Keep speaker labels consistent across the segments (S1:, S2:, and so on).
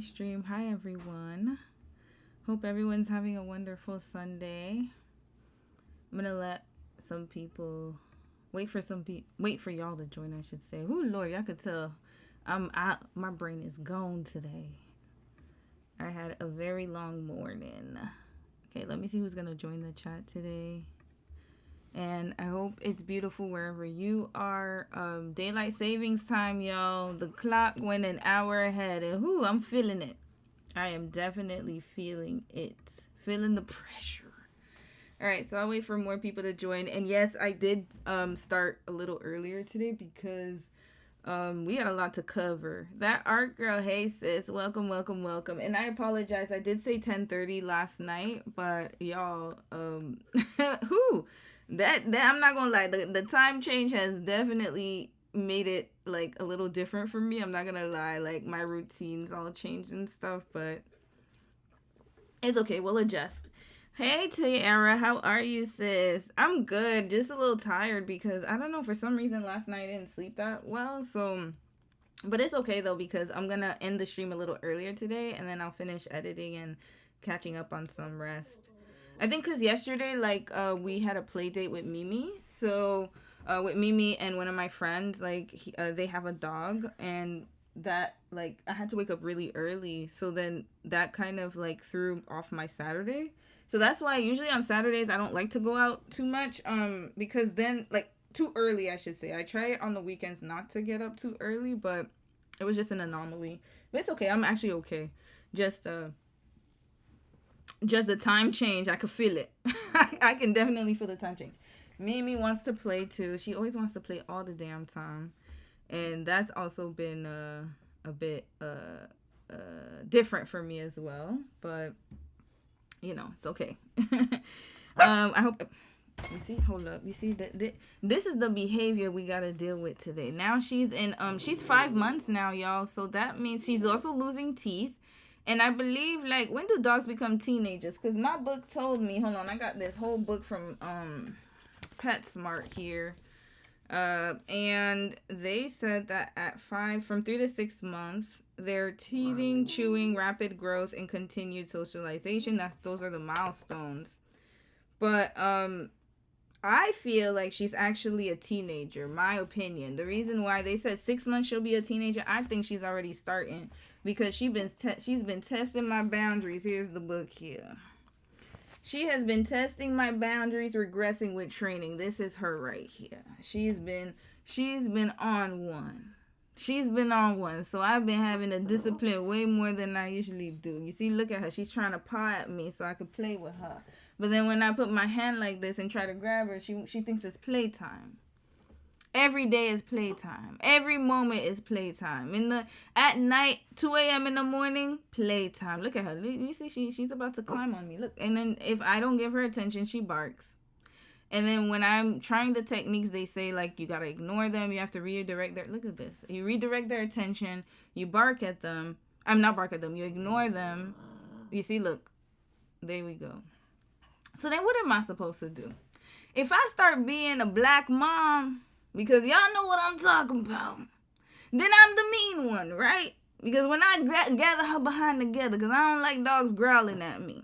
S1: stream. Hi everyone. Hope everyone's having a wonderful Sunday. I'm gonna let some people wait for y'all to join. I should say. Ooh, Lord, y'all could tell my brain is gone today. I had a very long morning. Okay, let me see who's gonna join the chat today. And I hope it's beautiful wherever you are. Daylight savings time, y'all. The clock went an hour ahead. And I'm feeling it. I am definitely feeling it. Feeling the pressure. All right, so I'll wait for more people to join. And yes, I did start a little earlier today because we had a lot to cover. That art girl, hey sis, welcome. And I apologize. I did say 10:30 last night, but y'all, That I'm not gonna lie, the time change has definitely made it like a little different for me. I'm not gonna lie, like my routines all changed and stuff, but it's okay, we'll adjust. Hey Tiara, how are you, sis? I'm good, just a little tired because I don't know, for some reason last night I didn't sleep that well, so but it's okay though because I'm gonna end the stream a little earlier today and then I'll finish editing and catching up on some rest. I think because yesterday, we had a play date with Mimi. So, with Mimi and one of my friends, they have a dog. And that, I had to wake up really early. So then that kind of, threw off my Saturday. So that's why usually on Saturdays, I don't like to go out too much. Because then, too early, I should say. I try on the weekends not to get up too early, but it was just an anomaly. But it's okay. I'm actually okay. Just the time change, I could feel it. I can definitely feel the time change. Mimi wants to play too. She always wants to play all the damn time, and that's also been a bit different for me as well. But it's okay. I hope you see. Hold up, you see that this is the behavior we gotta deal with today. Now she's in she's 5 months now, y'all. So that means she's also losing teeth. And I believe, when do dogs become teenagers? Because my book told me, hold on, I got this whole book from PetSmart here. And they said that from 3 to 6 months, they're teething, chewing, rapid growth, and continued socialization. Those are the milestones. But I feel like she's actually a teenager, my opinion. The reason why they said 6 months she'll be a teenager, I think she's already starting. Because she's been testing my boundaries. Here's the book here. She has been testing my boundaries, regressing with training. This is her right here. She's been on one. She's been on one. So I've been having to discipline way more than I usually do. You see, look at her. She's trying to paw at me so I could play with her. But then when I put my hand like this and try to grab her, she thinks it's playtime. Every day is playtime. Every moment is playtime. At night, 2 a.m. in the morning, playtime. Look at her. You see, she's about to climb on me. Look. And then if I don't give her attention, she barks. And then when I'm trying the techniques, they say, you got to ignore them. You have to redirect look at this. You redirect their attention. You bark at them. I'm not bark at them. You ignore them. You see, look. There we go. So then what am I supposed to do? If I start being a black mom, because y'all know what I'm talking about, then I'm the mean one, right? Because when I gather her behind together, because I don't like dogs growling at me.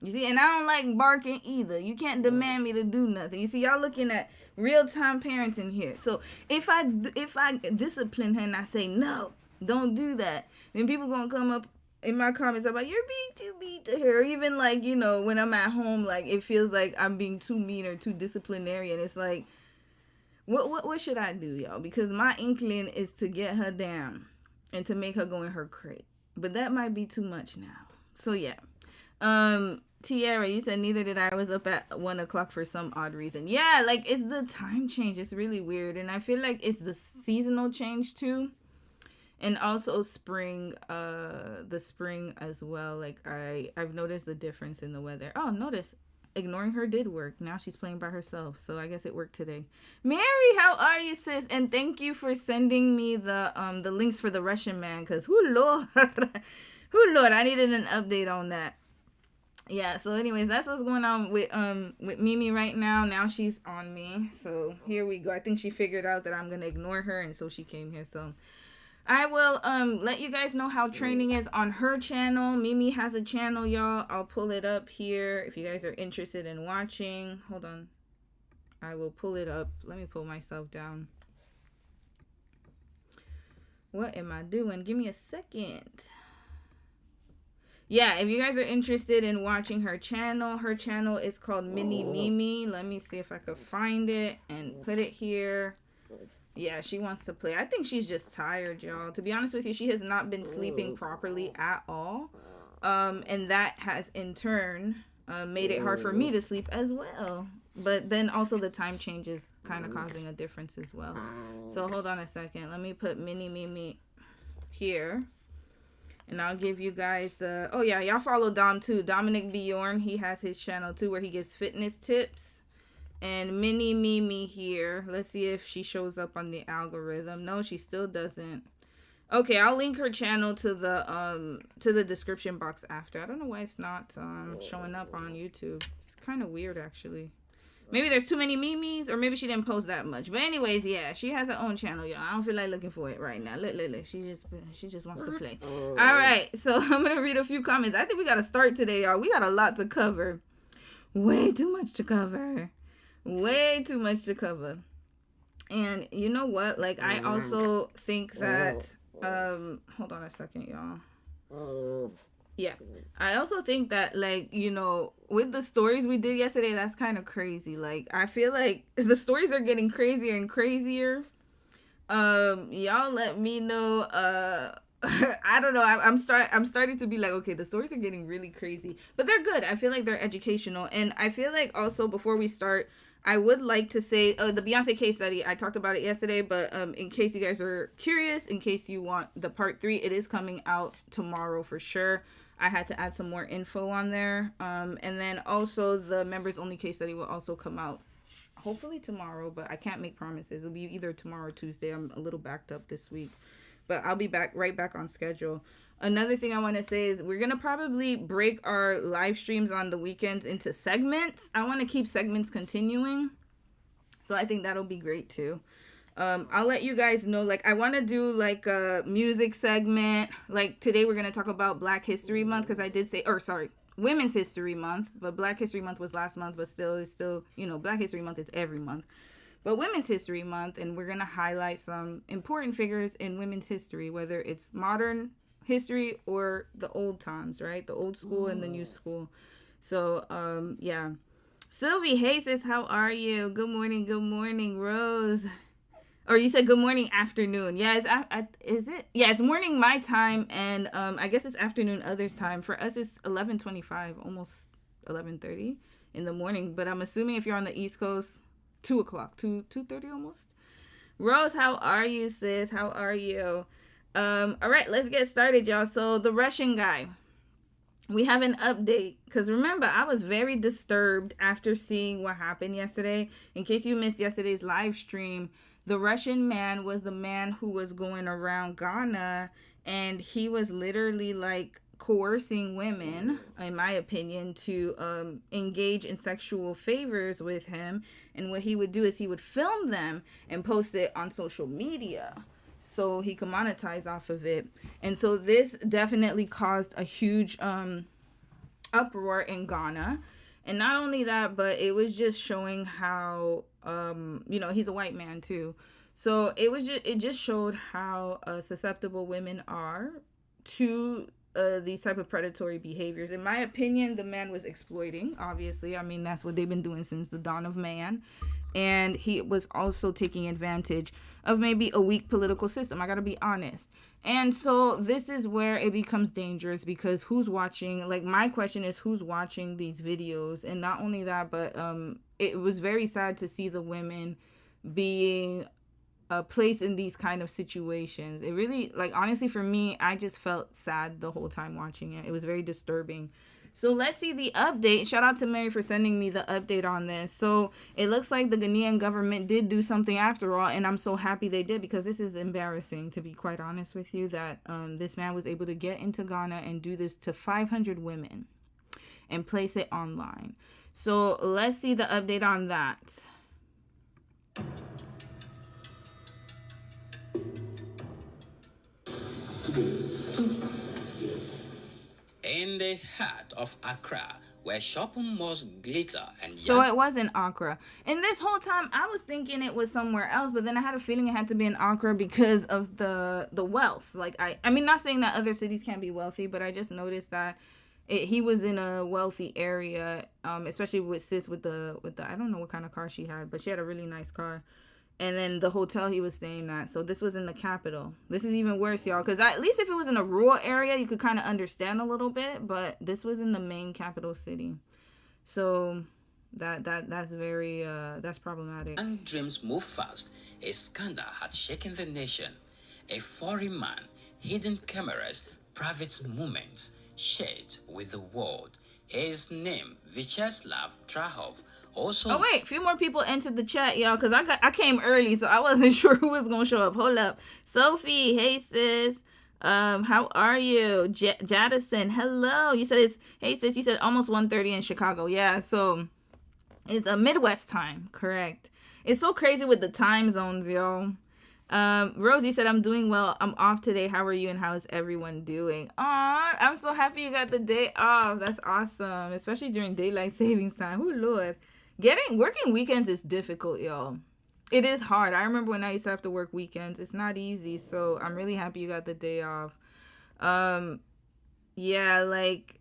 S1: You see, and I don't like barking either. You can't demand me to do nothing. You see, y'all looking at real-time parenting here. So if I discipline her and I say, no, don't do that, then people going to come up in my comments about, you're being too mean to her. Or even when I'm at home, it feels like I'm being too mean or too disciplinarian. It's like, what should I do, y'all? Because my inkling is to get her down and to make her go in her crate. But that might be too much now. So yeah. Tiara, you said neither did I. I was up at 1 o'clock for some odd reason. Yeah, it's the time change. It's really weird. And I feel like it's the seasonal change too. And also spring, the spring as well. I've noticed the difference in the weather. Oh, notice. Ignoring her did work. Now she's playing by herself. So I guess it worked today. Mary, how are you, sis? And thank you for sending me the links for the Russian man. Because, Lord. Lord, I needed an update on that. Yeah, so anyways, that's what's going on with Mimi right now. Now she's on me. So here we go. I think she figured out that I'm going to ignore her. And so she came here. So I will let you guys know how training is on her channel. Mimi has a channel, y'all. I'll pull it up here if you guys are interested in watching. Hold on. I will pull it up. Let me pull myself down. What am I doing? Give me a second. Yeah, if you guys are interested in watching her channel is called Mini Mimi. Let me see if I could find it and put it here. Yeah, she wants to play. I think she's just tired, y'all. To be honest with you, she has not been sleeping properly at all. And that has, in turn, made it hard for me to sleep as well. But then also the time change is kind of causing a difference as well. So hold on a second. Let me put Mini Mimi here. And I'll give you guys the... Oh, yeah, y'all follow Dom, too. Dominic Bjorn, he has his channel, too, where he gives fitness tips. And Mini Mimi here. Let's see if she shows up on the algorithm. No, she still doesn't. Okay, I'll link her channel to the description box after. I don't know why it's not showing up on YouTube. It's kind of weird, actually. Maybe there's too many Mimis, or maybe she didn't post that much. But anyways, yeah, she has her own channel, y'all. I don't feel like looking for it right now. Look. She just wants to play. All right, so I'm gonna read a few comments. I think we gotta start today, y'all. We got a lot to cover. Way too much to cover. Way too much to cover. And you know what? Like, I also think that hold on a second, y'all. Yeah, I also think that, like, you know, with the stories we did yesterday, that's kind of crazy. Like, I feel like the stories are getting crazier and crazier. Y'all let me know. I don't know. I'm starting to be like, okay, the stories are getting really crazy, but they're good. I feel like they're educational, and I feel like also before we start, I would like to say, the Beyonce case study, I talked about it yesterday, but in case you guys are curious, in case you want the part 3, it is coming out tomorrow for sure. I had to add some more info on there. And then also the members only case study will also come out hopefully tomorrow, but I can't make promises. It'll be either tomorrow or Tuesday. I'm a little backed up this week, but I'll be right back on schedule. Another thing I want to say is we're going to probably break our live streams on the weekends into segments. I want to keep segments continuing. So I think that'll be great too. I'll let you guys know, like, I want to do like a music segment. Like today we're going to talk about Black History Month, because I did say, Women's History Month, but Black History Month was last month, but it's still, you know, Black History Month is every month. But Women's History Month, and we're going to highlight some important figures in women's history, whether it's modern history or the old times, right? The old school and the new school. So, yeah. Sylvie, hey sis, how are you? Good morning, Rose. Or you said good morning, afternoon. Yeah, is it? Yeah, it's morning my time, and I guess it's afternoon others' time. For us, it's 11:25, almost 11:30 in the morning. But I'm assuming if you're on the East Coast, 2 o'clock, 2:30 almost. Rose, how are you, sis? How are you? All right, let's get started, y'all. So the Russian guy. We have an update, because remember, I was very disturbed after seeing what happened yesterday. In case you missed yesterday's live stream, the Russian man was the man who was going around Ghana, and he was literally like coercing women, in my opinion, to engage in sexual favors with him. And what he would do is he would film them and post it on social media so he could monetize off of it. And so this definitely caused a huge uproar in Ghana. And not only that, but it was just showing how, you know, he's a white man too. So it just showed how susceptible women are to these type of predatory behaviors. In my opinion, the man was exploiting, obviously. I mean, that's what they've been doing since the dawn of man. And he was also taking advantage of maybe a weak political system. I got to be honest. And so this is where it becomes dangerous, because who's watching? Like, my question is, who's watching these videos? And not only that, but it was very sad to see the women being placed in these kind of situations. It really, like, honestly, for me, I just felt sad the whole time watching it. It was very disturbing. So let's see the update. Shout out to Mary for sending me the update on this. So it looks like the Ghanaian government did do something after all, and I'm so happy they did, because this is embarrassing, to be quite honest with you, that this man was able to get into Ghana and do this to 500 women and place it online. So let's see the update on that.
S2: In the heart of Accra, where shopping malls glitter and
S1: So it was in Accra. And this whole time I was thinking it was somewhere else, but then I had a feeling it had to be in Accra because of the wealth. Like I mean, not saying that other cities can't be wealthy, but I just noticed that he was in a wealthy area, especially with sis with the I don't know what kind of car she had, but she had a really nice car. And then the hotel he was staying at. So this was in the capital. This is even worse, y'all, because at least if it was in a rural area, you could kind of understand a little bit. But this was in the main capital city, so that's very that's problematic.
S2: And dreams move fast. A scandal had shaken the nation. A foreign man, hidden cameras, private moments, shared with the world. His name, Vyacheslav Trahov. Also,
S1: oh wait, a few more people entered the chat, y'all, because I came early, so I wasn't sure who was gonna show up. Hold up, Sophie, hey sis, how are you? Jadison, hello. You said it's hey sis. You said almost 1:30 in Chicago. Yeah, so it's a Midwest time, correct? It's so crazy with the time zones, y'all. Rosie said, I'm doing well. I'm off today. How are you and how is everyone doing? Aw, I'm so happy you got the day off. That's awesome, especially during daylight savings time. Oh Lord. Working weekends is difficult, y'all. It is hard. I remember when I used to have to work weekends. It's not easy. So I'm really happy you got the day off. Yeah, like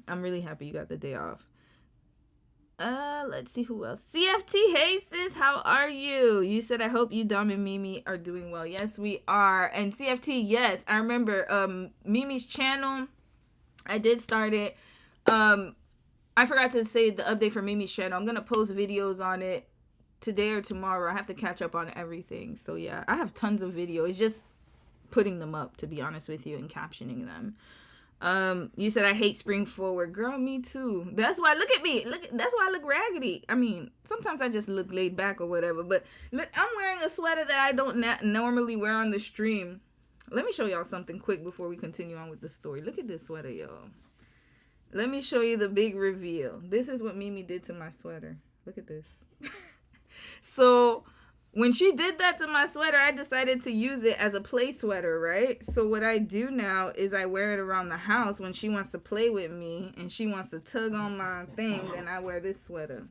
S1: I'm really happy you got the day off. Let's see who else. CFT, hey sis, how are you? You said I hope you, Dom, and Mimi are doing well. Yes, we are. And CFT, yes, I remember Mimi's channel. I did start it. I forgot to say the update for Mimi's channel. I'm gonna post videos on it today or tomorrow. I have to catch up on everything. So yeah, I have tons of videos. It's just putting them up, to be honest with you, and captioning them. You said I hate spring forward. Girl, me too. That's why, look at me. That's why I look raggedy. I mean, sometimes I just look laid back or whatever, but look, I'm wearing a sweater that I don't normally wear on the stream. Let me show y'all something quick before we continue on with the story. Look at this sweater, y'all. Let me show you the big reveal. This is what Mimi did to my sweater. Look at this. So when she did that to my sweater, I decided to use it as a play sweater, right? So what I do now is I wear it around the house when she wants to play with me and she wants to tug on my thing, then I wear this sweater.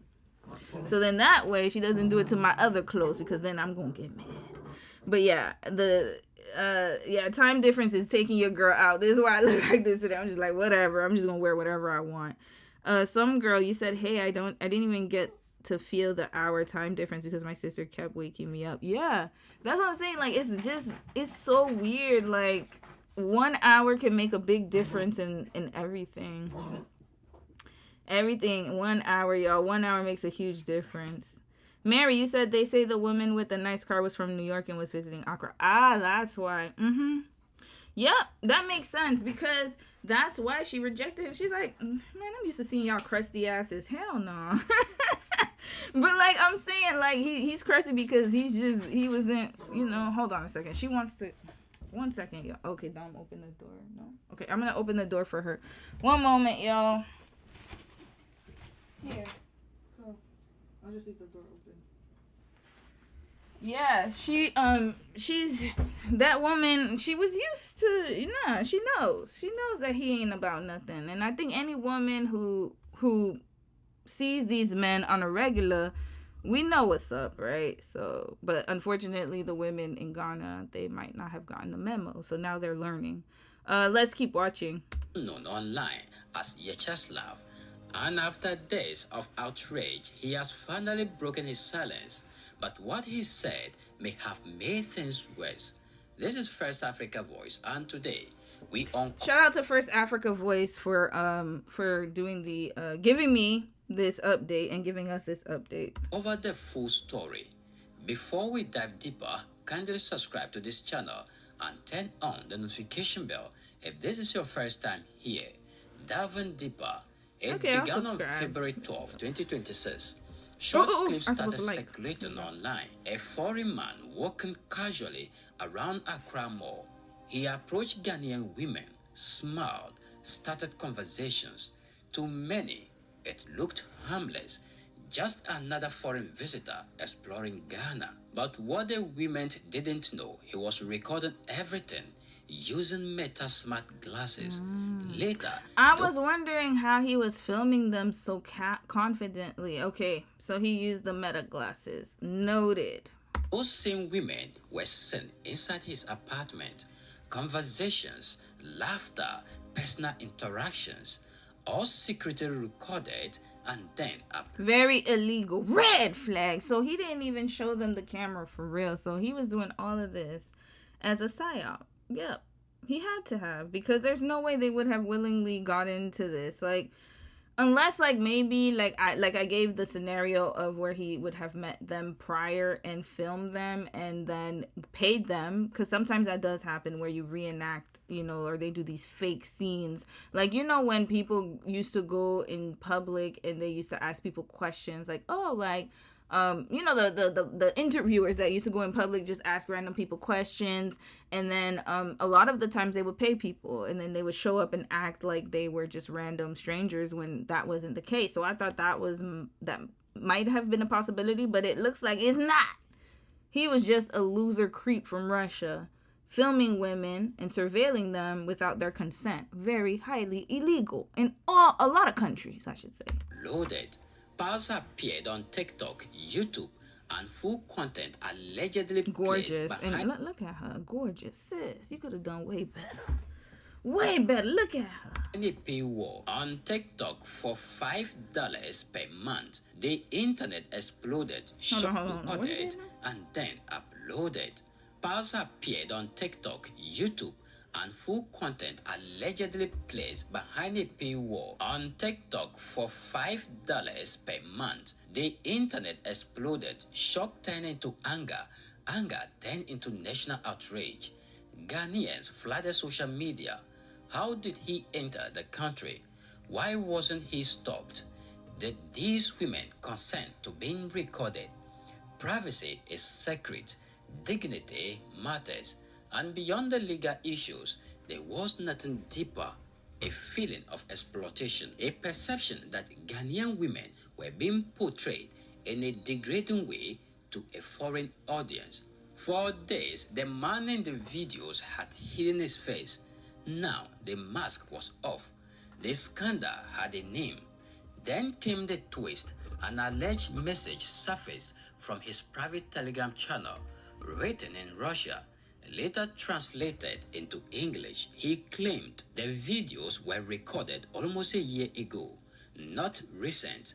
S1: So then that way she doesn't do it to my other clothes, because then I'm going to get mad. But yeah, time difference is taking your girl out. This is why I look like this today. I'm just like, whatever. I'm just going to wear whatever I want. Some girl, you said, hey, I didn't even get to feel the hour time difference because my sister kept waking me up. Yeah, that's what I'm saying. Like, it's so weird. Like, 1 hour can make a big difference in everything. Everything. 1 hour, y'all. 1 hour makes a huge difference. Mary, you said they say the woman with the nice car was from New York and was visiting Accra. Ah, that's why. Yep, that makes sense, because that's why she rejected him. She's like, man, I'm used to seeing y'all crusty asses. Hell no. But like I'm saying, like he's crusty because he wasn't, hold on a second. She wants to, 1 second, y'all. Okay, Dom, open the door. No? Okay, I'm going to open the door for her. One moment, y'all. Here. Oh, I'll just leave the door open. Yeah, she's that woman. She was used to, she knows that he ain't about nothing. And I think any woman who sees these men on a regular, we know what's up, right? So, but unfortunately, the women in Ghana, they might not have gotten the memo. So now they're learning. Let's keep watching.
S2: Known online as Vyacheslav, and after days of outrage, he has finally broken his silence. But what he said may have made things worse. This is First Africa Voice, and today we
S1: shout out to First Africa Voice for doing the giving me this update and giving us this update.
S2: Over the full story. Before we dive deeper, kindly subscribe to this channel and turn on the notification bell if this is your first time here. Diving deeper, it began on February 12, 2026. Short clips started circulating online. A foreign man walking casually around Accra Mall. He approached Ghanaian women, smiled, started conversations. To many, it looked harmless, just another foreign visitor exploring Ghana. But what the women didn't know, he was recording everything, using Meta smart glasses. Later,
S1: I was wondering how he was filming them so confidently. Okay, so he used the Meta glasses. Noted.
S2: those same women were seen inside his apartment. Conversations, laughter, personal interactions, all secretly recorded and then
S1: Very illegal. Red flag. So he didn't even show them the camera for real. So he was doing all of this as a psyop. Yep. He had to have, because there's no way they would have willingly got into this. Like, unless maybe I gave the scenario of where he would have met them prior and filmed them and then paid them, because sometimes that does happen where you reenact, or they do these fake scenes, like, when people used to go in public and they used to ask people questions like, oh, like, the interviewers that used to go in public just ask random people questions, and then a lot of the times they would pay people, and then they would show up and act like they were just random strangers when that wasn't the case. So I thought that might have been a possibility, but it looks like it's not. He was just a loser creep from Russia, filming women and surveilling them without their consent. Very highly illegal in a lot of countries, I should say.
S2: loaded. Pals appeared on TikTok, YouTube, and full content allegedly
S1: Gorgeous.
S2: placed behind
S1: And look at her. Gorgeous. Sis, you could have done way better. Way better. Look at her.
S2: a paywall on TikTok for $5 per month. The internet exploded, shortly and then uploaded. Pals appeared on TikTok, YouTube, and full content allegedly placed behind a paywall on TikTok for $5 per month. The internet exploded, shock turned into anger, anger turned into national outrage. Ghanaians flooded social media. How did he enter the country? Why wasn't he stopped? Did these women consent to being recorded? Privacy is sacred. Dignity matters. And beyond the legal issues, there was nothing deeper, a feeling of exploitation, a perception that Ghanaian women were being portrayed in a degrading way to a foreign audience. For days, the man in the videos had hidden his face. Now the mask was off. The scandal had a name. Then came the twist. An alleged message surfaced from his private Telegram channel, written in Russia, later translated into English. He claimed the videos were recorded almost a year ago, not recent,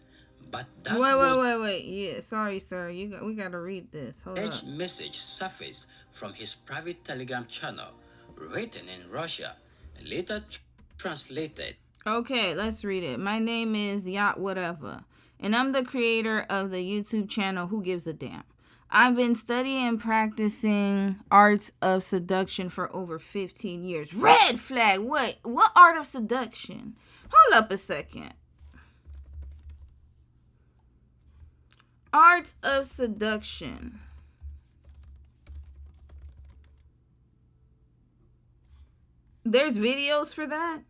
S2: but that
S1: Wait. Yeah, sorry, sir. We gotta read this. Hold up.
S2: Message surfaced from his private Telegram channel, written in Russia, later translated.
S1: Okay, let's read it. My name is Yacht Whatever, and I'm the creator of the YouTube channel Who Gives a Damn. I've been studying and practicing arts of seduction for over 15 years. Red flag. What art of seduction? Hold up a second. Arts of seduction. There's videos for that?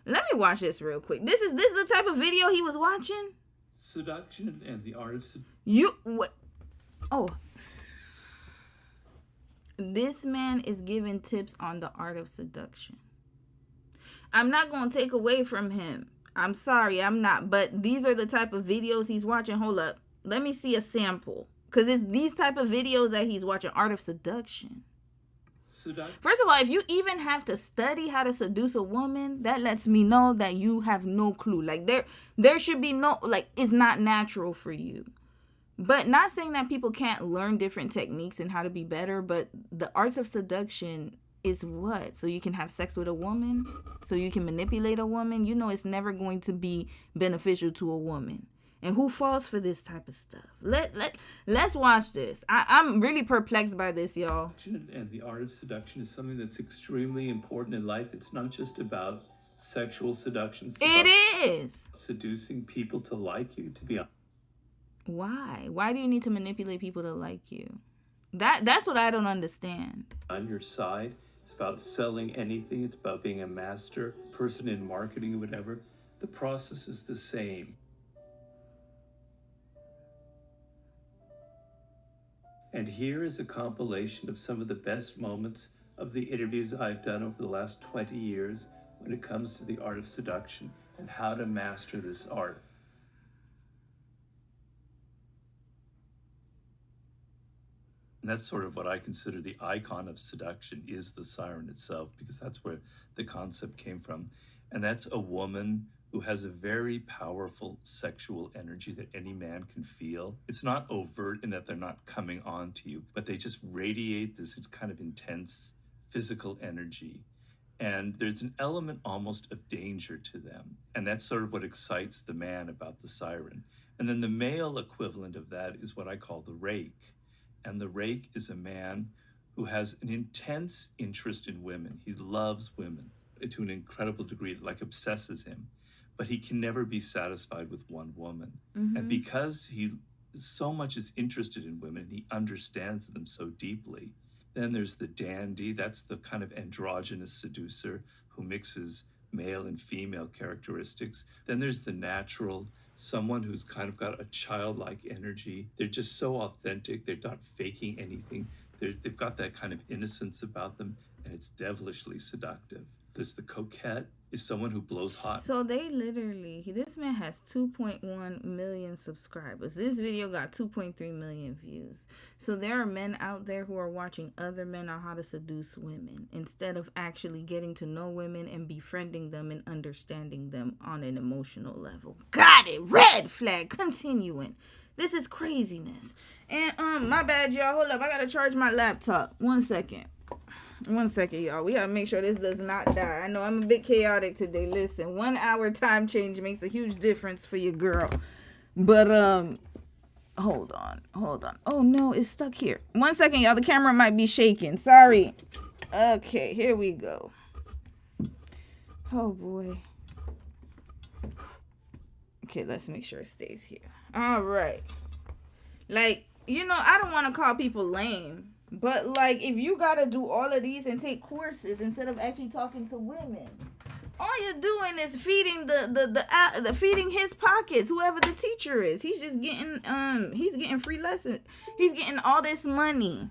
S1: Let me watch this real quick. This is the type of video he was watching?
S3: Seduction and the art of seduction.
S1: What? Oh. This man is giving tips on the art of seduction. I'm not going to take away from him. I'm sorry, I'm not. But these are the type of videos he's watching. Hold up. Let me see a sample. Because it's these type of videos that he's watching. Art of seduction. First of all, if you even have to study how to seduce a woman, that lets me know that you have no clue. Like, there should be no, like, it's not natural for you. But not saying that people can't learn different techniques and how to be better, but the arts of seduction is what? So you can have sex with a woman? So you can manipulate a woman? You know it's never going to be beneficial to a woman. And who falls for this type of stuff? Let's watch this. I'm really perplexed by this, y'all.
S3: And the art of seduction is something that's extremely important in life. It's not just about sexual seduction.
S1: It is.
S3: Seducing people to like you, to be honest.
S1: Why? Why do you need to manipulate people to like you? That's what I don't understand.
S3: On your side, it's about selling anything. It's about being a master person in marketing, whatever. The process is the same. And here is a compilation of some of the best moments of the interviews I've done over the last 20 years when it comes to the art of seduction and how to master this art. And that's sort of what I consider the icon of seduction, is the siren itself, because that's where the concept came from. And that's a woman who has a very powerful sexual energy that any man can feel. It's not overt in that they're not coming on to you, but they just radiate this kind of intense physical energy. And there's an element almost of danger to them. And that's sort of what excites the man about the siren. And then the male equivalent of that is what I call the rake. And the rake is a man who has an intense interest in women. He loves women to an incredible degree. It like obsesses him. But he can never be satisfied with one woman. Mm-hmm. And because he so much is interested in women, and he understands them so deeply. Then there's the dandy. That's the kind of androgynous seducer who mixes male and female characteristics. Then there's the natural, someone who's kind of got a childlike energy. They're just so authentic. They're not faking anything. They've got that kind of innocence about them, and it's devilishly seductive. There's the coquette, is someone who blows hot.
S1: So they literally, this man has 2.1 million subscribers. This video got 2.3 million views. So there are men out there who are watching other men on how to seduce women instead of actually getting to know women and befriending them and understanding them on an emotional level. Got it. Red flag. Continuing. This is craziness. And my bad, y'all. Hold up. I gotta charge my laptop. 1 second. 1 second, y'all. We gotta make sure this does not die. I know I'm a bit chaotic today. Listen, 1 hour time change makes a huge difference for your girl. But hold on. Oh no, it's stuck here. 1 second, y'all. The camera might be shaking. Sorry. Okay, here we go. Oh boy. Okay, let's make sure it stays here. All right. Like, I don't want to call people lame. But, like, if you got to do all of these and take courses instead of actually talking to women, all you're doing is feeding feeding his pockets, whoever the teacher is. He's just getting free lessons. He's getting all this money.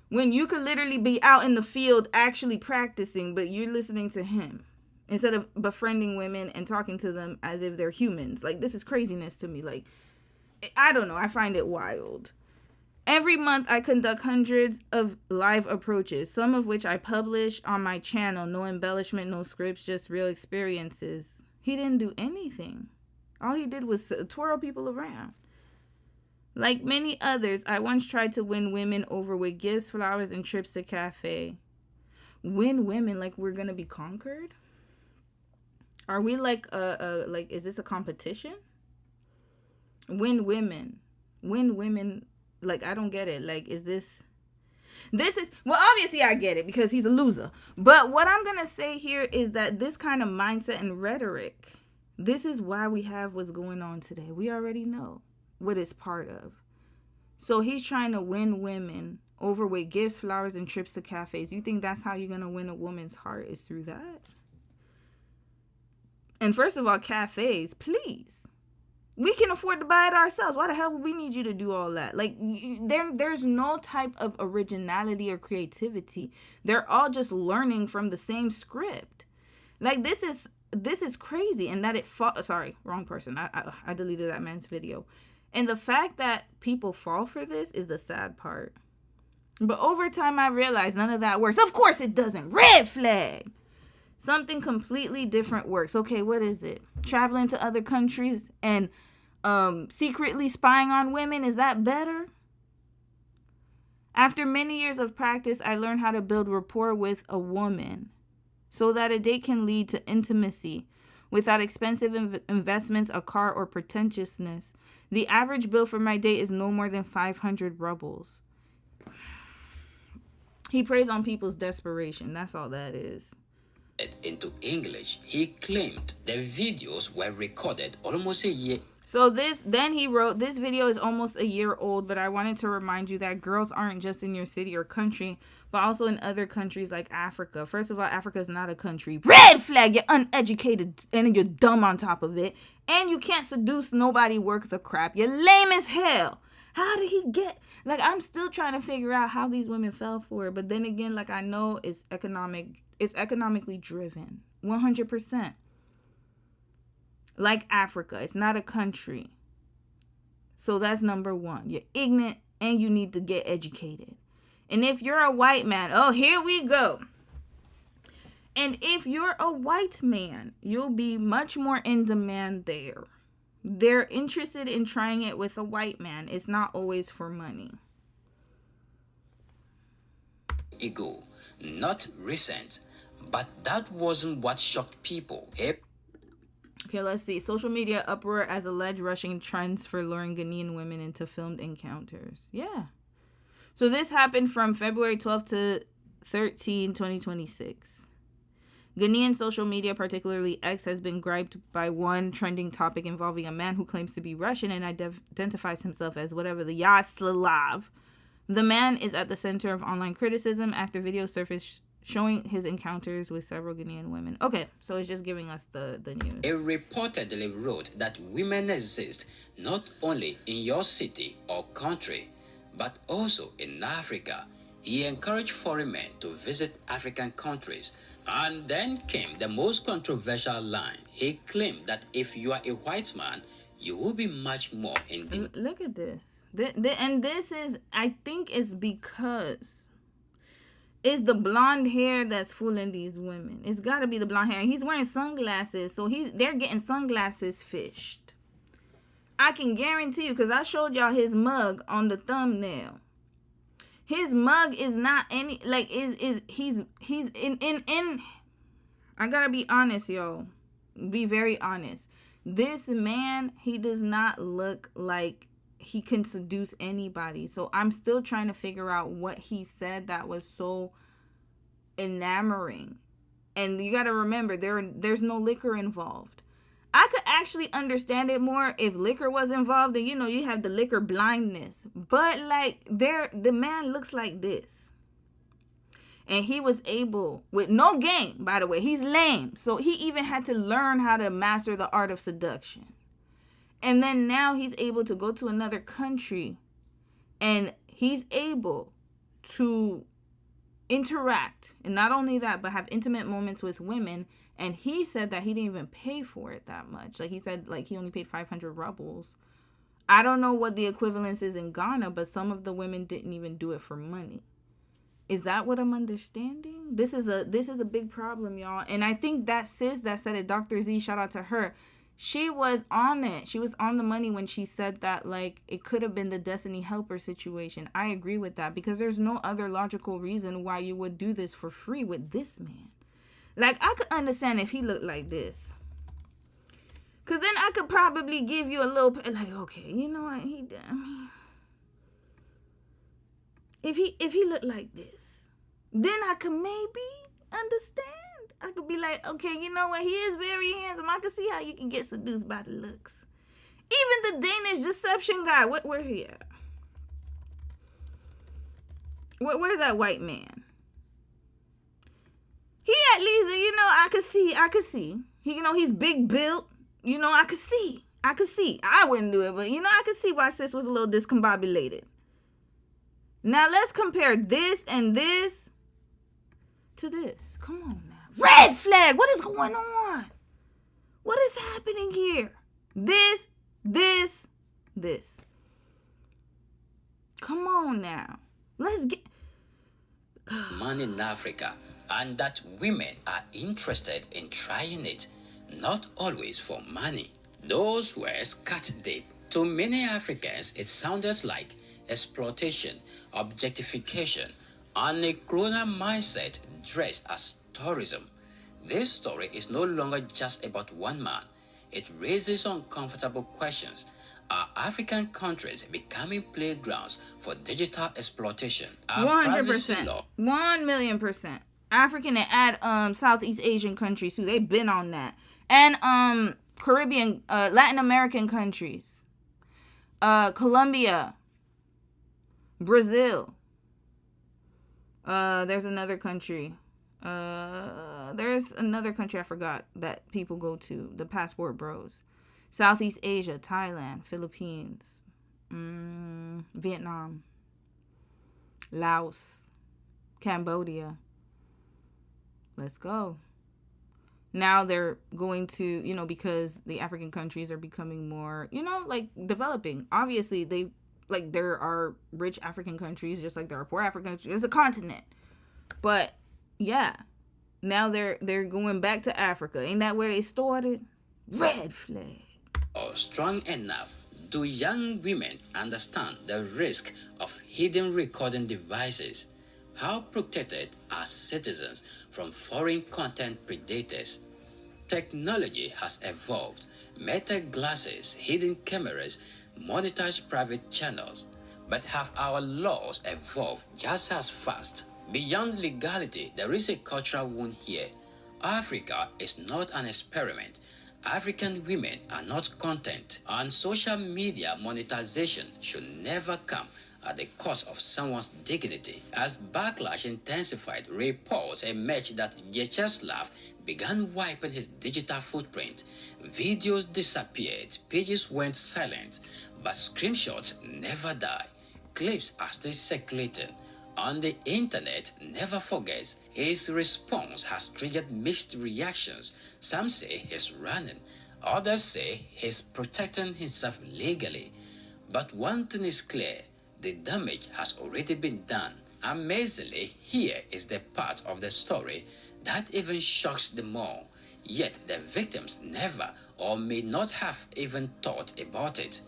S1: When you could literally be out in the field actually practicing, but you're listening to him instead of befriending women and talking to them as if they're humans. Like, this is craziness to me. Like, I don't know. I find it wild. Every month, I conduct hundreds of live approaches, some of which I publish on my channel. No embellishment, no scripts, just real experiences. He didn't do anything. All he did was twirl people around. Like many others, I once tried to win women over with gifts, flowers, and trips to cafe. Win women like we're going to be conquered? Are we like, is this a competition? Win women. Like, I don't get it. Like, this is, well, obviously I get it because he's a loser. But what I'm going to say here is that this kind of mindset and rhetoric, this is why we have what's going on today. We already know what it's part of. So he's trying to win women over with gifts, flowers, and trips to cafes. You think that's how you're going to win a woman's heart, is through that? And first of all, cafes, please. We can afford to buy it ourselves. Why the hell would we need you to do all that? Like, there's no type of originality or creativity. They're all just learning from the same script. Like, this is crazy. And that sorry, wrong person. I deleted that man's video. And the fact that people fall for this is the sad part. But over time, I realized none of that works. Of course it doesn't. Red flag. Something completely different works. Okay, what is it? Traveling to other countries and secretly spying on women, is that better? After many years of practice, I learned how to build rapport with a woman so that a date can lead to intimacy without expensive investments, a car, or pretentiousness. The average bill for my date is no more than 500 rubles. He preys on people's desperation. That's all that is.
S2: Into English, he claimed the videos were recorded almost a year.
S1: So then he wrote, this video is almost a year old, but I wanted to remind you that girls aren't just in your city or country, but also in other countries like Africa. First of all, Africa is not a country. Red flag, you're uneducated and you're dumb on top of it. And you can't seduce nobody worth the crap. You're lame as hell. How did he get? Like, I'm still trying to figure out how these women fell for it. But then again, like, I know it's economically driven. 100%. Like Africa. It's not a country. So that's number one. You're ignorant and you need to get educated. And if you're a white man, oh, here we go. And if you're a white man, you'll be much more in demand there. They're interested in trying it with a white man. It's not always for money.
S2: Ago, not recent, but that wasn't what shocked people.
S1: Okay, let's see. Social media uproar as alleged Russian trends for luring Ghanaian women into filmed encounters. Yeah. So this happened from February 12th to 13, 2026. Ghanaian social media, particularly X, has been griped by one trending topic involving a man who claims to be Russian and identifies himself as whatever the Yaslav. The man is at the center of online criticism after videos surfaced showing his encounters with several Ghanaian women. Okay, so it's just giving us the news.
S2: It reportedly wrote that women exist not only in your city or country, but also in Africa. He encouraged foreign men to visit African countries. And then came the most controversial line. He claimed that if you are a white man, you will be much more in the...
S1: Look at this. And this is, I think it's because it's the blonde hair that's fooling these women. It's got to be the blonde hair. He's wearing sunglasses, so they're getting sunglasses fished. I can guarantee you, because I showed y'all his mug on the thumbnail. His mug is not any, like, he's in, I gotta be honest, y'all. Be very honest. This man, he does not look like he can seduce anybody. So I'm still trying to figure out what he said that was so enamoring. And you gotta remember, there's no liquor involved. I could actually understand it more if liquor was involved, and you have the liquor blindness. But like the man looks like this. And he was able, with no game, by the way, he's lame. So he even had to learn how to master the art of seduction. And then now he's able to go to another country and he's able to interact. And not only that, but have intimate moments with women. And he said that he didn't even pay for it that much. Like, he said, like, he only paid 500 rubles. I don't know what the equivalence is in Ghana, but some of the women didn't even do it for money. Is that what I'm understanding? This is a big problem, y'all. And I think that sis that said it, Dr. Z, shout out to her. She was on it. She was on the money when she said that, like, it could have been the Destiny Helper situation. I agree with that, because there's no other logical reason why you would do this for free with this man. Like, I could understand if he looked like this. Because then I could probably give you a little, like, okay, you know what? If he looked like this, then I could maybe understand. I could be like, okay, you know what? He is very handsome. I can see how you can get seduced by the looks. Even the Danish deception guy, where he at? Where's that white man? He at least, I could see. He, he's big built. I could see. I wouldn't do it, but, I could see why sis was a little discombobulated. Now, let's compare this and this to this. Come on now. Red flag. What is going on? What is happening here? This. Come on now. Let's get...
S2: Man in Africa, and that women are interested in trying it, not always for money. Those words cut deep. To many Africans, it sounded like exploitation, objectification, and a colonial mindset dressed as tourism. This story is no longer just about one man. It raises uncomfortable questions. Are African countries becoming playgrounds for digital exploitation?
S1: 100%. 1,000,000%. African and add Southeast Asian countries too. They've been on that. And Caribbean, Latin American countries. Colombia. Brazil. There's another country. There's another country I forgot that people go to. The passport bros. Southeast Asia, Thailand, Philippines, Vietnam, Laos, Cambodia. Let's go. Now they're going to, because the African countries are becoming more, like developing. Obviously, there are rich African countries just like there are poor African countries. It's a continent. But yeah, now they're going back to Africa. Ain't that where they started? Red flag.
S2: Or strong enough, do young women understand the risk of hidden recording devices? How protected are citizens from foreign content predators? Technology has evolved. Meta glasses, hidden cameras, monetize private channels. But have our laws evolved just as fast? Beyond legality, there is a cultural wound here. Africa is not an experiment. African women are not content, and social media monetization should never come at the cost of someone's dignity. As backlash intensified, reports emerged that Vyacheslav began wiping his digital footprint. Videos disappeared, pages went silent, but screenshots never die. Clips are still circulating. On the internet never forgets. His response has triggered mixed reactions. Some say he's running, others say he's protecting himself legally. But one thing is clear, the damage has already been done. Amazingly, here is the part of the story that even shocks them all. Yet the victims never or may not have even thought about it.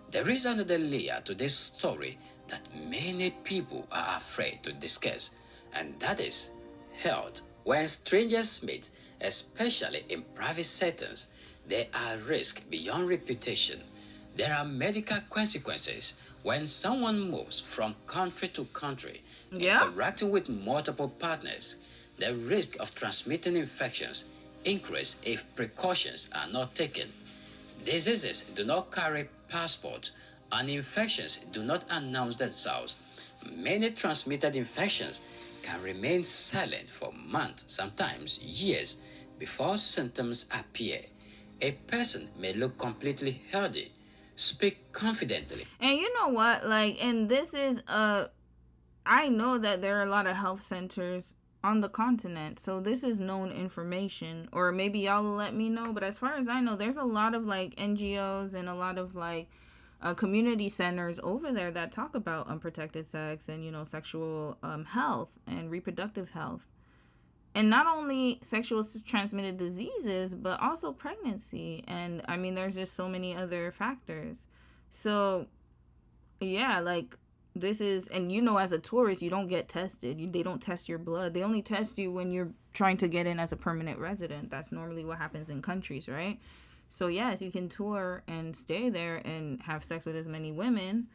S2: There is another layer to this story that many people are afraid to discuss, and that is health. When strangers meet, especially in private settings, there are risks beyond reputation. There are medical consequences when someone moves from country to country, interacting with multiple partners. The risk of transmitting infections increase if precautions are not taken. Diseases do not carry passports, and infections do not announce themselves. Many transmitted infections can remain silent for months, sometimes years, before symptoms appear. A person may look completely healthy, speak confidently.
S1: And you know what? And this is, I know that there are a lot of health centers on the continent, so this is known information, or maybe y'all will let me know, but as far as I know, there's a lot of NGOs and a lot of community centers over there that talk about unprotected sex and sexual health and reproductive health, and not only sexual transmitted diseases but also pregnancy, and I mean there's just so many other factors. So yeah, this is, and as a tourist you don't get tested. They don't test your blood. They only test you when you're trying to get in as a permanent resident. That's normally what happens in countries, right? So yes, you can tour and stay there and have sex with as many women,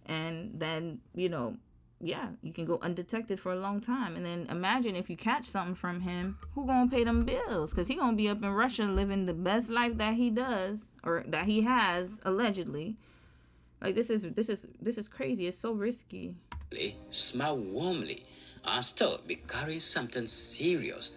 S1: and then you can go undetected for a long time. And then imagine if you catch something from him, who gonna pay them bills? Because he gonna be up in Russia living the best life that he does, or that he has allegedly. This is crazy. It's so risky.
S2: Smile warmly and still be carrying something serious.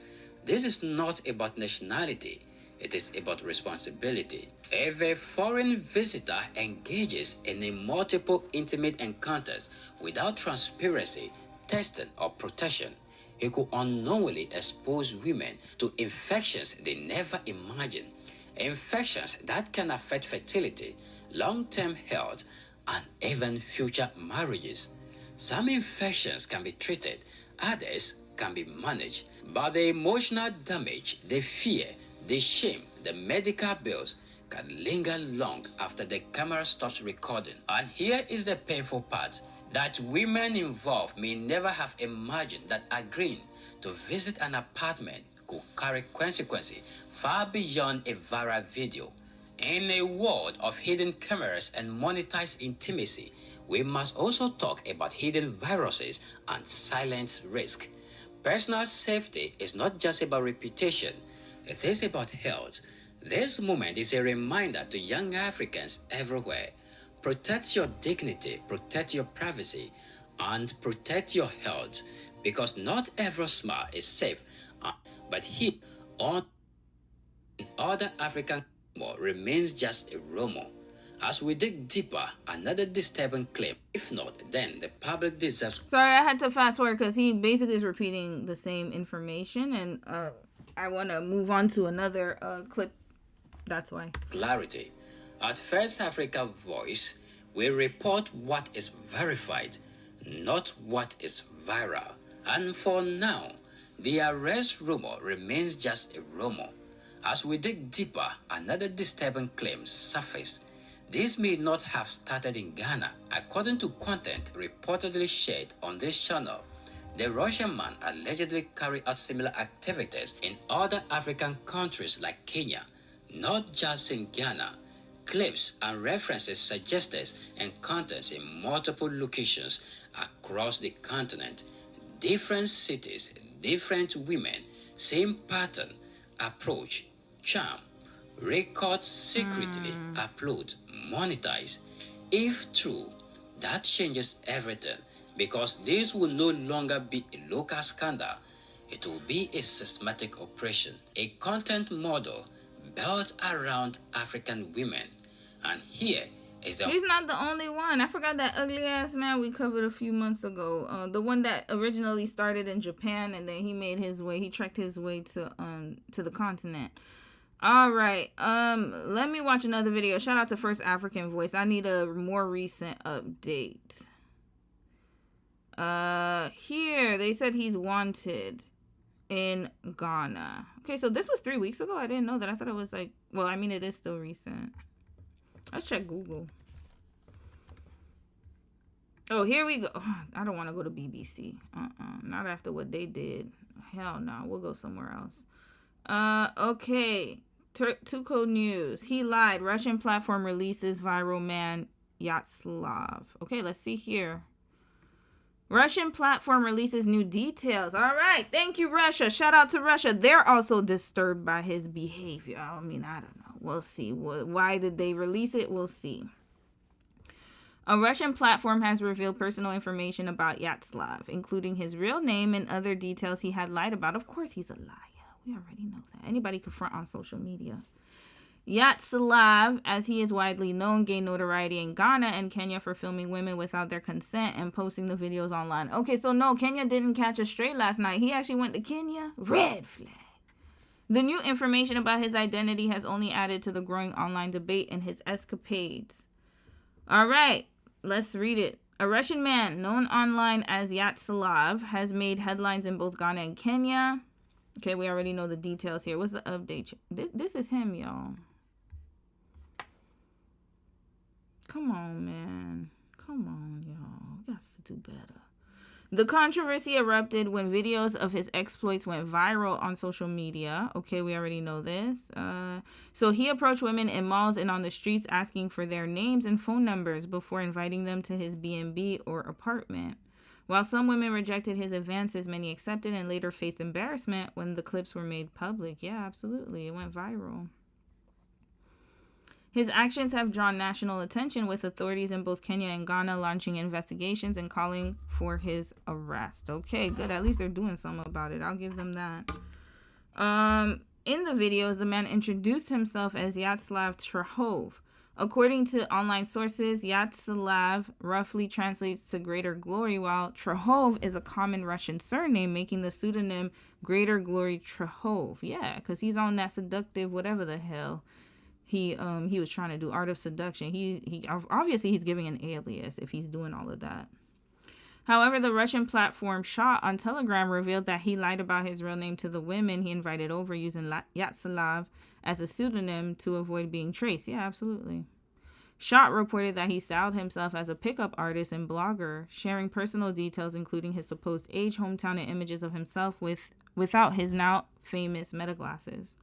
S2: This is not about nationality. It is about responsibility. If a foreign visitor engages in a multiple intimate encounters without transparency, testing, or protection, he could unknowingly expose women to infections they never imagined. Infections that can affect fertility, long-term health, and even future marriages. Some infections can be treated, others can be managed, but the emotional damage, the fear, the shame, the medical bills can linger long after the camera stops recording. And here is the painful part, that women involved may never have imagined that agreeing to visit an apartment could carry consequences far beyond a viral video. In a world of hidden cameras and monetized intimacy, we must also talk about hidden viruses and silent risk. Personal safety is not just about reputation, it is about health. This moment is a reminder to young Africans everywhere. Protect your dignity, protect your privacy, and protect your health, because not every smile is safe, but here on other African remains just a rumor. As we dig deeper, another disturbing claim. If not, then the public deserves.
S1: Sorry, I had to fast forward because he basically is repeating the same information, and I want to move on to another clip. That's why.
S2: Clarity. At First Africa Voice, we report what is verified, not what is viral. And for now, the arrest rumor remains just a rumor. As we dig deeper, another disturbing claim surfaced. This may not have started in Ghana. According to content reportedly shared on this channel, the Russian man allegedly carried out similar activities in other African countries like Kenya, not just in Ghana. Clips and references suggested encounters in multiple locations across the continent. Different cities, different women, same pattern, approach, charm. Record secretly, upload, monetize. If true, that changes everything because this will no longer be a local scandal. It will be a systematic operation, a content model built around African women. And here is the...
S1: He's not the only one. I forgot that ugly ass man we covered a few months ago. The one that originally started in Japan and then he trekked his way to the continent. All right. Let me watch another video. Shout out to First African Voice. I need a more recent update. Here they said he's wanted in Ghana. Okay, so this was 3 weeks ago. I didn't know that. I thought it was like, well, I mean, it is still recent. Let's check Google. Oh, here we go. I don't want to go to BBC. Not after what they did. Hell no. We'll go somewhere else. Okay. Tuco News. He lied. Russian platform releases viral man Yatslav. Okay, let's see here. Russian platform releases new details. All right. Thank you, Russia. Shout out to Russia. They're also disturbed by his behavior. I mean, I don't know. We'll see. Why did they release it? We'll see. A Russian platform has revealed personal information about Yatslav, including his real name and other details he had lied about. Of course, he's a liar. We already know that. Anybody can front on social media. Yatslav, as he is widely known, gained notoriety in Ghana and Kenya for filming women without their consent and posting the videos online. Okay, so no, Kenya didn't catch us straight last night. He actually went to Kenya. Red flag. The new information about his identity has only added to the growing online debate and his escapades. All right, let's read it. A Russian man known online as Yatslav has made headlines in both Ghana and Kenya. Okay, we already know the details here. What's the update? This is him, y'all. Come on, man. Come on, y'all. You got to do better. The controversy erupted when videos of his exploits went viral on social media. Okay, we already know this. So he approached women in malls and on the streets asking for their names and phone numbers before inviting them to his B&B or apartment. While some women rejected his advances, many accepted and later faced embarrassment when the clips were made public. Yeah, absolutely. It went viral. His actions have drawn national attention, with authorities in both Kenya and Ghana launching investigations and calling for his arrest. Okay, good. At least they're doing something about it. I'll give them that. In the videos, the man introduced himself as Yatslav Trahov. According to online sources, Yatslav roughly translates to greater glory, while Trahov is a common Russian surname, making the pseudonym Greater Glory Trahov. Yeah, because he's on that seductive whatever the hell he was trying to do, art of seduction. He obviously he's giving an alias if he's doing all of that. However, the Russian platform Shot on Telegram revealed that he lied about his real name to the women he invited over, using Yatslav as a pseudonym to avoid being traced. Yeah, absolutely. Shot reported that he styled himself as a pickup artist and blogger, sharing personal details including his supposed age, hometown, and images of himself without his now famous meta glasses.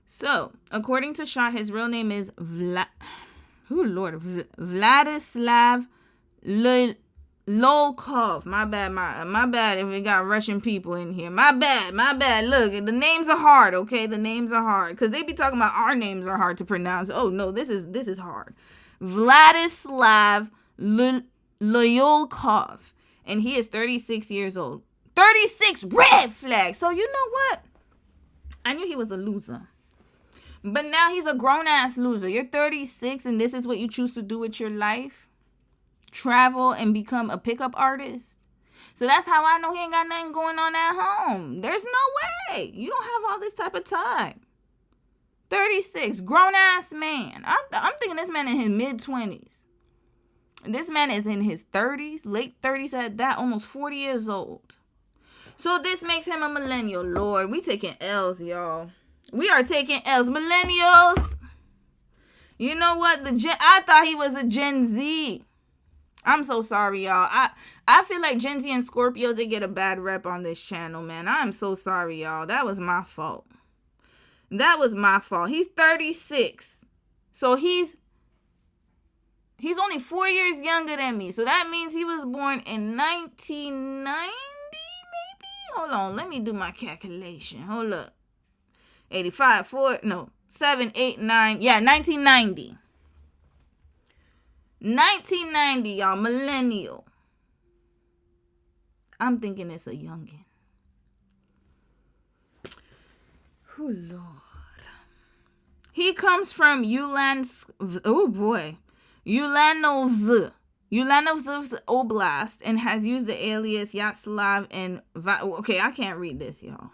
S1: So, according to Shot, his real name is Vladislav Lolkov. My bad if we got Russian people in here. My bad. Look, the names are hard, okay? The names are hard. Because they be talking about our names are hard to pronounce. Oh, no, this is hard. Vladislav Loyolkov. And he is 36 years old. 36 red flags. So you know what? I knew he was a loser. But now he's a grown-ass loser. You're 36 and this is what you choose to do with your life? Travel and become a pickup artist? So that's how I know he ain't got nothing going on at home. There's no way. You don't have all this type of time. 36, grown-ass man. I'm thinking this man in his mid-20s. This man is in his 30s, late 30s at that, almost 40 years old. So this makes him a millennial. Lord, we taking L's, y'all. We are taking L's. Millennials. You know what? I thought he was a Gen Z. I'm so sorry, y'all. I feel like Gen Z and Scorpios, they get a bad rep on this channel, man. I'm so sorry, y'all. That was my fault. That was my fault. He's 36. So he's only 4 years younger than me. So that means he was born in 1990, maybe? Hold on. Let me do my calculation. Hold up. 85, 7, 8, 9. Yeah, 1990. 1990, y'all. Millennial. I'm thinking it's a youngin'. Oh, Lord. He comes from Ulanovsk Oblast and has used the alias Yatsilav and... Okay, I can't read this, y'all.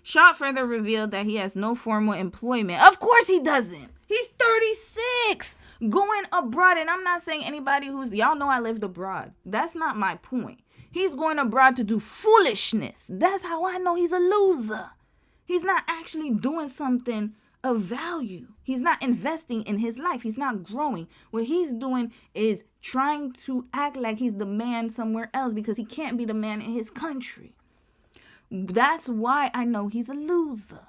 S1: Shaw further revealed that he has no formal employment. Of course he doesn't. He's 36. Going abroad. And I'm not saying anybody y'all know I lived abroad. That's not my point. He's going abroad to do foolishness. That's how I know he's a loser. He's not actually doing something of value. He's not investing in his life. He's not growing. What he's doing is trying to act like he's the man somewhere else because he can't be the man in his country. That's why I know he's a loser.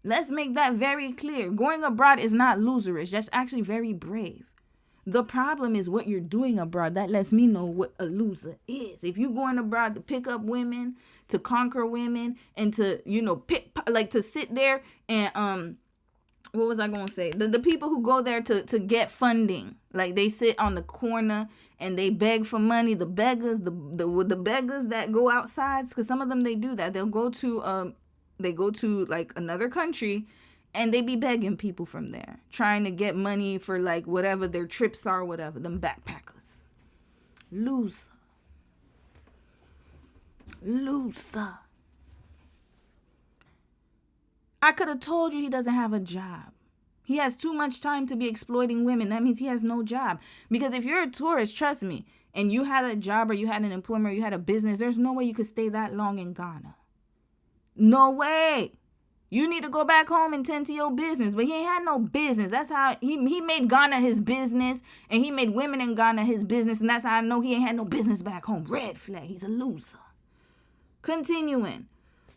S1: Let's make that very clear. Going abroad is not loserish. That's actually very brave. The problem is what you're doing abroad. That lets me know what a loser is. If you're going abroad to pick up women, to conquer women, and to, to sit there and, what was I going to say? The people who go there to get funding, like they sit on the corner and they beg for money. The beggars, the beggars that go outside, because some of them, they do that. They'll go to, like another country and they be begging people from there, trying to get money for like whatever their trips are, whatever, them backpackers. Loser. I could have told you he doesn't have a job. He has too much time to be exploiting women. That means he has no job. Because if you're a tourist, trust me, and you had a job or you had an employment or you had a business, there's no way you could stay that long in Ghana. No way. You need to go back home and tend to your business. But he ain't had no business. That's how he made Ghana his business. And he made women in Ghana his business. And that's how I know he ain't had no business back home. Red flag. He's a loser. Continuing.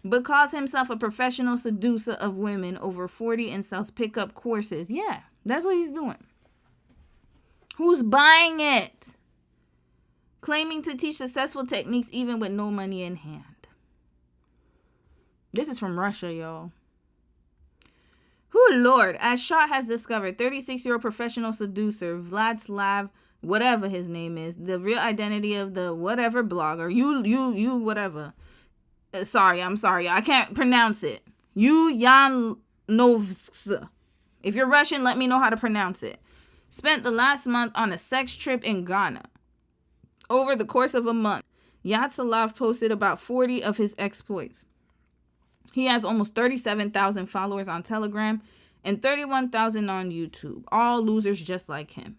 S1: But calls himself a professional seducer of women over 40 and sells pickup courses. Yeah, that's what he's doing. Who's buying it? Claiming to teach successful techniques even with no money in hand. This is from Russia, y'all. Who, Lord, as Shaw has discovered, 36-year-old professional seducer Vladislav, whatever his name is, the real identity of the whatever blogger, you whatever. I'm sorry, I can't pronounce it. Yanovsk. If you're Russian, let me know how to pronounce it. Spent the last month on a sex trip in Ghana. Over the course of a month, Yatsilav posted about 40 of his exploits. He has almost 37,000 followers on Telegram and 31,000 on YouTube. All losers just like him.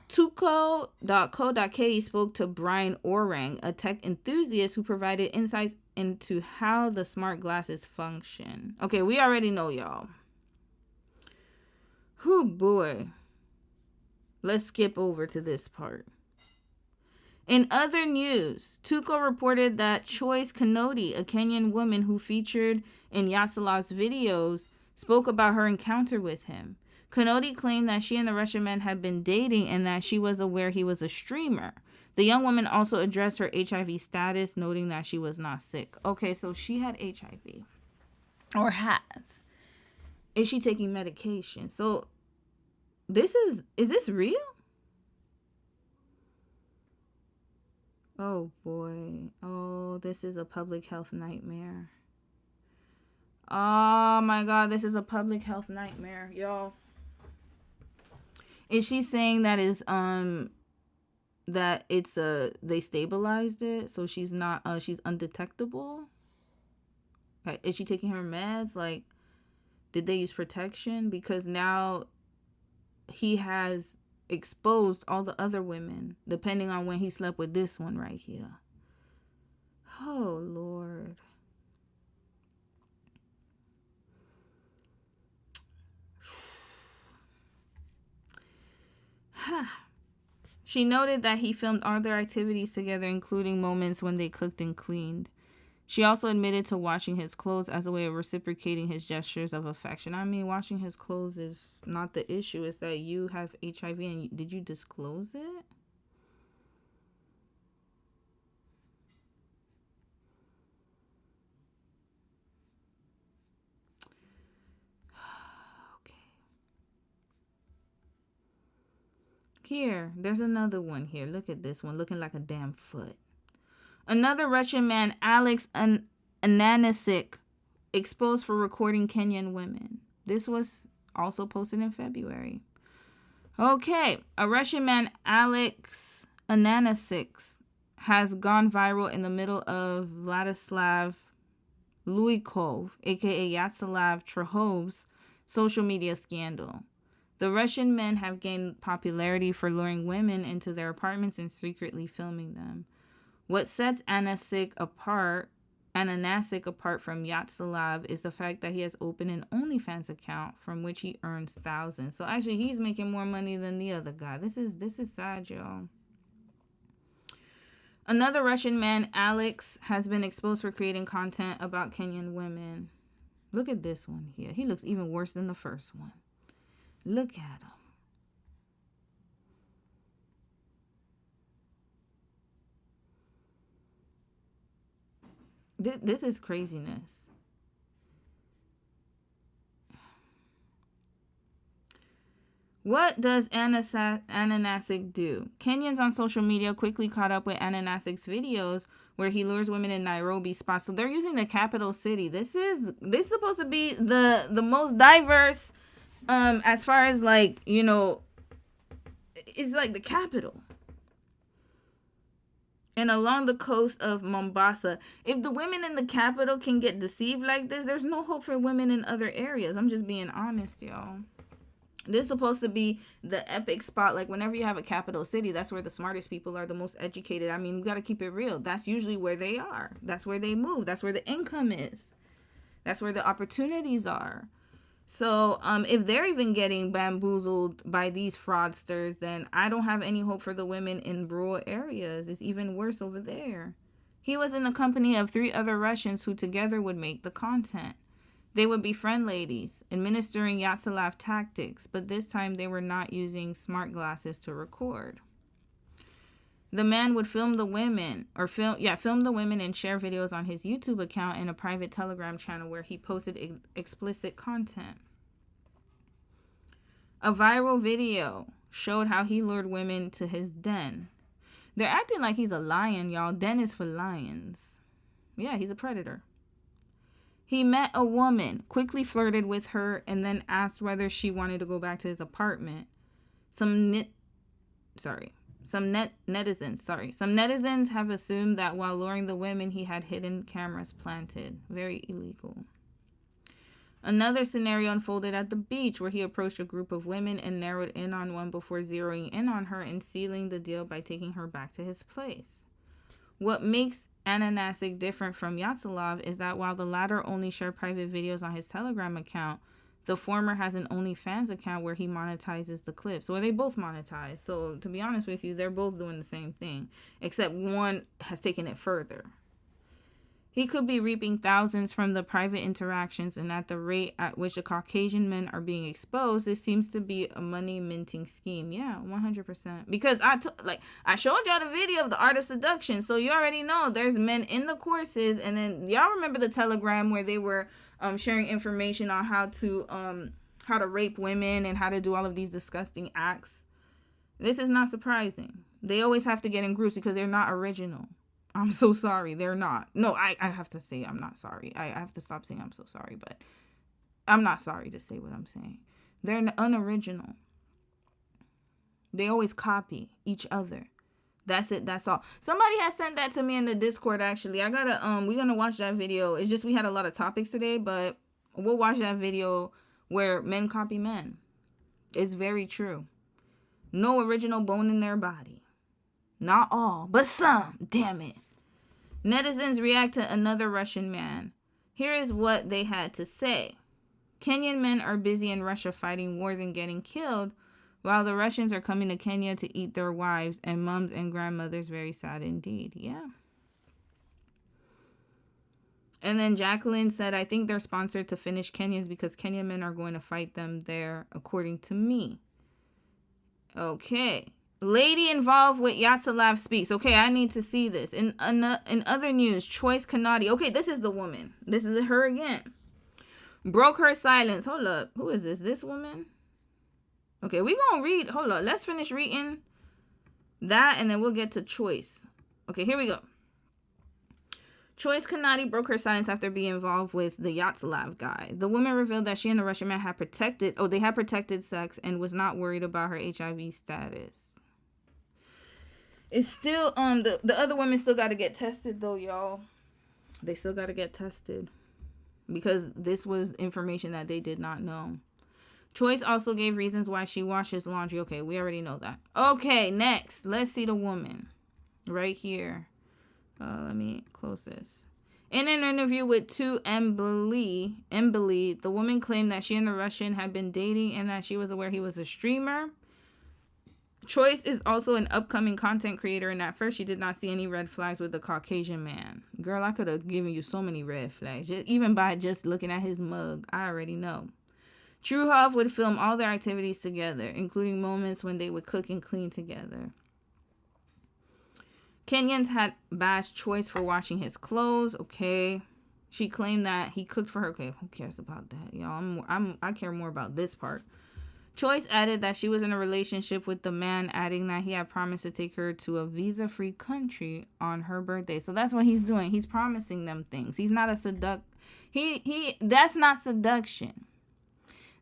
S1: Tuco.co.ke spoke to Brian Orang, a tech enthusiast who provided insights into how the smart glasses function. Okay, we already know, y'all. Oh boy. Let's skip over to this part. In other news, Tuco reported that Choice Kanoti, a Kenyan woman who featured in Yatsilav's videos, spoke about her encounter with him. Kanoti claimed that she and the Russian man had been dating and that she was aware he was a streamer. The young woman also addressed her HIV status, noting that she was not sick. Okay, so she had HIV. Or has. Is she taking medication? So, is this real? Oh boy. Oh, this is a public health nightmare. Oh my God, this is a public health nightmare, y'all. Is she saying that is that it's they stabilized it so she's not she's undetectable? Okay. Is she taking her meds? Like, did they use protection? Because now he has exposed all the other women, depending on when he slept with this one right here. Oh, Lord. She noted that he filmed all their activities together, including moments when they cooked and cleaned. She also admitted to washing his clothes as a way of reciprocating his gestures of affection. I mean, washing his clothes is not the issue. It's that you have HIV and did you disclose it? Here, there's another one here. Look at this one, looking like a damn foot. Another Russian man, Alex Ananasic, exposed for recording Kenyan women. This was also posted in February. Okay, a Russian man, Alex Ananasic, has gone viral in the middle of Vladislav Luikov, aka Yatsislav Trehov's social media scandal. The Russian men have gained popularity for luring women into their apartments and secretly filming them. What sets Ananasic apart from Yatsislav is the fact that he has opened an OnlyFans account from which he earns thousands. So actually, he's making more money than the other guy. This is sad, y'all. Another Russian man, Alex, has been exposed for creating content about Kenyan women. Look at this one here. He looks even worse than the first one. Look at him. This is craziness. What does Ananasic do? Kenyans on social media quickly caught up with Ananasic's videos where he lures women in Nairobi spots. So they're using the capital city. This is supposed to be the most diverse as far as like, you know, it's like the capital. And along the coast of Mombasa. If the women in the capital can get deceived like this, there's no hope for women in other areas. I'm just being honest, y'all. This is supposed to be the epic spot. Like, whenever you have a capital city, that's where the smartest people are, the most educated. I mean, we got to keep it real. That's usually where they are. That's where they move. That's where the income is. That's where the opportunities are. So if they're even getting bamboozled by these fraudsters, then I don't have any hope for the women in rural areas. It's even worse over there. He was in the company of 3 other Russians who together would make the content. They would be friend ladies, administering Yatsislav tactics, but this time they were not using smart glasses to record. The man would film the women and share videos on his YouTube account and a private Telegram channel where he posted explicit content. A viral video showed how he lured women to his den. They're acting like he's a lion, y'all. Den is for lions. Yeah, he's a predator. He met a woman, quickly flirted with her, and then asked whether she wanted to go back to his apartment. Some netizens have assumed that while luring the women, he had hidden cameras planted. Very illegal. Another scenario unfolded at the beach where he approached a group of women and narrowed in on one before zeroing in on her and sealing the deal by taking her back to his place. What makes Ananasic different from Yatsislav is that while the latter only shared private videos on his Telegram account, the former has an OnlyFans account where he monetizes the clips. So they both monetize. So to be honest with you, they're both doing the same thing, except one has taken it further. He could be reaping thousands from the private interactions, and at the rate at which the Caucasian men are being exposed, this seems to be a money minting scheme. Yeah, 100%. Because I showed y'all the video of the art of seduction, so you already know there's men in the courses, and then y'all remember the Telegram where they were sharing information on how to rape women and how to do all of these disgusting acts. This is not surprising. They always have to get in groups because they're not original. I'm so sorry. They're not. No, I have to say I'm not sorry. I have to stop saying I'm so sorry, but I'm not sorry to say what I'm saying. They're unoriginal. They always copy each other. That's it. That's all. Somebody has sent that to me in the Discord, actually. I gotta, we're gonna watch that video. It's just we had a lot of topics today, but we'll watch that video where men copy men. It's very true. No original bone in their body. Not all, but some. Damn it. Netizens react to another Russian man. Here is what they had to say. Kenyan men are busy in Russia fighting wars and getting killed, while the Russians are coming to Kenya to eat their wives and moms and grandmothers. Very sad indeed. Yeah. And then Jacqueline said, I think they're sponsored to finish Kenyans because Kenyan men are going to fight them there, according to me. Okay. Lady involved with Yatsalav speaks. Okay, I need to see this. In other news, Choice Kanadi. Okay, this is the woman. This is her again. Broke her silence. Hold up. Who is this? This woman? Okay, we gonna read. Hold up. Let's finish reading that and then we'll get to Choice. Okay, here we go. Choice Kanadi broke her silence after being involved with the Yatsalav guy. The woman revealed that she and the Russian man had protected sex and was not worried about her HIV status. It's still, the other women still got to get tested though, y'all. They still got to get tested because this was information that they did not know. Choice also gave reasons why she washes laundry. Okay, we already know that. Okay, next, let's see the woman right here. Let me close this. In an interview with 2Mbili, the woman claimed that she and the Russian had been dating and that she was aware he was a streamer. Choice is also an upcoming content creator, and at first she did not see any red flags with the Caucasian man. Girl, I could have given you so many red flags, even by just looking at his mug. I already know. Truhoff would film all their activities together, including moments when they would cook and clean together. Kenyans had bashed Choice for washing his clothes. Okay. She claimed that he cooked for her. Okay, who cares about that, y'all? I care more about this part. Choice added that she was in a relationship with the man, adding that he had promised to take her to a visa-free country on her birthday. So that's what he's doing. He's promising them things. He's not a that's not seduction.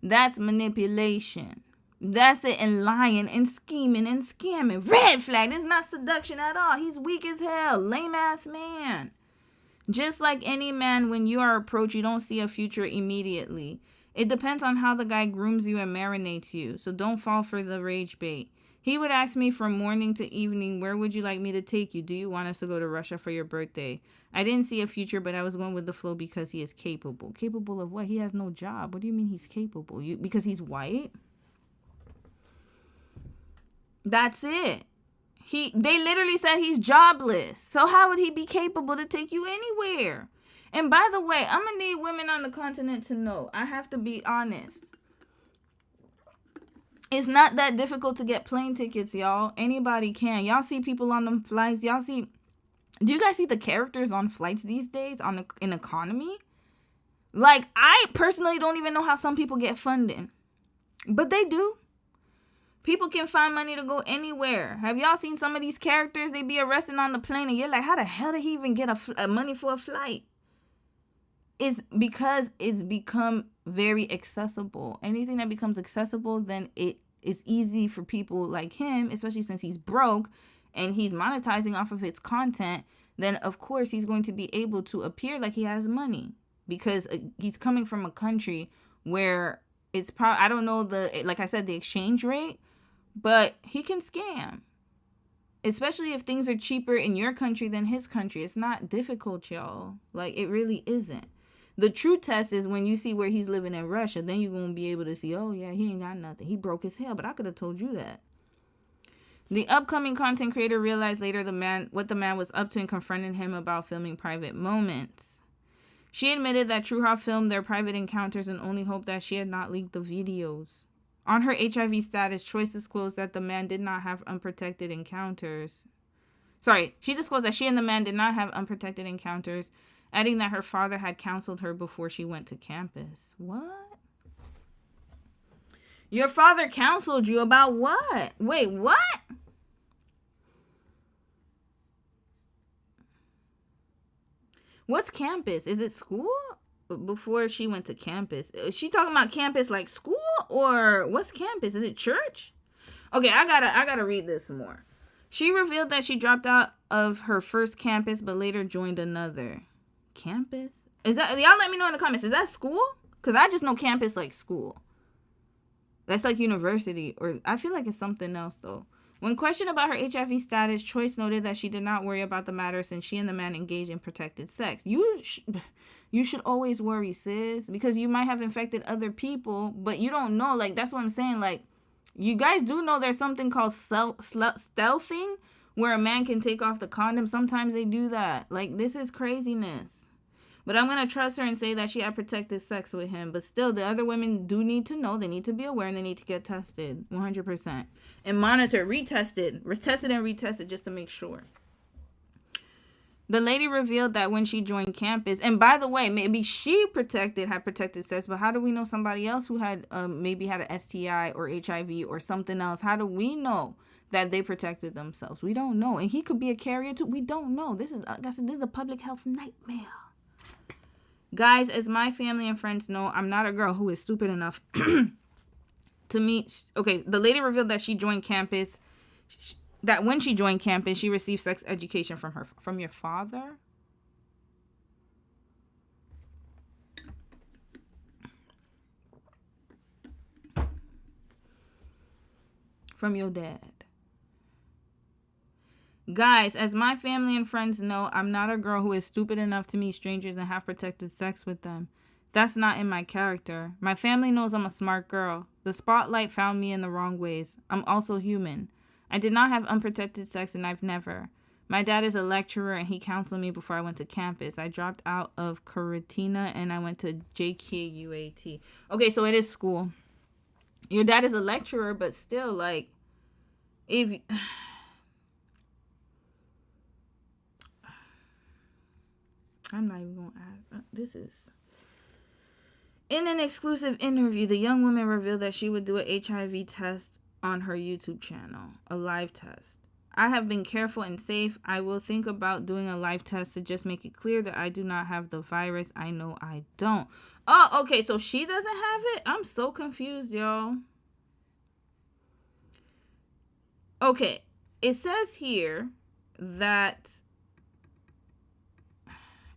S1: That's manipulation. That's it, and lying and scheming and scamming. Red flag. It's not seduction at all. He's weak as hell. Lame ass man. Just like any man, when you are approached, you don't see a future immediately. It depends on how the guy grooms you and marinates you. So don't fall for the rage bait. He would ask me from morning to evening, where would you like me to take you? Do you want us to go to Russia for your birthday? I didn't see a future, but I was going with the flow because he is capable. Capable of what? He has no job. What do you mean he's capable? Because he's white? That's it. They literally said he's jobless. So how would he be capable to take you anywhere? And by the way, I'm going to need women on the continent to know. I have to be honest. It's not that difficult to get plane tickets, y'all. Anybody can. Y'all see people on them flights. Do you guys see the characters on flights these days in economy? Like, I personally don't even know how some people get funding. But they do. People can find money to go anywhere. Have y'all seen some of these characters? They be arrested on the plane and you're like, how the hell did he even get money for a flight? It's because it's become very accessible. Anything that becomes accessible, then it is easy for people like him, especially since he's broke and he's monetizing off of its content. Then, of course, he's going to be able to appear like he has money because he's coming from a country where it's probably, I don't know like I said, the exchange rate, but he can scam. Especially if things are cheaper in your country than his country. It's not difficult, y'all. Like, it really isn't. The true test is when you see where he's living in Russia, then you're going to be able to see, oh, yeah, he ain't got nothing. He broke his hell, but I could have told you that. The upcoming content creator realized later what the man was up to and confronted him about filming private moments. She admitted that Truhoff filmed their private encounters and only hoped that she had not leaked the videos. On her HIV status, Choice disclosed that the man did not have unprotected encounters. She disclosed that she and the man did not have unprotected encounters, adding that her father had counseled her before she went to campus. What? Your father counseled you about what? Wait, what? What's campus? Is it school? Before she went to campus. Is she talking about campus like school? Or what's campus? Is it church? Okay, I gotta read this more. She revealed that she dropped out of her first campus but later joined another. Campus? Is that, y'all let me know in the comments, is that school? Because I just know campus like school. That's like university, or I feel like it's something else though. When questioned about her HIV status, Choice noted that she did not worry about the matter since she and the man engaged in protected sex. You should always worry, sis, because you might have infected other people, but you don't know. Like, that's what I'm saying. Like, you guys do know there's something called stealthing, where a man can take off the condom. Sometimes they do that. Like, this is craziness. But I'm going to trust her and say that she had protected sex with him. But still, the other women do need to know. They need to be aware and they need to get tested 100%. And monitor, retested and retested just to make sure. The lady revealed that when she joined campus, and by the way, maybe she had protected sex, but how do we know somebody else who had maybe had an STI or HIV or something else? How do we know that they protected themselves? We don't know. And he could be a carrier too. We don't know. This is a public health nightmare. Guys, as my family and friends know, I'm not a girl who is stupid enough to meet. Okay, the lady revealed that she joined campus. That when she joined campus, she received sex education from your father. From your dad. Guys, as my family and friends know, I'm not a girl who is stupid enough to meet strangers and have protected sex with them. That's not in my character. My family knows I'm a smart girl. The spotlight found me in the wrong ways. I'm also human. I did not have unprotected sex, and I've never. My dad is a lecturer, and he counseled me before I went to campus. I dropped out of Caritina, and I went to JKUAT. Okay, so it is school. Your dad is a lecturer, but still, like, if... I'm not even going to add. This is... In an exclusive interview, the young woman revealed that she would do an HIV test on her YouTube channel. A live test. I have been careful and safe. I will think about doing a live test to just make it clear that I do not have the virus. I know I don't. Oh, okay. So she doesn't have it? I'm so confused, y'all. Okay. It says here that...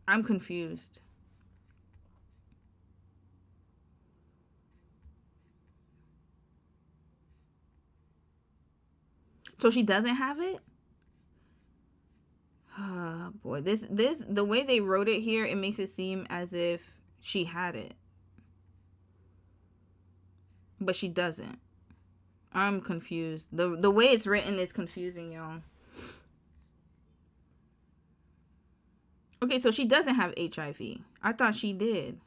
S1: I'm confused. So she doesn't have it? Oh boy, this the way they wrote it here, it makes it seem as if she had it. But she doesn't. I'm confused. The way it's written is confusing, y'all. Okay, so she doesn't have HIV. I thought she did.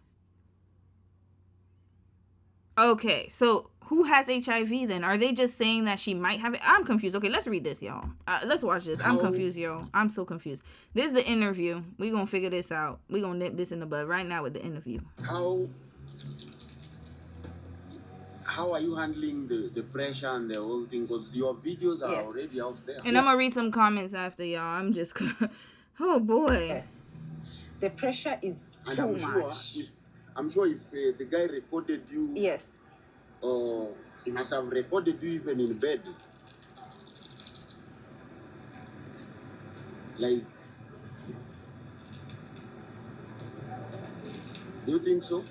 S1: Okay, so who has HIV then? Are they just saying that she might have it? I'm confused. Okay, let's read this, y'all. Let's watch this. I'm confused, y'all. I'm so confused. This is the interview. We're going to figure this out. We're going to nip this in the bud right now with the interview.
S4: How are you handling the pressure and the whole thing? Because your videos are already out there.
S1: And I'm going to read some comments after, y'all. I'm just... Oh, boy.
S5: Yes. The pressure is
S4: and
S5: too
S4: I'm
S5: much.
S4: I'm sure if the guy recorded you...
S5: Yes.
S4: He must have recorded you even in bed. Like... Do you think so?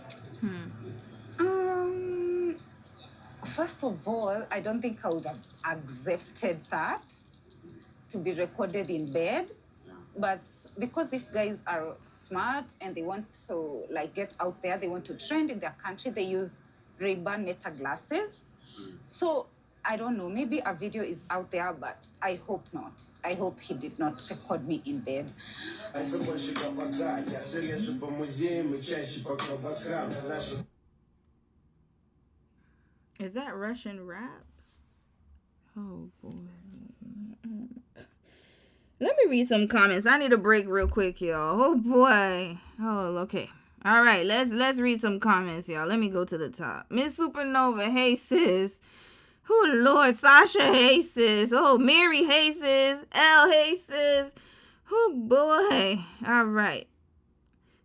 S5: First of all, I don't think I would have accepted that to be recorded in bed. But because these guys are smart and they want to like get out there, they want to trend in their country, they use Ray-Ban Meta glasses. So I don't know, maybe a video is out there, but I hope not. I hope he did not record me in bed.
S1: Is that Russian rap? Oh boy. Let me read some comments. I need a break real quick, y'all. Oh boy. Oh, okay. All right, let's read some comments, y'all. Let me go to the top. Miss Supernova, hey sis. Oh Lord, Sasha, hey sis. Oh, Mary, hey sis. Elle, hey sis. Oh boy. All right.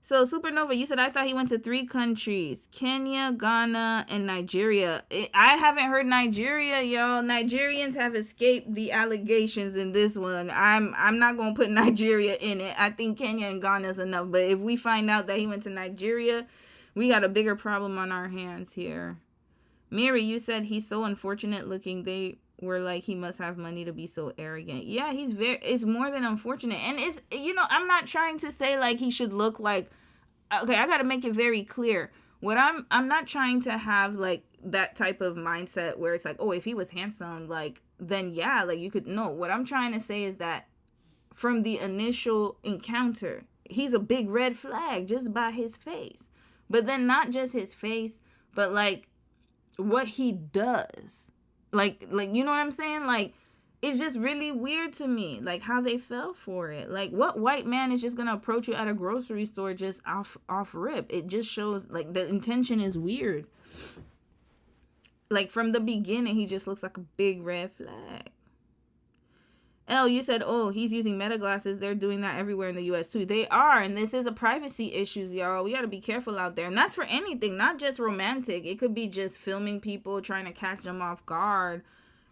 S1: So, Supernova, you said, I thought he went to 3 countries. Kenya, Ghana, and Nigeria. I haven't heard Nigeria, y'all. Nigerians have escaped the allegations in this one. I'm not going to put Nigeria in it. I think Kenya and Ghana is enough. But if we find out that he went to Nigeria, we got a bigger problem on our hands here. Mary, you said he's so unfortunate looking. They were like, he must have money to be so arrogant. Yeah, it's more than unfortunate. And it's, I'm not trying to say like he should look like, okay, I got to make it very clear. What I'm not trying to have like that type of mindset where it's like, oh, if he was handsome, like, then yeah, like you could, no. What I'm trying to say is that from the initial encounter, he's a big red flag just by his face. But then not just his face, but like what he does. Like, you know what I'm saying? Like, it's just really weird to me, like, how they fell for it. Like, what white man is just going to approach you at a grocery store just off rip? It just shows, like, the intention is weird. Like, from the beginning, he just looks like a big red flag. Elle, you said, oh, he's using meta glasses. They're doing that everywhere in the U.S. too. They are, and this is a privacy issues, y'all. We got to be careful out there. And that's for anything, not just romantic. It could be just filming people, trying to catch them off guard,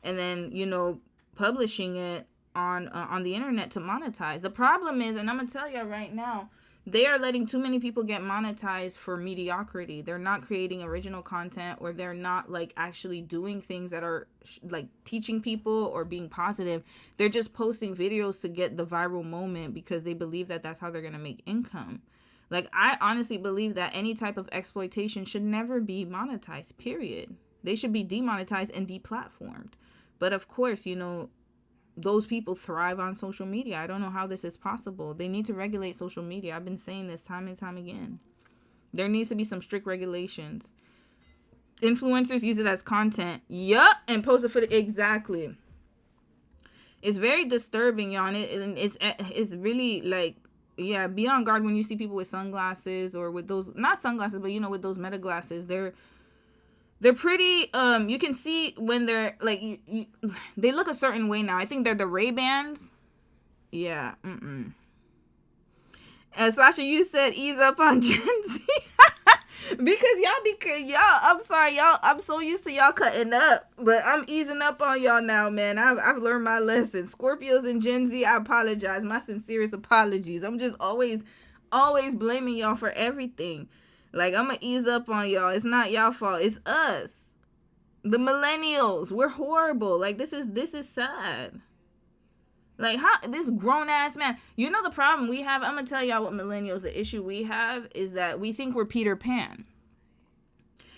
S1: and then, publishing it on the internet to monetize. The problem is, and I'm going to tell y'all right now, they are letting too many people get monetized for mediocrity. They're not creating original content, or they're not like actually doing things that are like teaching people or being positive. They're just posting videos to get the viral moment because they believe that that's how they're going to make income. Like, I honestly believe that any type of exploitation should never be monetized, period. They should be demonetized and deplatformed. But of course, those people thrive on social media. I don't know how this is possible. They need to regulate social media. I've been saying this time and time again. There needs to be some strict regulations. Influencers use it as content. Yup. And post it for exactly. It's very disturbing, y'all. And it's really like, yeah, be on guard when you see people with sunglasses or with those, not sunglasses, but with those meta glasses. They're pretty, you can see when they're, like, they look a certain way now. I think they're the Ray-Bans. Yeah, And Sasha, you said ease up on Gen Z. because y'all, I'm sorry, y'all, I'm so used to y'all cutting up. But I'm easing up on y'all now, man. I've learned my lesson. Scorpios and Gen Z, I apologize. My sincerest apologies. I'm just always blaming y'all for everything. Like, I'm going to ease up on y'all. It's not y'all fault. It's us. The millennials. We're horrible. Like, this is sad. Like, how this grown-ass man. The problem we have? I'm going to tell y'all what millennials, the issue we have is that we think we're Peter Pan.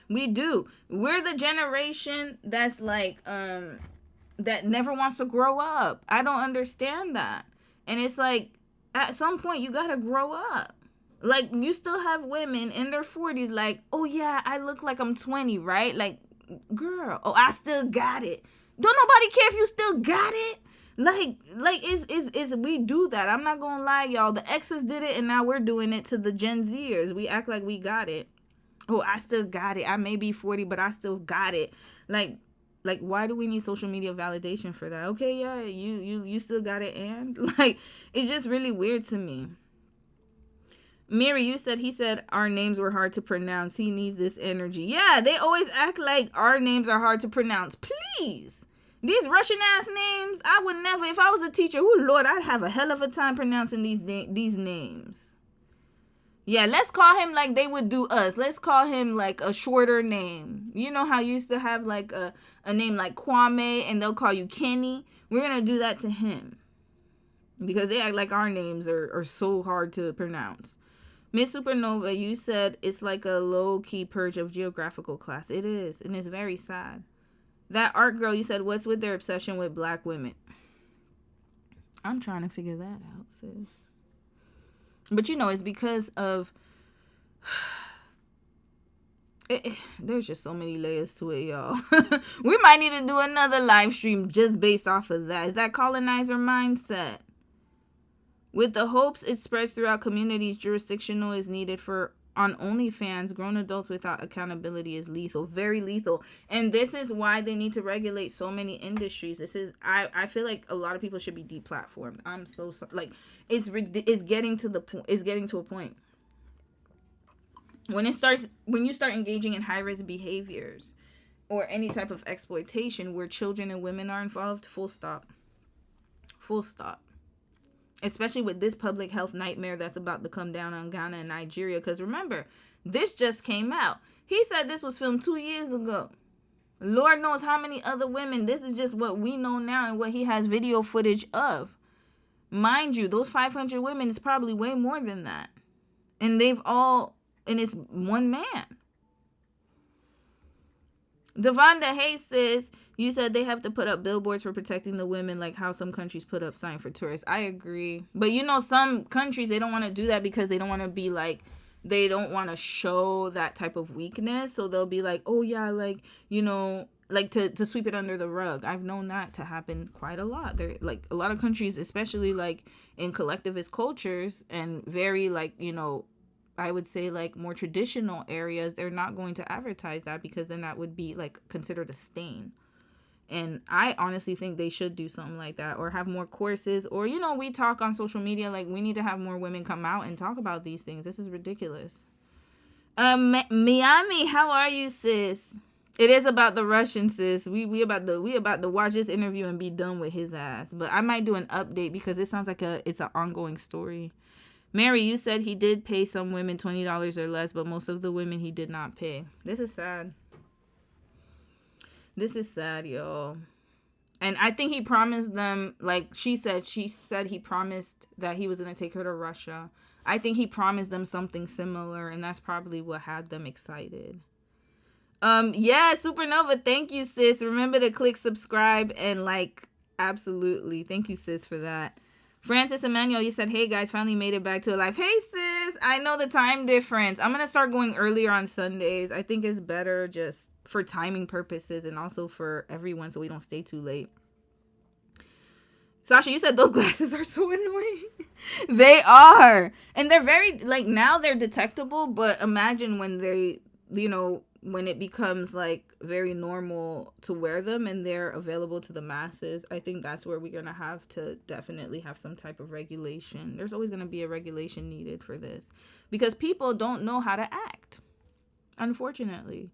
S1: We do. We're the generation that's like, that never wants to grow up. I don't understand that. And it's like, at some point, you got to grow up. Like, you still have women in their 40s like, oh, yeah, I look like I'm 20, right? Like, girl, oh, I still got it. Don't nobody care if you still got it. Like it's we do that. I'm not going to lie, y'all. The exes did it, and now we're doing it to the Gen Zers. We act like we got it. Oh, I still got it. I may be 40, but I still got it. Like, why do we need social media validation for that? Okay, yeah, you still got it, and like, it's just really weird to me. Mary, you said he said our names were hard to pronounce. He needs this energy. Yeah, they always act like our names are hard to pronounce. Please. These Russian ass names, I would never, if I was a teacher, oh Lord, I'd have a hell of a time pronouncing these names. Yeah, let's call him like they would do us. Let's call him like a shorter name. You know how you used to have like a name like Kwame and they'll call you Kenny? We're going to do that to him. Because they act like our names are so hard to pronounce. Miss Supernova, you said it's like a low-key purge of geographical class. It is, and it's very sad. That art girl, you said, what's with their obsession with black women? I'm trying to figure that out, sis. But, it's because of... there's just so many layers to it, y'all. We might need to do another live stream just based off of that. Is that colonizer mindset? With the hopes it spreads throughout communities, jurisdictional is needed on OnlyFans. Grown adults without accountability is lethal, very lethal. And this is why they need to regulate so many industries. I feel like a lot of people should be deplatformed. I'm so sorry. Like, it's getting to a point. when you start engaging in high risk behaviors or any type of exploitation where children and women are involved, full stop. Full stop. Especially with this public health nightmare that's about to come down on Ghana and Nigeria. Because remember, this just came out. He said this was filmed 2 years ago. Lord knows how many other women. This is just what we know now and what he has video footage of. Mind you, those 500 women is probably way more than that. And and it's one man. Devonda Hayes says, you said they have to put up billboards for protecting the women, like how some countries put up sign for tourists. I agree. But some countries, they don't want to do that because they don't want to be like, they don't want to show that type of weakness. So they'll be like, oh yeah, like, like to sweep it under the rug. I've known that to happen quite a lot. There, like a lot of countries, especially like in collectivist cultures and very like, I would say like more traditional areas, they're not going to advertise that because then that would be like considered a stain. And I honestly think they should do something like that or have more courses or, we talk on social media, like we need to have more women come out and talk about these things. This is ridiculous. Miami, how are you, sis? It is about the Russian, sis. We about to watch this interview and be done with his ass. But I might do an update because it sounds like it's an ongoing story. Mary, you said he did pay some women $20 or less, but most of the women he did not pay. This is sad. This is sad, y'all. And I think he promised them, like she said he promised that he was going to take her to Russia. I think he promised them something similar, and that's probably what had them excited. Yeah, Supernova, thank you, sis. Remember to click subscribe and like, absolutely. Thank you, sis, for that. Francis Emmanuel, you said, hey guys, finally made it back to life. Hey sis, I know the time difference. I'm going to start going earlier on Sundays. I think it's better just for timing purposes and also for everyone so we don't stay too late. Sasha, you said those glasses are so annoying. They are. And they're very, like, now they're detectable, but imagine when they, when it becomes like very normal to wear them and they're available to the masses. I think that's where we're going to have to definitely have some type of regulation. There's always going to be a regulation needed for this because people don't know how to act, unfortunately.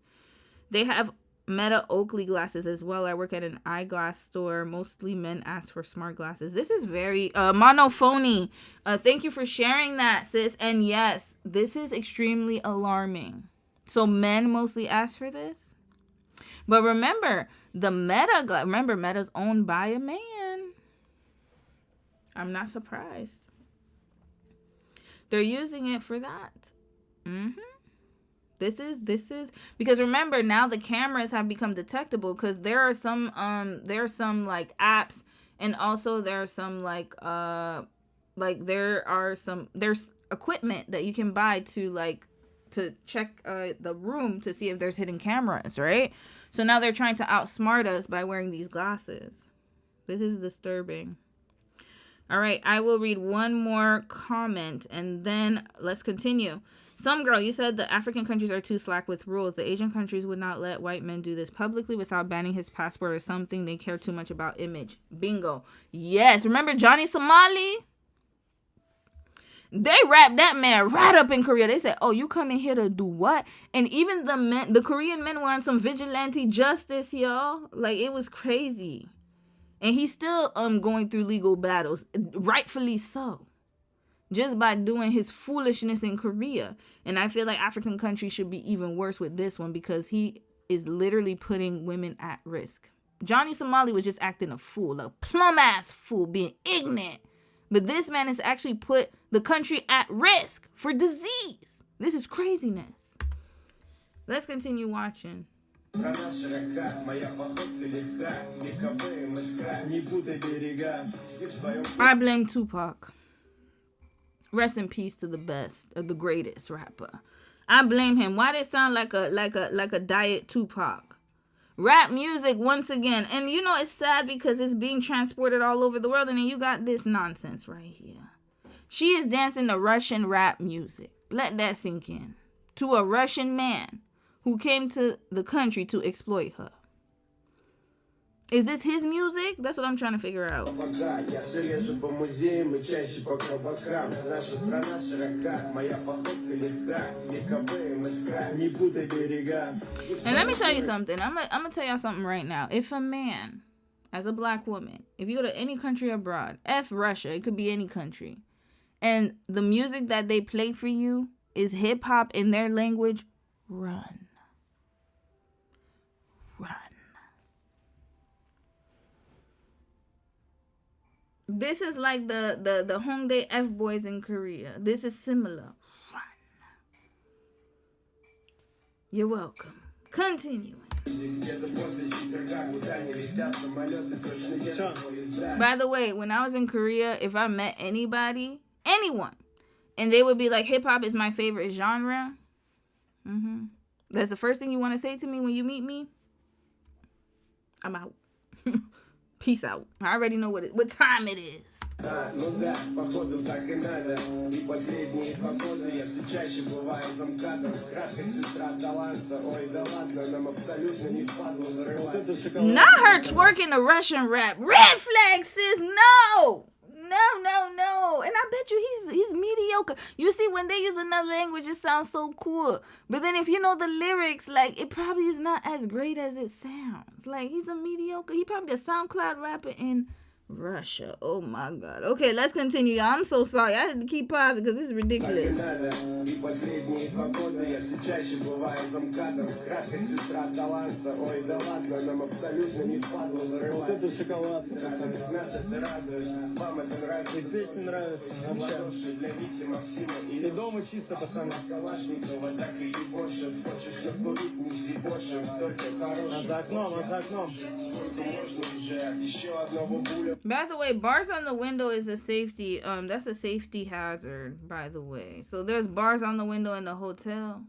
S1: They have Meta Oakley glasses as well. I work at an eyeglass store. Mostly men ask for smart glasses. This is very monophony. Thank you for sharing that, sis. And yes, this is extremely alarming. So men mostly ask for this. But remember, Meta's owned by a man. I'm not surprised. They're using it for that. This is because remember now the cameras have become detectable because there are some like apps and also there are some there's equipment that you can buy to check the room to see if there's hidden cameras, right? So now they're trying to outsmart us by wearing these glasses. This is disturbing. All right, I will read one more comment and then let's continue. Some girl, you said the African countries are too slack with rules. The Asian countries would not let white men do this publicly without banning his passport or something. They care too much about image. Bingo. Yes. Remember Johnny Somali? They wrapped that man right up in Korea. They said, oh, you coming here to do what? And even the Korean men were on some vigilante justice, y'all. Like, it was crazy. And he's still going through legal battles. Rightfully so. Just by doing his foolishness in Korea. And I feel like African countries should be even worse with this one because he is literally putting women at risk. Johnny Somali was just acting a fool, a plum-ass fool, being ignorant. But this man has actually put the country at risk for disease. This is craziness. Let's continue watching. I blame Tupac. Rest in peace to the best, the greatest rapper. I blame him. Why did it sound like a diet Tupac? Rap music once again. And it's sad because it's being transported all over the world. And then you got this nonsense right here. She is dancing to Russian rap music. Let that sink in. To a Russian man who came to the country to exploit her. Is this his music? That's what I'm trying to figure out. And let me tell you something. I'm gonna tell y'all something right now. If a man, as a black woman, if you go to any country abroad, F Russia, it could be any country, and the music that they play for you is hip hop in their language, run. This is like the Hongdae F boys in Korea. This is similar. Run. You're welcome. Continuing. By the way, when I was in Korea, if I met anyone, and they would be like, hip hop is my favorite genre. That's the first thing you want to say to me when you meet me. I'm out. Peace out. I already know what time it is. Not her twerking the Russian rap. Red flag, sis. No. And I bet you he's mediocre. You see, when they use another language, it sounds so cool. But then if you know the lyrics, like, it probably is not as great as it sounds. Like, he's a mediocre. He probably a SoundCloud rapper in Russia. Oh my God. Okay, let's continue, y'all. I'm so sorry. I had to keep pausing because this is ridiculous. By the way, bars on the window is a safety, that's a safety hazard, by the way. So there's bars on the window in the hotel.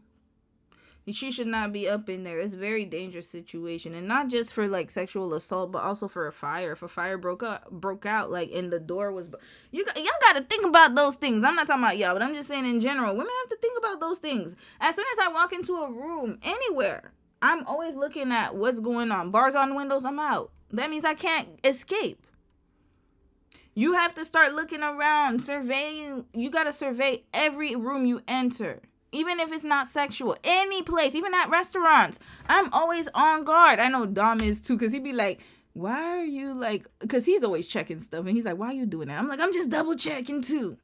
S1: She should not be up in there. It's a very dangerous situation. And not just for, like, sexual assault, but also for a fire. If a fire broke out, like, and the door was... Y'all got to think about those things. I'm not talking about y'all, but I'm just saying in general. Women have to think about those things. As soon as I walk into a room, anywhere, I'm always looking at what's going on. Bars on windows, I'm out. That means I can't escape. You have to start looking around, surveying. You got to survey every room you enter. Even if it's not sexual. Any place, even at restaurants. I'm always on guard. I know Dom is too, because he'd be like, why are you like, because he's always checking stuff. And he's like, why are you doing that? I'm like, I'm just double checking too.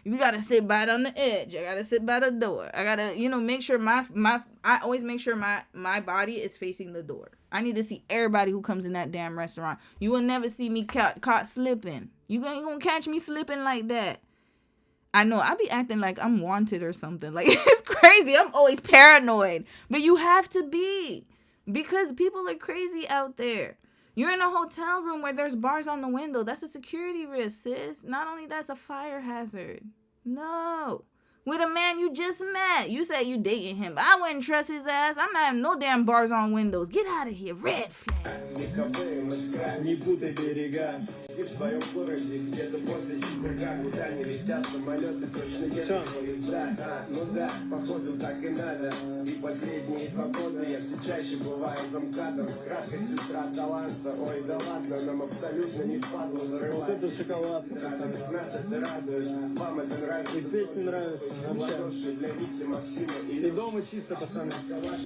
S1: You got to sit by it on the edge. I got to sit by the door. I got to, make sure I always make sure my body is facing the door. I need to see everybody who comes in that damn restaurant. You will never see me caught slipping. You gonna catch me slipping like that. I know, I be acting like I'm wanted or something. Like, it's crazy. I'm always paranoid. But you have to be. Because people are crazy out there. You're in a hotel room where there's bars on the window. That's a security risk, sis. Not only that's a fire hazard. No. With a man you just met. You said you dating him. I wouldn't trust his ass. I'm not having no damn bars on windows. Get out of here. Red flag.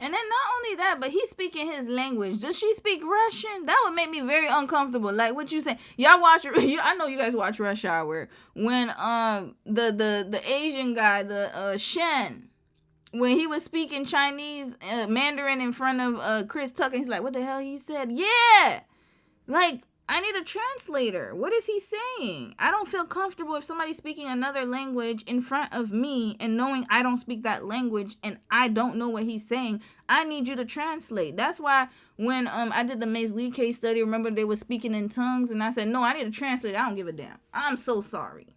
S1: And then not only that, but he's speaking his language. Does she speak Russian? That would make me very uncomfortable. Like what you saying? Y'all watch. I know you guys watch Rush Hour. When the Asian guy, the Shen, when he was speaking Chinese Mandarin in front of Chris Tucker, he's like, what the hell he said? Yeah, like. I need a translator. What is he saying? I don't feel comfortable if somebody's speaking another language in front of me and knowing I don't speak that language and I don't know what he's saying. I need you to translate. That's why when I did the Maze Lee case study, remember they were speaking in tongues and I said, no, I need a translator. I don't give a damn. I'm so sorry.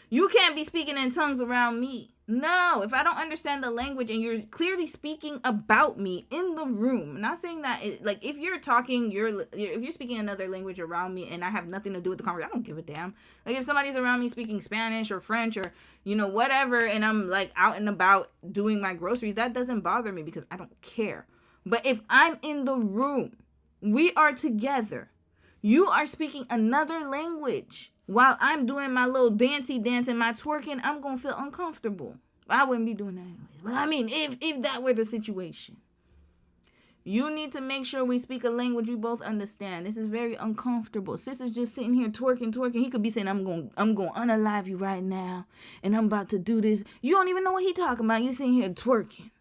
S1: You can't be speaking in tongues around me. No, if I don't understand the language and you're clearly speaking about me in the room, I'm not saying that, like, if you're talking, if you're speaking another language around me and I have nothing to do with the conversation, I don't give a damn. Like, if somebody's around me speaking Spanish or French or, whatever, and I'm, like, out and about doing my groceries, that doesn't bother me because I don't care. But if I'm in the room We are together. You are speaking another language. While I'm doing my little dancey dance and my twerking, I'm going to feel uncomfortable. I wouldn't be doing that anyways. But I mean, if that were the situation. You need to make sure we speak a language we both understand. This is very uncomfortable. Sis is just sitting here twerking. He could be saying, I'm going to unalive you right now. And I'm about to do this. You don't even know what he talking about. You sitting here twerking.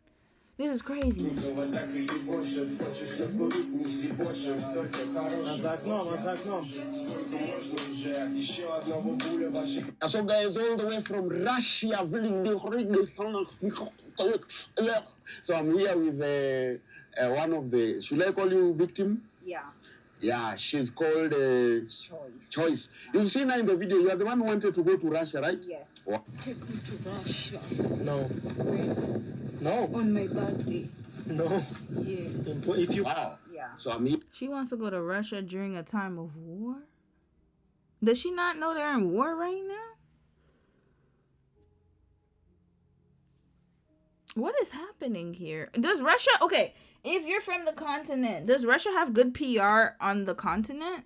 S1: This is crazy.
S4: So guys, all the way from Russia. So I'm here with one of the, should I call you victim?
S5: Yeah.
S4: Yeah, she's called Choice. You've seen her in the video. You are the one who wanted to go to Russia, right?
S5: Yes.
S6: Take me to Russia.
S7: No.
S6: When?
S7: No.
S6: On my birthday.
S7: No.
S6: Yes.
S7: If you
S4: Wow.
S5: Yeah.
S4: So I'm here.
S1: She wants to go to Russia during a time of war? Does she not know they're in war right now? What is happening here? Does Russia... Okay, if you're from the continent, does Russia have good PR on the continent?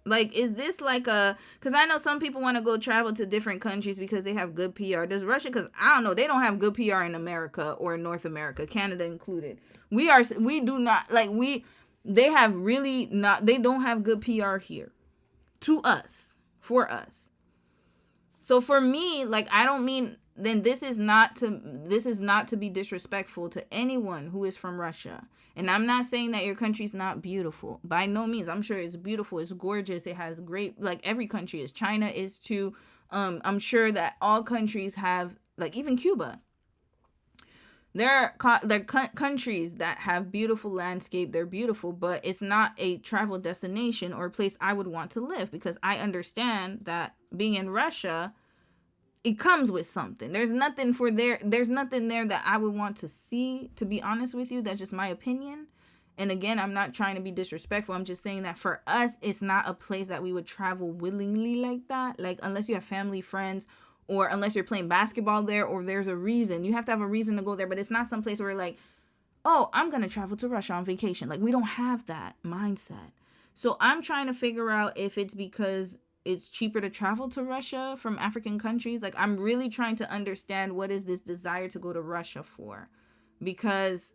S1: Like, is this like a... Because I know some people want to go travel to different countries because they have good PR. Does Russia... Because, I don't know, they don't have good PR in America or North America, Canada included. We do not... Like, they have really not... They don't have good PR here. To us. For us. So, for me, like, I don't mean... Then this is not to be disrespectful to anyone who is from Russia. And I'm not saying that your country's not beautiful. By no means. I'm sure it's beautiful. It's gorgeous. It has great, like every country is. China is too. I'm sure that all countries have, like even Cuba. There are countries that have beautiful landscape. They're beautiful, but it's not a travel destination or a place I would want to live because I understand that being in Russia, it comes with something. There's nothing there that I would want to see, to be honest with you. That's just my opinion. And again, I'm not trying to be disrespectful. I'm just saying that for us, it's not a place that we would travel willingly like that. Like, unless you have family, friends, or unless you're playing basketball there, or there's a reason. You have to have a reason to go there, but it's not some place where like, oh, I'm going to travel to Russia on vacation. Like, we don't have that mindset. So I'm trying to figure out if it's because it's cheaper to travel to Russia from African countries. Like, I'm really trying to understand what is this desire to go to Russia for. Because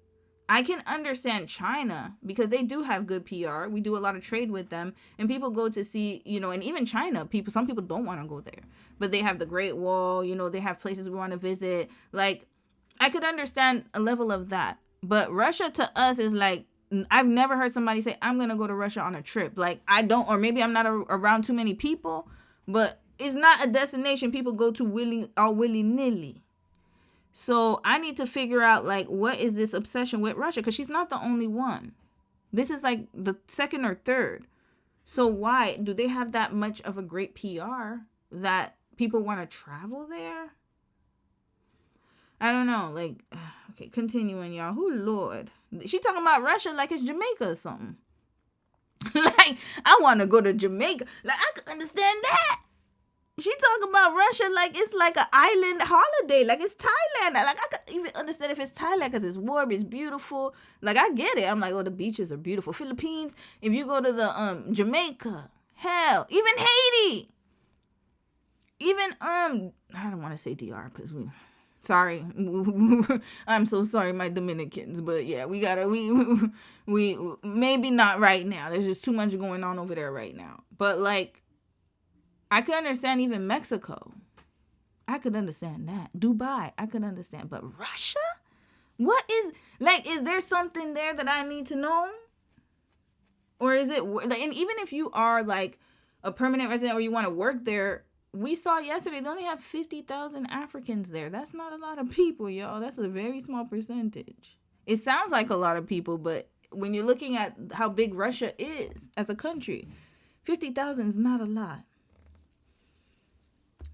S1: I can understand China because they do have good PR. We do a lot of trade with them. And people go to see, and even China, some people don't want to go there. But they have the Great Wall, they have places we want to visit. Like, I could understand a level of that. But Russia to us is like, I've never heard somebody say, I'm going to go to Russia on a trip. Like, I don't, or maybe I'm not around too many people, but it's not a destination people go to willy-nilly. So I need to figure out, like, what is this obsession with Russia? Because she's not the only one. This is like the second or third. So why do they have that much of a great PR that people want to travel there? I don't know. Like, okay, continuing, y'all. Who, Lord? She talking about Russia like it's Jamaica or something. Like, I want to go to Jamaica. Like, I could understand that. She talking about Russia like it's like an island holiday. Like, it's Thailand. Like, I could even understand if it's Thailand because it's warm, it's beautiful. Like, I get it. I'm like, oh, the beaches are beautiful. Philippines, if you go to the Jamaica, hell, even Haiti. Even, I don't want to say DR because sorry. I'm so sorry, my Dominicans. But yeah, we maybe not right now. There's just too much going on over there right now. But like, I could understand even Mexico. I could understand that. Dubai, I could understand. But Russia? Is there something there that I need to know? Or is it, and even if you are like a permanent resident or you want to work there, we saw yesterday they only have 50,000 Africans there. That's not a lot of people, y'all. That's a very small percentage. It sounds like a lot of people, but when you're looking at how big Russia is as a country, 50,000 is not a lot.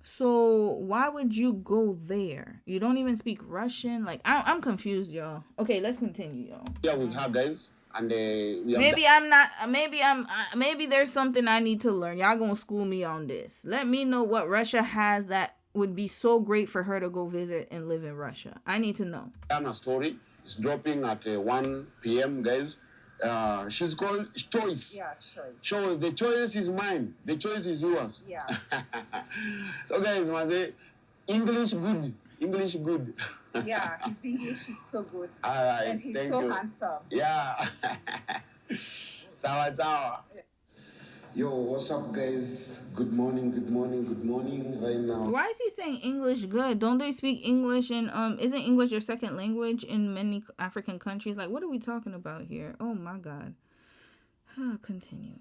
S1: So why would you go there? You don't even speak Russian. Like, I'm confused, y'all. Okay, let's continue, y'all.
S4: Yeah, with her, guys. And
S1: maybe there's something I need to learn. Y'all gonna school me on this. Let me know what Russia has that would be so great for her to go visit and live in Russia. I need to know.
S4: Anna's story is dropping at 1 p.m., guys. She's called Choice.
S5: Yeah, choice.
S4: So the choice is mine. The choice is yours.
S5: Yeah.
S4: So guys, must say English good. English good.
S5: Yeah, his English is so good.
S4: All right.
S5: And he's
S4: thank
S5: so
S4: you.
S5: handsome.
S4: Yeah. Sawa sawa. Yo, what's up, guys? Good morning. Good morning. Good morning. Right now.
S1: Why is he saying English good? Don't they speak English and isn't English your second language in many African countries? Like, what are we talking about here? Oh my God. Continue.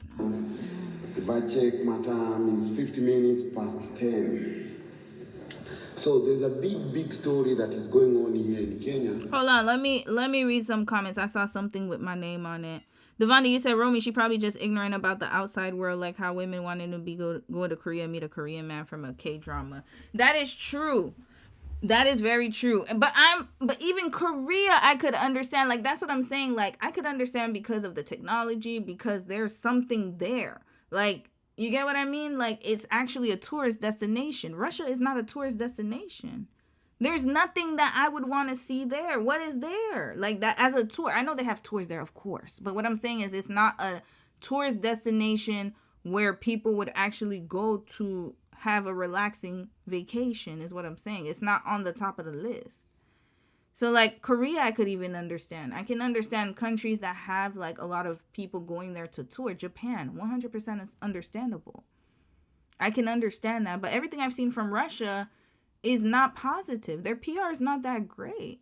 S4: If I check my time, it's 50 minutes past 10. So there's a big story that is going on here in Kenya.
S1: Hold on, let me read some comments. I saw something with my name on it. Devonda, you said Romy, she probably just ignorant about the outside world, like how women wanted to go to Korea, meet a Korean man from a K-drama. That is true. That is very true. But even Korea, I could understand. Like, that's what I'm saying. Like, I could understand because of the technology, because there's something there. Like, you get what I mean? Like, it's actually a tourist destination. Russia is not a tourist destination. There's nothing that I would want to see there. What is there? Like, that as a tour. I know they have tours there, of course. But what I'm saying is it's not a tourist destination where people would actually go to have a relaxing vacation, is what I'm saying. It's not on the top of the list. So, like, Korea, I could even understand. I can understand countries that have, like, a lot of people going there to tour. Japan, 100% is understandable. I can understand that. But everything I've seen from Russia is not positive. Their PR is not that great.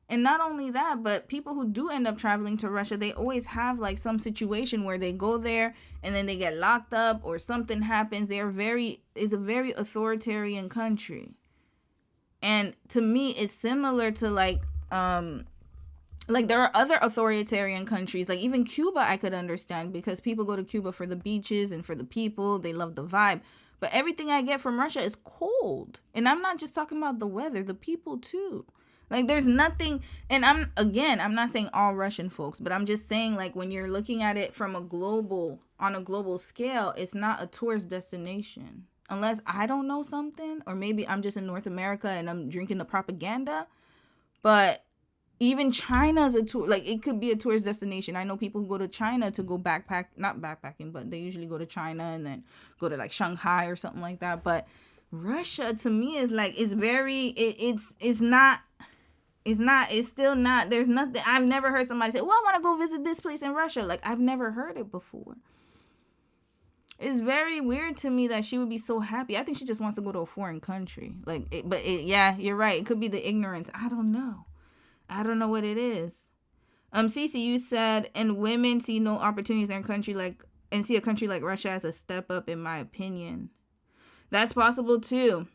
S1: And not only that, but people who do end up traveling to Russia, they always have, like, some situation where they go there and then they get locked up or something happens. It's a very authoritarian country. And to me, it's similar to, like there are other authoritarian countries, like even Cuba, I could understand, because people go to Cuba for the beaches and for the people. They love the vibe. But everything I get from Russia is cold. And I'm not just talking about the weather, the people too. Like, there's nothing, and I'm not saying all Russian folks, but I'm just saying, like, when you're looking at it from on a global scale, it's not a tourist destination. Unless I don't know something, or maybe I'm just in North America and I'm drinking the propaganda. But even China's a tour, like, it could be a tourist destination. I know people who go to China to go not backpacking, but they usually go to China and then go to, like, Shanghai or something like that. But Russia, to me, is like, it's still not, there's nothing. I've never heard somebody say, well, I want to go visit this place in Russia. Like, I've never heard it before. It's very weird to me that she would be so happy. I think she just wants to go to a foreign country. Yeah, you're right. It could be the ignorance. I don't know what it is. Cece, you said, and women see no opportunities in a country see a country like Russia as a step up, in my opinion. That's possible too.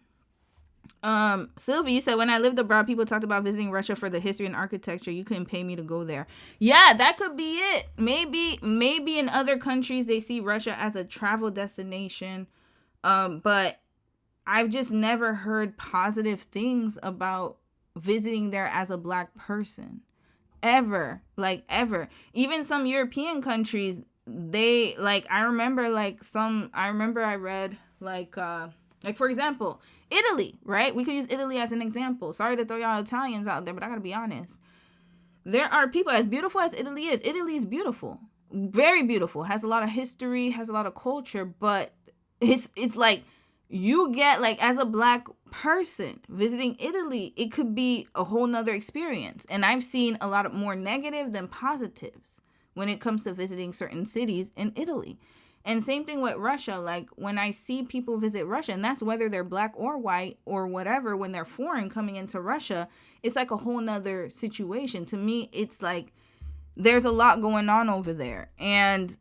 S1: Sylvie, you said, when I lived abroad, people talked about visiting Russia for the history and architecture. You couldn't pay me to go there. Yeah, that could be it. Maybe in other countries they see Russia as a travel destination. But I've just never heard positive things about visiting there as a Black person. Ever. Even some European countries, they, like, I remember I read, for example, Italy, right? We could use Italy as an example. Sorry to throw y'all Italians out there, but I gotta be honest. There are people, as beautiful as Italy is beautiful. Very beautiful. Has a lot of history, has a lot of culture, but it's like, you get, like, as a Black person visiting Italy, it could be a whole nother experience. And I've seen a lot of more negative than positives when it comes to visiting certain cities in Italy. And same thing with Russia. Like, when I see people visit Russia, and that's whether they're Black or white or whatever, when they're foreign coming into Russia, it's like a whole nother situation. To me, it's like there's a lot going on over there. And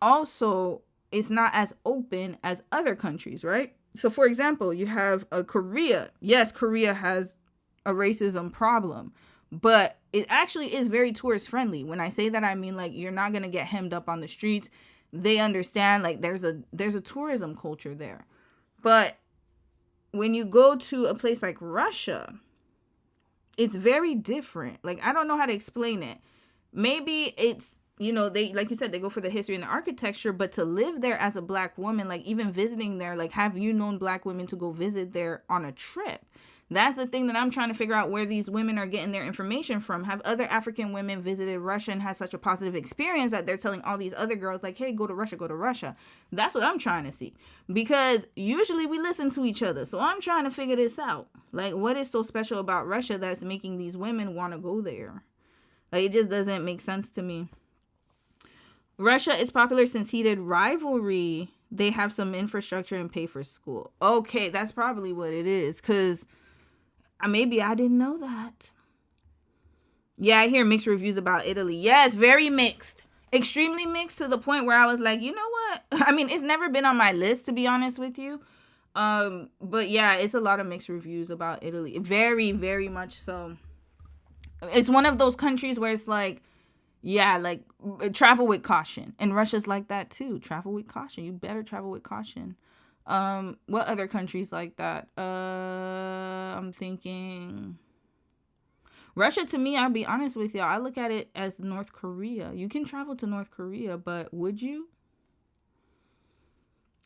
S1: also, it's not as open as other countries, right? So, for example, you have Korea. Yes, Korea has a racism problem, but it actually is very tourist friendly. When I say that, I mean, like, you're not going to get hemmed up on the streets. They understand, like, there's a tourism culture there. But when you go to a place like Russia, it's very different. Like, I don't know how to explain it. Maybe it's, they, like you said, they go for the history and the architecture, but to live there as a Black woman, like, even visiting there, like, have you known Black women to go visit there on a trip? That's the thing that I'm trying to figure out, where these women are getting their information from. Have other African women visited Russia and had such a positive experience that they're telling all these other girls, like, hey, go to Russia, go to Russia. That's what I'm trying to see. Because usually we listen to each other. So I'm trying to figure this out. Like, what is so special about Russia that's making these women want to go there? Like, it just doesn't make sense to me. Russia is popular since heated rivalry. They have some infrastructure and pay for school. Okay, that's probably what it is. Because maybe I didn't know that. Yeah, I hear mixed reviews about Italy. Yes, very mixed. Extremely mixed, to the point where I was like, you know what? I mean, it's never been on my list, to be honest with you. But yeah, it's a lot of mixed reviews about Italy. Very, very much so. It's one of those countries where it's like, yeah, like, travel with caution. And Russia's like that too. Travel with caution. You better travel with caution. What other countries like that? I'm thinking Russia. To me, I'll be honest with y'all, I look at it as North Korea. You can travel to North Korea, but would you?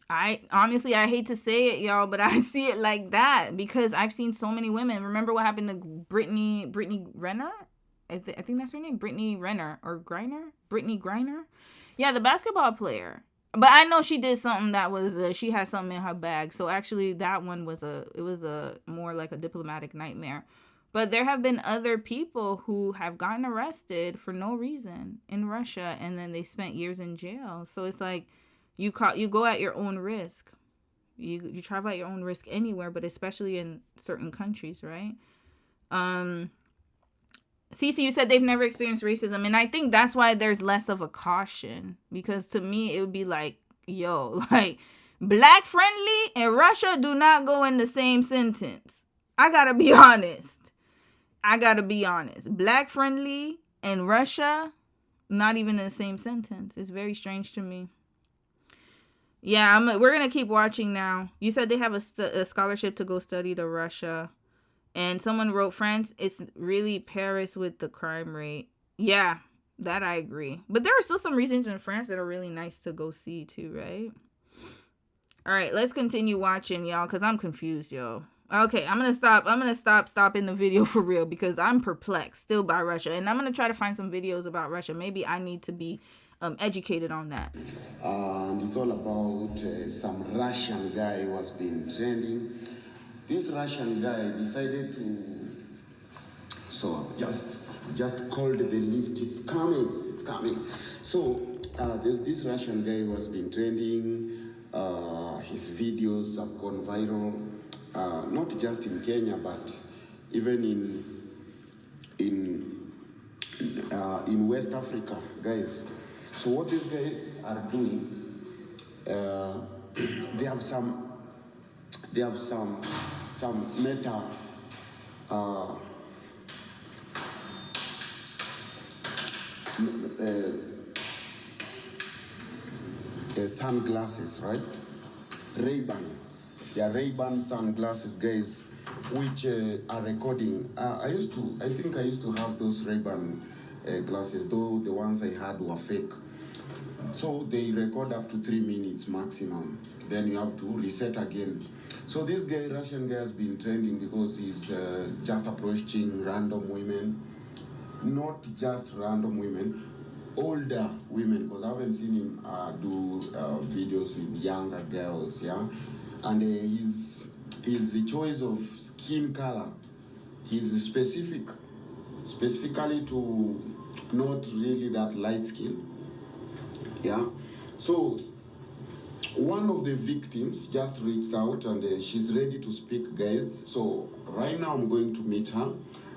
S1: I hate to say it, y'all, but I see it like that because I've seen so many women. Remember what happened to Brittany Renner? I think that's her name, Brittany Renner or Griner? Brittany Griner? Yeah, the basketball player. But I know she did something that was, she had something in her bag. So actually that one was more like a diplomatic nightmare. But there have been other people who have gotten arrested for no reason in Russia, and then they spent years in jail. So it's like, you go at your own risk. You travel at your own risk anywhere, but especially in certain countries, right? Cece, you said they've never experienced racism, and I think that's why there's less of a caution, because to me it would be like, yo, like, black friendly and Russia do not go in the same sentence. I gotta be honest. Black friendly and Russia, not even in the same sentence. It's very strange to me. Yeah, we're gonna keep watching now. You said they have a scholarship to go study to Russia. And someone wrote, France, it's really Paris with the crime rate. Yeah, that I agree. But there are still some regions in France that are really nice to go see too, right? All right, let's continue watching, y'all, because I'm confused, yo. Okay, I'm going to stop in the video for real, because I'm perplexed still by Russia. And I'm going to try to find some videos about Russia. Maybe I need to be educated on that.
S4: And it's all about some Russian guy who has been trending. This Russian guy decided to, so just called the lift, it's coming. So there's this Russian guy who has been trending, his videos have gone viral, not just in Kenya, but even in West Africa, guys. So what these guys are doing, they have some meta sunglasses, right? Ray-Ban. They are Ray-Ban sunglasses, guys, which are recording. I think I used to have those Ray-Ban glasses, though the ones I had were fake. So they record up to 3 minutes maximum. Then you have to reset again. So this guy, Russian guy, has been trending because he's just approaching random women. Not just random women, older women, because I haven't seen him do videos with younger girls, yeah? And his choice of skin color, he's specifically to not really that light skin, yeah? So one of the victims just reached out and she's ready to speak, guys. So right now I'm going to meet her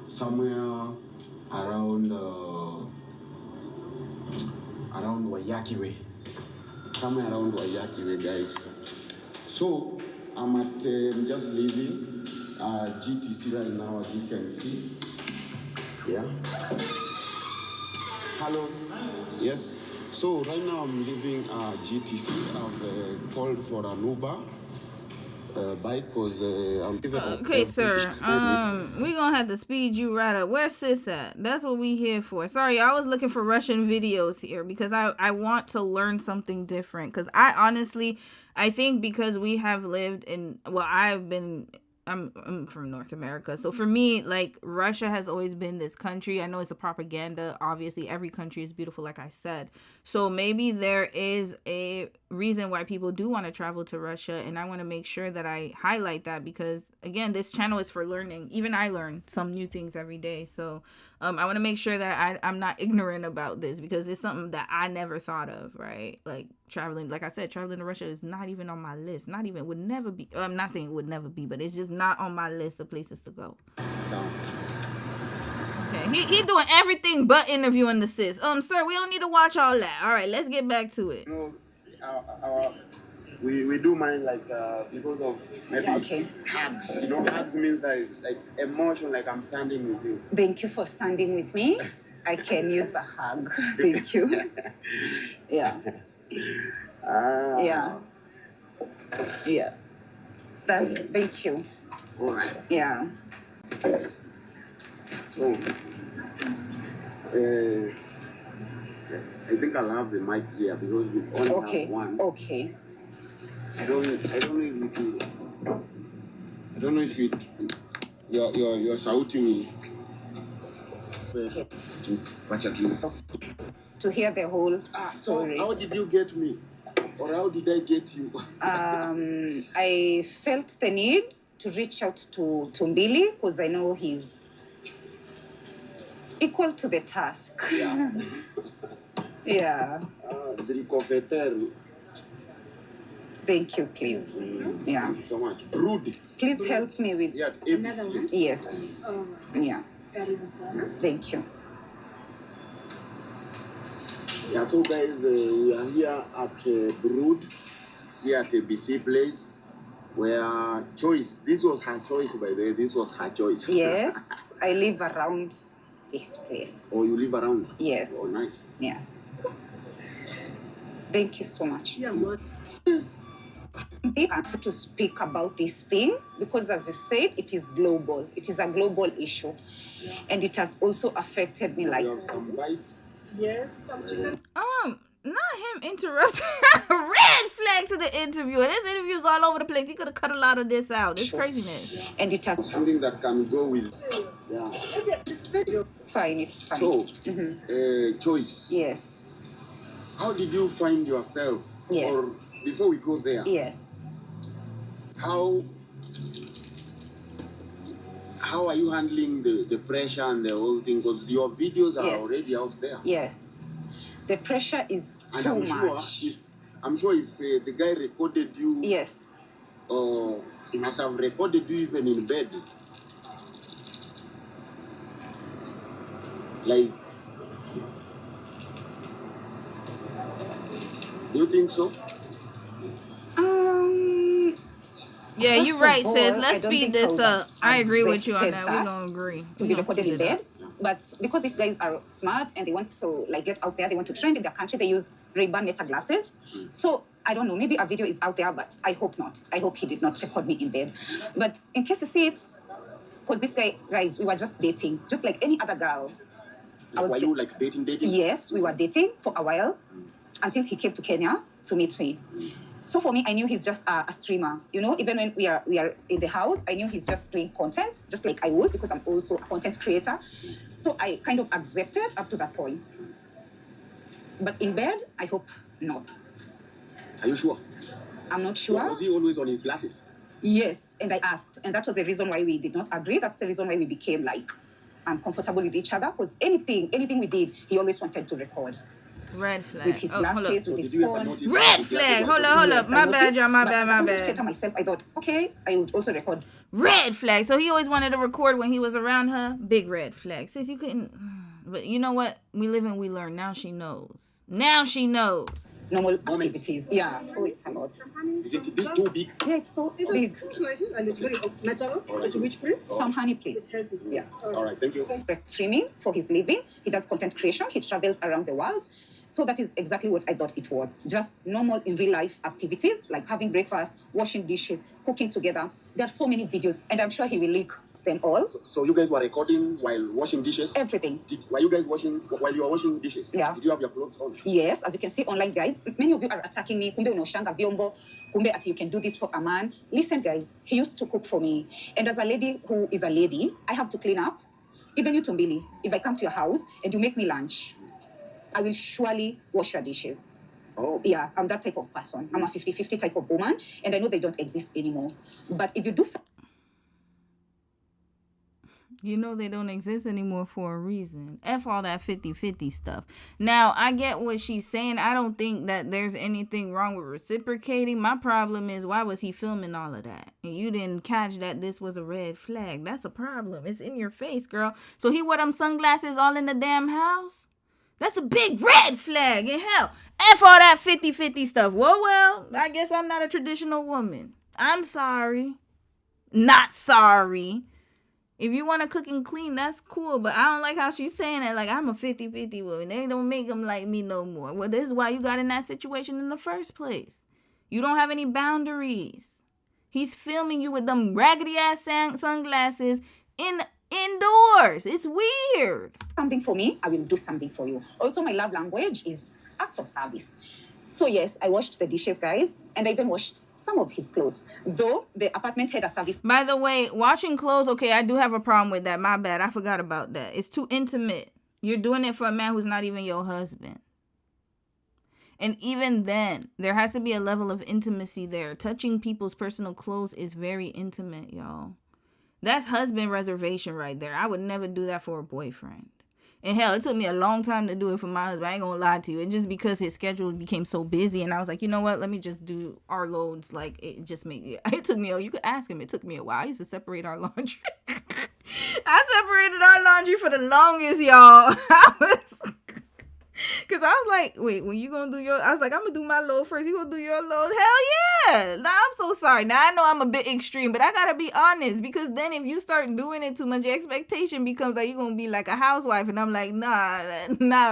S4: somewhere around Wayaki Way. Somewhere around Wayaki Way, guys. So I'm just leaving GTC right now, as you can see. Yeah. Hello. Yes. So right now I'm leaving GTC. I've called for an Uber bike because I'm...
S1: Okay, sir. We're going to have to speed you right up. Where's sis at? That's what we here for. Sorry, I was looking for Russian videos here because I want to learn something different. Because I think because we have lived in... Well, I've been I'm from North America. So for me, like, Russia has always been this country. I know it's a propaganda. Obviously, every country is beautiful, like I said. So maybe there is a reason why people do want to travel to Russia. And I want to make sure that I highlight that because, again, this channel is for learning. Even I learn some new things every day. So I want to make sure that I'm not ignorant about this because it's something that I never thought of, right? Like, traveling, like I said, traveling to Russia is not even on my list. Not even, would never be. I'm not saying it would never be, but it's just not on my list of places to go. Okay, he doing everything but interviewing the sis. Sir, we don't need to watch all that. All right, let's get back to it.
S4: You know, we do mine like because of maybe hugs. You know, hugs means like emotion, like I'm standing with you.
S5: Thank you for standing with me. I can use a hug. Thank you. Yeah. Yeah. Yeah. Thank you.
S4: All right.
S5: Yeah.
S4: So, I think I'll have the mic here because we only have one.
S5: Okay.
S4: I don't know if you're shouting me.
S5: Okay.
S4: What are you?
S5: To hear the whole story.
S4: How did you get me? Or how did I get you?
S5: I felt the need to reach out to Mbili because I know he's equal to the task.
S4: Yeah.
S5: Yeah.
S4: The
S5: Thank you, please. Yeah.
S4: Thank you so much. Rude.
S5: Please help me with.
S4: Yeah,
S6: Another one?
S5: Yes.
S6: Oh,
S5: Yeah. Thank you.
S4: Yeah, so guys, we are here at Brood, here at a BC place, where choice, this was her choice, by the way, this was her choice.
S5: Yes, I live around this place.
S4: Oh, you live around?
S5: Yes.
S4: Oh, nice.
S5: Yeah. Thank you so much.
S6: yeah, what?
S5: I have to speak about this thing because, as you said, it is global. It is a global issue.
S4: Yeah.
S5: And it has also affected me like...
S4: You have some bites?
S6: Yes, some chicken.
S1: Not him interrupting. Red flag to the interviewer. This interview's all over the place. He could have cut a lot of this out. This craziness.
S5: And it has...
S4: Something that can go with, yeah.
S6: It's video.
S5: Fine, it's fine.
S4: So, choice.
S5: Yes.
S4: How did you find yourself?
S5: Yes.
S4: Or before we go there,
S5: Yes.
S4: how are you handling the pressure and the whole thing? Because your videos are
S5: Yes.
S4: already out there.
S5: Yes. The pressure is
S4: And
S5: too
S4: I'm
S5: much.
S4: sure if the guy recorded you,
S5: Yes.
S4: he must have recorded you even in bed. Like, do you think so?
S1: Yeah,
S5: First
S1: you're
S5: of
S1: right,
S5: all,
S1: sis.
S5: I
S1: Let's
S5: don't
S1: speed
S5: think
S1: this
S5: I
S1: up. I agree with you on
S5: accepted
S1: that. We're
S5: that
S1: gonna agree.
S5: to
S1: We
S5: be
S1: gonna
S5: recorded
S1: speed
S5: in
S1: it up.
S5: bed. But because these guys are smart and they want to like get out there, they want to trend in their country, they use Ray-Ban meta glasses. So I don't know, maybe a video is out there, but I hope not. I hope he did not record me in bed. But in case you see it, because this guys, we were just dating, just like any other girl.
S4: Like, were you like dating?
S5: Yes, we were dating for a while until he came to Kenya to meet me. So for me, I knew he's just a streamer. You know, even when we are in the house, I knew he's just doing content, just like I would, because I'm also a content creator. So I kind of accepted up to that point. But in bed, I hope not.
S4: Are you sure?
S5: I'm not sure.
S4: Was he always on his glasses?
S5: Yes, and I asked, and that was the reason why we did not agree. That's the reason why we became like uncomfortable with each other. Because anything we did, he always wanted to record.
S1: Red flag.
S5: With his
S1: Hold up.
S5: glasses, with his phone.
S1: Red flag. Hold up.
S5: Yes,
S1: My
S5: I
S1: bad,
S5: noticed,
S1: y'all. My
S5: but
S1: bad.
S5: as a content creator myself, I thought, okay, I would also record.
S1: Red flag. So he always wanted to record when he was around her. Big red flag. Sis, you couldn't. But you know what? We live and we learn. Now she knows. Now she knows.
S5: Normal activities. Yeah. Oh, it's a lot.
S4: Isn't this too big?
S5: Yeah, it's so
S6: It
S5: big.
S6: is slices and it's very natural. It's witch free.
S5: Some honey,
S6: It's
S5: please.
S6: healthy.
S5: Yeah.
S4: All right, thank you.
S5: Streaming for his living. He does content creation. He travels around the world. So that is exactly what I thought it was. Just normal in real life activities like having breakfast, washing dishes, cooking together. There are so many videos, and I'm sure he will leak them all.
S4: So you guys were recording while washing dishes?
S5: Everything.
S4: Were you guys washing while you were washing dishes?
S5: Yeah.
S4: Did you have your clothes on?
S5: Yes, as you can see online, guys, many of you are attacking me. Kumbe unaoshanga vyombo. Kumbe ati you can do this for a man. Listen, guys, he used to cook for me. And as a lady who is a lady, I have to clean up. Even you, Tumbili, if I come to your house and you make me lunch, I will surely wash your dishes.
S4: Oh.
S5: Yeah, I'm that type of person. I'm a 50-50 type of woman, and I know they don't exist anymore. But if you do
S1: You know they don't exist anymore for a reason. F all that 50-50 stuff. Now, I get what she's saying. I don't think that there's anything wrong with reciprocating. My problem is, why was he filming all of that? And you didn't catch that this was a red flag. That's a problem. It's in your face, girl. So he wore them sunglasses all in the damn house? That's a big red flag. And hell, F all that 50-50 stuff. Well, I guess I'm not a traditional woman. I'm sorry. Not sorry. If you want to cook and clean, that's cool. But I don't like how she's saying that. Like, I'm a 50-50 woman. They don't make them like me no more. Well, this is why you got in that situation in the first place. You don't have any boundaries. He's filming you with them raggedy-ass sunglasses indoors. It's weird.
S5: something for me, I will do something for you. Also, my love language is acts of service. So yes, I washed the dishes, guys, and I even washed some of his clothes. Though the apartment had a service.
S1: By the way, washing clothes, okay, I do have a problem with that. My bad. I forgot about that. It's too intimate. You're doing it for a man who's not even your husband. And even then, there has to be a level of intimacy there. Touching people's personal clothes is very intimate, y'all. That's husband reservation right there. I would never do that for a boyfriend. And hell, it took me a long time to do it for my husband. I ain't gonna lie to you. And just because his schedule became so busy, and I was like, you know what? Let me just do our loads. Like, it just made it took me. You could ask him. It took me a while. I used to separate our laundry. I separated our laundry for the longest, y'all. Cause I was like, wait, when you gonna do your? I was like, I'm gonna do my load first. You gonna do your load? Hell yeah! Nah, I'm so sorry. Now I know I'm a bit extreme, but I gotta be honest, because then if you start doing it too much, your expectation becomes that you're gonna be like a housewife, and I'm like, nah,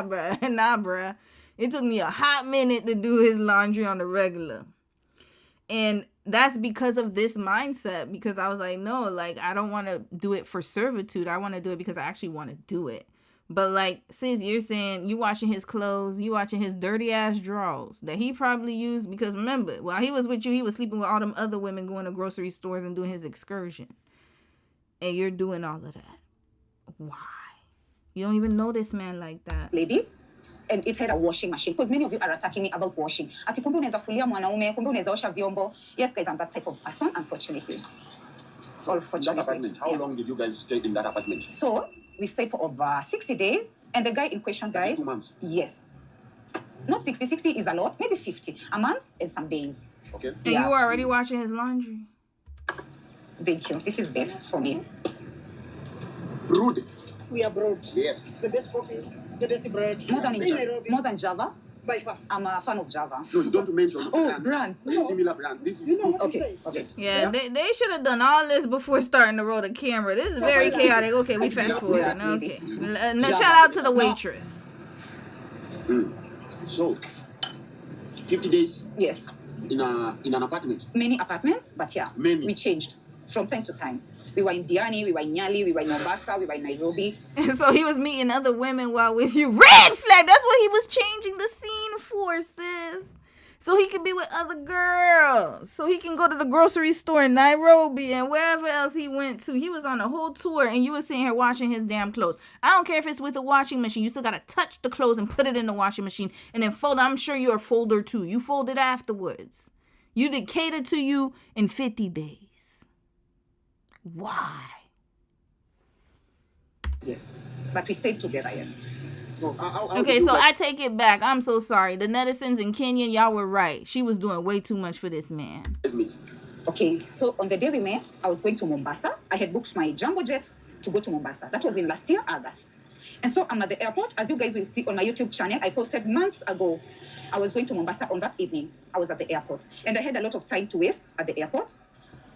S1: bruh. It took me a hot minute to do his laundry on the regular, and that's because of this mindset. Because I was like, no, like I don't want to do it for servitude. I want to do it because I actually want to do it. But like, sis, you're saying you watching his clothes, you watching his dirty ass drawers that he probably used, because remember, while he was with you, he was sleeping with all them other women, going to grocery stores and doing his excursion. And you're doing all of that. Why? You don't even know this man like that.
S5: Lady, and it had a washing machine, because many of you are attacking me about washing. Ati kumbe unaweza fulia mwanaume, kumbe unaweza osha vyombo. Yes, guys, I'm that type of person, unfortunately.
S4: That apartment, how long did you guys stay in that apartment?
S5: So, we stayed for over 60 days, and the guy in question, guys...
S4: 2 months?
S5: Yes. Not 60. 60 is a lot, maybe 50. A month and some days.
S4: Okay.
S1: And you were already washing his laundry.
S5: Thank you. This is best for me.
S4: Rude.
S6: We are broad.
S4: Yes.
S6: The best coffee, the best bread.
S5: More than,
S6: in Nairobi.
S5: more than Java.
S6: By far.
S5: I'm a fan of Java.
S4: No, you don't mention
S5: brands.
S6: No.
S4: Similar brands. This is
S6: You know what
S5: Okay,
S6: to say.
S5: okay.
S1: Yeah, they should have done all this before starting to roll the camera. This is very chaotic. Okay, we fast forwarding. Okay. Now shout out to the waitress.
S4: So, 50 days
S5: Yes.
S4: in an apartment.
S5: Many apartments, but yeah,
S4: Many.
S5: we changed from time to time. We were in Diani, we were in Nyali, we were in Mombasa, we were in Nairobi.
S1: And so he was meeting other women while with you. Red flag! That's what he was changing the scene for, sis. So he could be with other girls. So he can go to the grocery store in Nairobi and wherever else he went to. He was on a whole tour and you were sitting here washing his damn clothes. I don't care if it's with a washing machine. You still got to touch the clothes and put it in the washing machine and then fold. I'm sure you're a folder too. You fold it afterwards. You did cater to you in 50 days. Why?
S5: Yes. But we stayed together, yes.
S4: So, how
S1: Okay, so I take it back. I'm so sorry. The netizens in Kenya, y'all were right. She was doing way too much for this man.
S5: Okay, so on the day we met, I was going to Mombasa. I had booked my jumbo jet to go to Mombasa. That was in last year, August. And so I'm at the airport. As you guys will see on my YouTube channel, I posted months ago. I was going to Mombasa on that evening. I was at the airport. And I had a lot of time to waste at the airport.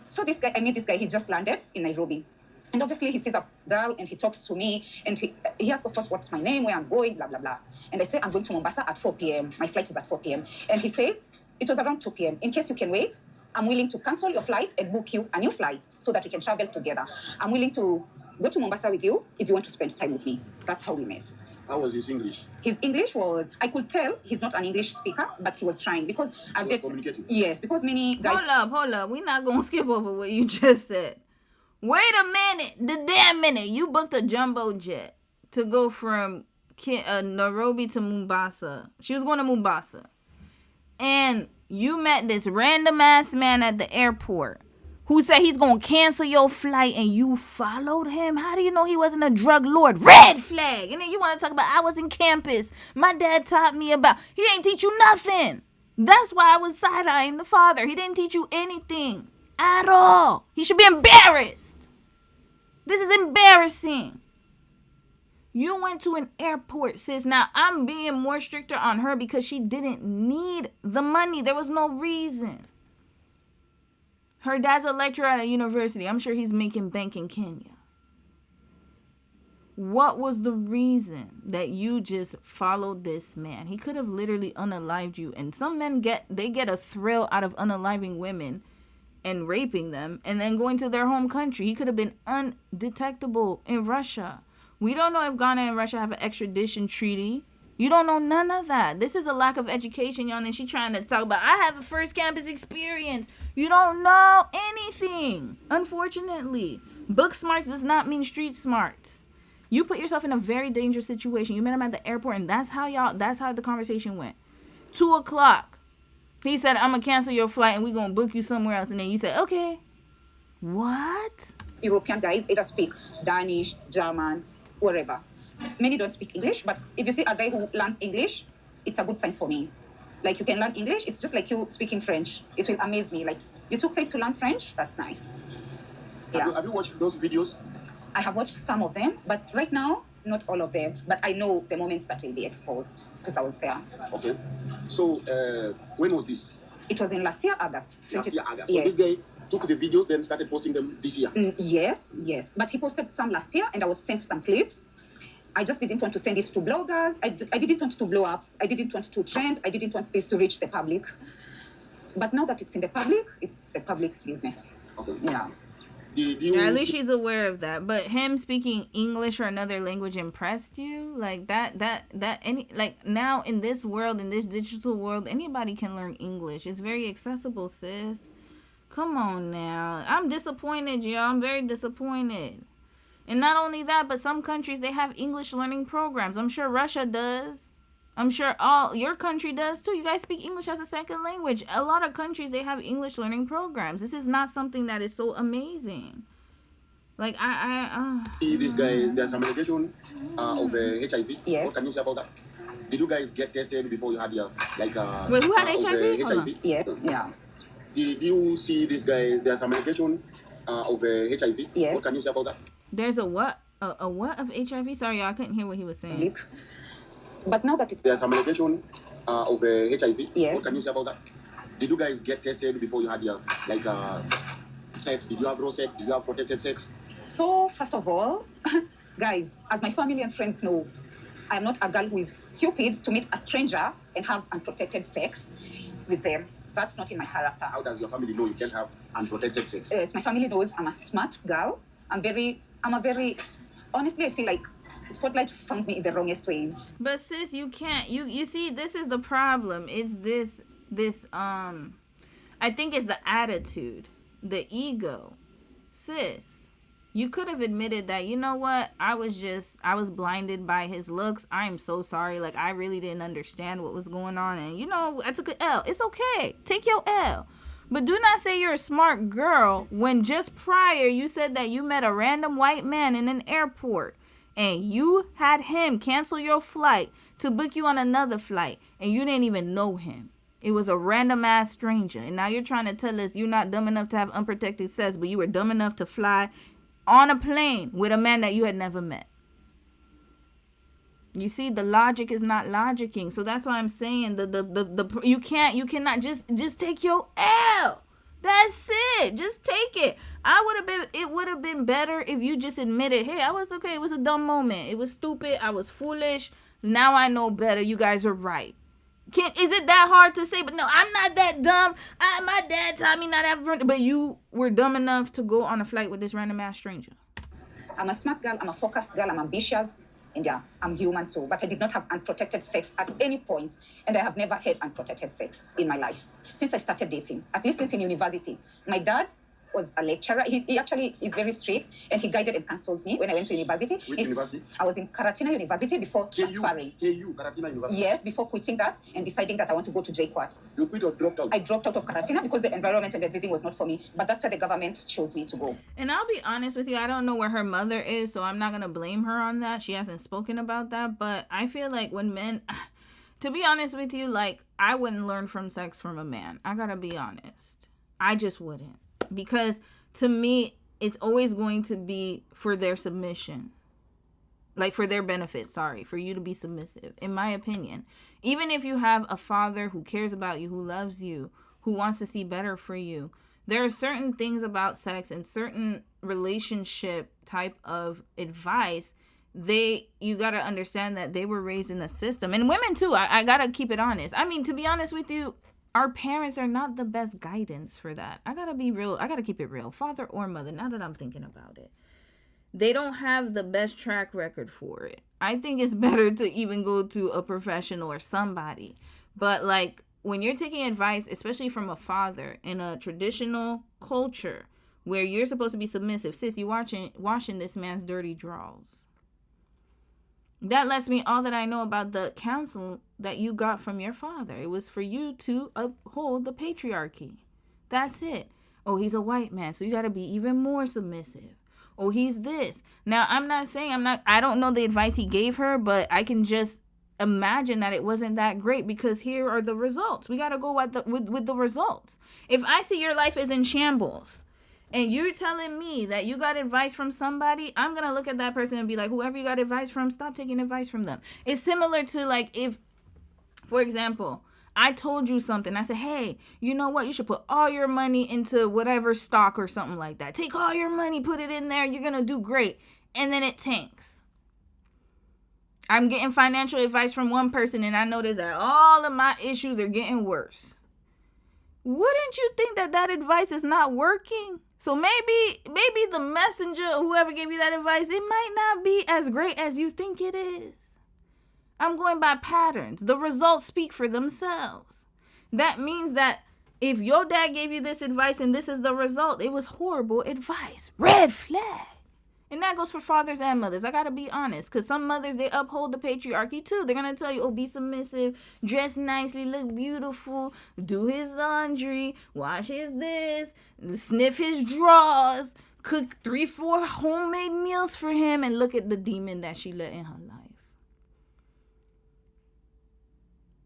S5: So this guy, I met this guy, he just landed in Nairobi. And obviously he sees a girl and he talks to me and he asks, of course, what's my name, where I'm going, blah, blah, blah. And I say, I'm going to Mombasa at 4 p.m. My flight is at 4 p.m. And he says, it was around 2 p.m. In case you can wait, I'm willing to cancel your flight and book you a new flight so that we can travel together. I'm willing to go to Mombasa with you if you want to spend time with me. That's how we met.
S4: How was his English?
S5: His English was, I could tell he's not an English speaker, but he was trying because I've
S4: was communicating?
S5: Yes, because many guys.
S1: Hold up. We're not going to skip over what you just said. Wait a minute. The damn minute. You booked a jumbo jet to go from Nairobi to Mombasa. She was going to Mombasa. And you met this random ass man at the airport who said he's going to cancel your flight and you followed him? How do you know he wasn't a drug lord? Red flag. And then you want to talk about I was in campus. My dad taught me about. He ain't teach you nothing. That's why I was side-eyeing the father. He didn't teach you anything at all. He should be embarrassed. This is embarrassing. You went to an airport, sis. Now, I'm being more stricter on her because she didn't need the money. There was no reason. Her dad's a lecturer at a university. I'm sure he's making bank in Kenya. What was the reason that you just followed this man? He could have literally unalived you. And some men get a thrill out of unaliving women and raping them and then going to their home country. He could have been undetectable in Russia. We don't know if Ghana and Russia have an extradition treaty. You don't know none of that. This is a lack of education, y'all. And she trying to talk about, I have a first campus experience. You don't know anything, unfortunately. Book smarts does not mean street smarts. You put yourself in a very dangerous situation. You met him at the airport, and that's how the conversation went. 2:00. He said, I'm going to cancel your flight, and we're going to book you somewhere else. And then you said, okay. What?
S5: European guys either speak Danish, German, wherever. Many don't speak English, but if you see a guy who learns English, it's a good sign for me. Like, you can learn English, it's just like you speaking French. It will amaze me. Like, you took time to learn French, that's nice. Yeah.
S4: Have you watched those videos?
S5: I have watched some of them, but right now, not all of them. But I know the moments that will be exposed because I was there.
S4: Okay. So, when was this?
S5: It was in last year, August.
S4: Last year, August.
S5: Yes.
S4: So this guy took the videos, then started posting them this year?
S5: Yes. But he posted some last year, and I was sent some clips. I just didn't want to send it to bloggers. I didn't want to blow up. I didn't want to trend. I didn't want this to reach the public. But now that it's in the public, it's the public's business.
S4: Okay.
S5: Yeah.
S1: At least she's aware of that. But him speaking English or another language impressed you? Like now in this world, in this digital world, anybody can learn English. It's very accessible, sis. Come on now. I'm disappointed, y'all. I'm very disappointed. And not only that, but some countries, they have English learning programs. I'm sure Russia does. I'm sure all your country does too. You guys speak English as a second language. A lot of countries, they have English learning programs. This is not something that is so amazing. Like,
S4: This guy, there's some allegation of HIV.
S5: Yes.
S4: What can you say about that? Did you guys get tested before you had your, like,
S1: Wait, who had HIV? Hold on.
S5: Yeah.
S4: Did you see this guy, there's some allegation of HIV?
S5: Yes.
S4: What can you say about that?
S1: There's a what? A what of HIV? Sorry, y'all, I couldn't hear what he was saying.
S5: But now that it's...
S4: There's some allegation of HIV.
S5: Yes.
S4: What can you say about that? Did you guys get tested before you had your, like, sex? Did you have raw sex? Did you have protected sex?
S5: So, first of all, guys, as my family and friends know, I'm not a girl who is stupid to meet a stranger and have unprotected sex with them. That's not in my character.
S4: How does your family know you can have unprotected sex?
S5: Yes, my family knows I'm a smart girl. Honestly, I feel like Spotlight found me in the wrongest ways.
S1: But sis, you can't, you see, this is the problem. It's this, I think it's the attitude, the ego. Sis, you could have admitted that, you know what, I was blinded by his looks. I'm so sorry. Like, I really didn't understand what was going on. And, you know, I took an L. It's okay. Take your L. But do not say you're a smart girl when just prior you said that you met a random white man in an airport and you had him cancel your flight to book you on another flight and you didn't even know him. It was a random ass stranger. And now you're trying to tell us you're not dumb enough to have unprotected sex, but you were dumb enough to fly on a plane with a man that you had never met. You see, the logic is not logicking. So that's why I'm saying you cannot just take your L. That's it. Just take it. It would have been better if you just admitted, hey, I was okay. It was a dumb moment. It was stupid. I was foolish. Now I know better. You guys are right. Is it that hard to say? But no, I'm not that dumb. My dad taught me not to have. But you were dumb enough to go on a flight with this random ass stranger.
S5: I'm a smart girl, I'm a focused girl, I'm ambitious, and yeah, I'm human too. But I did not have unprotected sex at any point, and I have never had unprotected sex in my life since I started dating, at least since in university. My dad was a lecturer. He actually is very strict, and he guided and counseled me when I went to university.
S4: Which university?
S5: I was in Karatina University before transferring.
S4: KU, Karatina University.
S5: Yes, before quitting that and deciding that I want to go to JQuat.
S4: You quit or dropped out?
S5: I dropped out of Karatina because the environment and everything was not for me, but that's where the government chose me to go.
S1: And I'll be honest with you, I don't know where her mother is, so I'm not going to blame her on that. She hasn't spoken about that, but I feel like when men... To be honest with you, like, I wouldn't learn from sex from a man. I got to be honest. I just wouldn't. Because to me, it's always going to be for their submission. Like, for their benefit, for you to be submissive, in my opinion. Even if you have a father who cares about you, who loves you, who wants to see better for you, there are certain things about sex and certain relationship type of advice, you got to understand that they were raised in a system. And women, too, I got to keep it honest. I mean, to be honest with you, our parents are not the best guidance for that. I got to be real. I got to keep it real. Father or mother, now that I'm thinking about it. They don't have the best track record for it. I think it's better to even go to a professional or somebody. But like when you're taking advice, especially from a father in a traditional culture where you're supposed to be submissive, sis, you washing this man's dirty drawers. That lets me all that I know about the counsel that you got from your father. It was for you to uphold the patriarchy. That's it. Oh, he's a white man, so you got to be even more submissive. Oh, he's this. Now, I'm not saying I don't know the advice he gave her, but I can just imagine that it wasn't that great because here are the results. We got to go with the results. If I see your life is in shambles and you're telling me that you got advice from somebody, I'm going to look at that person and be like, whoever you got advice from, stop taking advice from them. It's similar to like if, for example, I told you something. I said, hey, you know what? You should put all your money into whatever stock or something like that. Take all your money, put it in there. You're going to do great. And then it tanks. I'm getting financial advice from one person and I notice that all of my issues are getting worse. Wouldn't you think that advice is not working? So maybe the messenger, whoever gave you that advice, it might not be as great as you think it is. I'm going by patterns. The results speak for themselves. That means that if your dad gave you this advice and this is the result, it was horrible advice. Red flag. And that goes for fathers and mothers. I got to be honest. Because some mothers, they uphold the patriarchy too. They're going to tell you, oh, be submissive, dress nicely, look beautiful, do his laundry, wash his this, sniff his drawers, cook 3-4 homemade meals for him, and look at the demon that she let in her life.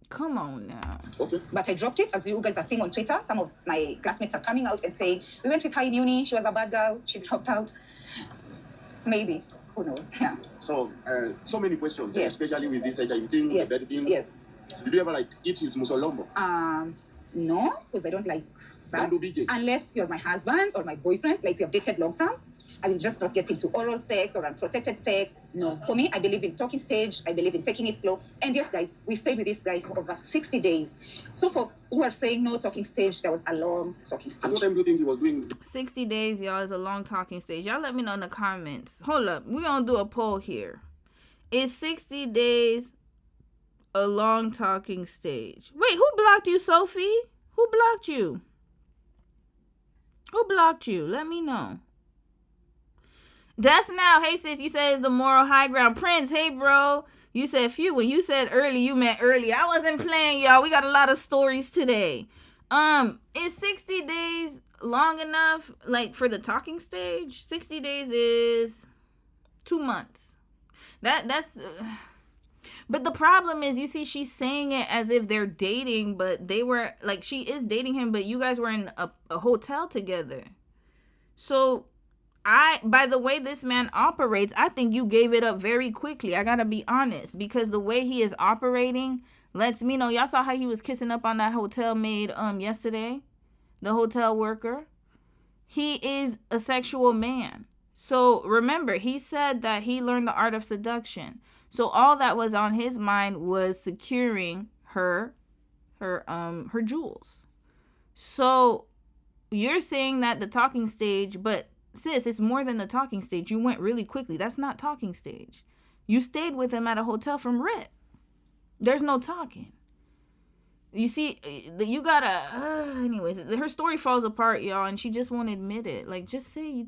S1: Come on now.
S4: Okay.
S5: But I dropped it. As you guys are seeing on Twitter, some of my classmates are coming out and saying, we went with her in uni, she was a bad girl, she dropped out. Maybe. Who knows? Yeah.
S4: So, so many questions,
S5: yes.
S4: Especially with this HIV thing,
S5: yes.
S4: the bed thing.
S5: Yes.
S4: Did you ever eat his musolombo?
S5: No, because I don't like that.
S4: Don't do BJ.
S5: Unless you're my husband or my boyfriend, like we have dated long term. I will just not get into oral sex or unprotected sex. No. For me, I believe in talking stage. I believe in taking it slow. And yes, guys, we stayed with this guy for over 60 days. So for who are saying no talking stage, there was a long talking stage.
S4: And what time do you think he was doing?
S1: 60 days, y'all, is a long talking stage. Y'all let me know in the comments. Hold up. We're going to do a poll here. Is 60 days a long talking stage? Wait, who blocked you, Sophie? Who blocked you? Who blocked you? Let me know. That's now. Hey, sis, you said it's the moral high ground. Prince, hey, bro. You said few. When you said early, you meant early. I wasn't playing, y'all. We got a lot of stories today. Is 60 days long enough, like, for the talking stage? 60 days is 2 months. That's... But the problem is, you see, she's saying it as if they're dating, but they were, like, she is dating him, but you guys were in a hotel together. So... by the way this man operates, I think you gave it up very quickly. I gotta be honest, because the way he is operating lets me know. Y'all saw how he was kissing up on that hotel maid yesterday, the hotel worker. He is a sexual man. So remember, he said that he learned the art of seduction. So all that was on his mind was securing her her jewels. So you're saying that the talking stage, but sis, it's more than the talking stage. You went really quickly. That's not talking stage. You stayed with him at a hotel from rip. There's no talking. You see, you gotta. Anyways, her story falls apart, y'all, and she just won't admit it. Like, just say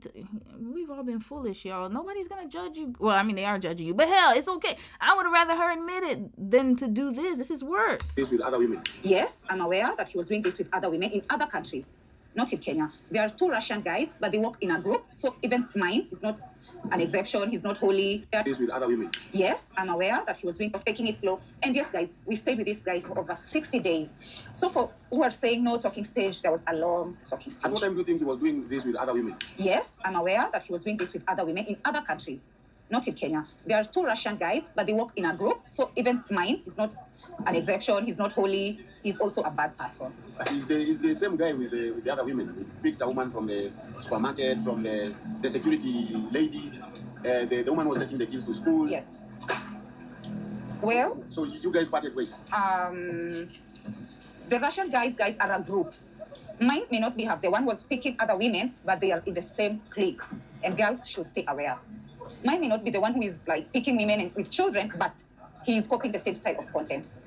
S1: we've all been foolish, y'all. Nobody's gonna judge you. Well, I mean, they are judging you, but hell, it's okay. I would rather her admit it than to do this. This is worse.
S7: This with other women.
S5: Yes, I'm aware that he was doing this with other women in other countries, not in Kenya. There are 2 Russian guys, but they work in a group. So even mine is not an exception. He's not holy.
S7: This with other women.
S5: Yes, I'm aware that he was taking it slow. And yes, guys, we stayed with this guy for over 60 days. So for who are saying no talking stage, there was a long talking stage.
S7: At what time do you think he was doing this with other women?
S5: Yes, I'm aware that he was doing this with other women in other countries, not in Kenya. There are 2 Russian guys, but they work in a group. So even mine is not an exception. He's not holy. He's also a bad person.
S7: Is the same guy with the other women? He picked a woman from the supermarket, from the security lady. The woman was taking the kids to school.
S5: Yes. Well,
S7: so you guys parted ways.
S5: The Russian guys are a group. Mine may not be have the one was picking other women, but they are in the same clique. And girls should stay aware. Mine may not be the one who is like picking women with children, but he is copying the same style of content.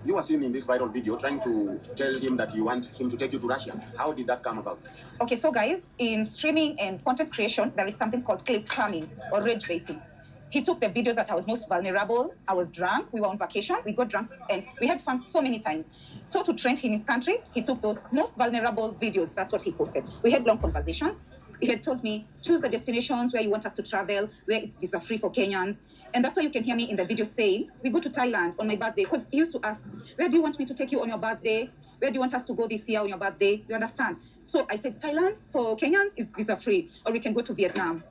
S7: You were seen in this viral video trying to tell him that you want him to take you to Russia. How did that come about?
S5: Okay, so guys, in streaming and content creation, there is something called clip farming or rage baiting. He took the videos that I was most vulnerable. I was drunk. We were on vacation. We got drunk and we had fun so many times. So to trend in his country, he took those most vulnerable videos. That's what he posted. We had long conversations. He had told me, choose the destinations where you want us to travel, where it's visa-free for Kenyans. And that's why you can hear me in the video saying, we go to Thailand on my birthday. Because he used to ask, where do you want me to take you on your birthday? Where do you want us to go this year on your birthday? You understand? So I said, Thailand for Kenyans is visa-free, or we can go to Vietnam.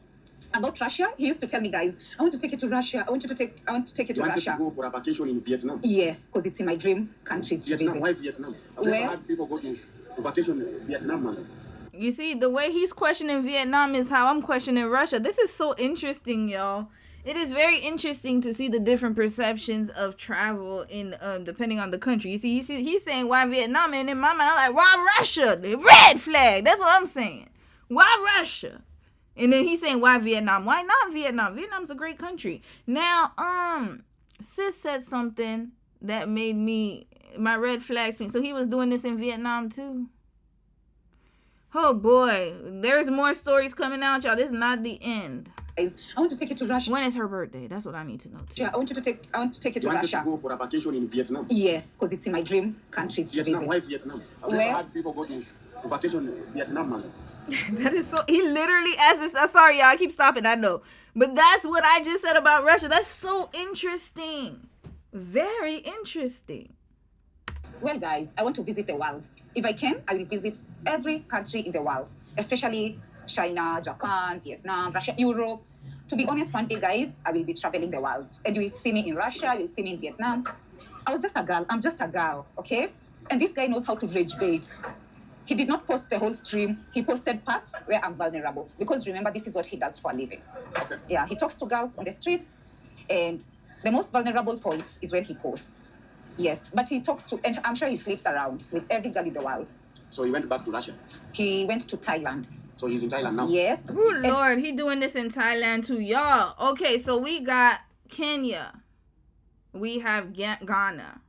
S5: About Russia, he used to tell me, guys, I want to take you to Russia. I want to take you to Russia.
S7: You wanted to go for a vacation in Vietnam?
S5: Yes, because it's in my dream countries to visit.
S7: Why Vietnam? I've never had people go to vacation in Vietnam, man.
S1: You see, the way he's questioning Vietnam is how I'm questioning Russia. This is so interesting, y'all. It is very interesting to see the different perceptions of travel in depending on the country. You see, he's saying why Vietnam, and in my mind, I'm like, why Russia? The red flag. That's what I'm saying. Why Russia? And then he's saying why Vietnam? Why not Vietnam? Vietnam's a great country. Now, sis said something that made my red flags pink. So he was doing this in Vietnam too. Oh boy, there's more stories coming out, y'all. This is not the end.
S5: I want to take you to Russia.
S1: When is her birthday? That's what I need to know too.
S5: Yeah, I want to take you to
S7: Russia.
S5: Russia.
S7: To go for a vacation in Vietnam?
S5: Yes, because it's in my dream countries to visit.
S7: Why Vietnam? I've never had people go to vacation in Vietnam, man.
S1: That is so. He literally asked this. I'm sorry, y'all. I keep stopping. I know, but that's what I just said about Russia. That's so interesting. Very interesting.
S5: Well, guys, I want to visit the world. If I can, I will visit every country in the world, especially China, Japan, Vietnam, Russia, Europe. To be honest, one day, guys, I will be traveling the world. And you will see me in Russia, you will see me in Vietnam. I was just a girl. I'm just a girl, okay? And this guy knows how to rage bait. He did not post the whole stream. He posted parts where I'm vulnerable. Because remember, this is what he does for a living.
S7: Okay.
S5: Yeah, he talks to girls on the streets. And the most vulnerable points is when he posts. Yes, but he talks to, and I'm sure he sleeps around with every girl in the world.
S7: So he went back to Russia?
S5: He went to Thailand.
S7: So he's in Thailand now?
S5: Yes.
S1: Oh, Lord, he doing this in Thailand too. Y'all, okay, so we got Kenya. We have Ghana.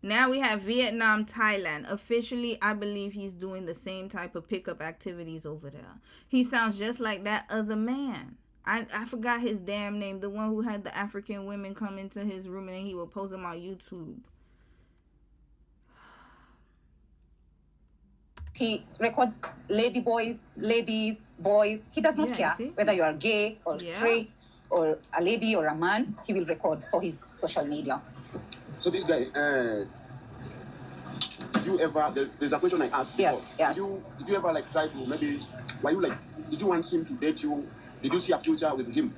S1: Now we have Vietnam, Thailand. Officially, I believe he's doing the same type of pickup activities over there. He sounds just like that other man. I forgot his damn name. The one who had the African women come into his room and he would post them on YouTube.
S5: He records ladies, boys. He does not care whether you are gay or straight or a lady or a man. He will record for his social media.
S7: So this guy, did you ever, there's a question I asked before.
S5: Yes.
S7: Did you ever like try to maybe, did you want him to date you? Did you see a future with him?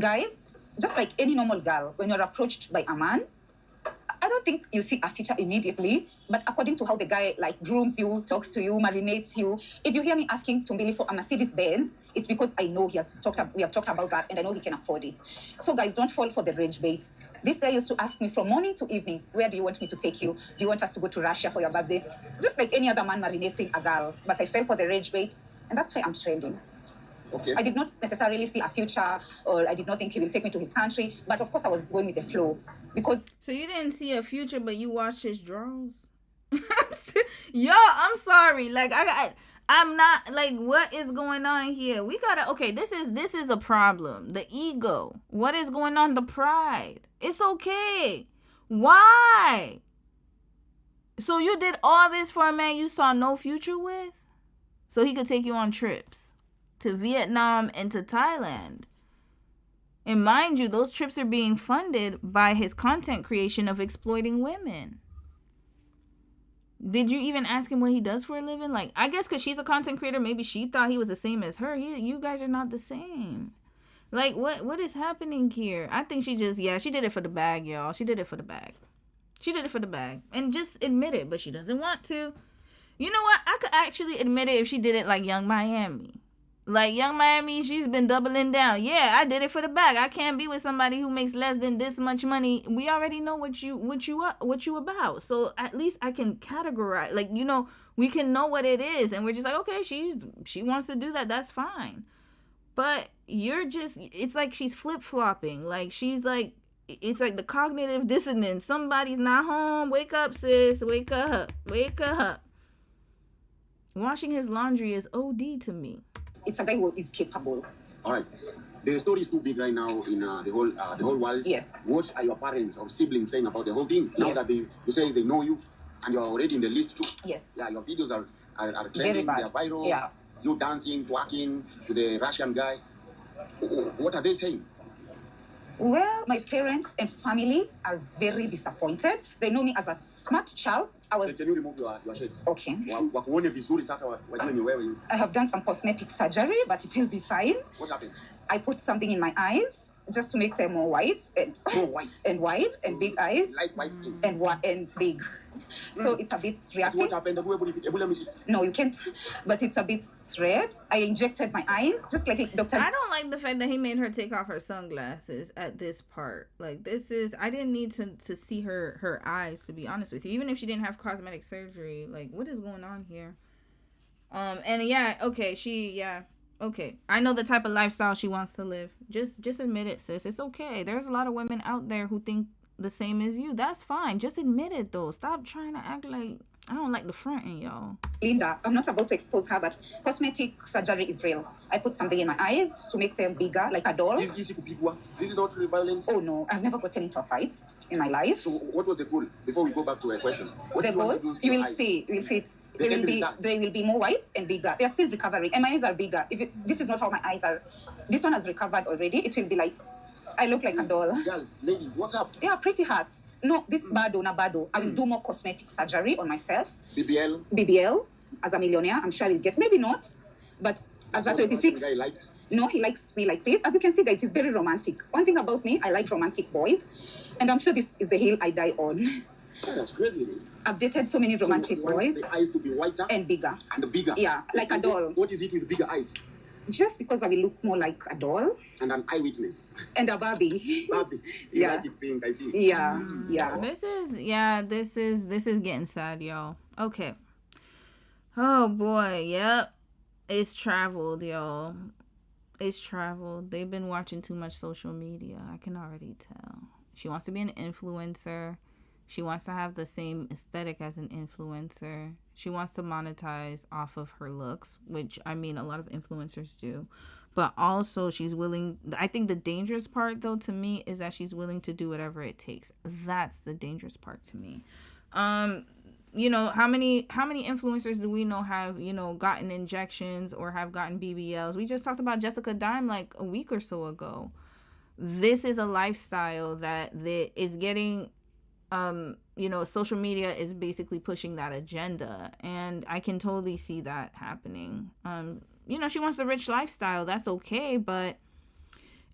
S5: Guys, just like any normal girl, when you're approached by a man, I don't think you see a future immediately, but according to how the guy like grooms you, talks to you, marinates you, if you hear me asking Tumbili for a Mercedes Benz, it's because I know we have talked about that, and I know he can afford it. So guys, don't fall for the rage bait. This guy used to ask me from morning to evening, where do you want me to take you? Do you want us to go to Russia for your birthday? Just like any other man marinating a girl. But I fell for the rage bait, and that's why I'm trending.
S7: Okay.
S5: I did not necessarily see a future, or I did not think he will take me to his country, but of course I was going with the flow. Because
S1: So you didn't see a future, but you watched his draws? Yo, I'm sorry. Like, I'm not, like, what is going on here? We gotta, okay, this is a problem. The ego. What is going on? The pride. It's okay. Why? So you did all this for a man you saw no future with? So he could take you on trips to Vietnam and to Thailand. And mind you, those trips are being funded by his content creation of exploiting women. Did you even ask him what he does for a living? Like, I guess because she's a content creator, maybe she thought he was the same as her. You guys are not the same. Like, what is happening here? I think she did it for the bag, y'all. She did it for the bag. She did it for the bag. And just admit it, but she doesn't want to. You know what? I could actually admit it if she did it like Young Miami. Like Young Miami, she's been doubling down. Yeah, I did it for the bag. I can't be with somebody who makes less than this much money. We already know what you about. So at least I can categorize. Like, you know, we can know what it is, and we're just like, okay, she wants to do that. That's fine. But it's like she's flip-flopping. Like, she's like, it's like the cognitive dissonance. Somebody's not home. Wake up, sis. Wake up. Wake up. Washing his laundry is OD to me.
S5: it's a guy who is capable.
S7: All right. The story is too big right now in the whole world.
S5: Yes.
S7: What are your parents or siblings saying about the whole thing? Now that you say they know you and you're already in the list too.
S5: Yes.
S7: Yeah, your videos are
S5: Very
S7: trending,
S5: bad.
S7: they're viral.
S5: Yeah.
S7: You dancing, twerking to the Russian guy. What are they saying?
S5: Well, my parents and family are very disappointed. They know me as a smart child.
S7: Can you remove your shades?
S5: Okay.
S7: Wakuone vizuri sasa wajue ni wewe.
S5: I have done some cosmetic surgery, but it will be fine.
S7: What happened?
S5: I put something in my eyes just to make them more white and
S7: More white.
S5: and wide and big eyes
S7: Like white things.
S5: and big. So it's a bit
S7: What
S5: reactive.
S7: happened? Let me see.
S5: No, you can't. But it's a bit red. I injected my eyes just like Dr.
S1: I don't like the fact that he made her take off her sunglasses at this part. Like, I didn't need to see her eyes, to be honest with you. Even if she didn't have cosmetic surgery, like, what is going on here? And yeah, okay, okay. I know the type of lifestyle she wants to live. Just admit it, sis. It's okay. There's a lot of women out there who think the same as you. That's fine. Just admit it, though. Stop trying to act like I don't like the fronting, y'all.
S5: Linda, I'm not about to expose her, but cosmetic surgery is real. I put something in my eyes to make them bigger, like a doll.
S7: This is not real violence.
S5: Oh no, I've never gotten into a fight in my life.
S7: So what was the goal? Before we go back to a question. What
S5: The
S7: do you want
S5: goal,
S7: to do to
S5: you
S7: your
S5: will
S7: eyes?
S5: see it.
S7: They can be results.
S5: They will be more white and bigger. They are still recovering, and my eyes are bigger. This is not how my eyes are. This one has recovered already. It will be like, I look like a doll.
S7: Girls, ladies, what's up?
S5: Yeah, pretty hearts. No, this bado na bado. I will do more cosmetic surgery on myself. BBL, as a millionaire, I'm sure I will get. Maybe not, but as a 26.
S7: The guy liked.
S5: No, he likes me like this. As you can see, guys, he's very romantic. One thing about me, I like romantic boys. And I'm sure this is the hill I die on.
S7: Yeah, that's crazy.
S5: I've dated so many romantic
S7: So you want
S5: boys.
S7: the eyes to be whiter
S5: And bigger.
S7: and bigger.
S5: Yeah, like a doll.
S7: What is it with bigger eyes?
S5: Just because I will look more like a doll
S7: And an eyewitness.
S5: and a Barbie.
S7: Barbie. You
S5: Yeah.
S7: like it pink, I see.
S5: Yeah.
S1: This is getting sad, y'all. Okay. Oh boy, yep. It's traveled, y'all. It's traveled. They've been watching too much social media. I can already tell. She wants to be an influencer. She wants to have the same aesthetic as an influencer. She wants to monetize off of her looks, which, I mean, a lot of influencers do. But also she's willing, I think the dangerous part, though, to me, is that she's willing to do whatever it takes. That's the dangerous part to me. You know, how many influencers do we know have, you know, gotten injections or have gotten BBLs? We just talked about Jessica Dime like a week or so ago. This is a lifestyle that is getting, you know, social media is basically pushing that agenda, and I can totally see that happening. You know, she wants the rich lifestyle. That's okay, but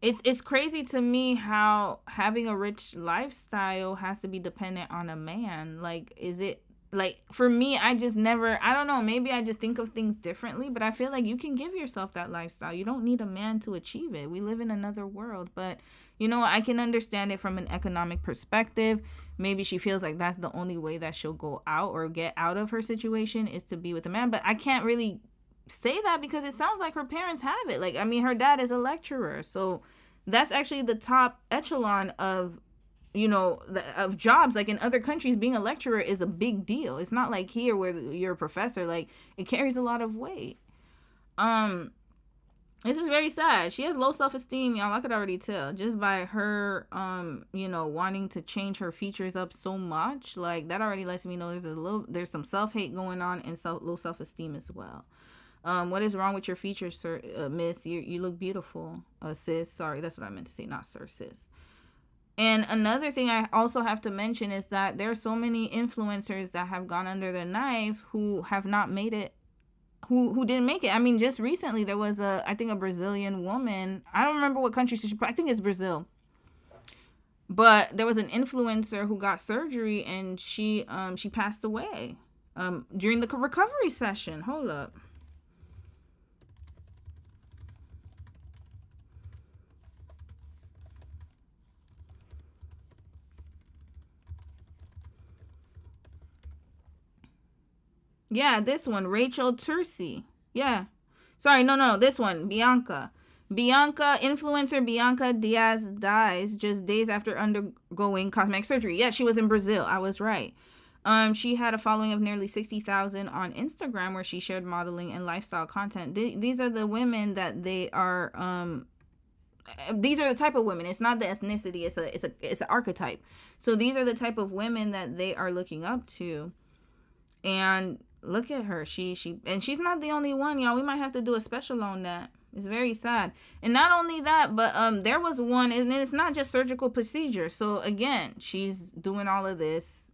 S1: It's crazy to me how having a rich lifestyle has to be dependent on a man. Like, is it like for me? I just never. I don't know. Maybe I just think of things differently. But I feel like you can give yourself that lifestyle. You don't need a man to achieve it. We live in another world. But you know, I can understand it from an economic perspective. Maybe she feels like that's the only way that she'll go out or get out of her situation is to be with a man. But I can't really say that because it sounds like her parents have it. Like, I mean, her dad is a lecturer, so that's actually the top echelon of, you know, of jobs. Like in other countries, being a lecturer is a big deal. It's not like here where you're a professor. Like, it carries a lot of weight. This is very sad. She has low self-esteem, y'all. I could already tell just by her, you know, wanting to change her features up so much. Like, that already lets me know there's some self-hate going on and low self-esteem as well. What is wrong with your features, sir, miss? You look beautiful, sis. Sorry, that's what I meant to say, not sir, sis. And another thing I also have to mention is that there are so many influencers that have gone under the knife who have not made it, who didn't make it. I mean, just recently there was I think a Brazilian woman. I don't remember what country I think it's Brazil. But there was an influencer who got surgery and she passed away during the recovery session. Hold up. Yeah, this one, Rachel Tursi. Yeah. Sorry, no, this one, Bianca. Influencer Bianca Diaz dies just days after undergoing cosmetic surgery. Yeah, she was in Brazil. I was right. She had a following of nearly 60,000 on Instagram where she shared modeling and lifestyle content. These are the women that they are, these are the type of women. It's not the ethnicity. It's an archetype. So these are the type of women that they are looking up to. And look at her. And she's not the only one, y'all. We might have to do a special on that. It's very sad. And not only that, but there was one, and it's not just surgical procedure. So again, she's doing all of this,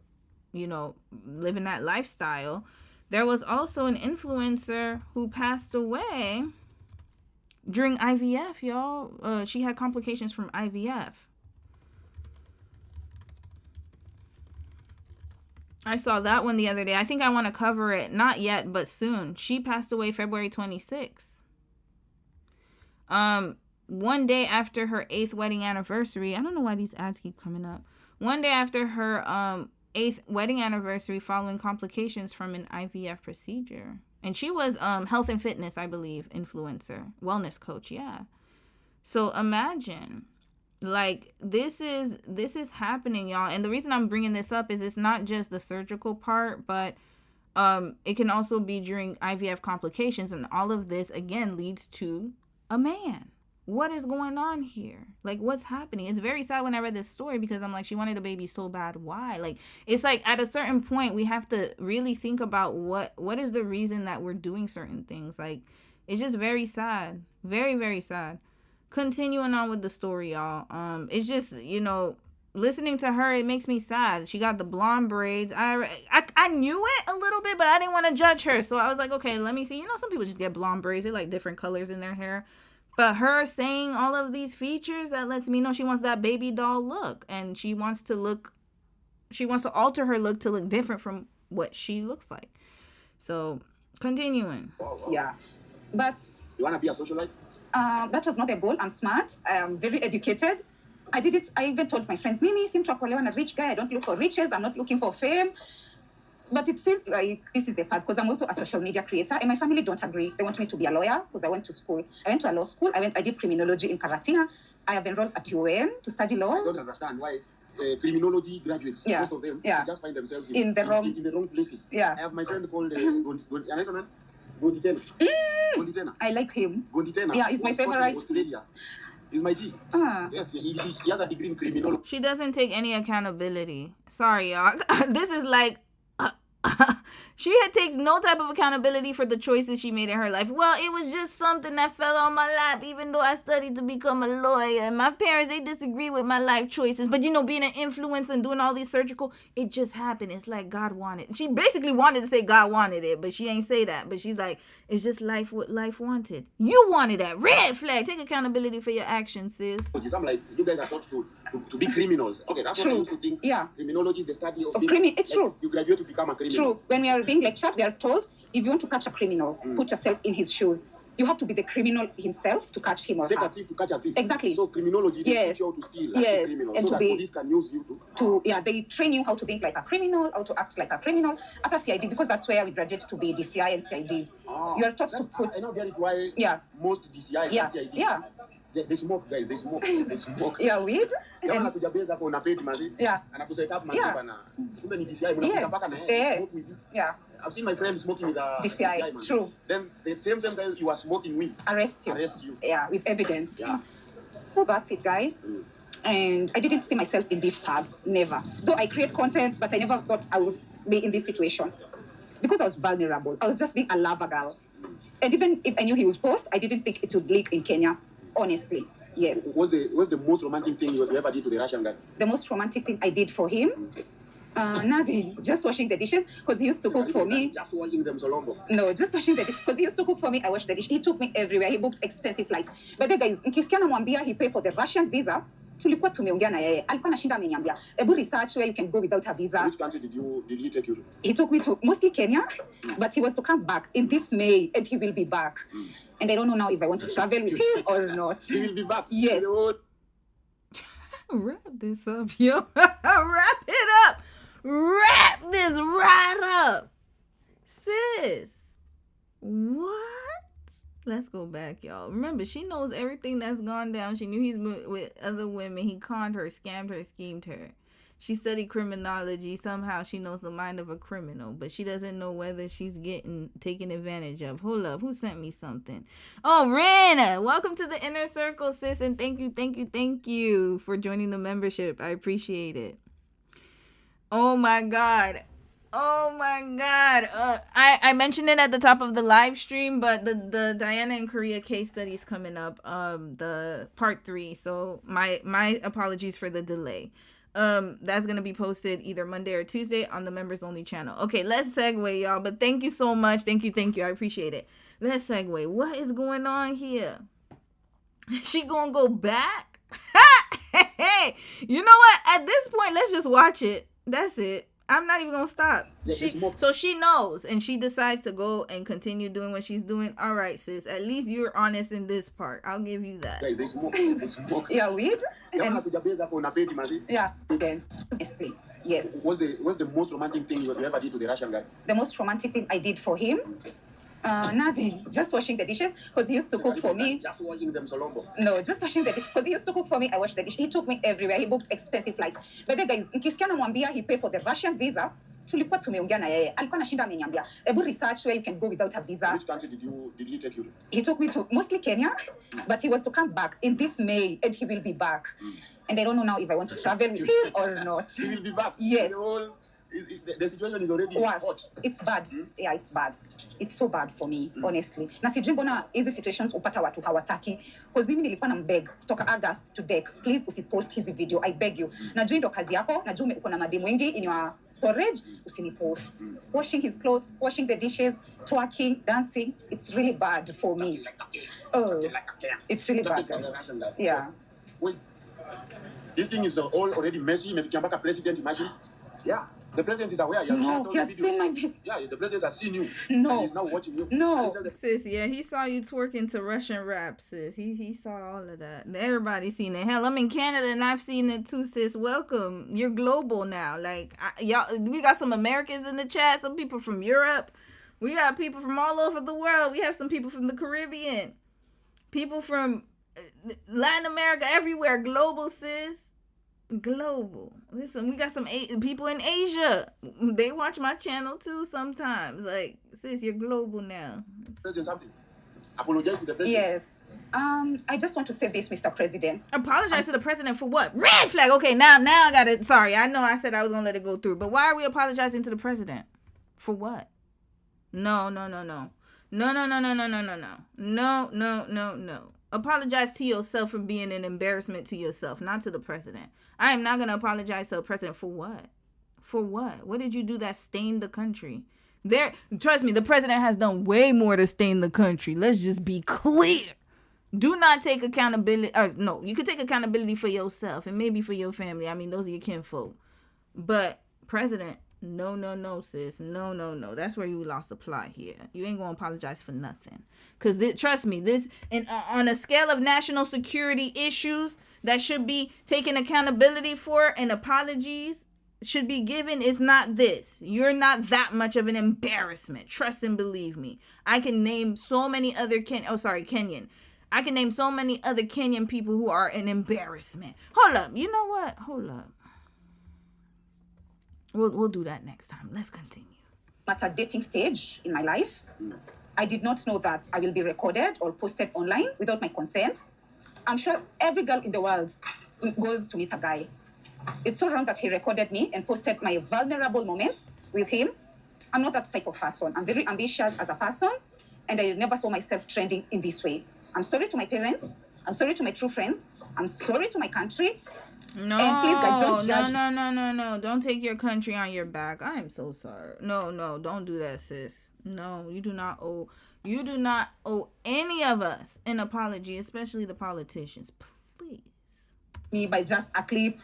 S1: you know, living that lifestyle. There was also an influencer who passed away during IVF, y'all. She had complications from IVF. I saw that one the other day. I think I want to cover it. Not yet, but soon. She passed away February 26th. One day after her 8th wedding anniversary. I don't know why these ads keep coming up. One day after her 8th wedding anniversary following complications from an IVF procedure. And she was health and fitness, I believe, influencer. Wellness coach, yeah. So imagine. Like, this is happening, y'all. And the reason I'm bringing this up is it's not just the surgical part, but it can also be during IVF complications. And all of this, again, leads to a man. What is going on here? Like, what's happening? It's very sad when I read this story because I'm like, she wanted a baby so bad. Why? Like, it's like at a certain point, we have to really think about what is the reason that we're doing certain things. Like, it's just very sad. Very, very sad. Continuing on with the story, y'all. It's just, you know, listening to her, it makes me sad. She got the blonde braids. I knew it a little bit, but I didn't want to judge her. So I was like, okay, let me see. You know, some people just get blonde braids. They like different colors in their hair. But her saying all of these features, that lets me know she wants that baby doll look. And she wants to alter her look to look different from what she looks like. So, continuing.
S5: Yeah. But
S7: You want to be a socialite?
S5: that was not the goal. I'm smart. I am very educated. I did it. I even told my friends, Mimi, seem to call a rich guy. I don't look for riches. I'm not looking for fame. But it seems like this is the path because I'm also a social media creator and my family don't agree. They want me to be a lawyer because I went to school. I went to a law school. I did criminology in Karatina. I have enrolled at UAM to study law.
S7: I don't understand why criminology graduates, most of them, they just find themselves in the wrong places.
S5: Yeah.
S7: I have my friend called Gonditena.
S5: I like him.
S7: Gonditena.
S5: Yeah, he's my favorite.
S7: Australia. He's my G. Yes, he has a degree in criminology.
S1: She doesn't take any accountability. Sorry, y'all. This is like She takes no type of accountability for the choices she made in her life. Well, it was just something that fell on my lap, even though I studied to become a lawyer. And my parents, they disagree with my life choices. But, you know, being an influencer and doing all these surgical, it just happened. It's like God wanted. She basically wanted to say God wanted it, but she ain't say that. But she's like, it's just life what life wanted. You wanted that. Red flag. Take accountability for your actions, sis.
S7: I'm like, you guys are taught to be criminals. Okay, that's what I used to think.
S5: Yeah.
S7: Criminology is the study of
S5: criminal. It's true.
S7: You graduate to become a criminal.
S5: True. When we are being lectured, we are told, if you want to catch a criminal, put yourself in his shoes. You have to be the criminal himself to catch him or
S7: Set
S5: her.
S7: a thief to catch a thief.
S5: Exactly.
S7: So criminology, they
S5: Yes.
S7: teach you how to steal like
S5: Yes.
S7: a criminal.
S5: And
S7: so
S5: to
S7: that
S5: be-
S7: police can use you to...
S5: They train you how to think like a criminal, how to act like a criminal. At a CID, because that's where we graduate to be DCI and CIDs. You are taught to put...
S7: I know that is why
S5: Yeah.
S7: most DCI
S5: Yeah.
S7: and CID...
S5: Yeah.
S7: They smoke, guys. They smoke. They smoke.
S5: Yeah, weed.
S7: Kama nakujabeza kwa unapedi mazi.
S5: Yeah.
S7: Anakuset up mazi
S5: Yeah.
S7: bana. Kumbe ni DCI mnakuta mpaka na yeye. Smoke with you.
S5: Yeah.
S7: I've seen my friends smoking with a
S5: DCI,
S7: man.
S5: true.
S7: Then the same guy you are smoking with
S5: Arrest you. Yeah, with evidence.
S7: Yeah.
S5: So that's it, guys. And I didn't see myself in this pub, never. Though I create content, but I never thought I would be in this situation. Because I was vulnerable. I was just being a lover girl. And even if I knew he would post, I didn't think it would leak in Kenya, honestly. Yes.
S7: What's the most romantic thing you ever did to the Russian guy?
S5: The most romantic thing I did for him? Nothing. Just washing the dishes, because he used to cook for me.
S7: Just washing them Solombo.
S5: No, just washing the dishes, because he used to cook for me. I washed the dish. He took me everywhere. He booked expensive flights. But then guys, mkisikia namwambia he paid for the Russian visa, tulikuwa tumeongea na yeye. Alikuwa anashinda ameniambia, ebu research where you can go without a visa.
S7: Which country did he take you to?
S5: He took me to mostly Kenya, but he was to come back in this May, and he will be back. And I don't know now if I want to travel with him or not.
S7: He will be back.
S5: Yes.
S1: Wrap this up, yo. Wrap it up. Wrap this right up. Sis. What? Let's go back, y'all. Remember, she knows everything that's gone down. She knew he's with other women. He conned her, scammed her, schemed her. She studied criminology. Somehow she knows the mind of a criminal, but she doesn't know whether she's getting taken advantage of. Hold up. Who sent me something? Oh, Raina. Welcome to the inner circle, sis. And thank you for joining the membership. I appreciate it. Oh, my God. I mentioned it at the top of the live stream, but the Diana and Korea case study is coming up, the part 3. So my apologies for the delay. That's gonna be posted either Monday or Tuesday on the members only channel. Okay, let's segue, y'all. But thank you so much. Thank you. I appreciate it. Let's segue. What is going on here? She gonna go back? Hey, you know what? At this point, let's just watch it. That's it. I'm not even gonna stop. So she knows, and she decides to go and continue doing what she's doing. All right, sis. At least you're honest in this part. I'll give you that.
S7: Guys, they smoke.
S5: Yeah, weed.
S7: Kama nakujabeza kwa unapedi mazi.
S5: Yeah. Yes.
S7: What's the most romantic thing you ever did to the Russian guy?
S5: The most romantic thing I did for him? Nothing. Just washing the dishes, because he used to cook for me.
S7: Just washing them Solombo.
S5: No, just washing the dishes, because he used to cook for me. I washed the dish. He took me everywhere. He booked expensive flights. But then guys, mkisikia namwambia he paid for the Russian visa, tulikuwa tumeongea na yeye. Alikuwa anashinda ameniambia, ebu research where you can go without a visa.
S7: Which country did he take you to?
S5: He took me to mostly Kenya, but he was to come back in this May, and he will be back. And I don't know now if I want to travel with him or not.
S7: He will be back.
S5: Yes.
S7: The situation is already hot.
S5: It's bad. Yeah, it's bad. It's so bad for me, honestly. Na sijui mbona hizi situations upata watu hawataki. Because mimi nilikuwa na mbeg kutoka August to Dec. Please usipost hizi video. I beg you. Najua ndo kazi yako. Najua uko na mademu wengi in your storage. Usinipost. Washing his clothes, washing the dishes, twerking, dancing. It's really bad for me. Oh, it's really bad, guys. Yeah.
S7: Wait. This thing is all already messy. Imefikia mpaka president, imagine. Yeah. The president is aware.
S5: No, he has seen my video.
S7: Yeah, the president has seen you.
S5: No.
S7: And he's now watching you.
S5: No.
S1: Sis, yeah, he saw you twerking to Russian rap, sis. He saw all of that. Everybody's seen it. Hell, I'm in Canada and I've seen it too, sis. Welcome. You're global now. Like, y'all, we got some Americans in the chat, some people from Europe. We got people from all over the world. We have some people from the Caribbean. People from Latin America, everywhere. Global, sis. Global. Listen, we got some people in Asia. They watch my channel too sometimes. Like, sis, you're global now.
S7: Apologize to the president.
S5: Yes. I just want to say this, Mr. President.
S1: Apologize to the president for what? Red flag. Okay, now I got it. Sorry, I know I said I was gonna let it go through, but why are we apologizing to the president? For what? No. No. Apologize to yourself for being an embarrassment to yourself, not to the president. I am not going to apologize to the president for what? For what? What did you do that stained the country? Trust me, the president has done way more to stain the country. Let's just be clear. Do not take accountability. No, you could take accountability for yourself and maybe for your family. I mean, those are your kinfolk. But president, no, sis. No. That's where you lost the plot here. You ain't gonna apologize for nothing. Because trust me, this on a scale of national security issues that should be taken accountability for and apologies should be given is not this. You're not that much of an embarrassment. Trust and believe me. I can name so many other Kenyan. I can name so many other Kenyan people who are an embarrassment. Hold up. You know what? Hold up. We'll do that next time. Let's continue.
S5: At a dating stage in my life, I did not know that I will be recorded or posted online without my consent. I'm sure every girl in the world goes to meet a guy. It's so wrong that he recorded me and posted my vulnerable moments with him. I'm not that type of person. I'm very ambitious as a person, and I never saw myself trending in this way. I'm sorry to my parents. I'm sorry to my true friends. I'm sorry to my country.
S1: No,
S5: and please, guys, don't judge.
S1: No. Don't take your country on your back. I am so sorry. No, don't do that, sis. No, you do not owe any of us an apology, especially the politicians. Please.
S5: Me by just a clip,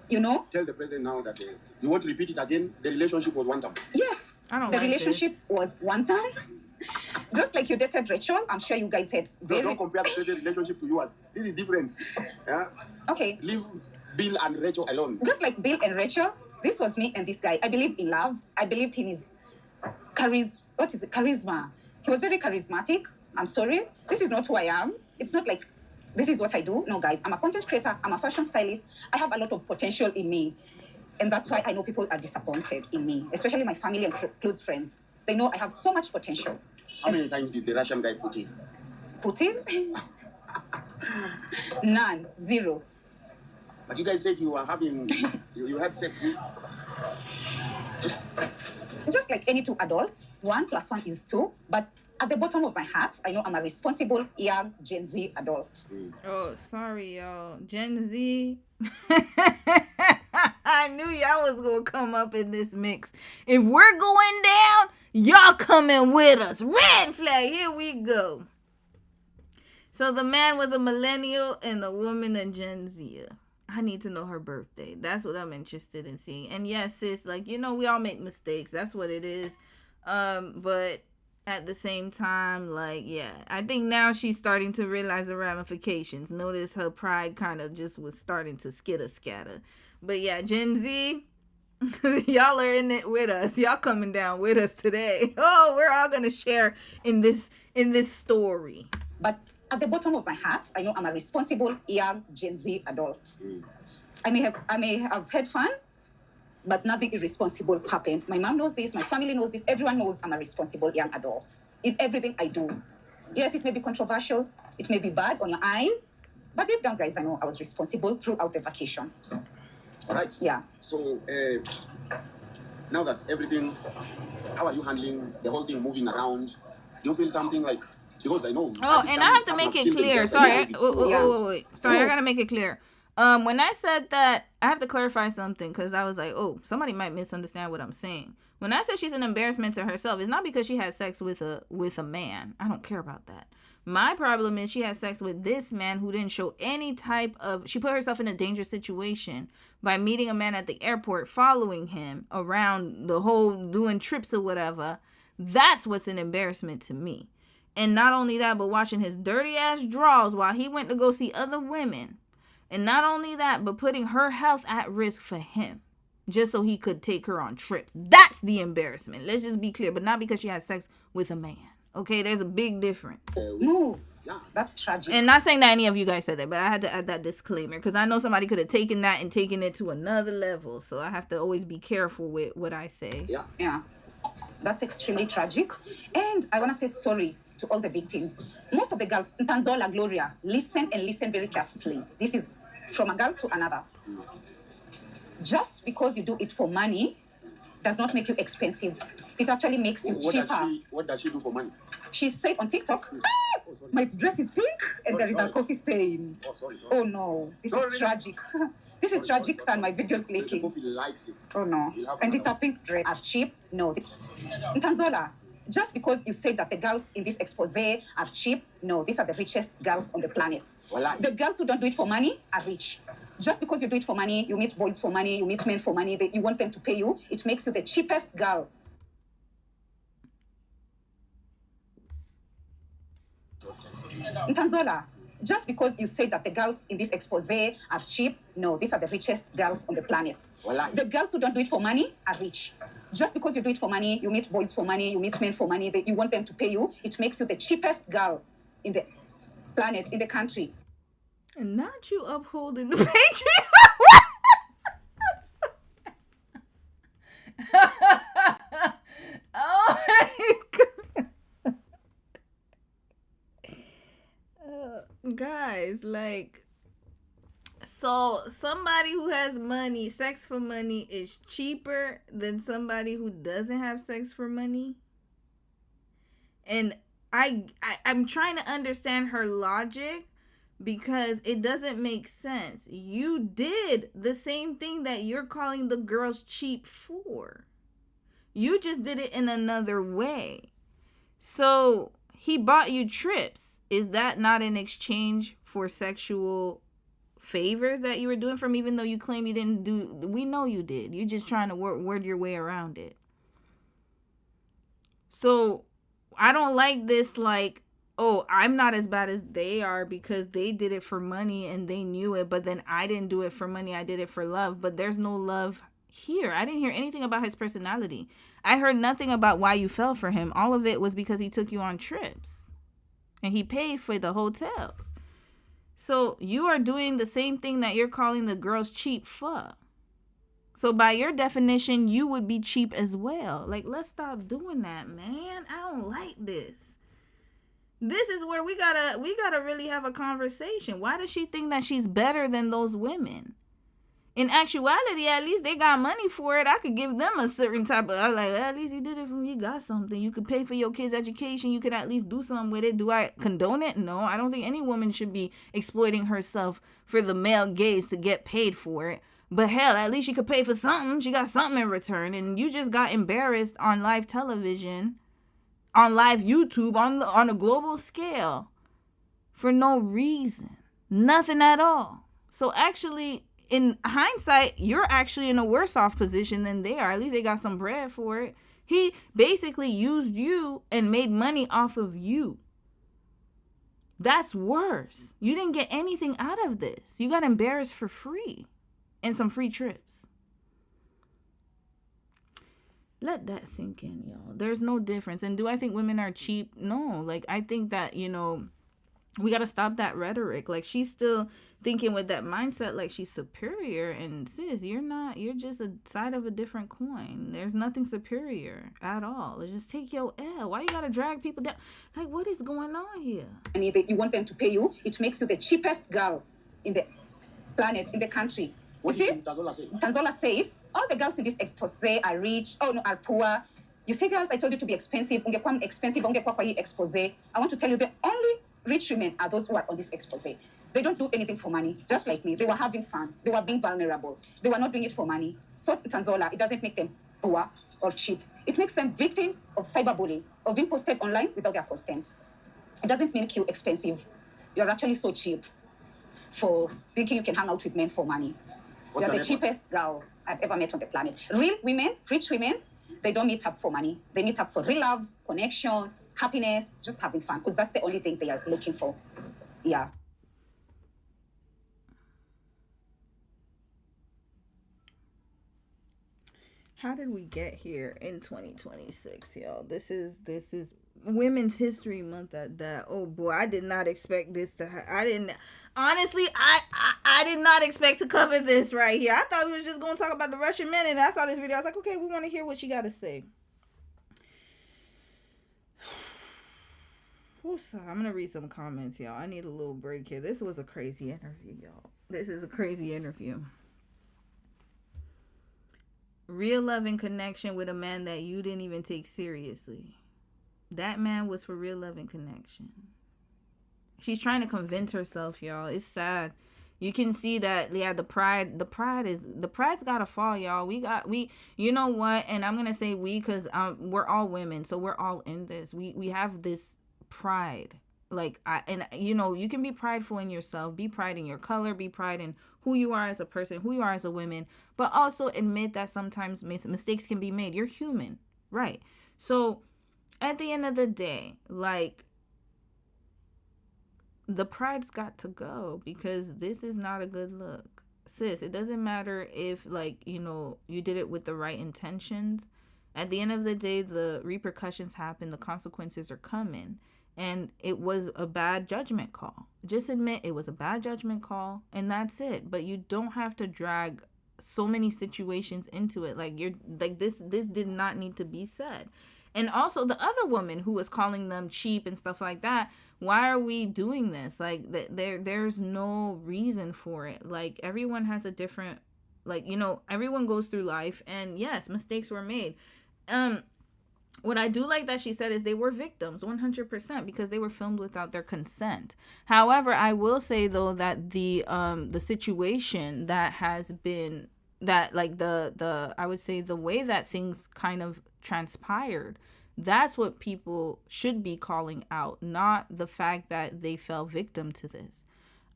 S5: you know?
S7: Tell the president now that you want to repeat it again. The relationship was one time.
S5: Yes. The relationship was one time. Just like you dated Rachel, I'm sure you guys had
S7: Don't compare the relationship to yours. This is different. Yeah?
S5: Okay.
S7: Leave Bill and Rachel alone.
S5: Just like Bill and Rachel, this was me and this guy. I believed in love. I believed in his charisma. He was very charismatic. I'm sorry. This is not who I am. It's not like this is what I do. No, guys. I'm a content creator. I'm a fashion stylist. I have a lot of potential in me. And that's why I know people are disappointed in me, especially my family and close friends. They know I have so much potential.
S7: How many times did the Russian guy put in?
S5: Put in? None. Zero.
S7: But you guys said you were having, you had sex.
S5: Just like any two adults, 1 + 1 is 2. But at the bottom of my heart, I know I'm a responsible young Gen Z adult.
S1: Oh, sorry, y'all. Gen Z. I knew y'all was going to come up in this mix. If we're going down, y'all coming with us. Red flag. Here we go. So the man was a millennial and the woman a Gen Z. I need to know her birthday. That's what I'm interested in seeing. And yes, sis, we all make mistakes. That's what it is. But at the same time, I think now she's starting to realize the ramifications. Notice her pride kind of just was starting to scatter. But yeah, Gen Z, y'all are in it with us. Y'all coming down with us today. Oh, we're all going to share in this story.
S5: But at the bottom of my heart, I know I'm a responsible young Gen Z adult. I may have had fun, but nothing irresponsible happened. My mom knows this, my family knows this, everyone knows I'm a responsible young adult in everything I do. Yes, it may be controversial, it may be bad on your eyes, but deep down, guys, I know I was responsible throughout the vacation.
S7: All right.
S5: Yeah.
S7: So now that everything, how are you handling the whole thing moving around? Do you feel something like, because I know.
S1: Oh, and I have to make it clear. Sorry. Wait. Sorry, I got to make it clear. When I said that, I have to clarify something because I was like, oh, somebody might misunderstand what I'm saying. When I said she's an embarrassment to herself, it's not because she had sex with a man. I don't care about that. My problem is she had sex with this man who didn't show any type of... She put herself in a dangerous situation by meeting a man at the airport, following him around the whole doing trips or whatever. That's what's an embarrassment to me. And not only that, but watching his dirty ass drawers while he went to go see other women. And not only that, but putting her health at risk for him. Just so he could take her on trips. That's the embarrassment. Let's just be clear. But not because she had sex with a man. Okay, there's a big difference.
S5: No, that's tragic.
S1: And not saying that any of you guys said that, but I had to add that disclaimer because I know somebody could have taken that and taken it to another level. So I have to always be careful with what I say.
S5: Yeah. That's extremely tragic. And I want to say sorry to all the victims. Most of the girls, Ntanzola, Gloria, listen very carefully. This is from a girl to another. Just because you do it for money does not make you expensive. It actually makes you cheaper.
S7: What does she do for money?
S5: She said on TikTok,
S7: Oh, sorry.
S5: my dress is pink and there is a
S7: Sorry.
S5: coffee stain.
S7: Oh, sorry.
S5: Oh no, this is tragic. This is tragic than my videos
S7: The
S5: leaking.
S7: coffee likes it.
S5: Oh no.
S7: You have
S5: And it's a
S7: another
S5: pink dress. Are cheap? No. Tanzola, just because you say that the girls in this expose are cheap, no, these are the richest girls on the planet.
S7: Wallahi.
S5: The girls who don't do it for money are rich. Just because you do it for money, you meet boys for money, you meet men for money, you want them to pay you, it makes you the cheapest girl. Tanzola, just because you say that the girls in this expose are cheap, no, these are the richest girls on the planet.
S7: Wallahi.
S5: The girls who don't do it for money are rich. Just because you do it for money, you meet boys for money, you meet men for money, you want them to pay you, it makes you the cheapest girl in the planet, in the country.
S1: And not you upholding the Patreon. Oh my God. Guys, like, so somebody who has money, sex for money, is cheaper than somebody who doesn't have sex for money. And I'm trying to understand her logic, because it doesn't make sense. You did the same thing that you're calling the girls cheap for. You just did it in another way. So he bought you trips. Is that not in exchange for sexual favors that you were doing for him, even though you claim you didn't do? We know you did. You're just trying to word your way around it. So I don't like this, like, oh, I'm not as bad as they are because they did it for money and they knew it, but then I didn't do it for money, I did it for love. But there's no love here. I didn't hear anything about his personality. I heard nothing about why you fell for him. All of it was because he took you on trips and he paid for the hotels. So you are doing the same thing that you're calling the girls cheap for. So by your definition, you would be cheap as well. Like, let's stop doing that, man. I don't like this. This is where we gotta really have a conversation. Why does she think that she's better than those women? In actuality, at least they got money for it. I could give them a certain type of, like, at least he did it for me. You got something. You could pay for your kids' education. You could at least do something with it. Do I condone it? No, I don't think any woman should be exploiting herself for the male gaze to get paid for it. But hell, at least she could pay for something. She got something in return. And you just got embarrassed on live television, on live YouTube, on a global scale for no reason. Nothing at all. So actually, in hindsight, you're actually in a worse off position than they are. At least they got some bread for it. He basically used you and made money off of you. That's worse. You didn't get anything out of this. You got embarrassed for free and some free trips. Let that sink in, y'all. There's no difference. And do I think women are cheap? No. Like, I think that, we got to stop that rhetoric. Like, she's still thinking with that mindset like she's superior. And sis, you're not. You're just a side of a different coin. There's nothing superior at all. Just take your L. Why you got to drag people down? Like, what is going on here?
S5: And you want them to pay you, it makes you the cheapest girl in the planet, in the country.
S7: What
S5: You see?
S7: did Tanzola say?
S5: Tanzola said, all the girls in this expose are rich, are poor. You see, girls, I told you to be expensive. Ungekuwa expensive, ungekuwa kwa hii expose. I want to tell you, the only rich women are those who are on this expose. They don't do anything for money, just like me. They were having fun. They were being vulnerable. They were not doing it for money. So Tanzola, it doesn't make them poor or cheap. It makes them victims of cyberbullying, of being posted online without their consent. It doesn't make you expensive. You're actually so cheap for thinking you can hang out with men for money.
S7: What's
S5: You're
S7: your
S5: the
S7: neighbor?
S5: cheapest girl I've ever met on the planet. Real women, rich women, they don't meet up for money. They meet up for real love, connection, happiness, just having fun, because that's the only thing they are looking for. Yeah.
S1: How did we get here in 2026, y'all? This is Women's History Month at that. Oh boy, I did not expect this to happen. Honestly, I did not expect to cover this right here. I thought we was just going to talk about the Russian men, and I saw this video. I was like, okay, we want to hear what she got to say. I'm going to read some comments, y'all. I need a little break here. This was a crazy interview, y'all. This is a crazy interview. real love and connection with a man that you didn't even take seriously. That man was for real love and connection. She's trying to convince herself, y'all. It's sad. You can see that, yeah, the pride's gotta fall, y'all. You know what? And I'm gonna say we, because we're all women, so we're all in this. We have this pride. Like, you can be prideful in yourself, be pride in your color, be pride in who you are as a person, who you are as a woman, but also admit that sometimes mistakes can be made. You're human, right? So at the end of the day, like, the pride's got to go, because this is not a good look. Sis, it doesn't matter if, like, you did it with the right intentions. At the end of the day, the repercussions happen, the consequences are coming. And it was a bad judgment call. Just admit it was a bad judgment call, and that's it. But you don't have to drag so many situations into it. This did not need to be said. And also the other woman who was calling them cheap and stuff like that, why are we doing this? Like, there's no reason for it. Like, everyone has a different, everyone goes through life, and yes, mistakes were made. What I do like that she said is they were victims 100%, because they were filmed without their consent. However, I will say though that the situation that has been, that, like, I would say the way that things kind of transpired, that's what people should be calling out, not the fact that they fell victim to this.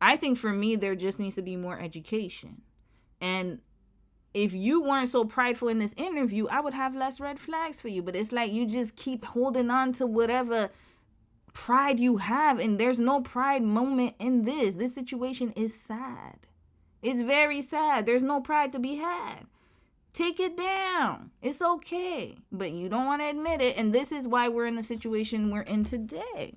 S1: I think for me, there just needs to be more education. And if you weren't so prideful in this interview, I would have less red flags for you. But it's like you just keep holding on to whatever pride you have, and there's no pride moment in this. This situation is sad. It's very sad. There's no pride to be had. Take it down. It's okay. But you don't want to admit it, and this is why we're in the situation we're in today.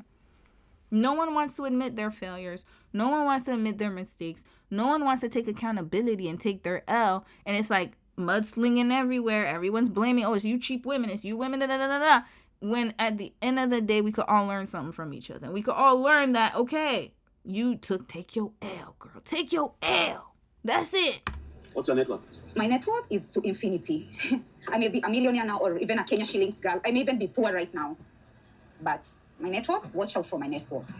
S1: No one wants to admit their failures. No one wants to admit their mistakes. No one wants to take accountability and take their L. And it's like mudslinging everywhere. Everyone's blaming, it's you cheap women. It's you women, da-da-da-da-da. When at the end of the day, we could all learn something from each other. We could all learn that, okay, take your L, girl. Take your L. That's it.
S7: What's your net worth?
S5: My net worth is to infinity. I may be a millionaire now, or even a Kenya shillings girl. I may even be poor right now. But my net worth, watch out for my net worth.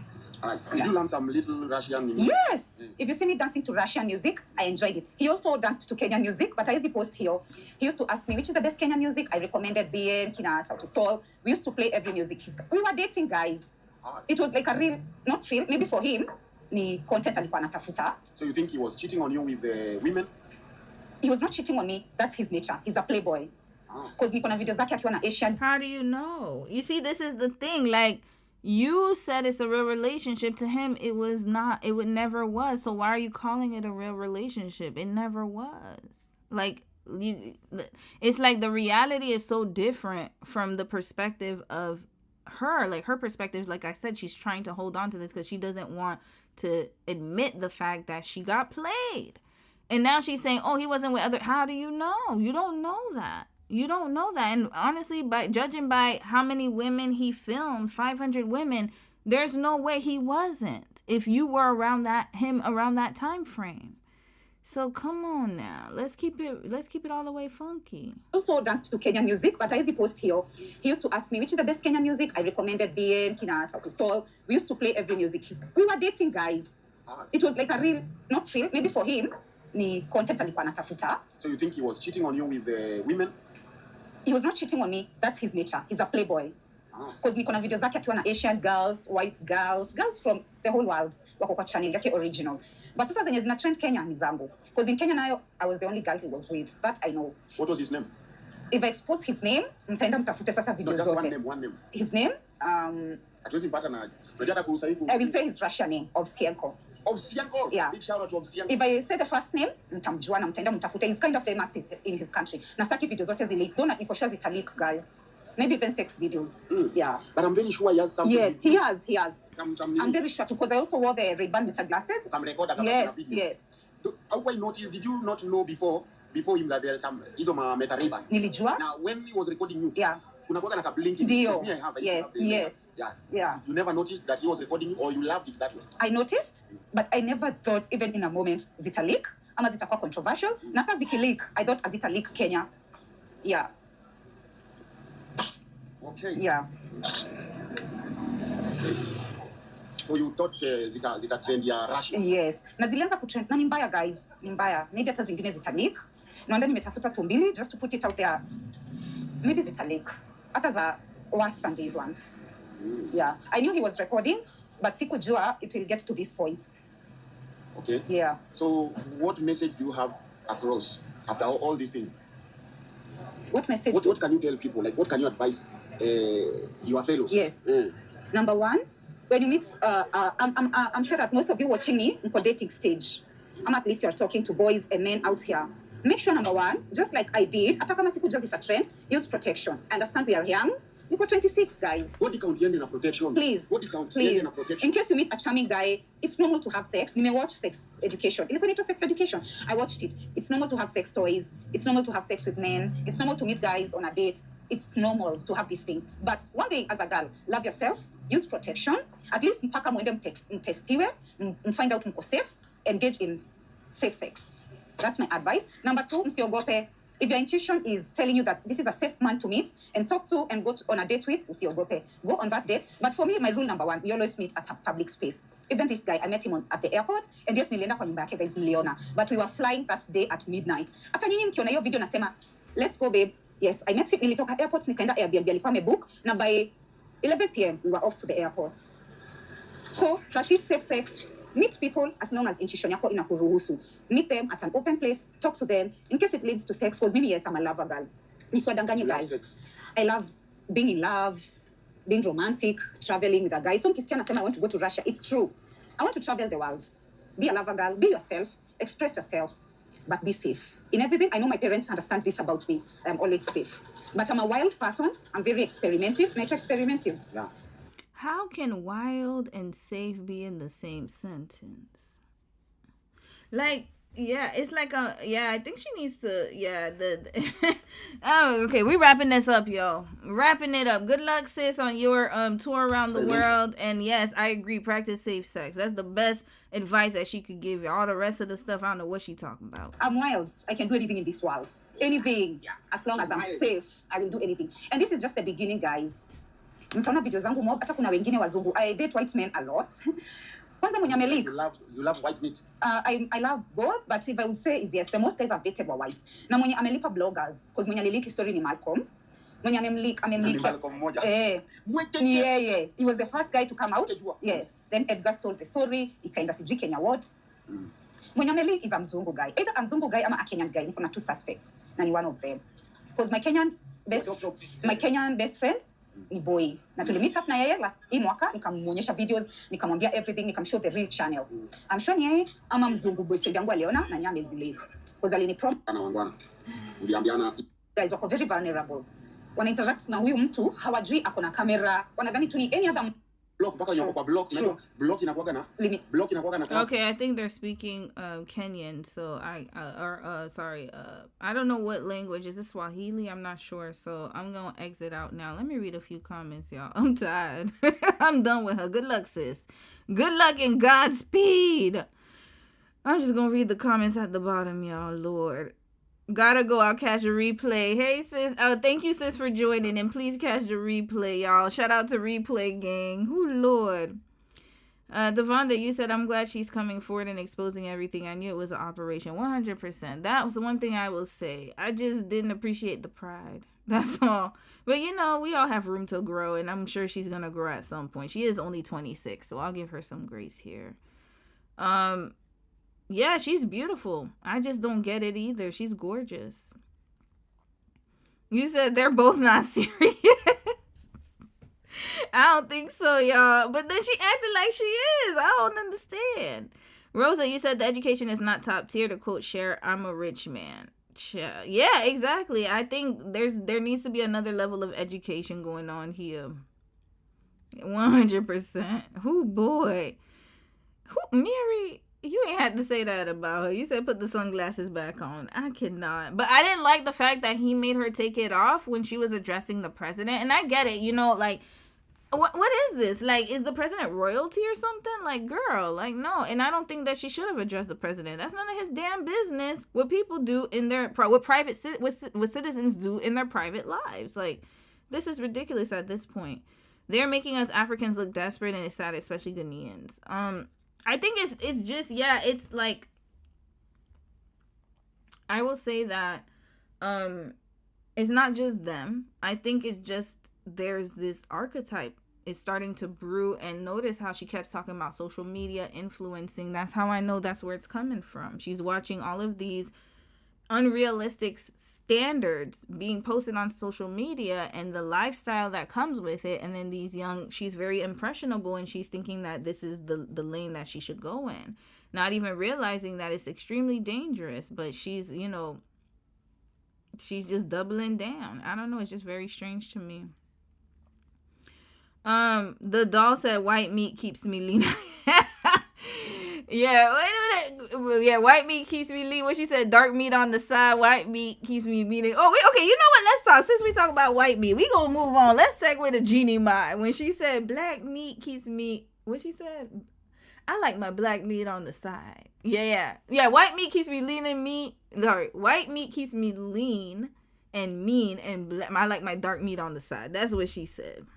S7: All right. Did you learn some little Russian music?
S5: Yes. If you see me dancing to Russian music, I enjoyed it. He also danced to Kenyan music, but as he post here, he used to ask me which is the best Kenyan music. I recommended Belle, Kina, Sauti Sol. We used to play every music. We were dating, guys. Right. It was like a real, not real, maybe for him, ni content alikuwa anatafuta.
S7: So you think he was cheating on you with the women?
S5: He was not cheating on me. That's his nature. He's a playboy. Because niko na video zake akiwa na Asian.
S1: How do you know? You see, this is the thing. Like, you said it's a real relationship. To him, it was not. It would never was. So why are you calling it a real relationship? It never was. Like, it's like the reality is so different from the perspective of her. Like, her perspective, like I said, she's trying to hold on to this because she doesn't want to admit the fact that she got played. And now she's saying, oh, he wasn't with other. How do you know? You don't know that. You don't know that. And honestly, by judging by how many women he filmed, 500 women, there's no way he wasn't if you were around that time frame. So come on now. Let's keep it all the way funky.
S5: Also danced to Kenyan music, but as he post here, he used to ask me which is the best Kenyan music. I recommended Belle, Kina, Sauti Sol. We used to play every music. We were dating, guys. It was like a real, not real, maybe for him, ni content alikuwa anatafuta.
S7: So you think he was cheating on you with the women?
S5: He was not cheating on me. That's his nature. He's a playboy. Because niko na video zake akiwa na Asian girls, white girls from the whole world wako kwa channel yake original. But sasa zenye zina trend Kenya ni zangu. Because in Kenya nayo, I was the only girl he was with. That I know.
S7: What was his name?
S5: If I expose his name, mtaenda mtafute sasa video zote.
S7: One name.
S5: His name?
S7: I
S5: will say his Russian name, Ovsienko.
S7: Ovsienko?
S5: Yeah.
S7: Big shout out to Ovsienko.
S5: If I say the first name, mtamjua na mtaenda mtafute. He's kind of famous in his country. Na saki video zote zile. Don't niko sure zita leak, guys. Maybe even 6 videos. Yeah.
S7: But I'm very sure he has something.
S5: Yes, he has. I'm very sure because I also wore the Ray-Ban with the glasses. Yes.
S7: How I noticed, did you not know before him that there is some meta Ray-Ban?
S5: Nilijua.
S7: Now when he was recording you,
S5: yeah.
S7: Kuna kuwa na blinking.
S5: Yes. Yeah.
S7: You never noticed that he was recording you, or you loved it that way?
S5: I noticed, but I never thought even in a moment zita leak ama zitakuwa controversial. Na hata zikileak, I thought azita leak Kenya. Yeah.
S7: Okay.
S5: Yeah.
S7: So you thought zita trend ya Russia?
S5: Yes. Na zilianza kutrend. Na ni mbaya guys. Ni mbaya. Maybe hata zingine zita leak. Naomba nimetafuta tu mbili just to put it out there. Maybe zita leak. Hata za worse than these ones. Yeah. I knew he was recording, but sikujua it will get to this point.
S7: Okay.
S5: Yeah.
S7: So what message do you have across after all these things?
S5: What message?
S7: What can you tell people? Like, what can you advise your fellows?
S5: Yes. Number one, when you meet, I'm sure that most of you watching me in dating stage, at least you are talking to boys and men out here. Make sure, number one, just like I did, hata kama siku just a trend, use protection. Understand we are young. You got 26 guys.
S7: What count in a protection?
S5: Please.
S7: What count
S5: Please.
S7: in a protection?
S5: In case you meet a charming guy, it's normal to have sex. You may watch sex education. You need sex education. I watched it. It's normal to have sex toys. It's normal to have sex with men. It's normal to meet guys on a date. It's normal to have these things. But one thing as a girl, love yourself, use protection. At least mpaka mwende mtestiwe, find out mko safe, engage in safe sex. That's my advice. Number two, msiogope. If your intuition is telling you that this is a safe man to meet and talk to and go on a date with, usiogope. Go on that date. But for me, my rule number one, we always meet at a public space. Even this guy, I met him at the airport, and yes, nilienda kwa nyumba yake, guys, mliona. But we were flying that day at midnight. Hata nyinyi mkiona hiyo video nasema, let's go babe. Yes, I met him, nilitoka airport, nikaenda Airbnb, alikuwa amebook, na by 11 p.m. we were off to the airport. So, practice safe sex. Meet people as long as intuition yako inakuruhusu. Meet them at an open place, talk to them, in case it leads to sex. Because mimi, yes, I'm a lover girl. Niswadanganye guys.
S7: Sex.
S5: I love being in love, being romantic, traveling with a guy. So mkisikia nasema I want to go to Russia. It's true. I want to travel the world. Be a lover girl. Be yourself. Express yourself. But be safe. In everything, I know my parents understand this about me. I'm always safe. But I'm a wild person. I'm very experimentative. Nature experimentative.
S7: Yeah.
S1: How can wild and safe be in the same sentence? Like, yeah, it's like I think she needs to, oh, okay, we wrapping this up, y'all. Wrapping it up. Good luck, sis, on your tour around the world. And yes, I agree, practice safe sex. That's the best advice that she could give you. All the rest of the stuff, I don't know what she talking about.
S5: I'm wild. I can do anything in this world. Anything.
S7: Yeah.
S5: As long as I'm safe, I will do anything. And this is just the beginning, guys. Mtaona video zangu mob, hata kuna wengine wazungu. I date white men a lot. Kwanza mwenye amelik.
S7: You love white meat?
S5: I love both, but if I would say is yes, the most guys I've dated were white. Na mwenye amelipa bloggers, because mwenye aliliki story ni Malcolm. Mwenye amemlik.
S7: Malcolm moja.
S5: Yeah. He was the first guy to come out. Yes. Then Edgar told the story. Ikaenda sijui Kenya what. Mwenye amelik is a mzungu guy. Either a mzungu guy ama a Kenyan guy. Niko na two suspects. Na ni one of them. Because my Kenyan best friend ni boy. Na tulimeet up na yeye last mwaka, nikamuonyesha videos, nikamwambia everything, nikamshow the real channel. I'm sure ni yeye ama mzungu boyfriend yangu aliona na nyame zilika. Because alinipromise
S7: Wangwana. Uliambiana
S5: guys wako very vulnerable. Wana interact na huyu mtu, hawajui ako na kamera. Wanadhani tu ni any other
S7: block mpaka nyoko kwa block. Block inakuwaga na
S5: limit.
S7: Block inakuwaga na.
S1: Okay, I think they're speaking Kenyan, so I don't know what language. Is this Swahili? I'm not sure, so I'm gonna exit out now. Let me read a few comments, y'all. I'm tired. I'm done with her. Good luck, sis. Good luck and Godspeed. I'm just gonna read the comments at the bottom, y'all. Lord, gotta go. I'll catch a replay. Hey, sis. Oh, thank you, sis, for joining, and please catch the replay, y'all. Shout out to Replay Gang. Ooh, Lord. Devonda, you said, I'm glad she's coming forward and exposing everything. I knew it was an operation. 100%. That was the one thing I will say. I just didn't appreciate the pride. That's all. But, you know, we all have room to grow, and I'm sure she's going to grow at some point. She is only 26, so I'll give her some grace here. Yeah, she's beautiful. I just don't get it either. She's gorgeous. You said they're both not serious. I don't think so, y'all. But then she acted like she is. I don't understand. Rosa, you said the education is not top tier. To quote Cher, I'm a rich man. Yeah, exactly. I think there needs to be another level of education going on here. 100%. Who boy? Who Mary? You ain't had to say that about her. You said put the sunglasses back on. I cannot. But I didn't like the fact that he made her take it off when she was addressing the president. And I get it, you know, like what is this? Like, is the president royalty or something? Like, girl, like, no. And I don't think that she should have addressed the president. That's none of his damn business what people do in their what citizens do in their private lives. Like, this is ridiculous at this point. They're making us Africans look desperate, and it's sad, especially Ghanaians. I think it's just, yeah, it's like, I will say that it's not just them. I think it's just there's this archetype is starting to brew, and notice how she kept talking about social media influencing. That's how I know that's where it's coming from. She's watching all of these unrealistic standards being posted on social media and the lifestyle that comes with it. And then she's very impressionable, and she's thinking that this is the lane that she should go in, not even realizing that it's extremely dangerous. But she's, she's just doubling down. I don't know. It's just very strange to me. The doll said white meat keeps me lean. Yeah, white meat keeps me lean. What she said, dark meat on the side, white meat keeps me lean. Oh, okay, you know what? Let's talk. Since we talk about white meat, we gonna move on. Let's segue to Jeannie Mai. When she said black meat keeps me, what she said? I like my black meat on the side. Yeah. White meat keeps me lean and meat. Sorry, white meat keeps me lean and mean, and I like my dark meat on the side. That's what she said.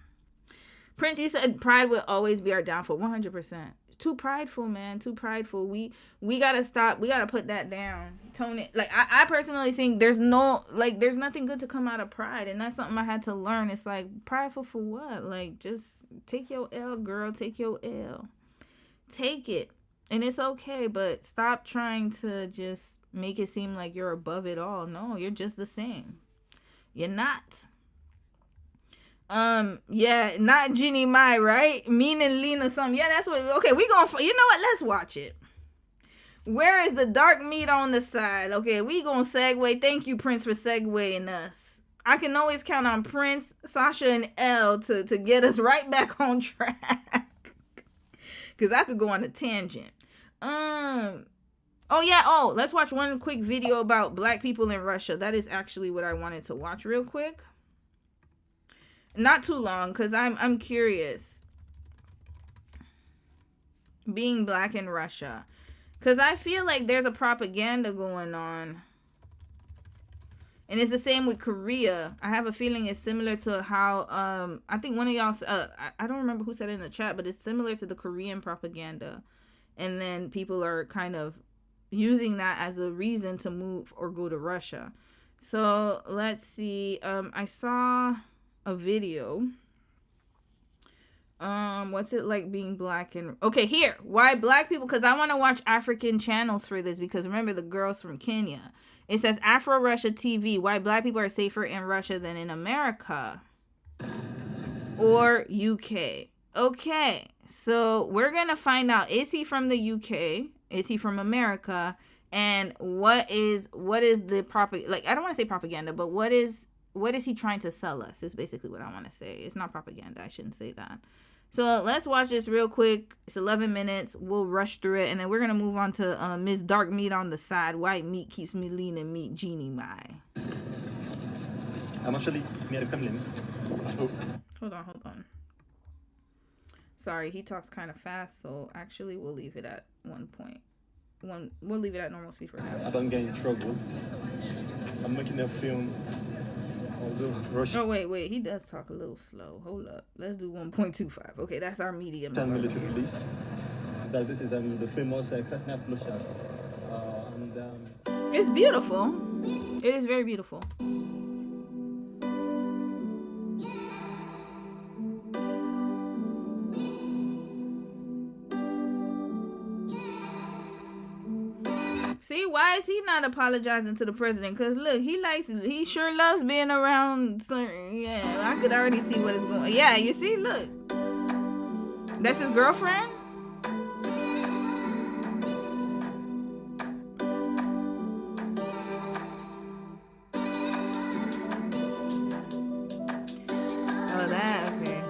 S1: Prince, he said pride will always be our downfall. 100%. Too prideful, man. Too prideful. We gotta stop. We gotta put that down. Tone it. Like, I personally think there's nothing good to come out of pride, and that's something I had to learn. It's like, prideful for what? Like, just take your L, girl. Take your L. Take it, and it's okay. But stop trying to just make it seem like you're above it all. No, you're just the same. You're not. Yeah, not Jeannie Mai, right? Mean and lean or something. Yeah, that's what. Okay, you know what? Let's watch it. Where is the dark meat on the side? Okay, we gonna segue. Thank you, Prince, for segueing us. I can always count on Prince, Sasha, and Elle to get us right back on track. Cause I could go on a tangent. Let's watch one quick video about black people in Russia. That is actually what I wanted to watch real quick. Not too long, because I'm curious. Being black in Russia. Because I feel like there's a propaganda going on. And it's the same with Korea. I have a feeling it's similar to how, I think one of y'all, I don't remember who said it in the chat, but it's similar to the Korean propaganda. And then people are kind of using that as a reason to move or go to Russia. So let's see. I saw a video. What's it like being black in... Okay, here. Why black people... Because I want to watch African channels for this. Because remember, the girls from Kenya. It says Afro-Russia TV. Why black people are safer in Russia than in America. Or UK. Okay. So, we're going to find out. Is he from the UK? Is he from America? And what is the like, I don't want to say propaganda, but what is he trying to sell us? Is basically what I want to say. It's not propaganda. I shouldn't say that. So let's watch this real quick. It's 11 minutes. We'll rush through it. And then we're going to move on to Miss Dark Meat on the side. White meat keeps me lean and meat, Jeannie Mai.
S8: I'm actually near the Kremlin.
S1: Hold on. Sorry, he talks kind of fast. So actually, we'll leave it at 1.1. We'll leave it at normal speed for now.
S8: I don't get in trouble. I'm making a film.
S1: Oh, wait. He does talk a little slow. Hold up. Let's do 1.25. Okay, that's our medium.
S8: Military police. That this is the famous Krasnaya Plощad.
S1: It's beautiful. It is very beautiful. See, why is he not apologizing to the president? Because look, he sure loves being around. Yeah, I could already see what is going on. Yeah, you see, look. That's his girlfriend? Oh, that, okay.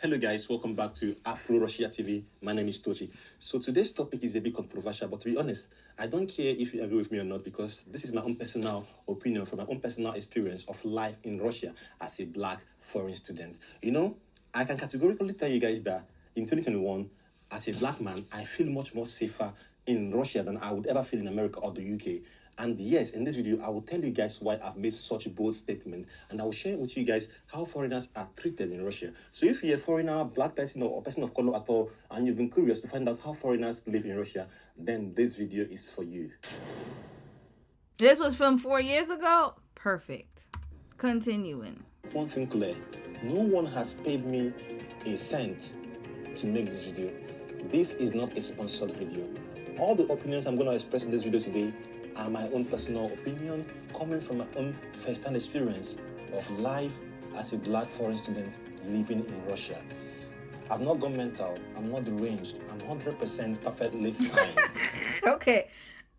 S8: Hello guys, welcome back to Afro Russia TV. My name is Tochi. So today's topic is a bit controversial, but to be honest, I don't care if you agree with me or not, because this is my own personal opinion from my own personal experience of life in Russia as a black foreign student. You know, I can categorically tell you guys that in 2021, as a black man, I feel much more safer in Russia than I would ever feel in America or the UK. And yes, in this video, I will tell you guys why I've made such a bold statement, and I will share with you guys how foreigners are treated in Russia. So if you're a foreigner, black person, or a person of color at all, and you've been curious to find out how foreigners live in Russia, then this video is for you.
S1: This was from 4 years ago? Perfect. Continuing.
S8: One thing clear, no one has paid me a cent to make this video. This is not a sponsored video. All the opinions I'm going to express in this video today are my own personal opinion, coming from my own first-hand experience of life as a black foreign student living in Russia. I've not gone mental, I'm not deranged, I'm 100% perfectly fine.
S1: Okay.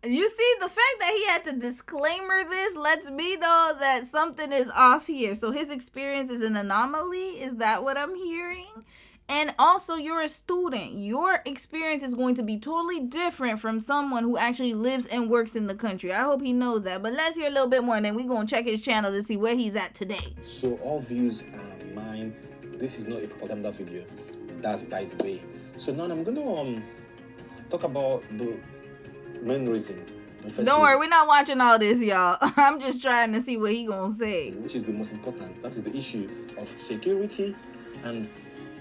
S1: You see, the fact that he had to disclaimer this lets me know that something is off here. So his experience is an anomaly? Is that what I'm hearing? And also, you're a student. Your experience is going to be totally different from someone who actually lives and works in the country. I hope he knows that. But let's hear a little bit more, and then we're going to check his channel to see where he's at today.
S8: So all views are mine. This is not a propaganda video. That's by the way. So now I'm going to talk about the main reason.
S1: Don't worry, we're not watching all this, y'all. I'm just trying to see what he going to say.
S8: Which is the most important. That is the issue of security and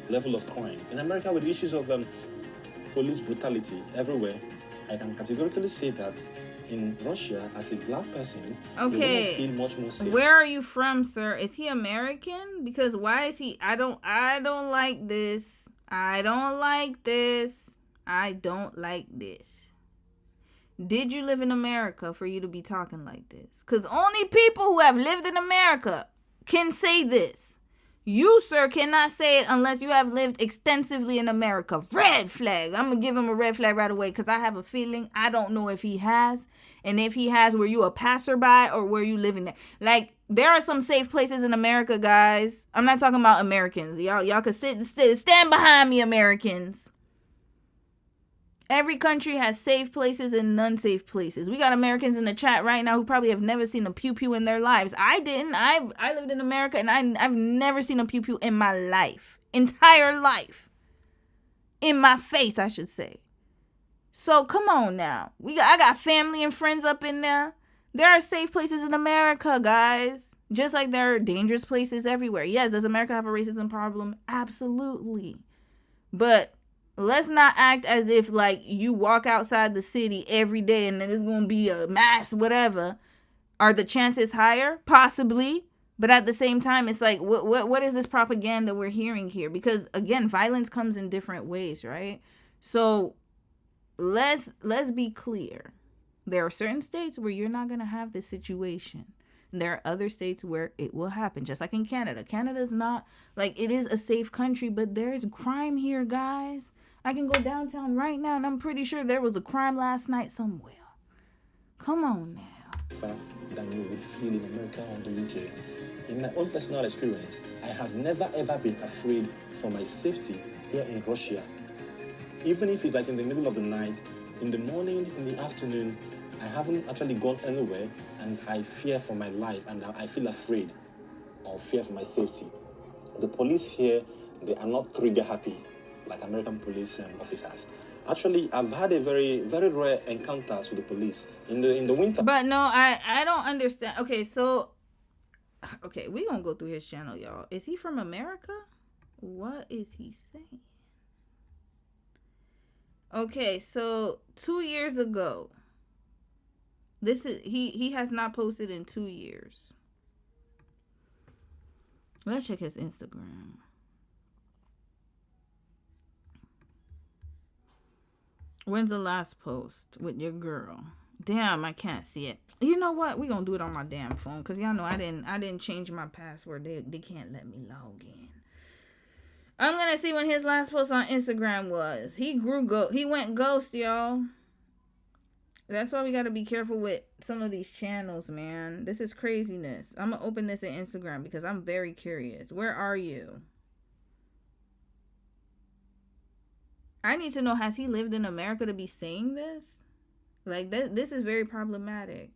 S8: level of crime. In America, with the issues of police brutality everywhere, I can categorically say that in Russia, as a black person,
S1: okay,
S8: you feel much more safe.
S1: Where are you from, sir? Is he American? Because why is he? I don't like this. I don't like this. I don't like this. Did you live in America for you to be talking like this? Because only people who have lived in America can say this. You, sir, cannot say it unless you have lived extensively in America. Red flag. I'm going to give him a red flag right away because I have a feeling I don't know if he has. And if he has, were you a passerby or were you living there? Like, there are some safe places in America, guys. I'm not talking about Americans. Y'all can stand behind me, Americans. Every country has safe places and unsafe places. We got Americans in the chat right now who probably have never seen a pew-pew in their lives. I didn't. I lived in America and I've never seen a pew-pew in my life. Entire life. In my face, I should say. So come on now. I got family and friends up in there. There are safe places in America, guys. Just like there are dangerous places everywhere. Yes, does America have a racism problem? Absolutely. But let's not act as if like you walk outside the city every day and then there's going to be a mass whatever. Are the chances higher? Possibly. But at the same time, it's like, what is this propaganda we're hearing here? Because again, violence comes in different ways, right? So let's be clear. There are certain states where you're not going to have this situation. There are other states where it will happen, just like in Canada. Canada's not, like, it is a safe country, but there is crime here, guys. I can go downtown right now, and I'm pretty sure there was a crime last night somewhere. Come on now.
S8: Fact than you would feel in America or the UK. In my own personal experience, I have never ever been afraid for my safety here in Russia. Even if it's like in the middle of the night, in the morning, in the afternoon, I haven't actually gone anywhere and I fear for my life and I feel afraid or fear for my safety. The police here, they are not trigger happy like American police officers. Actually, I've had a very, very rare encounters with the police in the winter.
S1: But no, I don't understand. Okay, so, okay, we gonna go through his channel, y'all. Is he from America? What is he saying? Okay, so 2 years ago, this is he has not posted in 2 years. Let's check his Instagram. When's the last post with your girl? Damn, I can't see it. You know what? We're gonna do it on my damn phone because y'all know I didn't change my password. They can't let me log in. I'm gonna see when his last post on Instagram was. He went ghost, y'all. That's why we gotta be careful with some of these channels, man. This is craziness. I'm gonna open this in Instagram because I'm very curious. Where are you? I need to know, has he lived in America to be saying this? Like, this is very problematic.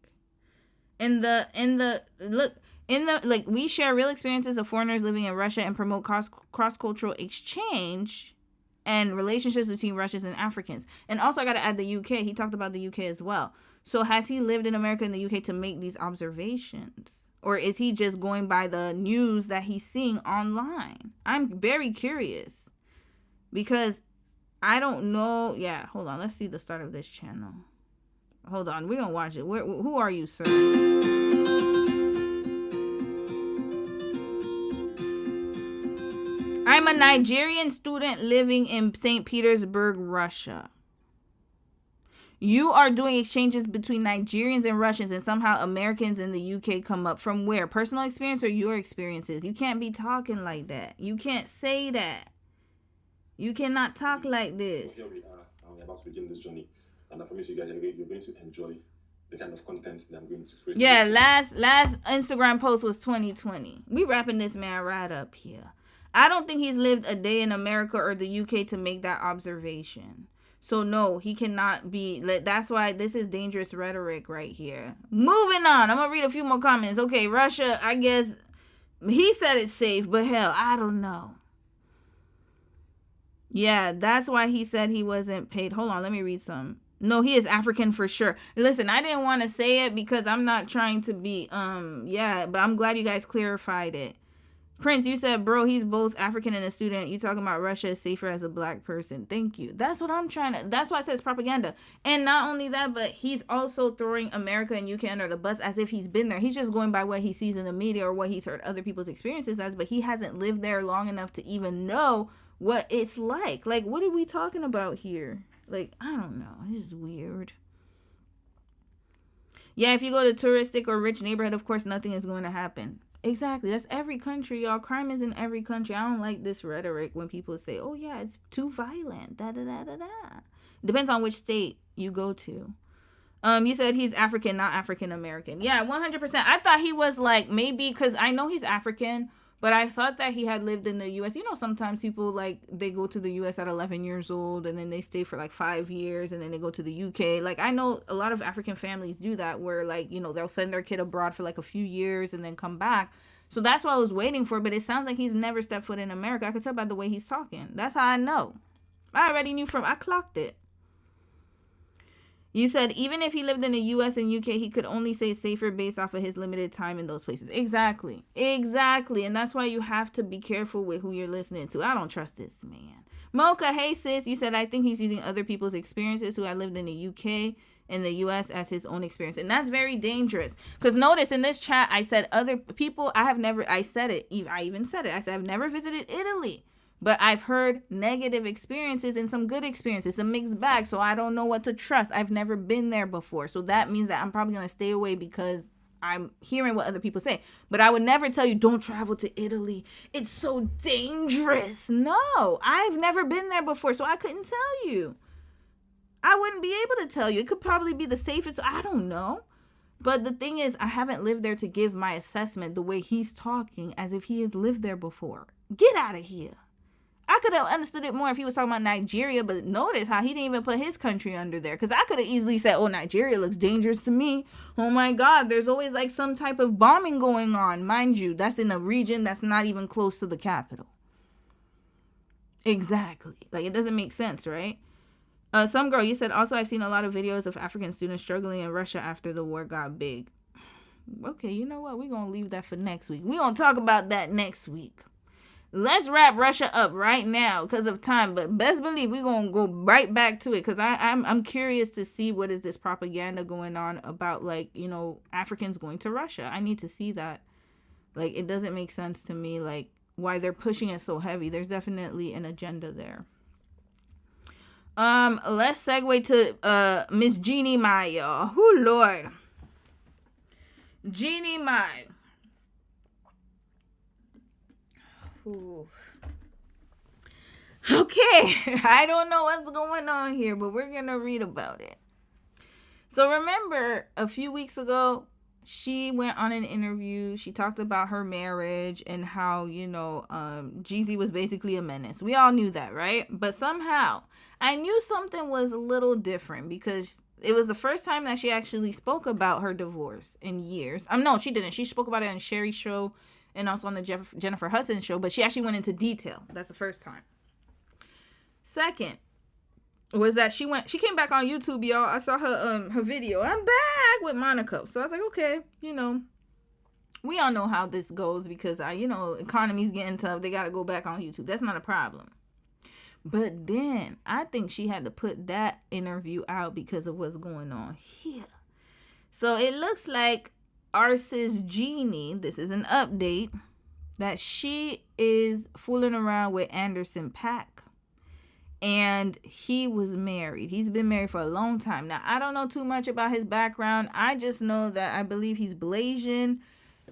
S1: We share real experiences of foreigners living in Russia and promote cross-cultural exchange and relationships between Russians and Africans. And also, I got to add the UK. He talked about the UK as well. So has he lived in America and the UK to make these observations? Or is he just going by the news that he's seeing online? I'm very curious. Because I don't know. Yeah, hold on. Let's see the start of this channel. Hold on. We're going to watch it. Who are you, sir? I'm a Nigerian student living in St. Petersburg, Russia. You are doing exchanges between Nigerians and Russians, and somehow Americans in the UK come up. From where? Personal experience or your experiences? You can't be talking like that. You can't say that. You cannot talk like this.
S8: Here we are. We're about to begin this journey. And I promise you guys, you're going to enjoy the kind of content that I'm going to create.
S1: Yeah, last Instagram post was 2020. We wrapping this man right up here. I don't think he's lived a day in America or the UK to make that observation. So no, he cannot be. That's why this is dangerous rhetoric right here. Moving on. I'm going to read a few more comments. Okay, Russia, I guess he said it's safe, but hell, I don't know. Yeah, that's why he said he wasn't paid. Hold on, let me read some. No, he is African for sure. Listen, I didn't want to say it because I'm not trying to be, but I'm glad you guys clarified it. Prince, you said, bro, he's both African and a student. You talking about Russia is safer as a black person. Thank you. That's what I'm trying to, that's why I said it's propaganda. And not only that, but he's also throwing America and UK under the bus as if he's been there. He's just going by what he sees in the media or what he's heard other people's experiences as, but he hasn't lived there long enough to even know what it's like. Like, what are we talking about here? Like, I don't know. This is weird. Yeah, if you go to touristic or rich neighborhood, of course, nothing is going to happen. Exactly. That's every country, y'all. Crime is in every country. I don't like this rhetoric when people say, oh, yeah, it's too violent. Da-da-da-da-da. Depends on which state you go to. You said he's African, not African-American. Yeah, 100%. I thought he was like, maybe, because I know he's African, but I thought that he had lived in the U.S. You know, sometimes people, like, they go to the U.S. at 11 years old, and then they stay for, like, 5 years, and then they go to the U.K. Like, I know a lot of African families do that, where, like, you know, they'll send their kid abroad for, like, a few years and then come back. So that's what I was waiting for, but it sounds like he's never stepped foot in America. I could tell by the way he's talking. That's how I know. I already knew I clocked it. You said even if he lived in the U.S. and UK, he could only say safer based off of his limited time in those places. Exactly. And that's why you have to be careful with who you're listening to. I don't trust this man. Mocha, hey sis. You said I think he's using other people's experiences who had lived in the UK and the U.S. as his own experience. And that's very dangerous. Because notice in this chat, I said other people, I said it. I even said it. I said I've never visited Italy. But I've heard negative experiences and some good experiences, a mixed bag. So I don't know what to trust. I've never been there before. So that means that I'm probably going to stay away because I'm hearing what other people say. But I would never tell you, don't travel to Italy. It's so dangerous. No, I've never been there before. So I couldn't tell you. I wouldn't be able to tell you. It could probably be the safest. I don't know. But the thing is, I haven't lived there to give my assessment the way he's talking as if he has lived there before. Get out of here. I could have understood it more if he was talking about Nigeria, but notice how he didn't even put his country under there. Because I could have easily said, oh, Nigeria looks dangerous to me. Oh, my God, there's always like some type of bombing going on. Mind you, that's in a region that's not even close to the capital. Exactly. Like, it doesn't make sense, right? Some girl, you said, also, I've seen a lot of videos of African students struggling in Russia after the war got big. Okay, you know what? We're going to leave that for next week. We're going to talk about that next week. Let's wrap Russia up right now because of time, but best believe we're going to go right back to it because I'm curious to see what is this propaganda going on about, like, you know, Africans going to Russia. I need to see that. Like, it doesn't make sense to me, like, why they're pushing it so heavy. There's definitely an agenda there. Let's segue to Miss Jeannie Mai, y'all. Oh, Lord. Jeannie Mai. Ooh. Okay, I don't know what's going on here, but we're gonna read about it. So remember a few weeks ago she went on an interview. She talked about her marriage and how, Jeezy was basically a menace. We all knew that, right? But somehow I knew something was a little different because it was the first time that she actually spoke about her divorce in years. No, she didn't. She spoke about it on Sherry's show and also on the Jennifer Hudson show, but she actually went into detail. That's the first time. Second was that she came back on YouTube, y'all. I saw her video. I'm back with Monaco. So I was like, okay, we all know how this goes because economy's getting tough. They got to go back on YouTube. That's not a problem. But then I think she had to put that interview out because of what's going on here. So it looks like our sis Jeannie, this is an update, that she is fooling around with Anderson .Paak. And he was married. He's been married for a long time. Now, I don't know too much about his background. I just know that I believe he's Blasian.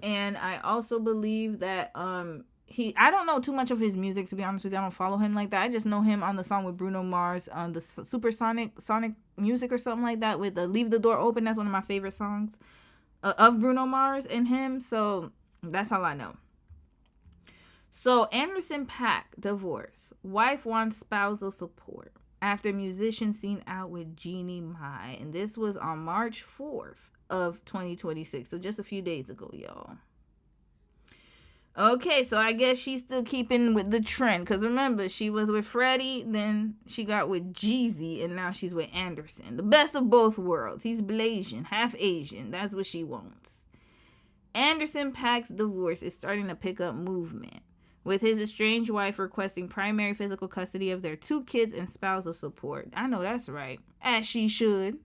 S1: And I also believe that I don't know too much of his music, to be honest with you. I don't follow him like that. I just know him on the song with Bruno Mars, on the Sonic Music or something like that, with the Leave the Door Open. That's one of my favorite songs of Bruno Mars and him. So that's all I know. So Anderson .Paak, divorce. Wife wants spousal support after musician seen out with Jeannie Mai. And this was on March 4th of 2026. So just a few days ago, y'all. Okay, so I guess she's still keeping with the trend. Because remember, she was with Freddie, then she got with Jeezy, and now she's with Anderson. The best of both worlds. He's Blasian, half Asian. That's what she wants. Anderson .Paak's divorce is starting to pick up movement, with his estranged wife requesting primary physical custody of their 2 kids and spousal support. I know that's right. As she should.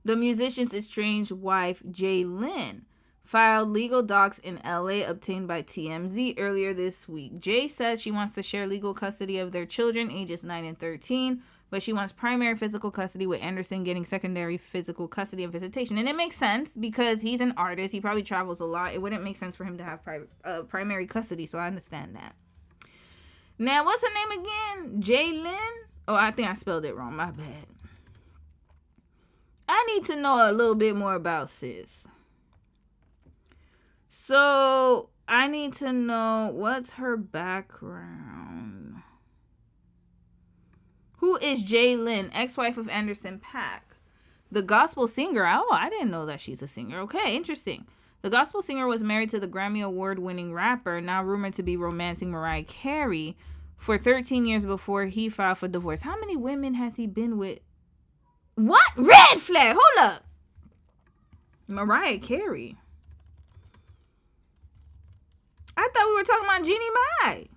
S1: The musician's estranged wife, Jay Lynn, filed legal docs in LA obtained by TMZ earlier this week. Jay says she wants to share legal custody of their children, ages 9 and 13, but she wants primary physical custody, with Anderson getting secondary physical custody and visitation. And it makes sense because he's an artist. He probably travels a lot. It wouldn't make sense for him to have primary custody, so I understand that. Now, what's her name again? Jaylyn? Oh, I think I spelled it wrong. My bad. I need to know a little bit more about sis. So, I need to know what's her background. Who is Jaylyn, ex-wife of Anderson .Paak? The gospel singer. Oh, I didn't know that she's a singer. Okay, interesting. The gospel singer was married to the Grammy Award-winning rapper, now rumored to be romancing Mariah Carey, for 13 years before he filed for divorce. How many women has he been with? What? Red flag. Hold up. Mariah Carey. I thought we were talking about Jeannie Mai.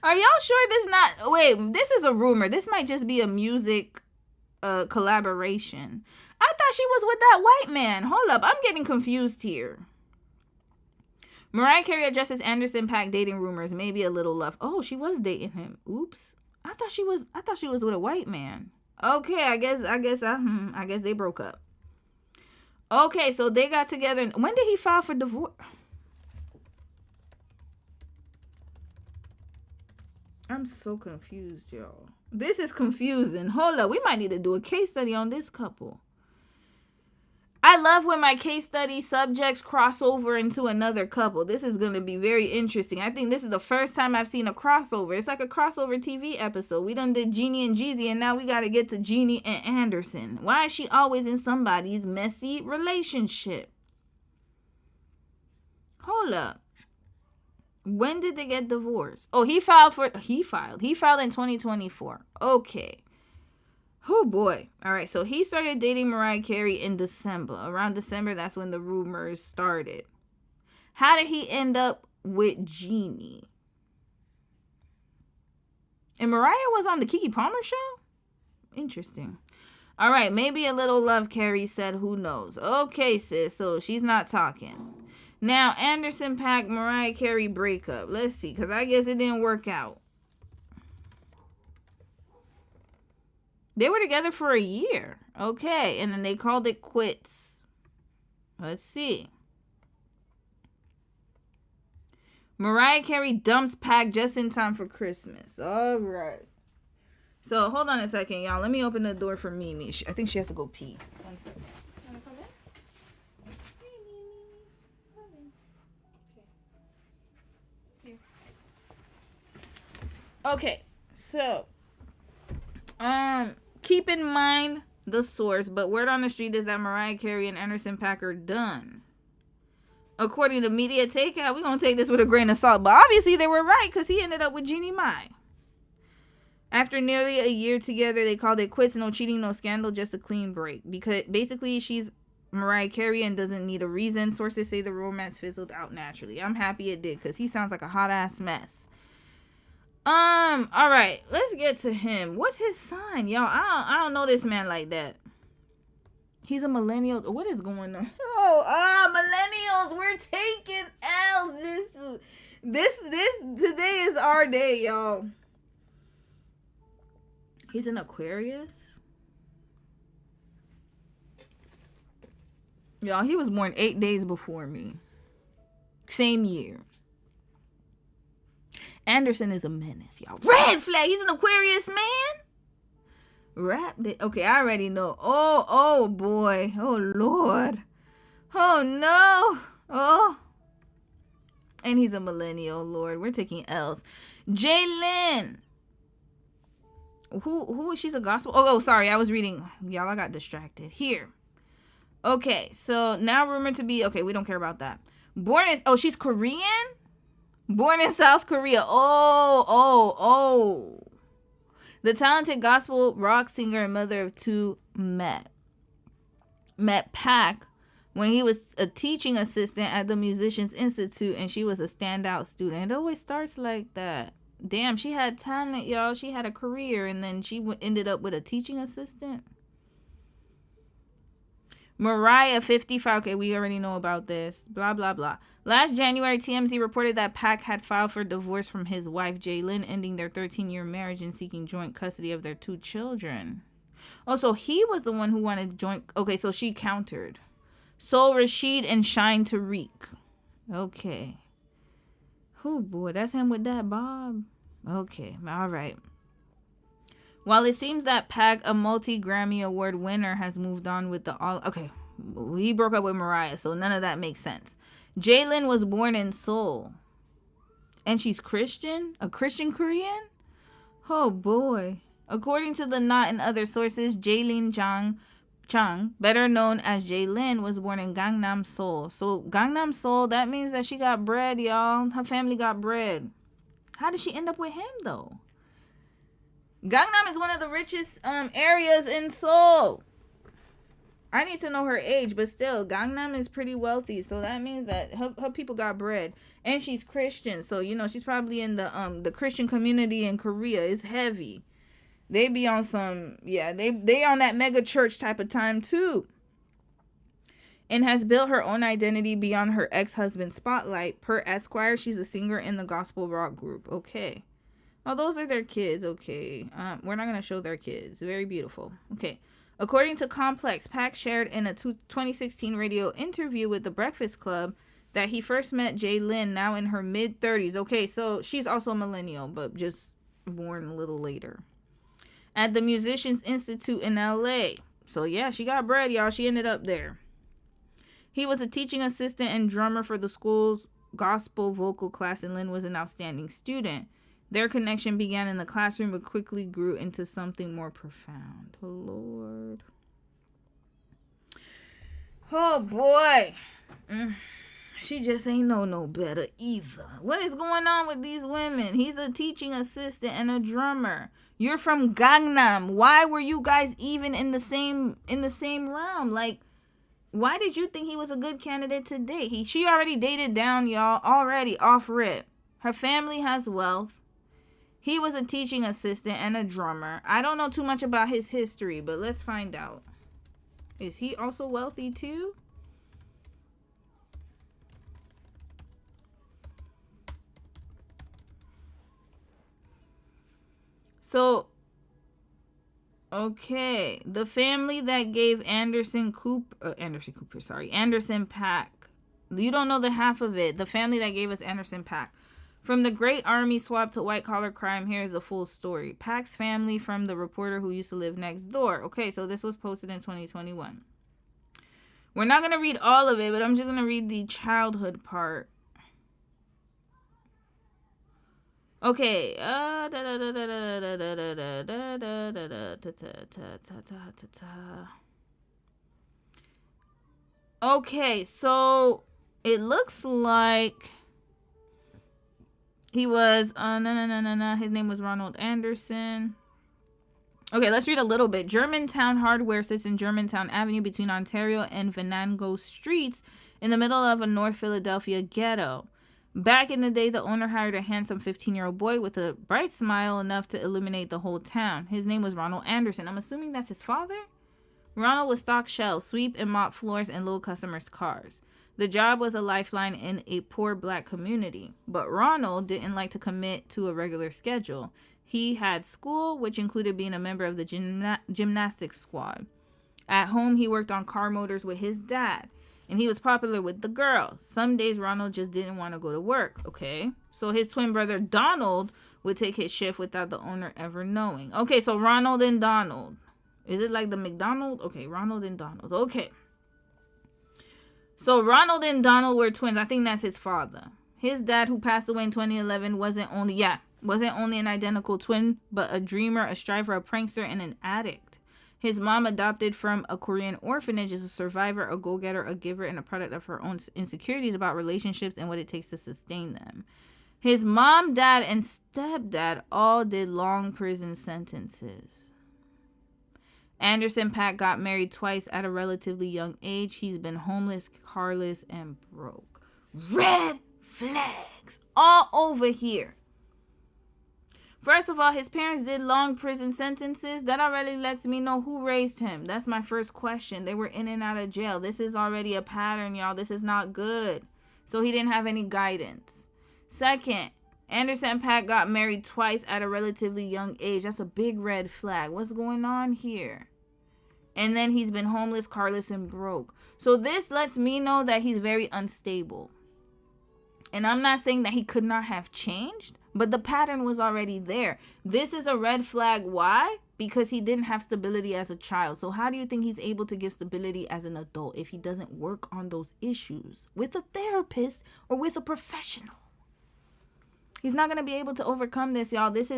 S1: Are y'all sure this not... Wait, this is a rumor. This might just be a music collaboration. I thought she was with that white man. Hold up. I'm getting confused here. Mariah Carey addresses Anderson .Paak dating rumors. Maybe a little love. Oh, she was dating him. Oops. I thought she was with a white man. Okay, I guess they broke up. Okay, so they got together. When did he file for divorce? I'm so confused, y'all. This is confusing. Hold up. We might need to do a case study on this couple. I love when my case study subjects cross over into another couple. This is going to be very interesting. I think this is the first time I've seen a crossover. It's like a crossover TV episode. We done did Jeannie and Jeezy, and now we got to get to Jeannie and Anderson. Why is she always in somebody's messy relationship? Hold up. When did they get divorced? Oh, he filed in 2024. Okay. Oh boy. All right. So he started dating Mariah Carey in December. Around December, that's when the rumors started. How did he end up with Jeannie? And Mariah was on the Keke Palmer show? Interesting. All right. Maybe a little love, Carey said. Who knows? Okay, sis. So she's not talking. Now, Anderson .Paak, Mariah Carey breakup. Let's see, because I guess it didn't work out. They were together for a year. Okay, and then they called it quits. Let's see. Mariah Carey dumps Paak just in time for Christmas. All right. So hold on a second, y'all. Let me open the door for Mimi. I think she has to go pee. One second. Wanna come in? Hey, Mimi. Come in. Okay. Here. Okay. So, keep in mind the source, but word on the street is that Mariah Carey and Anderson .Paak are done. According to Media Takeout, we're going to take this with a grain of salt, but obviously they were right because he ended up with Jeannie Mai. After nearly a year together, they called it quits. No cheating, no scandal, just a clean break. Because basically she's Mariah Carey and doesn't need a reason. Sources say the romance fizzled out naturally. I'm happy it did because he sounds like a hot ass mess. All right, let's get to him. What's his sign, y'all? I don't know this man like that. He's a millennial. What is going on? Oh, millennials, we're taking L's. This today is our day, y'all. He's an Aquarius. Y'all, he was born 8 days before me. Same year. Anderson is a menace, y'all. Red flag. He's an Aquarius man. Okay, I already know. Oh boy. Oh Lord. Oh no. Oh. And he's a millennial, Lord. We're taking L's. Jalen. Who is she's a gospel? Oh, sorry. I was reading. Y'all, I got distracted. Here. Okay, so now rumored to be, okay, we don't care about that. She's Korean? Born in South Korea. Oh. The talented gospel rock singer and mother of two met Paak when he was a teaching assistant at the Musicians Institute and she was a standout student. It always starts like that. Damn, she had talent, y'all. She had a career and then she ended up with a teaching assistant. Mariah, 55. Okay, we already know about this. Blah, blah, blah. Last January, TMZ reported that Paak had filed for divorce from his wife, Jalen, ending their 13-year marriage and seeking joint custody of their 2 children. Oh, so he was the one who wanted joint... Okay, so she countered. Sol Rashid and Shaiie Tariq. Okay. Oh, boy, that's him with that bob. Okay, all right. While it seems that Paak, a multi-Grammy Award winner, has moved on with the all... Okay, he broke up with Mariah, so none of that makes sense. Jalen was born in Seoul. And she's Christian? A Christian Korean? Oh, boy. According to The Knot and other sources, Jalen Chang, better known as Jalen, was born in Gangnam, Seoul. So, Gangnam, Seoul, that means that she got bread, y'all. Her family got bread. How did she end up with him, though? Gangnam is one of the richest areas in Seoul. I need to know her age, but still, Gangnam is pretty wealthy, so that means that her people got bread, and she's Christian, so she's probably in the Christian community in Korea. It's heavy. They be on some they on that mega church type of time too. And has built her own identity beyond her ex-husband's spotlight. Per Esquire, she's a singer in the gospel rock group. Okay. Oh, those are their kids. Okay. We're not going to show their kids. Very beautiful. Okay. According to Complex, Paak shared in a 2016 radio interview with The Breakfast Club that he first met Jalen, now in her mid-30s. Okay, so she's also a millennial, but just born a little later. At the Musicians Institute in LA. So yeah, she got bread, y'all. She ended up there. He was a teaching assistant and drummer for the school's gospel vocal class, and Lynn was an outstanding student. Their connection began in the classroom but quickly grew into something more profound. Oh, Lord. Oh, boy. She just ain't know no better either. What is going on with these women? He's a teaching assistant and a drummer. You're from Gangnam. Why were you guys even in the same realm? Like, why did you think he was a good candidate to date? She already dated down, y'all. Already off rip. Her family has wealth. He was a teaching assistant and a drummer. I don't know too much about his history, but let's find out. Is he also wealthy too? So, okay. The family that gave Anderson Paak. You don't know the half of it. The family that gave us Anderson Paak. From the great army swap to white-collar crime, here is the full story. Paak's family from the reporter who used to live next door. Okay, so this was posted in 2021. We're not going to read all of it, but I'm just going to read the childhood part. Okay. Okay, so it looks like he was his name was Ronald Anderson. Okay, let's read a little bit. Germantown Hardware sits in Germantown Avenue between Ontario and Venango Streets in the middle of a North Philadelphia ghetto. Back in the day, the owner hired a handsome 15-year-old boy with a bright smile enough to illuminate the whole town. His name was Ronald Anderson. I'm assuming that's his father? Ronald would stock shelves, sweep and mop floors, and load customers' cars. The job was a lifeline in a poor black community. But Ronald didn't like to commit to a regular schedule. He had school, which included being a member of the gymnastics squad. At home, he worked on car motors with his dad. And he was popular with the girls. Some days Ronald just didn't want to go to work, okay? So his twin brother Donald would take his shift without the owner ever knowing. Okay, so Ronald and Donald. Is it like the McDonald? Okay, Ronald and Donald. Okay. So Ronald and Donald were twins. I think that's his father. His dad, who passed away in 2011, wasn't only an identical twin, but a dreamer, a striver, a prankster, and an addict. His mom, adopted from a Korean orphanage, is a survivor, a go-getter, a giver, and a product of her own insecurities about relationships and what it takes to sustain them. His mom, dad, and stepdad all did long prison sentences. Anderson Paak got married twice at a relatively young age. He's been homeless, carless, and broke. Red flags all over here. First of all, his parents did long prison sentences. That already lets me know who raised him. That's my first question. They were in and out of jail. This is already a pattern, y'all. This is not good. So he didn't have any guidance. Second, Anderson Paak got married twice at a relatively young age. That's a big red flag. What's going on here? And then he's been homeless, carless, and broke. So this lets me know that he's very unstable. And I'm not saying that he could not have changed, but the pattern was already there. This is a red flag. Why? Because he didn't have stability as a child. So how do you think he's able to give stability as an adult if he doesn't work on those issues with a therapist or with a professional? He's not going to be able to overcome this, y'all. This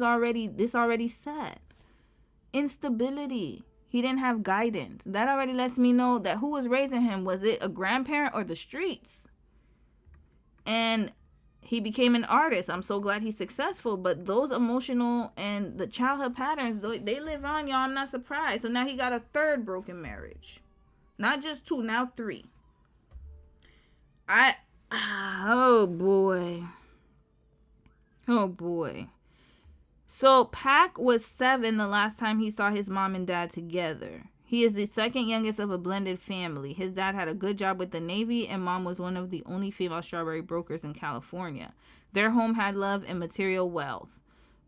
S1: already set. Instability. He didn't have guidance. That already lets me know that who was raising him? Was it a grandparent or the streets? And he became an artist. I'm so glad he's successful. But those emotional and the childhood patterns, they live on, y'all. I'm not surprised. So now he got a third broken marriage. Not just two, now three. Oh, boy. Oh, boy. So Paak was 7 the last time he saw his mom and dad together. He is the second youngest of a blended family. His dad had a good job with the Navy, and mom was one of the only female strawberry brokers in California. Their home had love and material wealth.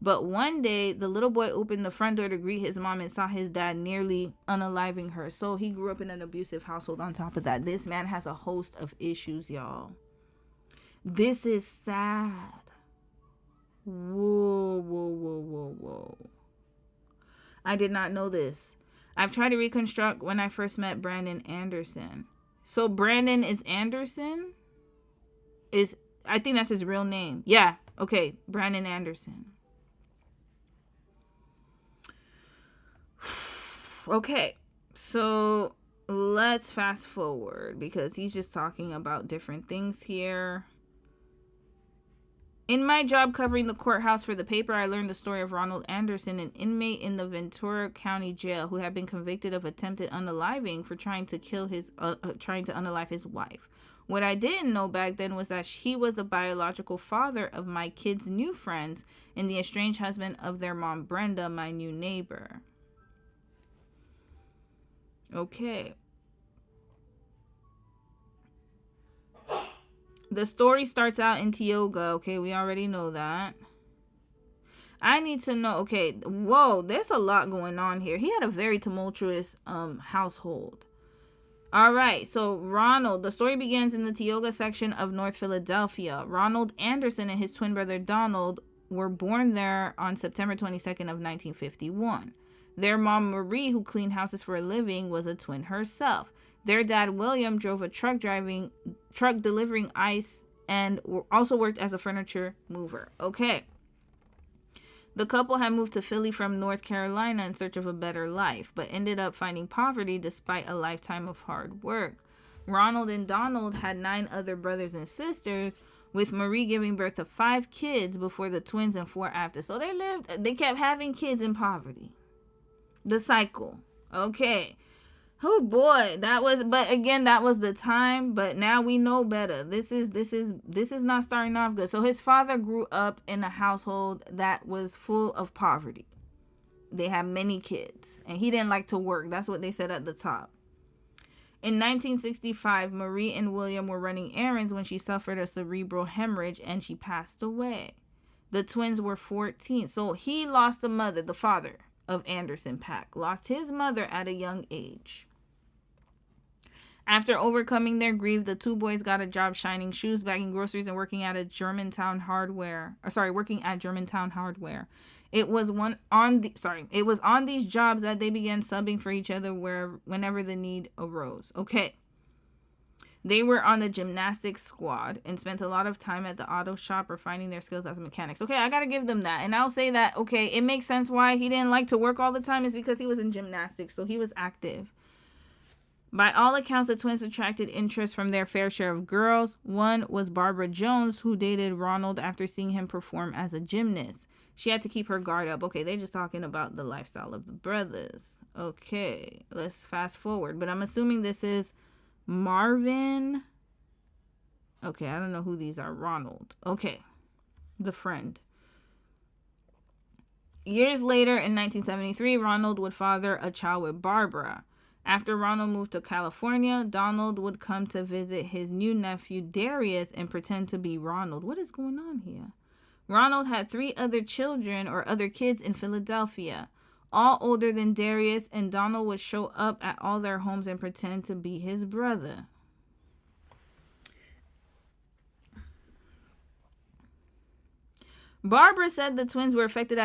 S1: But one day, the little boy opened the front door to greet his mom and saw his dad nearly unaliving her. So he grew up in an abusive household on top of that. This man has a host of issues, y'all. This is sad. Whoa, whoa, whoa, whoa, whoa. I did not know this. I've tried to reconstruct when I first met Brandon Anderson. So Brandon is Anderson? I think that's his real name. Yeah, okay, Brandon Anderson. Okay, so let's fast forward because he's just talking about different things here. In my job covering the courthouse for the paper, I learned the story of Ronald Anderson, an inmate in the Ventura County Jail who had been convicted of attempted unaliving for trying to unalive his wife. What I didn't know back then was that he was the biological father of my kids' new friends and the estranged husband of their mom, Brenda, my new neighbor. Okay. The story starts out in Tioga. Okay, we already know that. I need to know. Okay, whoa, there's a lot going on here. He had a very tumultuous household. All right, so Ronald, the story begins in the Tioga section of North Philadelphia. Ronald Anderson and his twin brother Donald were born there on September 22nd of 1951. Their mom, Marie, who cleaned houses for a living, was a twin herself. Their dad, William, drove a truck delivering ice and also worked as a furniture mover. Okay. The couple had moved to Philly from North Carolina in search of a better life, but ended up finding poverty despite a lifetime of hard work. Ronald and Donald had 9 other brothers and sisters, with Marie giving birth to 5 kids before the twins and 4 after. So they kept having kids in poverty. The cycle. Okay. Oh boy, but again, that was the time, but now we know better. This is not starting off good. So his father grew up in a household that was full of poverty. They had many kids, and he didn't like to work. That's what they said at the top. In 1965, Marie and William were running errands when she suffered a cerebral hemorrhage and she passed away. The twins were 14. So he lost a mother, the father of Anderson Paak, lost his mother at a young age. After overcoming their grief, the 2 boys got a job shining shoes, bagging groceries, and working at Germantown Hardware. It was on these jobs that they began subbing for each other whenever the need arose. Okay. They were on the gymnastics squad and spent a lot of time at the auto shop refining their skills as mechanics. Okay, I gotta give them that. And I'll say that, okay, it makes sense why he didn't like to work all the time is because he was in gymnastics, so he was active. By all accounts, the twins attracted interest from their fair share of girls. One was Barbara Jones, who dated Ronald after seeing him perform as a gymnast. She had to keep her guard up. Okay, they're just talking about the lifestyle of the brothers. Okay, let's fast forward. But I'm assuming this is Marvin. Okay, I don't know who these are. Ronald. Okay, the friend. Years later, in 1973, Ronald would father a child with Barbara. After Ronald moved to California, Donald would come to visit his new nephew Darius and pretend to be Ronald. What is going on here? Ronald had 3 other children or other kids in Philadelphia, all older than Darius, and Donald would show up at all their homes and pretend to be his brother. Barbara said the twins were effective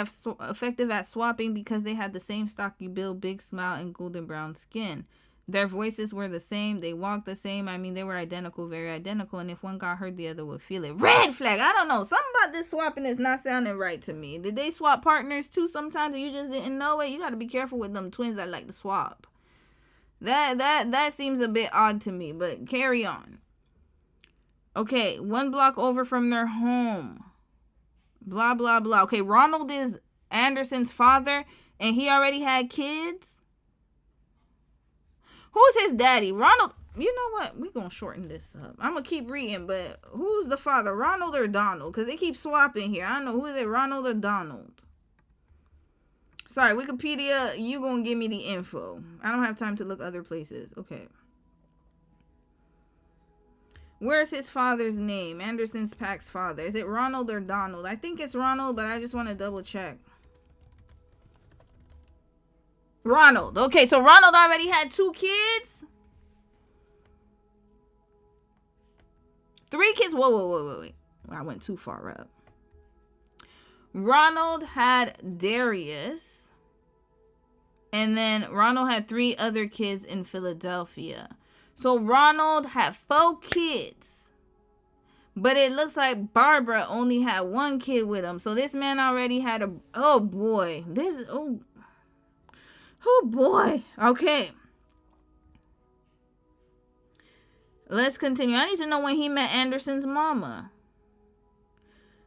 S1: at swapping because they had the same stocky build, big smile, and golden brown skin. Their voices were the same. They walked the same. I mean, they were identical, very identical. And if one got hurt, the other would feel it. Red flag. I don't know. Something about this swapping is not sounding right to me. Did they swap partners too sometimes and you just didn't know it? You got to be careful with them twins that like to swap. That seems a bit odd to me, but carry on. Okay, 1 block over from their home. Blah, blah, blah. Okay, Ronald is Anderson's father, and he already had kids. Who's his daddy? Ronald. You know what? We're going to shorten this up. I'm going to keep reading, but who's the father? Ronald or Donald? Because they keep swapping here. I don't know. Who is it, Ronald or Donald? Sorry, Wikipedia, you going to give me the info. I don't have time to look other places. Okay. Where's his father's name? Anderson's Paak's father. Is it Ronald or Donald? I think it's Ronald, but I just want to double check. Ronald. Okay, so Ronald already had 2 kids? 3 kids? Whoa. I went too far up. Ronald had Darius. And then Ronald had 3 other kids in Philadelphia. So Ronald had 4 kids. But it looks like Barbara only had 1 kid with him. So this man already had a... Oh, boy. Oh, boy. Okay. Let's continue. I need to know when he met Anderson's mama.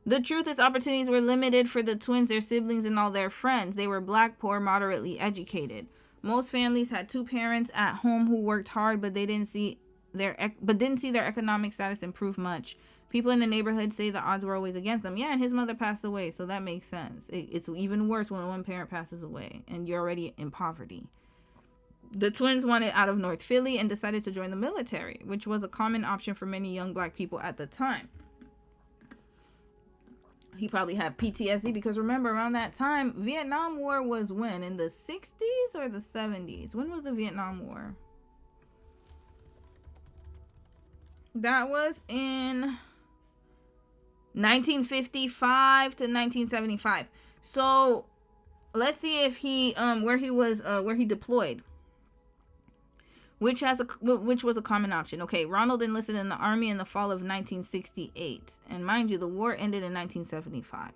S1: The truth is, opportunities were limited for the twins, their siblings, and all their friends. They were black, poor, moderately educated. Most families had 2 parents at home who worked hard, but didn't see their economic status improve much. People in the neighborhood say the odds were always against them. Yeah, and his mother passed away, so that makes sense. It's even worse when one parent passes away and you're already in poverty. The twins wanted out of North Philly and decided to join the military, which was a common option for many young black people at the time. He probably had PTSD because remember, around that time, Vietnam War was when? In the 60s or the 70s? When was the Vietnam War? That was in 1955 to 1975. So let's see if he where he deployed, which was a common option. Okay, Ronald enlisted in the army in the fall of 1968, and mind you, the war ended in 1975.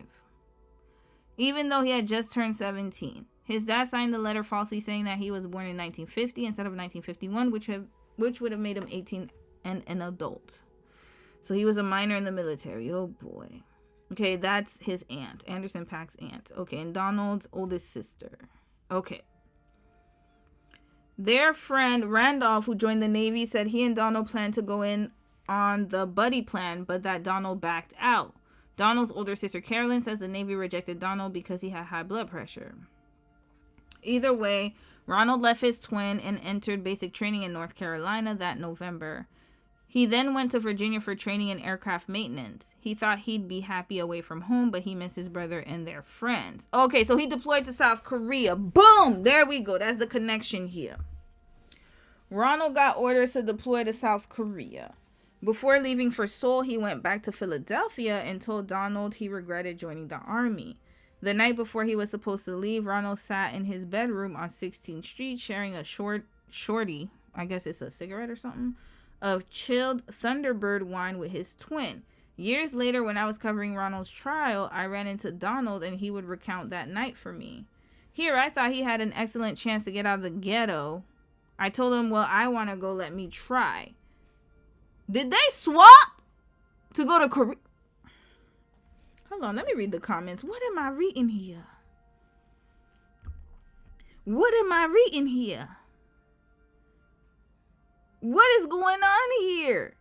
S1: Even though he had just turned 17, his dad signed the letter falsely, saying that he was born in 1950 instead of 1951, which would have made him 18 and an adult. So he was a minor in the military. Oh boy. Okay, that's his aunt, Anderson Paak's aunt. Okay, and Donald's oldest sister. Okay. Their friend Randolph, who joined the Navy, said he and Donald planned to go in on the buddy plan, but that Donald backed out. Donald's older sister Carolyn says the Navy rejected Donald because he had high blood pressure. Either way, Ronald left his twin and entered basic training in North Carolina that November. He then went to Virginia for training in aircraft maintenance. He thought he'd be happy away from home, but he missed his brother and their friends. Okay, so he deployed to South Korea. Boom! There we go. That's the connection here. Ronald got orders to deploy to South Korea. Before leaving for Seoul, he went back to Philadelphia and told Donald he regretted joining the army. The night before he was supposed to leave, Ronald sat in his bedroom on 16th Street sharing a shorty, I guess it's a cigarette or something, of chilled Thunderbird wine with his twin. Years later, when I was covering Ronald's trial, I ran into Donald and he would recount that night for me. Here, I thought he had an excellent chance to get out of the ghetto. I told him, well, I want to go, let me try. Did they swap to go to Korea? Hold on, let me read the comments. What am I reading here? What am I reading here? What is going on here?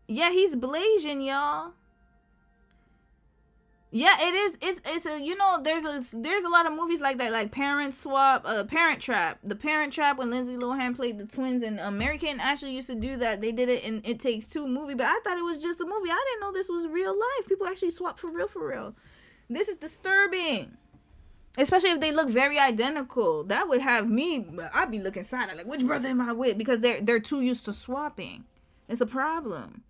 S1: Yeah, he's blazing, y'all. Yeah, it is. It's a, you know, there's a lot of movies like that, like Parent Swap, Parent Trap. The Parent Trap, when Lindsay Lohan played the twins, and Mary-Kate and Ashley used to do that. They did it in It Takes Two movie, but I thought it was just a movie. I didn't know this was real life. People actually swap for real. This is disturbing. Especially if they look very identical. That would have me, I'd be looking side like, which brother am I with? Because they're too used to swapping. It's a problem.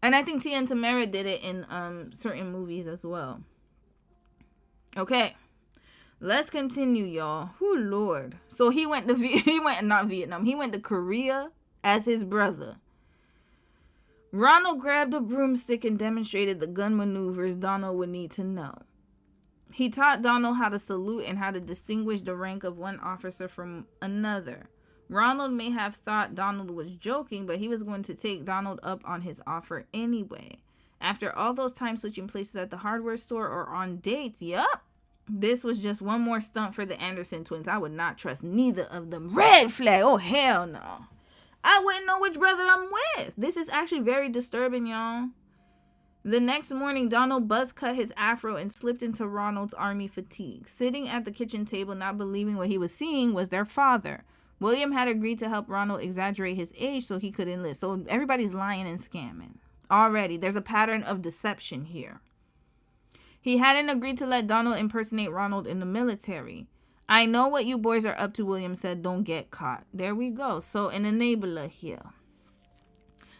S1: And I think Tia and Tamara did it in certain movies as well. Okay. Let's continue, y'all. Oh, Lord. So he went to He went to Korea as his brother. Ronald grabbed a broomstick and demonstrated the gun maneuvers Donald would need to know. He taught Donald how to salute and how to distinguish the rank of one officer from another. Ronald may have thought Donald was joking, but he was going to take Donald up on his offer anyway. After all those times switching places at the hardware store or on dates, yup, this was just one more stunt for the Anderson twins. I would not trust neither of them. Red flag. Oh, hell no. I wouldn't know which brother I'm with. This is actually very disturbing, y'all. The next morning, Donald buzz cut his afro and slipped into Ronald's army fatigue. Sitting at the kitchen table, not believing what he was seeing, was their father. William had agreed to help Ronald exaggerate his age so he could enlist. So everybody's lying and scamming. Already, there's a pattern of deception here. He hadn't agreed to let Donald impersonate Ronald in the military. I know what you boys are up to, William said. Don't get caught. There we go. So an enabler here.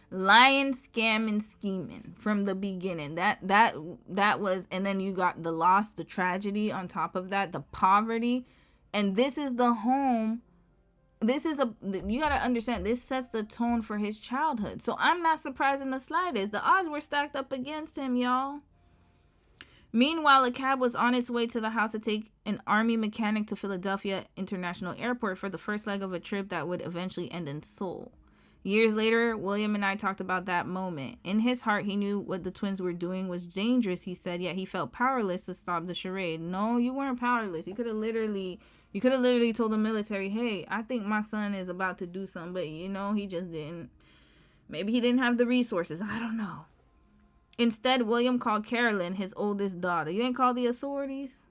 S1: Lying, scamming, scheming from the beginning. That was, and then you got the loss, the tragedy on top of that, the poverty. And this is the home. You got to understand, this sets the tone for his childhood. So I'm not surprised in the slightest. The odds were stacked up against him, y'all. Meanwhile, a cab was on its way to the house to take an army mechanic to Philadelphia International Airport for the first leg of a trip that would eventually end in Seoul. Years later, William and I talked about that moment. In his heart, he knew what the twins were doing was dangerous, he said, yet he felt powerless to stop the charade. No, you weren't powerless. You could have literally told the military, hey, I think my son is about to do something, but, he just didn't. Maybe he didn't have the resources. I don't know. Instead, William called Carolyn, his oldest daughter. You ain't called the authorities?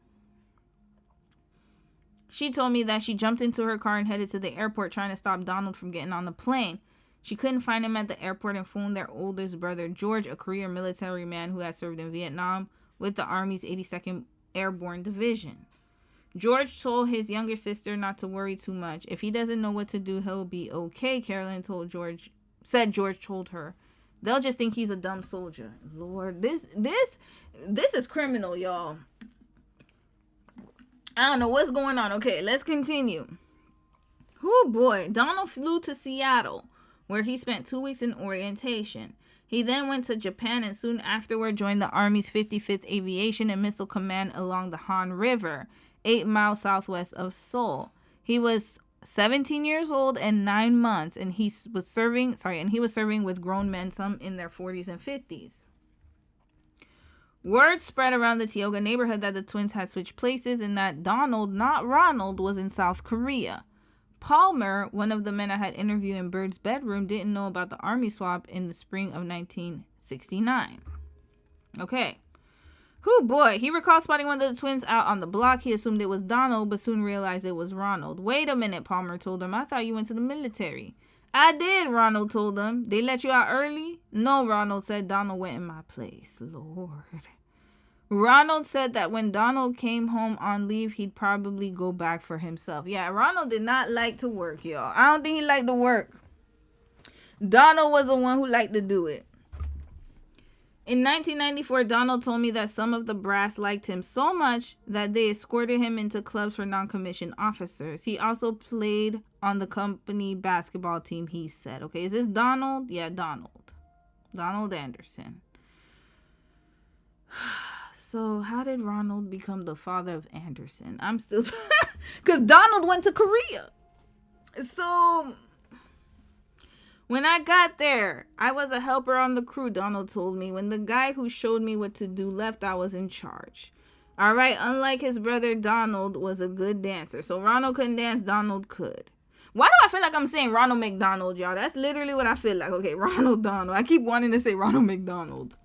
S1: She told me that she jumped into her car and headed to the airport trying to stop Donald from getting on the plane. She couldn't find him at the airport and phoned their oldest brother, George, a career military man who had served in Vietnam with the Army's 82nd Airborne Division. George told his younger sister not to worry too much. If he doesn't know what to do, he'll be okay, Carolyn said George told her. They'll just think he's a dumb soldier. Lord, this is criminal, y'all. I don't know what's going on. Okay, let's continue. Oh boy, Donald flew to Seattle, where he spent 2 weeks in orientation. He then went to Japan and soon afterward joined the Army's 55th Aviation and Missile Command along the Han River, 8 miles southwest of Seoul. He was 17 years old and 9 months, and he was serving with grown men, some in their 40s and 50s. Word spread around the Tioga neighborhood that the twins had switched places and that Donald, not Ronald, was in South Korea. Palmer, one of the men I had interviewed in Bird's bedroom, didn't know about the army swap in the spring of 1969. Okay. Whew, boy. He recalled spotting one of the twins out on the block. He assumed it was Donald, but soon realized it was Ronald. Wait a minute, Palmer told him. I thought you went to the military. I did, Ronald told him. They let you out early? No, Ronald said. Donald went in my place. Lord. Ronald said that when Donald came home on leave, he'd probably go back for himself. Yeah, Ronald did not like to work, y'all. I don't think he liked to work. Donald was the one who liked to do it. In 1994, Donald told me that some of the brass liked him so much that they escorted him into clubs for non-commissioned officers. He also played on the company basketball team, he said. Okay, is this Donald? Yeah, Donald. Donald Anderson. So how did Ronald become the father of Anderson? I'm still... Because Donald went to Korea. So... When I got there, I was a helper on the crew, Donald told me. When the guy who showed me what to do left, I was in charge. All right, unlike his brother, Donald was a good dancer. So Ronald couldn't dance, Donald could. Why do I feel like I'm saying Ronald McDonald, y'all? That's literally what I feel like. Okay, Ronald Donald. I keep wanting to say Ronald McDonald.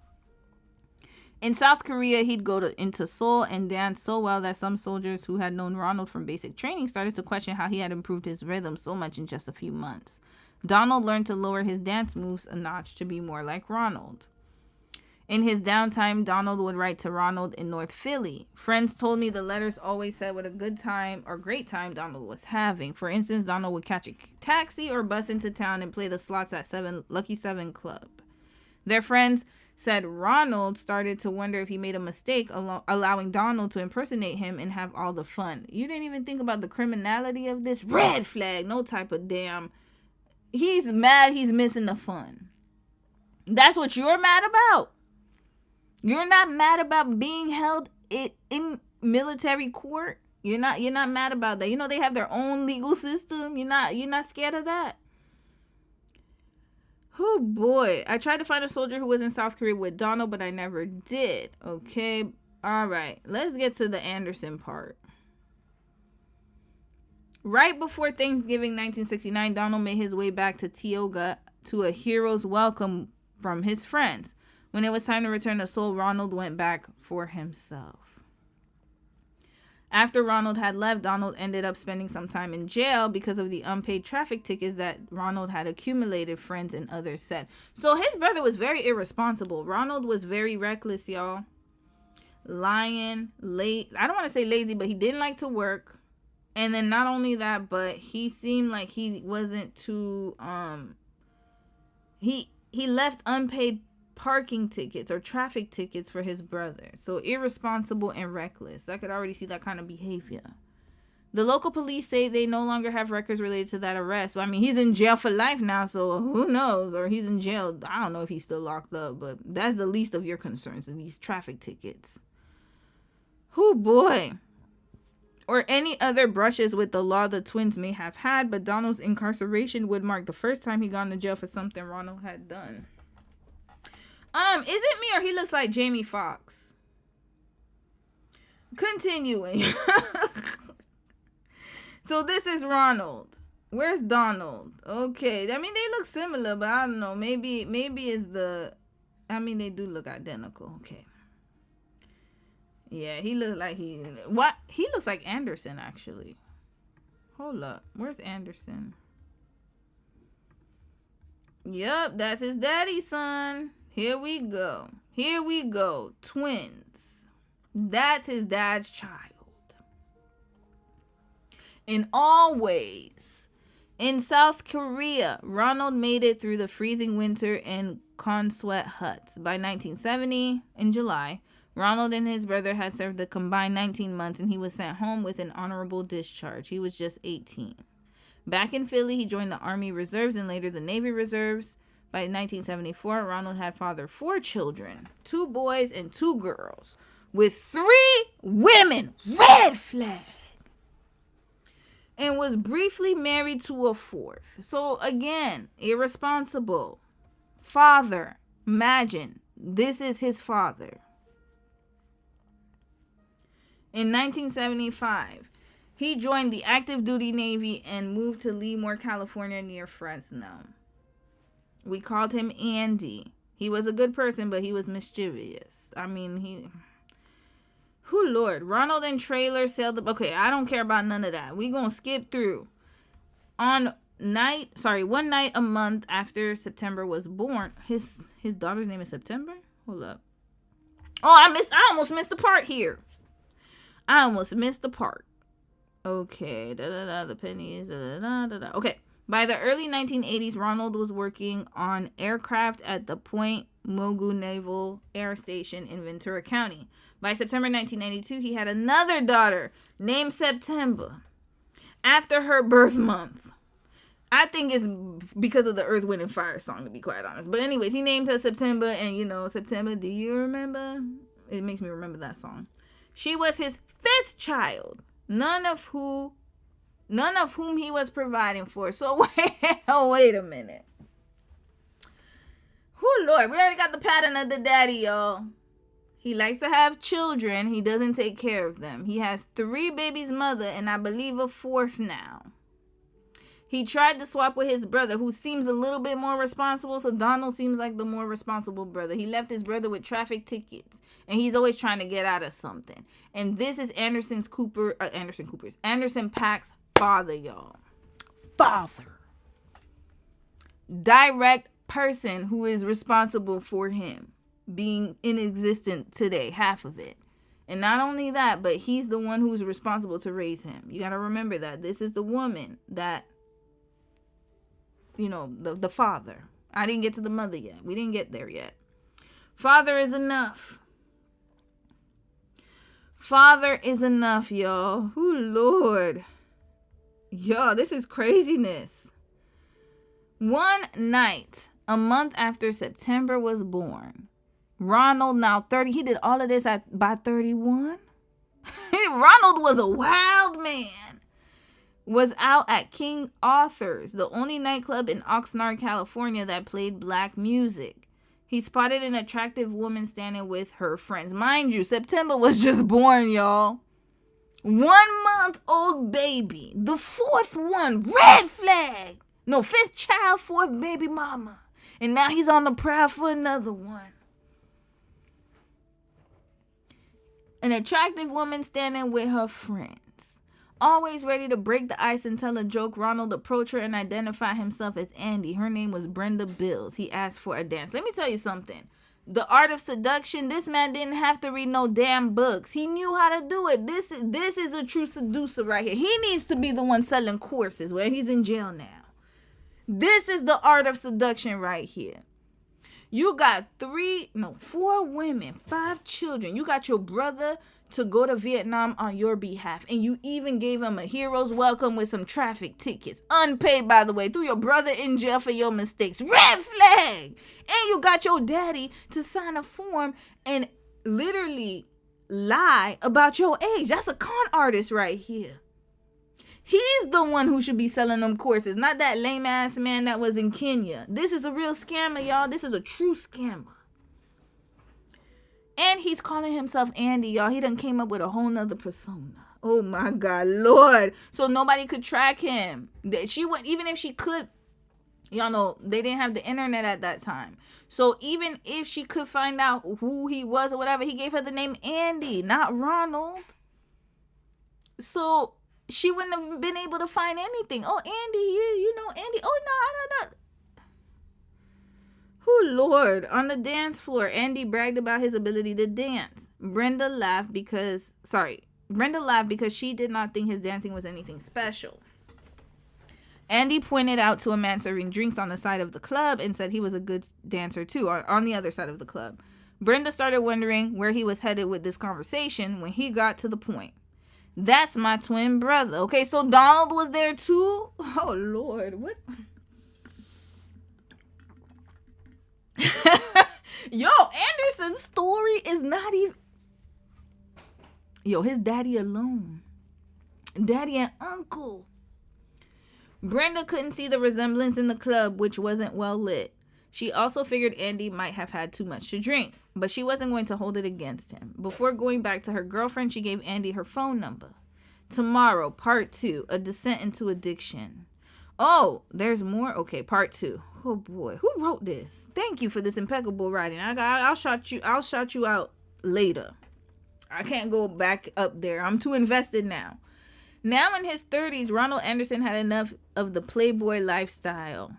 S1: In South Korea, he'd go into Seoul and dance so well that some soldiers who had known Ronald from basic training started to question how he had improved his rhythm so much in just a few months. Donald learned to lower his dance moves a notch to be more like Ronald. In his downtime, Donald would write to Ronald in North Philly. Friends told me the letters always said what a good time or great time Donald was having. For instance, Donald would catch a taxi or bus into town and play the slots at Lucky 7 Club. Their friends said Ronald started to wonder if he made a mistake allowing Donald to impersonate him and have all the fun. You didn't even think about the criminality of this? Red flag, no type of damn... He's mad he's missing the fun. That's what you're mad about. You're not mad about being held in military court. You're not mad about that. You know they have their own legal system. You're not scared of that. Oh boy. I tried to find a soldier who was in South Korea with Donald, but I never did. Okay. All right. Let's get to the Anderson part. Right before Thanksgiving 1969, Donald made his way back to Tioga to a hero's welcome from his friends. When it was time to return to Seoul, Ronald went back for himself. After Ronald had left, Donald ended up spending some time in jail because of the unpaid traffic tickets that Ronald had accumulated, friends and others said. So his brother was very irresponsible. Ronald was very reckless, y'all. Lying, late. I don't want to say lazy, but he didn't like to work. And then not only that, but he seemed like he wasn't too, he left unpaid parking tickets or traffic tickets for his brother. So irresponsible and reckless. I could already see that kind of behavior. The local police say they no longer have records related to that arrest. I mean, he's in jail for life now, so who knows? Or he's in jail. I don't know if he's still locked up, but that's the least of your concerns, these traffic tickets. Oh boy. Or any other brushes with the law the twins may have had, but Donald's incarceration would mark the first time he gone to jail for something Ronald had done. Is it me or he looks like Jamie Foxx? Continuing. So this is Ronald. Where's Donald? Okay, I mean they look similar, but I don't know. Maybe it's the. I mean they do look identical. Okay. Yeah, he looks like he looks like Anderson, actually. Hold up. Where's Anderson? Yup, that's his daddy's son. Here we go. Twins. That's his dad's child. in all ways. In South Korea, Ronald made it through the freezing winter in Consweat huts. By 1970, in July, Ronald and his brother had served a combined 19 months and he was sent home with an honorable discharge. He was just 18. Back in Philly, he joined the Army Reserves and later the Navy Reserves. By 1974, Ronald had fathered 4 children, 2 boys and 2 girls, with 3 women. Red flag. And was briefly married to a 4th. So again, irresponsible. Father. Imagine, this is his father. In 1975, he joined the active duty Navy and moved to Lemoore, California near Fresno. We called him Andy. He was a good person, but he was mischievous. I mean, Lord. Ronald and Trailer sailed the... Okay, I don't care about none of that. We gonna skip through. One night a month after September was born. His daughter's name is September? Hold up. Oh, I almost missed the part here. Okay. The pennies. Okay. By the early 1980s, Ronald was working on aircraft at the Point Mugu Naval Air Station in Ventura County. By September 1992, he had another daughter named September after her birth month. I think it's because of the Earth, Wind, and Fire song, to be quite honest. But anyways, he named her September, and September, do you remember? It makes me remember that song. She was his 5th child, none of whom he was providing for. So wait a minute. Oh Lord, we already got the pattern of the daddy, y'all. He likes to have children. He doesn't take care of them. He has 3 babies' mother and I believe a 4th now. He tried to swap with his brother, who seems a little bit more responsible. So Donald seems like the more responsible brother. He left his brother with traffic tickets. And he's always trying to get out of something. And this is Anderson Paak's father, y'all. Father. Direct person who is responsible for him being in existence today, half of it. And not only that, but he's the one who's responsible to raise him. You got to remember that. This is the woman that, the father. I didn't get to the mother yet. We didn't get there yet. Father is enough. Father is enough, y'all. Ooh, Lord. Y'all, this is craziness. One night, a month after September was born, Ronald, now 30, he did all of this by 31. Ronald was a wild man. Was out at King Arthur's, the only nightclub in Oxnard, California that played black music. He spotted an attractive woman standing with her friends. Mind you, September was just born, y'all. 1-month-old baby. The 4th one. Red flag. No, 5th child, 4th baby mama. And now he's on the prowl for another one. An attractive woman standing with her friends. Always ready to break the ice and tell a joke, Ronald approached her and identified himself as Andy. Her name was Brenda Bills. He asked for a dance. Let me tell you something. The art of seduction, this man didn't have to read no damn books. He knew how to do it. This is a true seducer right here. He needs to be the one selling courses where he's in jail now. This is the art of seduction right here. You got 4 women, 5 children. You got your brother to go to Vietnam on your behalf. And you even gave him a hero's welcome with some traffic tickets. Unpaid, by the way. Threw your brother in jail for your mistakes. Red flag! And you got your daddy to sign a form and literally lie about your age. That's a con artist right here. He's the one who should be selling them courses, not that lame ass man that was in Kenya. This is a real scammer, y'all. This is a true scammer. And he's calling himself Andy, y'all. He done came up with a whole nother persona. Oh my God, Lord. So nobody could track him. She would, even if she could, y'all know, they didn't have the internet at that time. So even if she could find out who he was or whatever, he gave her the name Andy, not Ronald. So she wouldn't have been able to find anything. Oh, Andy, you know Andy. Oh, no, I don't know. Oh, Lord. On the dance floor, Andy bragged about his ability to dance. Brenda laughed because Brenda laughed because she did not think his dancing was anything special. Andy pointed out to a man serving drinks on the side of the club and said he was a good dancer too, or on the other side of the club. Brenda started wondering where he was headed with this conversation when he got to the point. That's my twin brother. Okay, so Donald was there too? Oh, Lord. What? Yo, Anderson's story is not even... Yo, his daddy alone. Daddy and uncle. Brenda couldn't see the resemblance in the club, which wasn't well lit. She also figured Andy might have had too much to drink, but she wasn't going to hold it against him. Before going back to her girlfriend, she gave Andy her phone number. Tomorrow, part 2, a descent into addiction. Oh, there's more? Okay, part 2. Oh boy, who wrote this? Thank you for this impeccable writing. I'll shout you out later. I can't go back up there. I'm too invested now. Now in his 30s, Ronald Anderson had enough of the playboy lifestyle.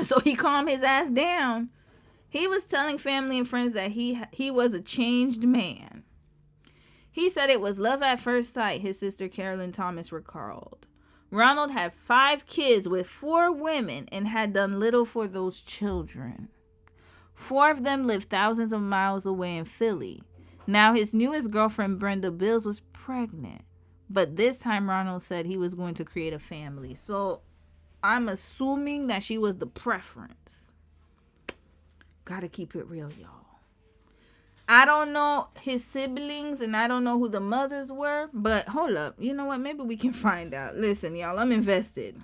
S1: So he calmed his ass down. He was telling family and friends that he was a changed man. He said it was love at first sight, his sister Carolyn Thomas recalled. Ronald had 5 kids with 4 women and had done little for those children. 4 of them lived thousands of miles away in Philly. Now his newest girlfriend, Brenda Bills, was pregnant. But this time Ronald said he was going to create a family. So I'm assuming that she was the preference. Gotta keep it real, y'all. I don't know his siblings and I don't know who the mothers were. But hold up. You know what? Maybe we can find out. Listen, y'all. I'm invested.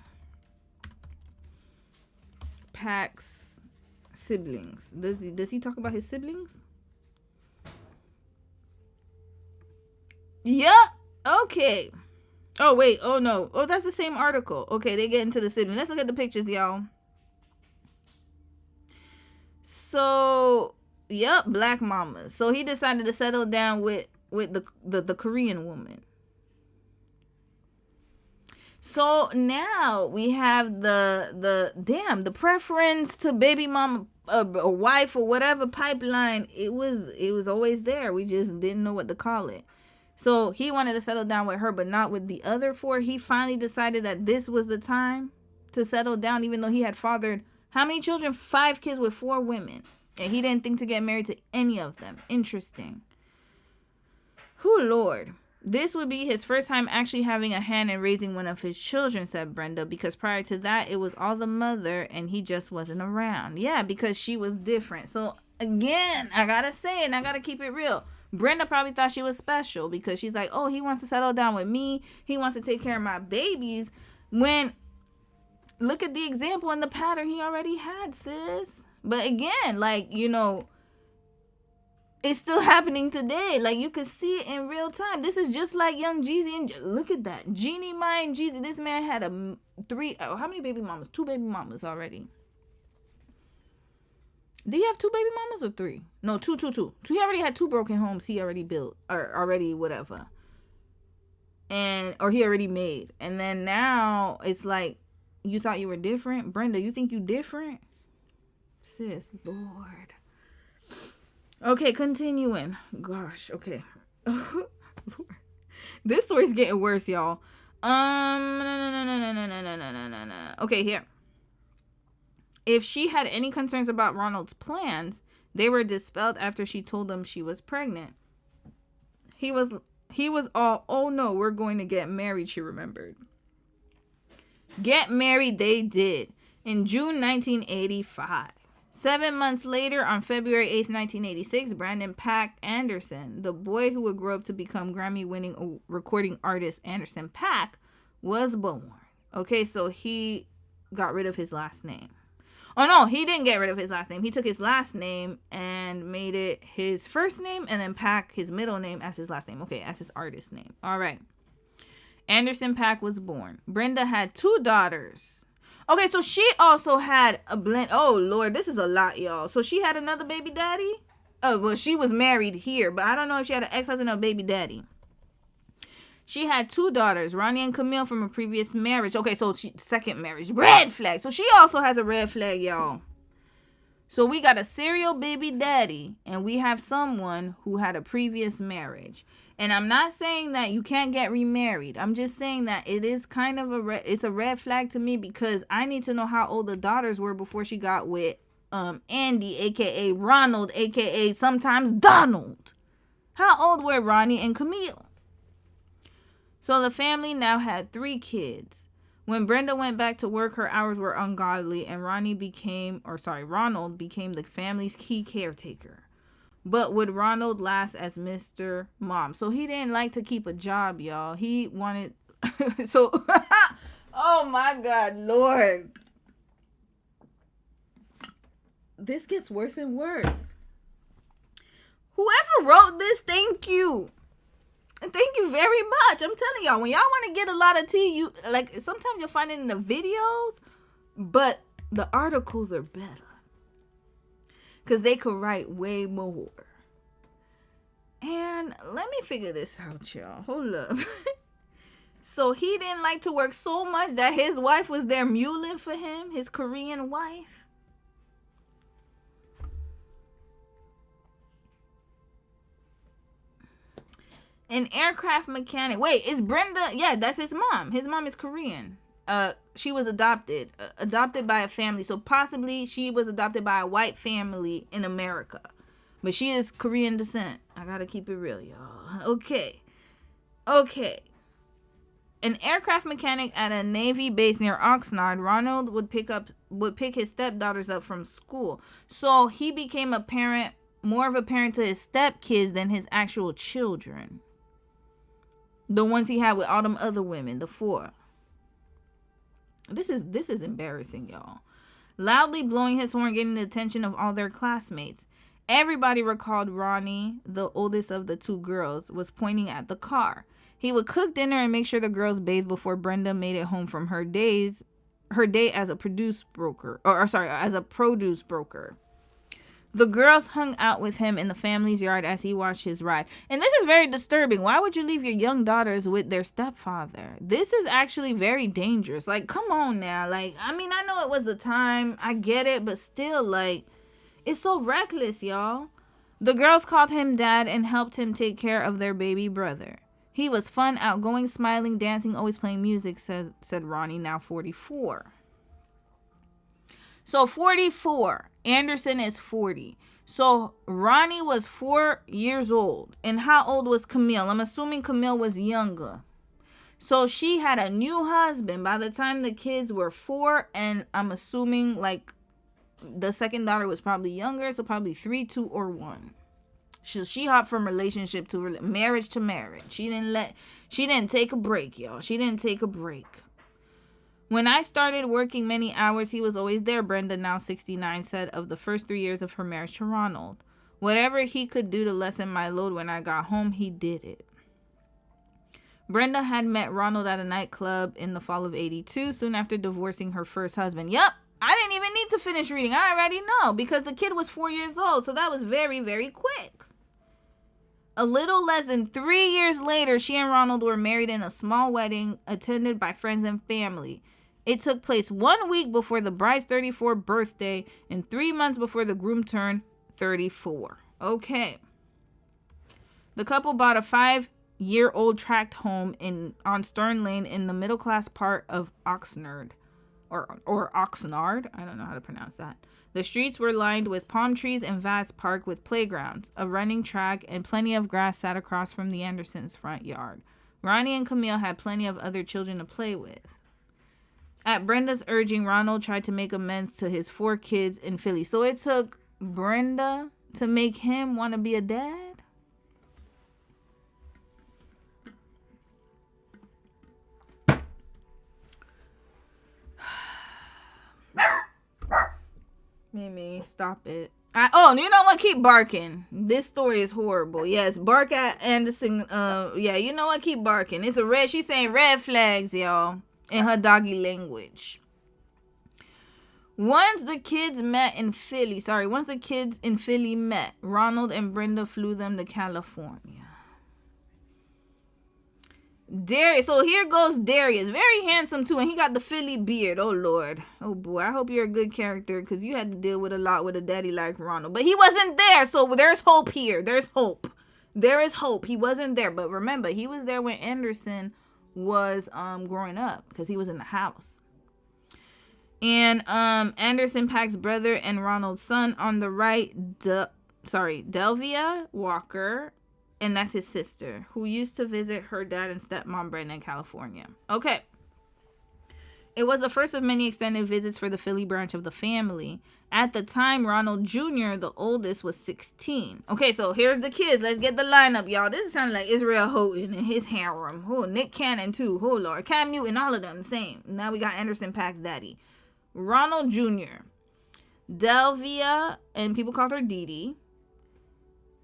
S1: Paak's siblings. Does he talk about his siblings? Yup. Okay. Oh, wait. Oh, no. Oh, that's the same article. Okay, they get into the siblings. Let's look at the pictures, y'all. So, yep, black mamas. So he decided to settle down with the Korean woman. So now we have the preference to baby mama, a wife or whatever pipeline. It was always there. We just didn't know what to call it. So he wanted to settle down with her, but not with the other 4. He finally decided that this was the time to settle down, even though he had fathered how many children? 5 kids with 4 women. And he didn't think to get married to any of them. Interesting. Whew, Lord. This would be his first time actually having a hand in raising one of his children, said Brenda, because prior to that, it was all the mother and he just wasn't around. Yeah, because she was different. So, again, I gotta say, and I gotta keep it real. Brenda probably thought she was special because she's like, oh, he wants to settle down with me. He wants to take care of my babies. When, look at the example and the pattern he already had, sis. But again, like, you know, it's still happening today. Like, you can see it in real time. This is just like young Jeezy. And look at that. Jeannie, mine, Jeezy. This man had how many baby mamas? 2 baby mamas already. Did he have 2 baby mamas or 3? No, 2. So he already had 2 broken homes he already built. Or already whatever. Or he already made. And then now it's like, you thought you were different? Brenda, you think you different? Sis, Lord. Okay, continuing. Gosh, okay. This story's getting worse, y'all. No. Okay, here. If she had any concerns about Ronald's plans, they were dispelled after she told him she was pregnant. He was all, oh no, we're going to get married, she remembered. Get married they did in June 1985. 7 months later, on February 8th, 1986, Brandon Paak Anderson, the boy who would grow up to become Grammy-winning recording artist Anderson Paak, was born. Okay, so he got rid of his last name. Oh, no, he didn't get rid of his last name. He took his last name and made it his first name, and then Paak, his middle name, as his last name. Okay, as his artist name. All right. Anderson Paak was born. Brenda had 2 daughters. Okay, so she also had a blend. Oh, Lord, this is a lot, y'all. So she had another baby daddy? Oh, well, she was married here, but I don't know if she had an ex-husband or a baby daddy. She had 2 daughters, Rania and Camille, from a previous marriage. Okay, so second marriage. Red flag. So she also has a red flag, y'all. So we got a serial baby daddy, and we have someone who had a previous marriage. And I'm not saying that you can't get remarried. I'm just saying that it is kind of it's a red flag to me, because I need to know how old the daughters were before she got with Andy, aka Ronald, aka sometimes Donald. How old were Ronnie and Camille? So the family now had 3 kids. When Brenda went back to work, her hours were ungodly, and Ronald became the family's key caretaker. But would Ronald last as Mr. Mom? So he didn't like to keep a job, y'all. He wanted... so, oh my God, Lord. This gets worse and worse. Whoever wrote this, thank you. Thank you very much. I'm telling y'all, when y'all want to get a lot of tea, you like sometimes you'll find it in the videos, but the articles are better because they could write way more. And let me figure this out, y'all. Hold up. So he didn't like to work so much that his wife was there muling for him, his Korean wife. An aircraft mechanic. Wait, is Brenda? Yeah, that's his mom. His mom is Korean. She was adopted by a family. So possibly she was adopted by a white family in America. But she is Korean descent. I gotta keep it real, y'all. Okay. An aircraft mechanic at a Navy base near Oxnard, Ronald would pick his stepdaughters up from school. So he became more of a parent to his stepkids than his actual children. The ones he had with all them other women, the 4. This is embarrassing, y'all. Loudly blowing his horn, getting the attention of all their classmates. Everybody recalled Ronnie, the oldest of the 2 girls, was pointing at the car. He would cook dinner and make sure the girls bathed before Brenda made it home from her day as a produce broker. As a produce broker. The girls hung out with him in the family's yard as he watched his ride. And this is very disturbing. Why would you leave your young daughters with their stepfather? This is actually very dangerous. Like, come on now. Like, I mean, I know it was the time. I get it. But still, like, it's so reckless, y'all. The girls called him dad and helped him take care of their baby brother. He was fun, outgoing, smiling, dancing, always playing music, said Ronnie, now 44. So 44. Anderson is 40. So Ronnie was 4 years old. And how old was Camille? I'm assuming Camille was younger. So she had a new husband by the time the kids were 4. And I'm assuming like the second daughter was probably younger. So probably 3, 2, or 1. She hopped from relationship to marriage to marriage. She didn't take a break, y'all. She didn't take a break. When I started working many hours, he was always there, Brenda, now 69, said of the first 3 years of her marriage to Ronald. Whatever he could do to lessen my load when I got home, he did it. Brenda had met Ronald at a nightclub in the fall of 82, soon after divorcing her first husband. Yup, I didn't even need to finish reading. I already know, because the kid was 4 years old, so that was very, very quick. A little less than 3 years later, she and Ronald were married in a small wedding attended by friends and family. It took place 1 week before the bride's 34th birthday and 3 months before the groom turned 34. Okay. The couple bought a 5-year-old tract home on Stern Lane in the middle-class part of Oxnard. Or Oxnard. I don't know how to pronounce that. The streets were lined with palm trees and vast park with playgrounds, a running track, and plenty of grass sat across from the Andersons' front yard. Ronnie and Camille had plenty of other children to play with. At Brenda's urging, Ronald tried to make amends to his 4 kids in Philly. So it took Brenda to make him want to be a dad? Mimi, stop it. You know what? Keep barking. This story is horrible. Yes, bark at Anderson. You know what? Keep barking. It's a red. She's saying red flags, y'all, in her doggy language. Once the kids in Philly met, Ronald and Brenda flew them to California. Darius. So here goes Darius. Very handsome too. And he got the Philly beard. Oh, Lord. Oh, boy. I hope you're a good character because you had to deal with a lot with a daddy like Ronald. But he wasn't there. So there's hope here. There's hope. There is hope. He wasn't there. But remember, he was there when Anderson was growing up because he was in the house. And Anderson Paak's brother and Ronald's son on the right, Delvia Walker. And that's his sister, who used to visit her dad and stepmom, Brenda, in California. Okay. It was the first of many extended visits for the Philly branch of the family. At the time, Ronald Jr., the oldest, was 16. Okay, so here's the kids. Let's get the lineup, y'all. This is sounding like Israel Houghton and his harem. Oh, Nick Cannon, too. Oh, Lord. Cam Newton, all of them, same. Now we got Anderson Paak's daddy. Ronald Jr., Delvia, and people called her Dee Dee.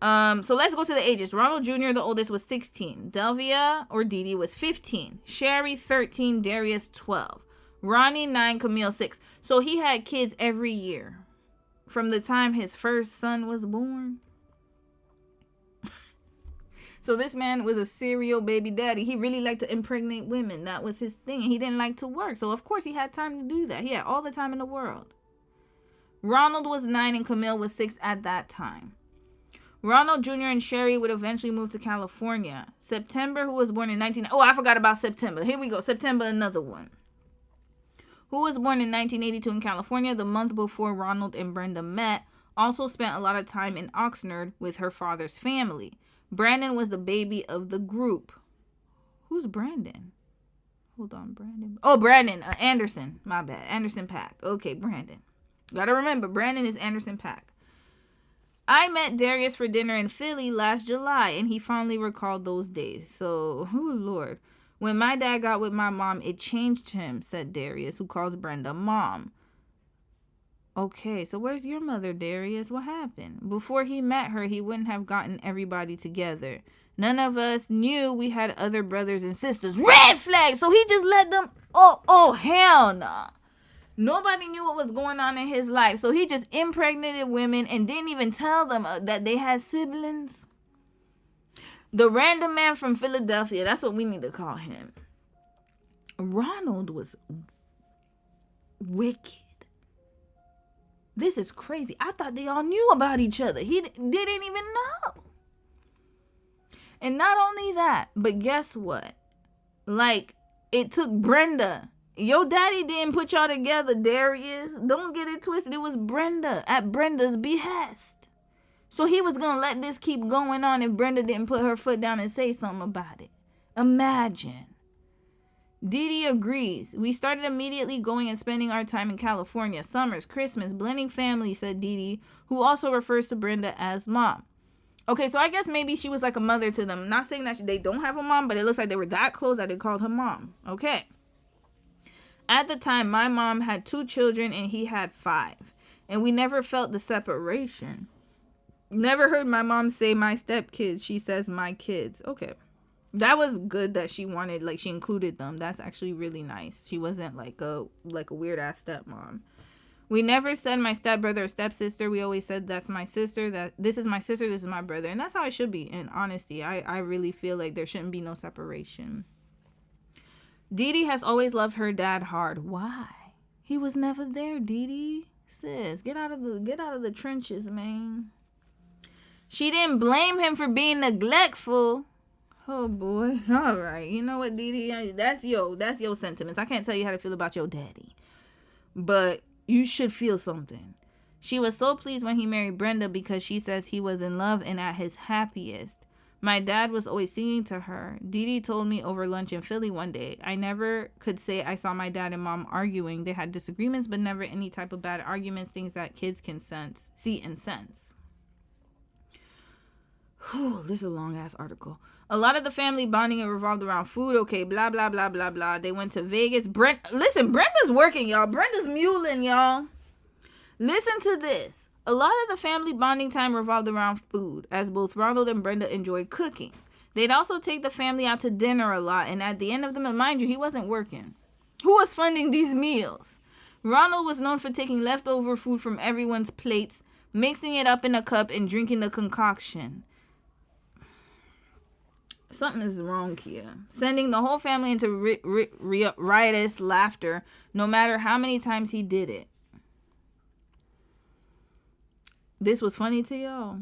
S1: So let's go to the ages. Ronald Jr., the oldest, was 16. Delvia, or Dee Dee, was 15. Shaiie, 13. Darius, 12. Ronnie, 9. Camille, 6. So he had kids every year from the time his first son was born. So this man was a serial baby daddy. He really liked to impregnate women. That was his thing. And he didn't like to work. So, of course, he had time to do that. He had all the time in the world. Ronald was 9 and Camille was 6 at that time. Ronald Jr. and Shaiie would eventually move to California. September, who was born in 19... Oh, I forgot about September. Here we go. September, another one. Who was born in 1982 in California, the month before Ronald and Brenda met, also spent a lot of time in Oxnard with her father's family. Brandon was the baby of the group. Who's Brandon? Hold on, Brandon. Oh, Brandon Anderson. My bad. Anderson Paak. Okay, Brandon. Gotta remember, Brandon is Anderson Paak. I met Darius for dinner in Philly last July, and he fondly recalled those days. So, oh, Lord. When my dad got with my mom, it changed him, said Darius, who calls Brenda mom. Okay, so where's your mother, Darius? What happened? Before he met her, he wouldn't have gotten everybody together. None of us knew we had other brothers and sisters. Red flag! So he just let them... Oh, hell no. Nobody knew what was going on in his life. So he just impregnated women and didn't even tell them that they had siblings. The random man from Philadelphia. That's what we need to call him. Ronald was wicked. This is crazy. I thought they all knew about each other. He didn't even know. And not only that, but guess what? Like, it took Brenda. Your daddy didn't put y'all together, Darius. Don't get it twisted. It was Brenda at Brenda's behest. So he was going to let this keep going on if Brenda didn't put her foot down and say something about it. Imagine. Dee Dee agrees. We started immediately going and spending our time in California. Summers, Christmas, blending family, said Dee Dee, who also refers to Brenda as mom. Okay, so I guess maybe she was like a mother to them. Not saying that they don't have a mom, but it looks like they were that close that they called her mom. Okay. At the time, my mom had 2 children and he had 5. And we never felt the separation. Never heard my mom say my stepkids. She says my kids. Okay. That was good that she wanted, like, she included them. That's actually really nice. She wasn't like a weird ass stepmom. We never said my stepbrother or stepsister. We always said that's my sister, that this is my sister, this is my brother. And that's how it should be, in honesty. I really feel like there shouldn't be no separation. Dee Dee has always loved her dad hard. Why? He was never there, Dee Dee. Sis, get out of the trenches, man. She didn't blame him for being neglectful. Oh boy. All right. You know what, Dee Dee? That's your sentiments. I can't tell you how to feel about your daddy. But you should feel something. She was so pleased when he married Brenda because she says he was in love and at his happiest. My dad was always singing to her. Dee Dee told me over lunch in Philly one day. I never could say I saw my dad and mom arguing. They had disagreements, but never any type of bad arguments, things that kids can see and sense. Whew, this is a long-ass article. A lot of the family bonding revolved around food. Okay, blah, blah, blah, blah, blah. They went to Vegas. Listen, Brenda's working, y'all. Brenda's muling, y'all. Listen to this. A lot of the family bonding time revolved around food, as both Ronald and Brenda enjoyed cooking. They'd also take the family out to dinner a lot, and at the end of them, mind you, he wasn't working. Who was funding these meals? Ronald was known for taking leftover food from everyone's plates, mixing it up in a cup, and drinking the concoction. Something is wrong here. Sending the whole family into riotous laughter, no matter how many times he did it. This was funny to y'all.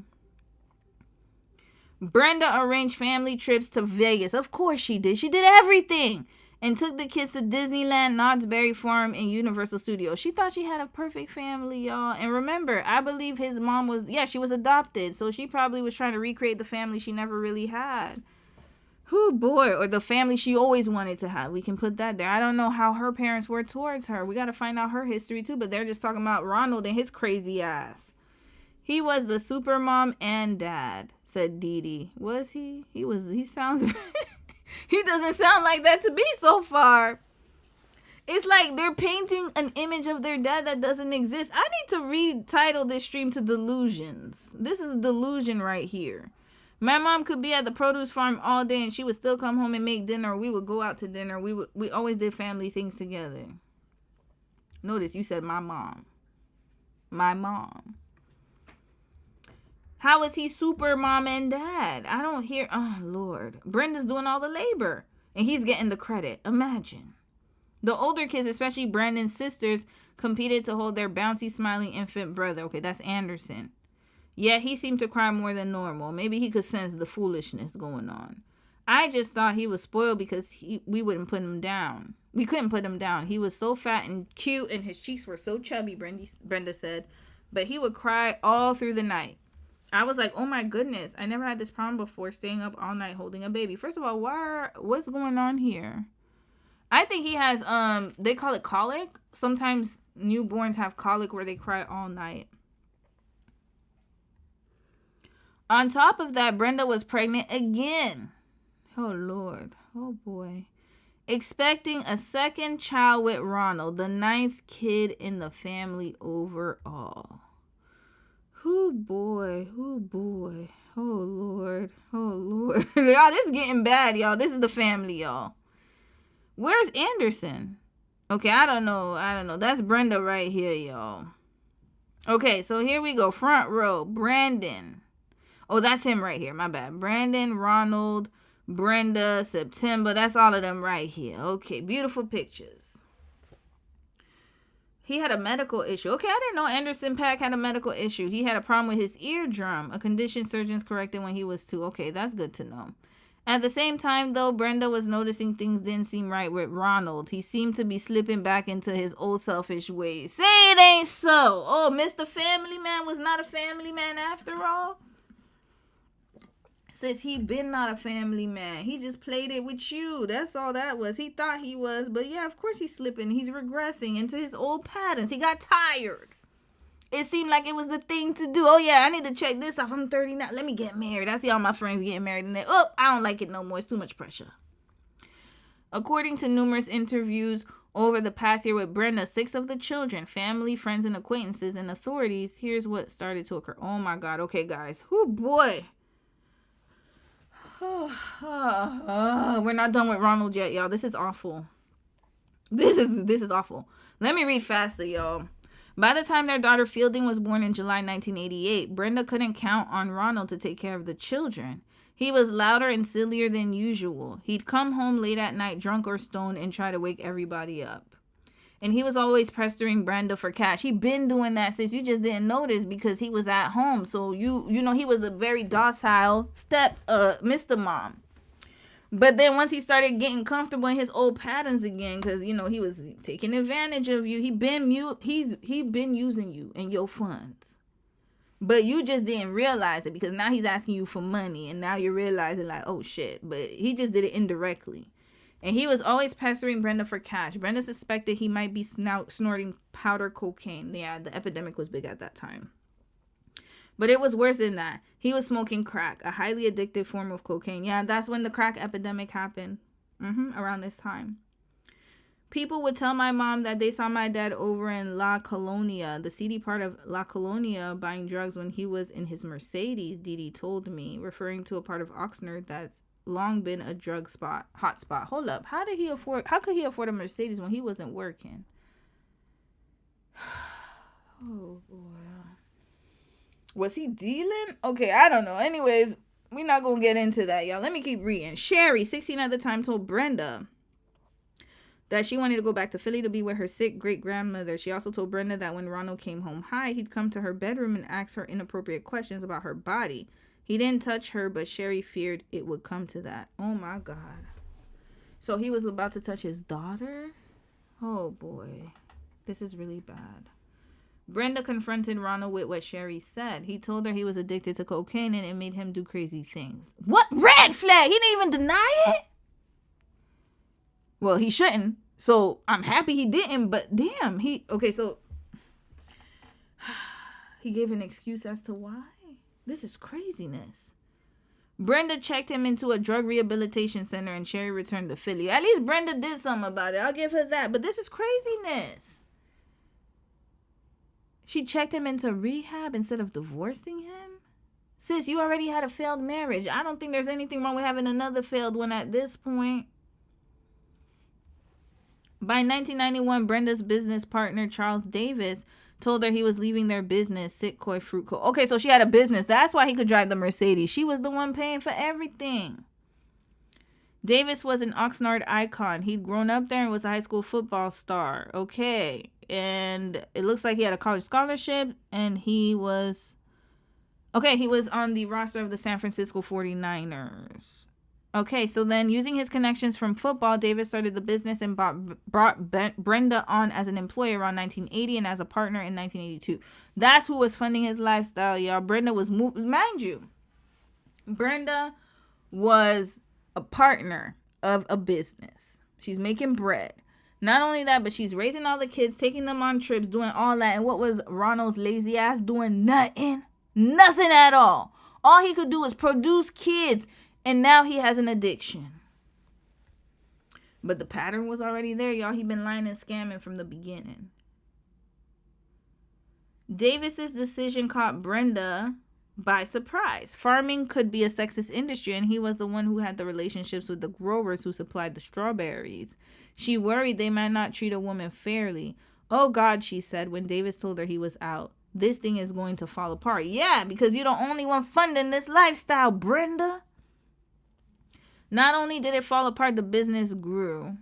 S1: Brenda arranged family trips to Vegas. Of course she did. She did everything. And took the kids to Disneyland, Knott's Berry Farm, and Universal Studios. She thought she had a perfect family, y'all. And remember, I believe his mom was, she was adopted. So she probably was trying to recreate the family she never really had. Oh boy, or the family she always wanted to have. We can put that there. I don't know how her parents were towards her. We got to find out her history too. But they're just talking about Ronald and his crazy ass. He was the super mom and dad, said Dee Dee. Was he? He sounds... He doesn't sound like that to me so far. It's like they're painting an image of their dad that doesn't exist. I need to retitle this stream to Delusions. This is Delusion right here. My mom could be at the produce farm all day and she would still come home and make dinner. We would go out to dinner. We always did family things together. Notice you said my mom. My mom. How is he super mom and dad? I don't hear. Oh, Lord. Brenda's doing all the labor. And he's getting the credit. Imagine. The older kids, especially Brandon's sisters, competed to hold their bouncy, smiling infant brother. Okay, that's Anderson. Yet he seemed to cry more than normal. Maybe he could sense the foolishness going on. I just thought he was spoiled because we wouldn't put him down. We couldn't put him down. He was so fat and cute and his cheeks were so chubby, Brenda said. But he would cry all through the night. I was like, oh my goodness, I never had this problem before, staying up all night holding a baby. First of all, what's going on here? I think he has, they call it colic. Sometimes newborns have colic where they cry all night. On top of that, Brenda was pregnant again. Oh, Lord. Oh, boy. Expecting a second child with Ronald, the 9th kid in the family overall. Oh boy, oh boy, oh Lord, oh Lord. Y'all, this is getting bad, y'all. This is the family, y'all. Where's Anderson? Okay, I don't know. That's Brenda right here, y'all. Okay, so here we go. Front row, Brandon. Oh, that's him right here. My bad. Brandon, Ronald, Brenda, September. That's all of them right here. Okay, beautiful pictures. He had a medical issue. Okay, I didn't know Anderson Paak had a medical issue. He had a problem with his eardrum, a condition surgeons corrected when he was 2. Okay, that's good to know. At the same time, though, Brenda was noticing things didn't seem right with Ronald. He seemed to be slipping back into his old selfish ways. Say it ain't so. Oh, Mr. Family Man was not a family man after all? Since he been not a family man. He just played it with you. That's all that was. He thought he was. But yeah, of course he's slipping. He's regressing into his old patterns. He got tired. It seemed like it was the thing to do. Oh yeah, I need to check this off. I'm 30 now. Let me get married. I see all my friends getting married. And then, I don't like it no more. It's too much pressure. According to numerous interviews over the past year with Brenda, 6 of the children, family, friends, and acquaintances, and authorities, here's what started to occur. Oh my God. Okay, guys. Oh boy. We're not done with Ronald yet, y'all. This is awful. This is awful. Let me read faster, y'all. By the time their daughter Fielding was born in July 1988, Brenda couldn't count on Ronald to take care of the children. He was louder and sillier than usual. He'd come home late at night, drunk or stoned, and try to wake everybody up. And he was always pestering Brenda for cash. He'd been doing that since you just didn't notice because he was at home. So, you know, he was a very docile Mr. Mom. But then once he started getting comfortable in his old patterns again, because, you know, he was taking advantage of you. He been using you and your funds. But you just didn't realize it because now he's asking you for money. And now you're realizing like, oh, shit. But he just did it indirectly. And he was always pestering Brenda for cash. Brenda suspected he might be snorting powder cocaine. Yeah, the epidemic was big at that time. But it was worse than that. He was smoking crack, a highly addictive form of cocaine. Yeah, that's when the crack epidemic happened. Around this time. People would tell my mom that they saw my dad over in La Colonia, the seedy part of La Colonia, buying drugs when he was in his Mercedes, Dee Dee told me, referring to a part of Oxnard that's long been a drug hot spot. Hold up. How could he afford a Mercedes when he wasn't working? Oh boy. Was he dealing? Okay, I don't know. Anyways, we're not going to get into that, y'all. Let me keep reading. Shaiie, 16 at the time, told Brenda that she wanted to go back to Philly to be with her sick great-grandmother. She also told Brenda that when Ronald came home high, he'd come to her bedroom and ask her inappropriate questions about her body. He didn't touch her, but Shaiie feared it would come to that. Oh, my God. So he was about to touch his daughter? Oh, boy. This is really bad. Brenda confronted Ronald with what Shaiie said. He told her he was addicted to cocaine and it made him do crazy things. What? Red flag! He didn't even deny it? Well, he shouldn't. So I'm happy he didn't, but damn, okay, so he gave an excuse as to why. This is craziness. Brenda checked him into a drug rehabilitation center and Shaiie returned to Philly. At least Brenda did something about it. I'll give her that. But this is craziness. She checked him into rehab instead of divorcing him? Sis, you already had a failed marriage. I don't think there's anything wrong with having another failed one at this point. By 1991, Brenda's business partner, Charles Davis, told her he was leaving their business, Sitcoy Fruit Co. Okay, so she had a business. That's why he could drive the Mercedes. She was the one paying for everything. Davis was an Oxnard icon. He'd grown up there and was a high school football star. Okay, and it looks like he had a college scholarship, and he was on the roster of the San Francisco 49ers. Okay, so then using his connections from football, Davis started the business and brought Brenda on as an employee around 1980 and as a partner in 1982. That's who was funding his lifestyle, y'all. Brenda was, mind you, Brenda was a partner of a business. She's making bread. Not only that, but she's raising all the kids, taking them on trips, doing all that. And what was Ronald's lazy ass doing? Nothing. Nothing at all. All he could do is produce kids. And now he has an addiction. But the pattern was already there, y'all. He been lying and scamming from the beginning. Davis's decision caught Brenda by surprise. Farming could be a sexist industry, and he was the one who had the relationships with the growers who supplied the strawberries. She worried they might not treat a woman fairly. Oh, God, she said when Davis told her he was out. This thing is going to fall apart. Yeah, because you're the only one funding this lifestyle, Brenda. Not only did it fall apart, the business grew.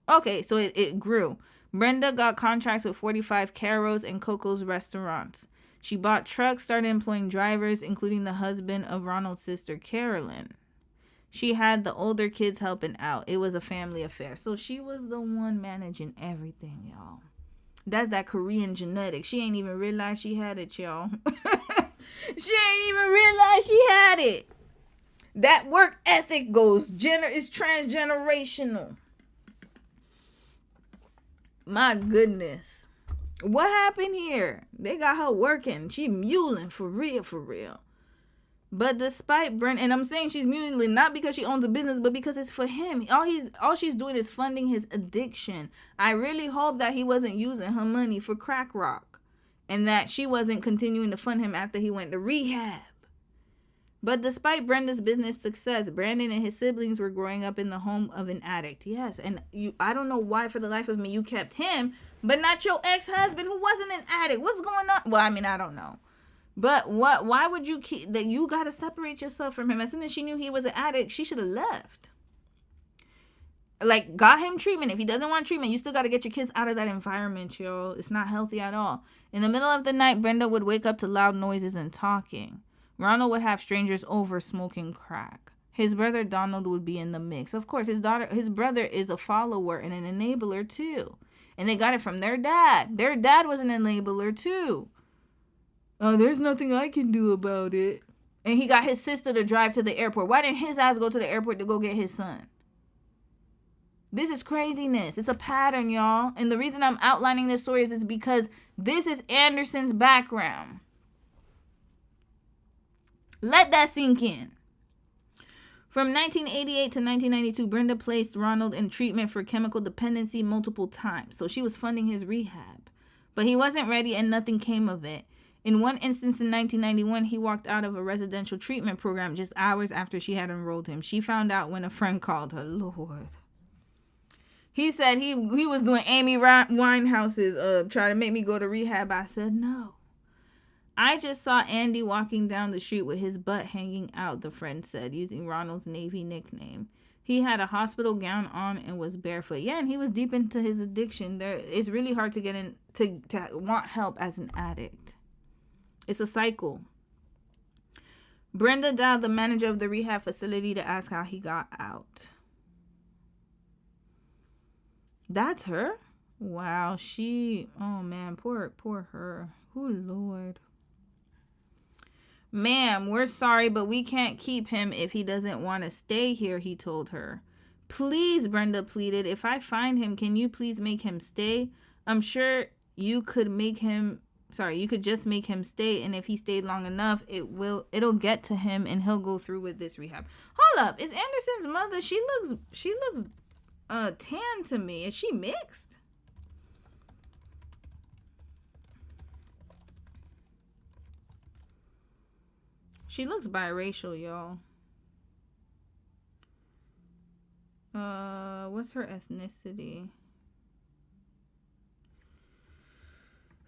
S1: Okay, so it grew. Brenda got contracts with 45 Caro's and Coco's restaurants. She bought trucks, started employing drivers, including the husband of Ronald's sister, Carolyn. She had the older kids helping out. It was a family affair. So she was the one managing everything, y'all. That's that Korean genetics. She ain't even realized she had it, y'all. She ain't even realized she had it. That work ethic is transgenerational. My goodness. What happened here? They got her working. She muling for real, for real. But despite Brenda, and I'm saying she's muling not because she owns a business, but because it's for him. All she's doing is funding his addiction. I really hope that he wasn't using her money for crack rock and that she wasn't continuing to fund him after he went to rehab. But despite Brenda's business success, Brandon and his siblings were growing up in the home of an addict. Yes, and I don't know why for the life of me you kept him, but not your ex-husband who wasn't an addict. What's going on? Well, I mean, I don't know. But why would you keep that? You got to separate yourself from him. As soon as she knew he was an addict, she should have left. Like, got him treatment. If he doesn't want treatment, you still got to get your kids out of that environment, yo. It's not healthy at all. In the middle of the night, Brenda would wake up to loud noises and talking. Ronald would have strangers over smoking crack. His brother Donald would be in the mix. Of course, his brother is a follower and an enabler too. And they got it from their dad. Their dad was an enabler too. Oh, there's nothing I can do about it. And he got his sister to drive to the airport. Why didn't his ass go to the airport to go get his son? This is craziness. It's a pattern, y'all. And the reason I'm outlining this story is because this is Anderson's background. Let that sink in. From 1988 to 1992, Brenda placed Ronald in treatment for chemical dependency multiple times. So she was funding his rehab. But he wasn't ready and nothing came of it. In one instance in 1991, he walked out of a residential treatment program just hours after she had enrolled him. She found out when a friend called her. Lord. He said he was doing Amy Winehouse's trying to make me go to rehab. I said no. I just saw Andy walking down the street with his butt hanging out, the friend said, using Ronald's Navy nickname. He had a hospital gown on and was barefoot. Yeah, and he was deep into his addiction. It's really hard to get in to want help as an addict. It's a cycle. Brenda dialed the manager of the rehab facility to ask how he got out. That's her? Wow, oh man, poor her. Oh Lord. Ma'am, we're sorry, but we can't keep him if he doesn't want to stay here, he told her. Please, Brenda pleaded. If I find him, can you please make him stay? I'm sure you could just make him stay, and if he stayed long enough, it'll get to him and he'll go through with this rehab. Hold up, is Anderson's mother, she looks tan to me. Is she mixed? She looks biracial, y'all. What's her ethnicity?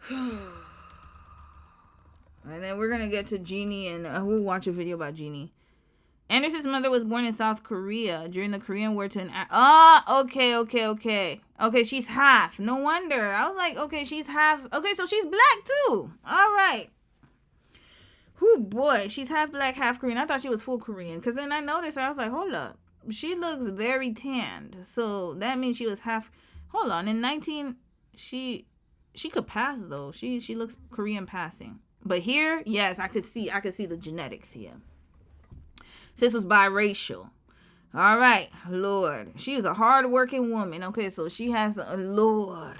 S1: And then we're gonna get to Jeannie, and we'll watch a video about Jeannie. Anderson's mother was born in South Korea during the Korean War to an... Okay. Okay, she's half. No wonder. I was like, okay, she's half. Okay, so she's black too. All right. Oh boy, she's half black, half Korean. I thought she was full Korean. Because then I noticed her. I was like, hold up. She looks very tanned. So that means she was half... Hold on. In 19... She could pass, though. She looks Korean passing. But here, yes, I could see the genetics here. Sis was biracial. All right, Lord. She was a hard-working woman. Okay, so she has a Lord.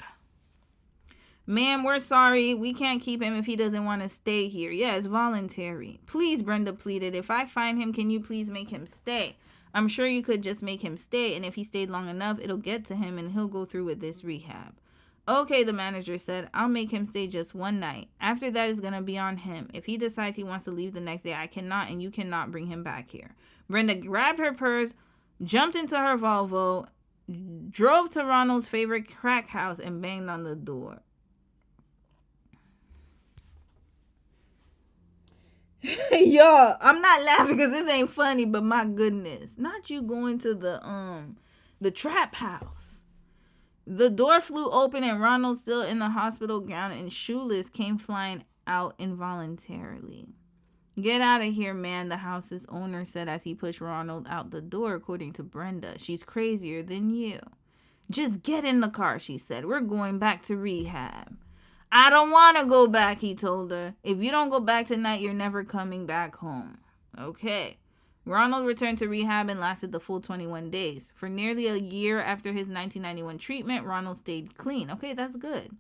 S1: Ma'am, we're sorry. We can't keep him if he doesn't want to stay here. Yeah, it's voluntary. Please, Brenda pleaded. If I find him, can you please make him stay? I'm sure you could just make him stay, and if he stayed long enough, it'll get to him and he'll go through with this rehab. Okay, the manager said, I'll make him stay just one night. After that, it's going to be on him. If he decides he wants to leave the next day, I cannot and you cannot bring him back here. Brenda grabbed her purse, jumped into her Volvo, drove to Ronald's favorite crack house, and banged on the door. Y'all, I'm not laughing because this ain't funny, but my goodness. Not you going to the trap house. The door flew open and Ronald, still in the hospital gown and shoeless, came flying out involuntarily. Get out of here, man, the house's owner said as he pushed Ronald out the door, according to Brenda. She's crazier than you. Just get in the car, she said. We're going back to rehab. I don't want to go back, he told her. If you don't go back tonight, you're never coming back home. Okay. Ronald returned to rehab and lasted the full 21 days. For nearly a year after his 1991 treatment, Ronald stayed clean. Okay, that's good.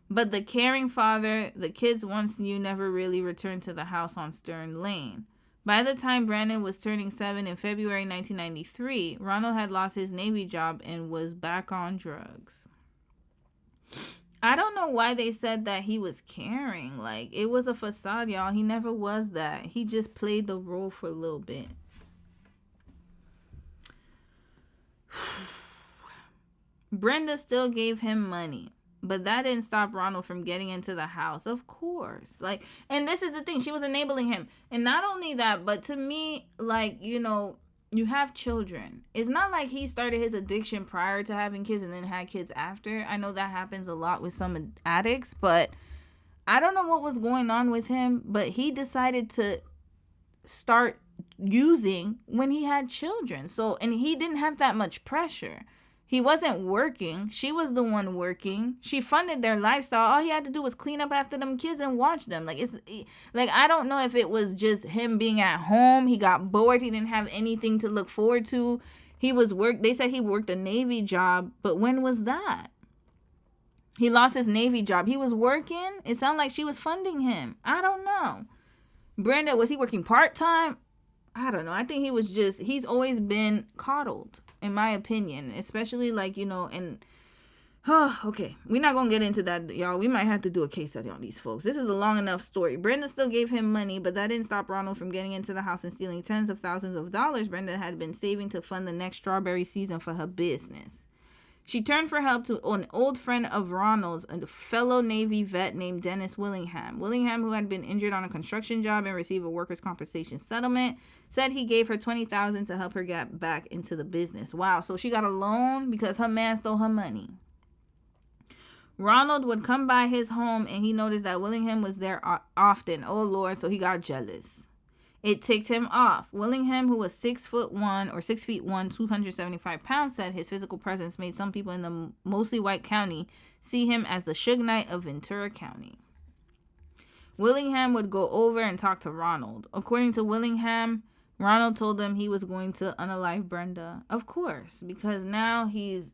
S1: But the caring father the kids once knew never really returned to the house on Stern Lane. By the time Brandon was turning 7 in February 1993, Ronald had lost his Navy job and was back on drugs. I don't know why they said that he was caring. Like, it was a facade, y'all. He never was that. He just played the role for a little bit. Brenda still gave him money, but that didn't stop Ronald from getting into the house, of course. Like, and this is the thing. She was enabling him. And not only that, but to me, like, you know, you have children. It's not like he started his addiction prior to having kids and then had kids after. I know that happens a lot with some addicts, but I don't know what was going on with him, but he decided to start using when he had children. So, and he didn't have that much pressure. He wasn't working. She was the one working. She funded their lifestyle. All he had to do was clean up after them kids and watch them. Like, it's like, I don't know if it was just him being at home. He got bored. He didn't have anything to look forward to. They said he worked a Navy job, but when was that? He lost his Navy job. He was working. It sounded like she was funding him. I don't know. Brenda, was he working part-time? I don't know. I think he's always been coddled, in my opinion, especially like, you know, and, okay, we're not going to get into that, y'all. We might have to do a case study on these folks. This is a long enough story. Brenda still gave him money, but that didn't stop Ronald from getting into the house and stealing tens of thousands of dollars Brenda had been saving to fund the next strawberry season for her business. She turned for help to an old friend of Ronald's, a fellow Navy vet named Dennis Willingham. Willingham, who had been injured on a construction job and received a workers' compensation settlement, said he gave her $20,000 to help her get back into the business. Wow, so she got a loan because her man stole her money. Ronald would come by his home and he noticed that Willingham was there often. Oh, Lord, so he got jealous. It ticked him off. Willingham, who was 6'1" or 6'1", 275 pounds, said his physical presence made some people in the mostly white county see him as the Suge Knight of Ventura County. Willingham would go over and talk to Ronald. According to Willingham, Ronald told him he was going to unalive Brenda. Of course, because now he's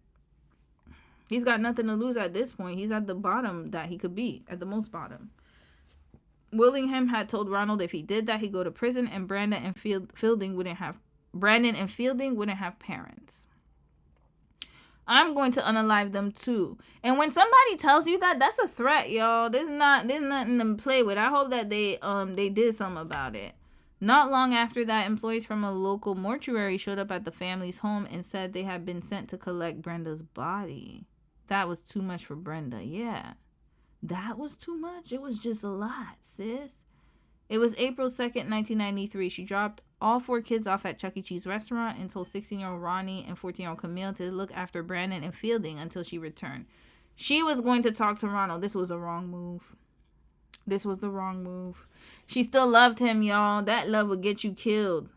S1: got nothing to lose at this point. He's at the bottom that he could be, at the most bottom. Willingham had told Ronald if he did that, he'd go to prison, and Brandon and Fielding wouldn't have parents. I'm going to unalive them too. And when somebody tells you that, that's a threat, y'all. There's nothing to play with. I hope that they did something about it. Not long after that, employees from a local mortuary showed up at the family's home and said they had been sent to collect Brenda's body. That was too much for Brenda. Yeah. That was too much. It was just a lot, sis. It was April 2nd, 1993. She dropped all 4 kids off at Chuck E. Cheese restaurant and told 16-year-old Ronnie and 14-year-old Camille to look after Brandon and Fielding until she returned. She was going to talk to Ronald. This was a wrong move. This was the wrong move. She still loved him, y'all. That love would get you killed.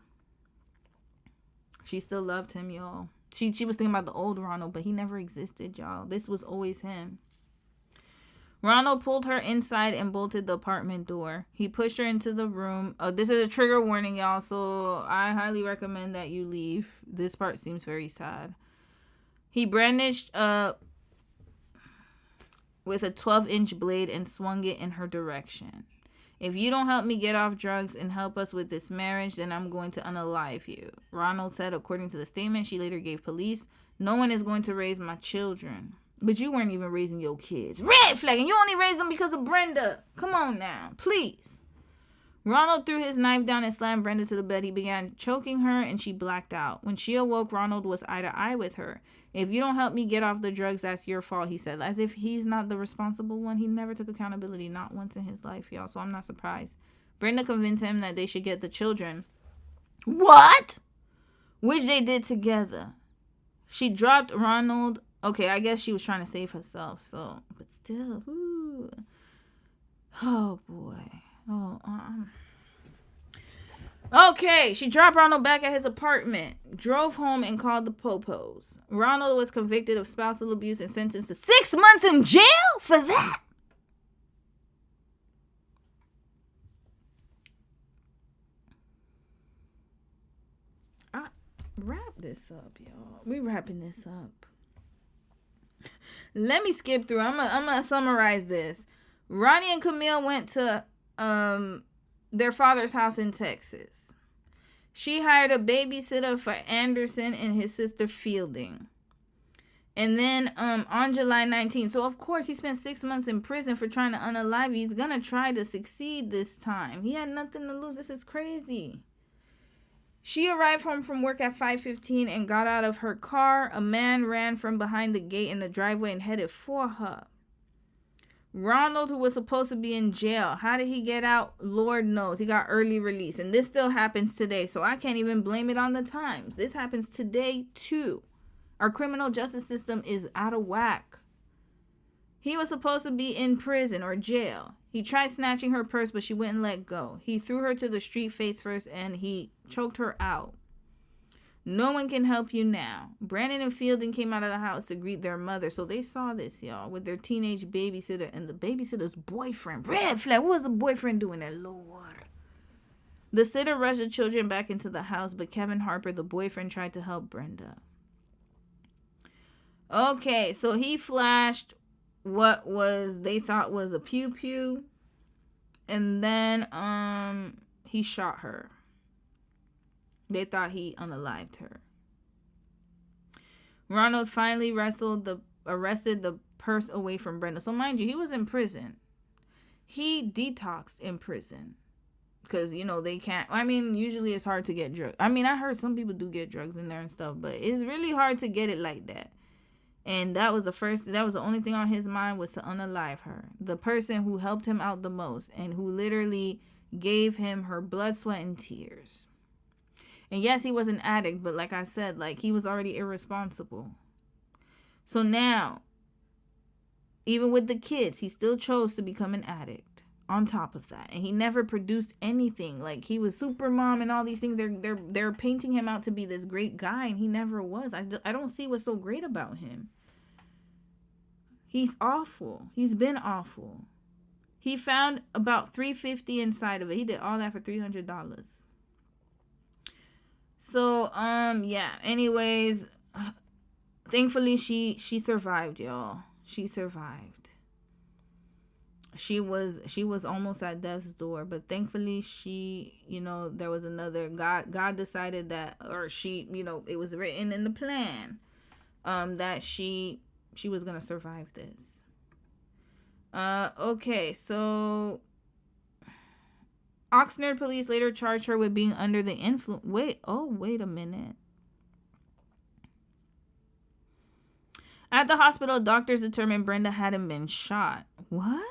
S1: She still loved him, y'all. She was thinking about the old Ronald, but he never existed, y'all. This was always him. Ronald pulled her inside and bolted the apartment door. He pushed her into the room. Oh, this is a trigger warning, y'all, so I highly recommend that you leave. This part seems very sad. He brandished with a 12-inch blade and swung it in her direction. If you don't help me get off drugs and help us with this marriage, then I'm going to unalive you. Ronald said, according to the statement she later gave police, no one is going to raise my children. But you weren't even raising your kids. Red flag, and you only raised them because of Brenda. Come on now, please. Ronald threw his knife down and slammed Brenda to the bed. He began choking her, and she blacked out. When she awoke, Ronald was eye to eye with her. If you don't help me get off the drugs, that's your fault, he said. As if he's not the responsible one. He never took accountability, not once in his life, y'all. So I'm not surprised. Brenda convinced him that they should get the children. What? Which they did together. She dropped Ronald. Okay, I guess she was trying to save herself. So, but still. Ooh. Oh, boy. Oh, Okay, she dropped Ronald back at his apartment, drove home, and called the Popos. Ronald was convicted of spousal abuse and sentenced to 6 months in jail for that. Wrap this up, y'all. We wrapping this up. Let me skip through. I'm gonna summarize this. Rania and Camille went to their father's house in Texas. She hired a babysitter for Anderson and his sister Fielding. And then on July 19th, so of course he spent 6 months in prison for trying to unalive you. He's gonna try to succeed this time. He had nothing to lose. This is crazy. She arrived home from work at 5:15 and got out of her car. A man ran from behind the gate in the driveway and headed for her. Ronald, who was supposed to be in jail, how did he get out? Lord knows. He got early release. And this still happens today, so I can't even blame it on the times. This happens today, too. Our criminal justice system is out of whack. He was supposed to be in prison or jail. He tried snatching her purse, but she wouldn't let go. He threw her to the street face first, and he choked her out. No one can help you now. Brandon and Fielding came out of the house to greet their mother. So they saw this, y'all, with their teenage babysitter and the babysitter's boyfriend. Red flag. What was the boyfriend doing there, Lord? The sitter rushed the children back into the house, but Kevin Harper, the boyfriend, tried to help Brenda. Okay, so he flashed what they thought was a pew-pew. And then he shot her. They thought he unalived her. Ronald finally arrested the purse away from Brenda. So mind you, he was in prison. He detoxed in prison. Because, you know, they can't. I mean, usually it's hard to get drugs. I mean, I heard some people do get drugs in there and stuff. But it's really hard to get it like that. And that was the only thing on his mind was to unalive her. The person who helped him out the most and who literally gave him her blood, sweat, and tears. And yes, he was an addict, but like I said, like he was already irresponsible. So now, even with the kids, he still chose to become an addict on top of that. And he never produced anything. Like he was super mom and all these things. They're painting him out to be this great guy, and he never was. I don't see what's so great about him. He's awful. He's been awful. He found about $350 inside of it. He did all that for $300. So yeah, anyways, thankfully she survived, y'all. She survived. She was almost at death's door, but thankfully she, there was another God decided that, or she, it was written in the plan that she was going to survive this. Okay, so Oxnard police later charged her with being under the influence. Wait a minute. At the hospital, doctors determined Brenda hadn't been shot. What?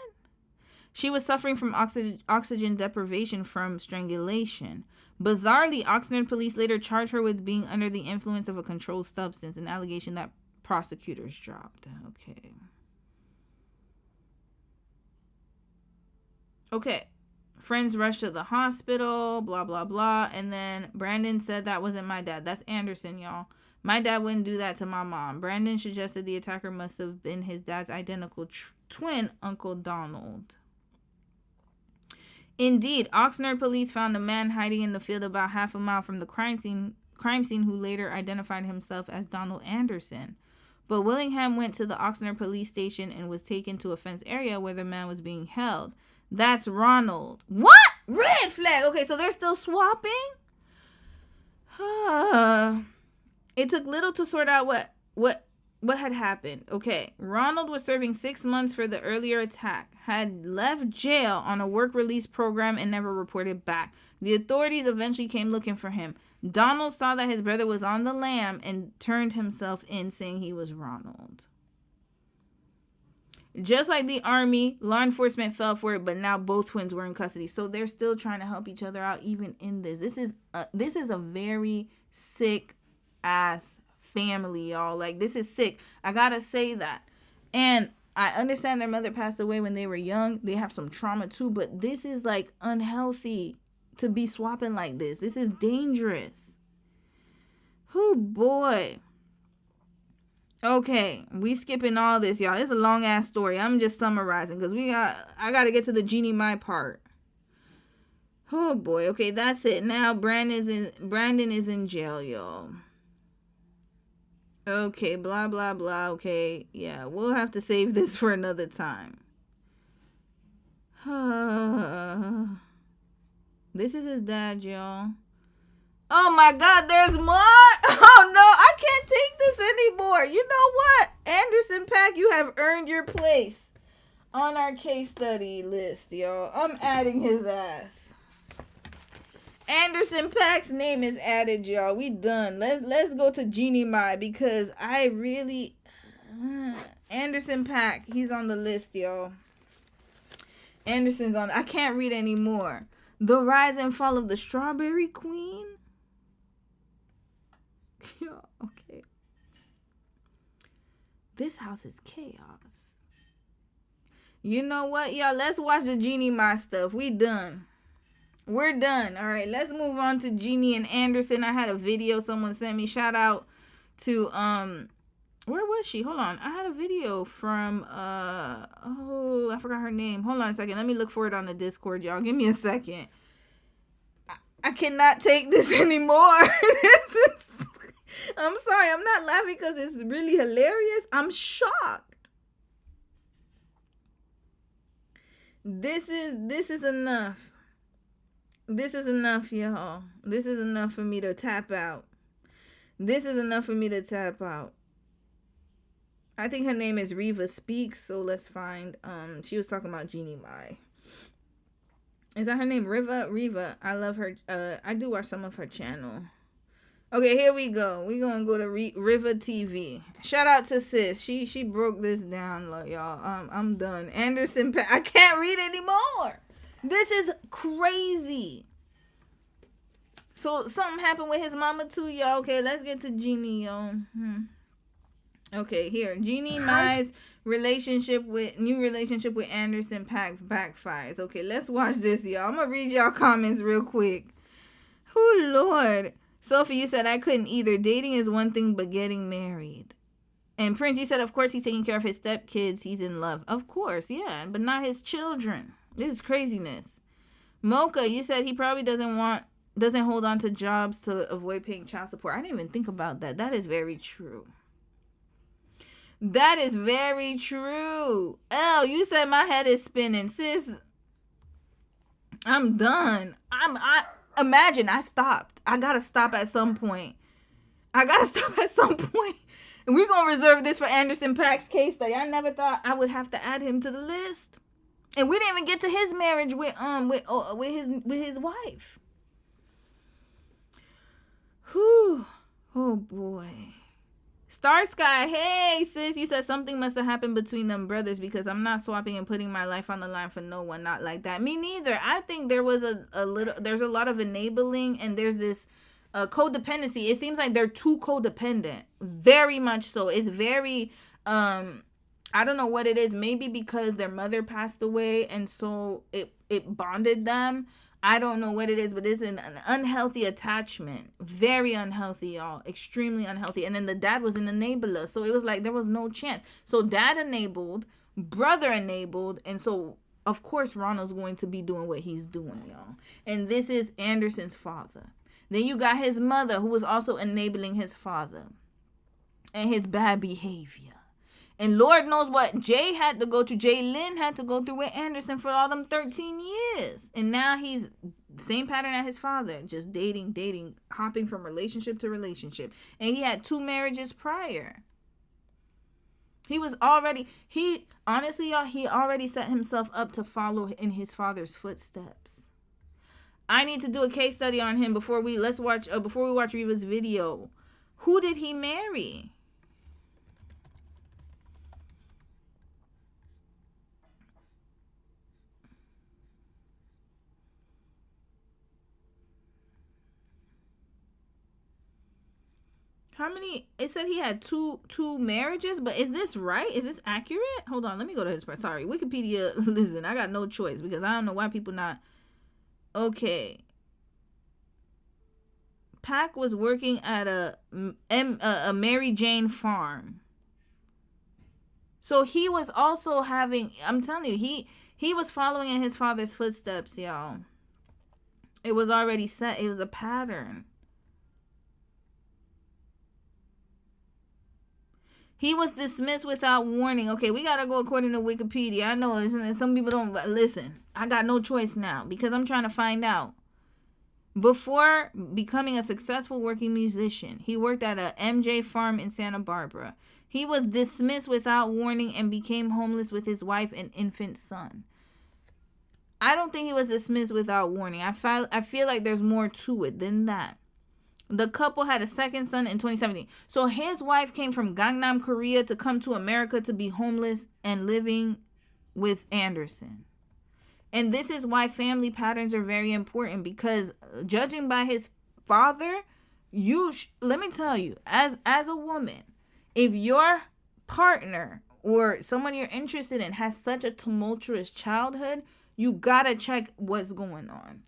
S1: She was suffering from oxygen deprivation from strangulation. Bizarrely, Oxnard police later charged her with being under the influence of a controlled substance, an allegation that prosecutors dropped. Okay. Friends rushed to the hospital, blah, blah, blah. And then Brandon said, that wasn't my dad. That's Anderson, y'all. My dad wouldn't do that to my mom. Brandon suggested the attacker must have been his dad's identical twin, Uncle Donald. Indeed, Oxnard police found a man hiding in the field about half a mile from the crime scene who later identified himself as Donald Anderson. But Willingham went to the Oxnard police station and was taken to a fenced area where the man was being held. That's Ronald. What? Red flag. Okay, so they're still swapping? It took little to sort out what had happened. Okay, Ronald was serving 6 months for the earlier attack, had left jail on a work release program and never reported back. The authorities eventually came looking for him. Donald saw that his brother was on the lam and turned himself in, saying he was Ronald. Just like the army, law enforcement fell for it, but now both twins were in custody. So they're still trying to help each other out even in this. This is a very sick ass family, y'all. Like, this is sick. I gotta say that. And I understand their mother passed away when they were young. They have some trauma too, but this is like unhealthy to be swapping like this. This is dangerous. Oh boy. Okay, we skipping all this, y'all. It's a long ass story. I'm just summarizing because I gotta get to the Jeannie my part. Oh boy. Okay, that's it. Now Brandon is in jail, y'all. Okay, blah blah blah. Okay, yeah, we'll have to save this for another time. This is his dad, y'all. Oh my God, there's more. Oh no, I can't take this anymore. You know what? Anderson Paak, you have earned your place on our case study list, y'all. I'm adding his ass. Anderson Paak's name is added, y'all. We done. Let's go to Jeannie Mai because I really Anderson Paak, he's on the list, y'all. Anderson's on. I can't read anymore. The Rise and Fall of the Strawberry Queen. Okay. This house is chaos. You know what, y'all? Let's watch the Jeannie Mai stuff. We done. We're done. All right, let's move on to Jeannie and Anderson. I had a video someone sent me. Shout out to where was she? Hold on. I had a video from I forgot her name. Hold on a second. Let me look for it on the Discord, y'all. Give me a second. I cannot take this anymore. I'm sorry. I'm not laughing because it's really hilarious. I'm shocked. This is enough. This is enough, y'all. This is enough for me to tap out. This is enough for me to tap out. I think her name is Reva Speaks, so let's find she was talking about Jeannie Mai. Is that her name? Reva? I love her. I do watch some of her channel. Okay, here we go. We're gonna go to River TV. Shout out to sis. She broke this down, look, y'all. I'm done. Anderson Paak. I can't read anymore. This is crazy. So something happened with his mama too, y'all. Okay, let's get to Jeannie, y'all. Okay, here. Jeannie Mai's new relationship with Anderson Paak backfires. Okay, let's watch this, y'all. I'm gonna read y'all comments real quick. Oh Lord. Sophie, you said I couldn't either. Dating is one thing, but getting married. And Prince, you said, of course, he's taking care of his stepkids. He's in love. Of course, yeah, but not his children. This is craziness. Mocha, you said he probably doesn't hold on to jobs to avoid paying child support. I didn't even think about that. That is very true. That is very true. Elle, you said my head is spinning. Sis, I'm done. Imagine I stopped. I gotta stop at some point. And we're gonna reserve this for Anderson Paak's case study. I never thought I would have to add him to the list. And we didn't even get to his marriage with his wife. Whew. Oh boy. Star Sky, hey sis, you said something must have happened between them brothers because I'm not swapping and putting my life on the line for no one, not like that. Me neither. I think there was there's a lot of enabling and there's this codependency. It seems like they're too codependent, very much so. It's very I don't know what it is. Maybe because their mother passed away and so it bonded them. I don't know what it is, but it's an unhealthy attachment. Very unhealthy, y'all. Extremely unhealthy. And then the dad was an enabler. So it was like there was no chance. So dad enabled, brother enabled. And so, of course, Ronald's going to be doing what he's doing, y'all. And this is Anderson's father. Then you got his mother, who was also enabling his father and his bad behavior. And Lord knows what Jay had to go through. Lynn had to go through with Anderson for all them 13 years. And now he's same pattern as his father. Just dating, hopping from relationship to relationship. And he had 2 marriages prior. He already set himself up to follow in his father's footsteps. I need to do a case study on him before we watch Reva's video. Who did he marry? How many? It said he had two marriages, but is this right? Is this accurate? Hold on, let me go to his part. Sorry, Wikipedia. Listen, I got no choice because I don't know why people not. Okay. Paak was working at a Mary Jane farm. So he was also having. I'm telling you, he was following in his father's footsteps, y'all. It was already set. It was a pattern. He was dismissed without warning. Okay, we got to go according to Wikipedia. I know some people don't listen. I got no choice now because I'm trying to find out. Before becoming a successful working musician, he worked at a MJ farm in Santa Barbara. He was dismissed without warning and became homeless with his wife and infant son. I don't think he was dismissed without warning. I feel like there's more to it than that. The couple had a second son in 2017. So his wife came from Gangnam, Korea to come to America to be homeless and living with Anderson. And this is why family patterns are very important because judging by his father, let me tell you, as a woman, if your partner or someone you're interested in has such a tumultuous childhood, you gotta check what's going on.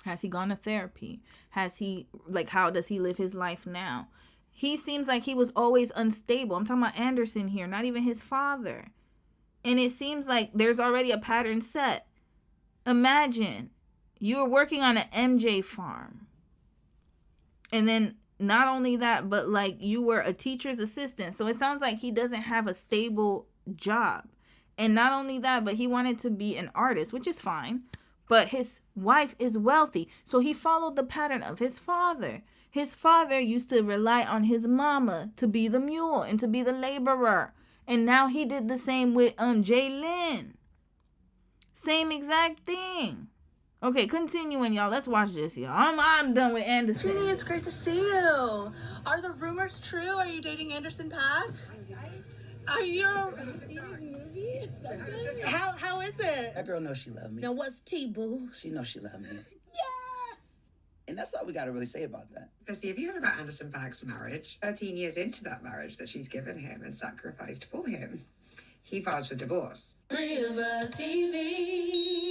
S1: Has he gone to therapy? How does he live his life now? He seems like he was always unstable. I'm talking about Anderson here, not even his father. And it seems like there's already a pattern set. Imagine you were working on an MJ farm. And then not only that, but like you were a teacher's assistant. So it sounds like he doesn't have a stable job. And not only that, but he wanted to be an artist, which is fine. But his wife is wealthy. So he followed the pattern of his father. His father used to rely on his mama to be the mule and to be the laborer. And now he did the same with Jaylin. Same exact thing. Okay, continuing, y'all. Let's watch this, y'all. I'm done with Anderson.
S9: Jeannie, it's great to see you. Are the rumors true? Are you dating Anderson Paak? Are you? How is it?
S10: That girl knows she loves me.
S9: Now what's T, boo?
S10: She knows she loves me.
S9: Yes.
S10: And that's all we got to really say about that.
S11: Christy, have you heard about Anderson Paak's marriage? 13 years into that marriage that she's given him and sacrificed for him, he files for divorce.
S9: Riva TV.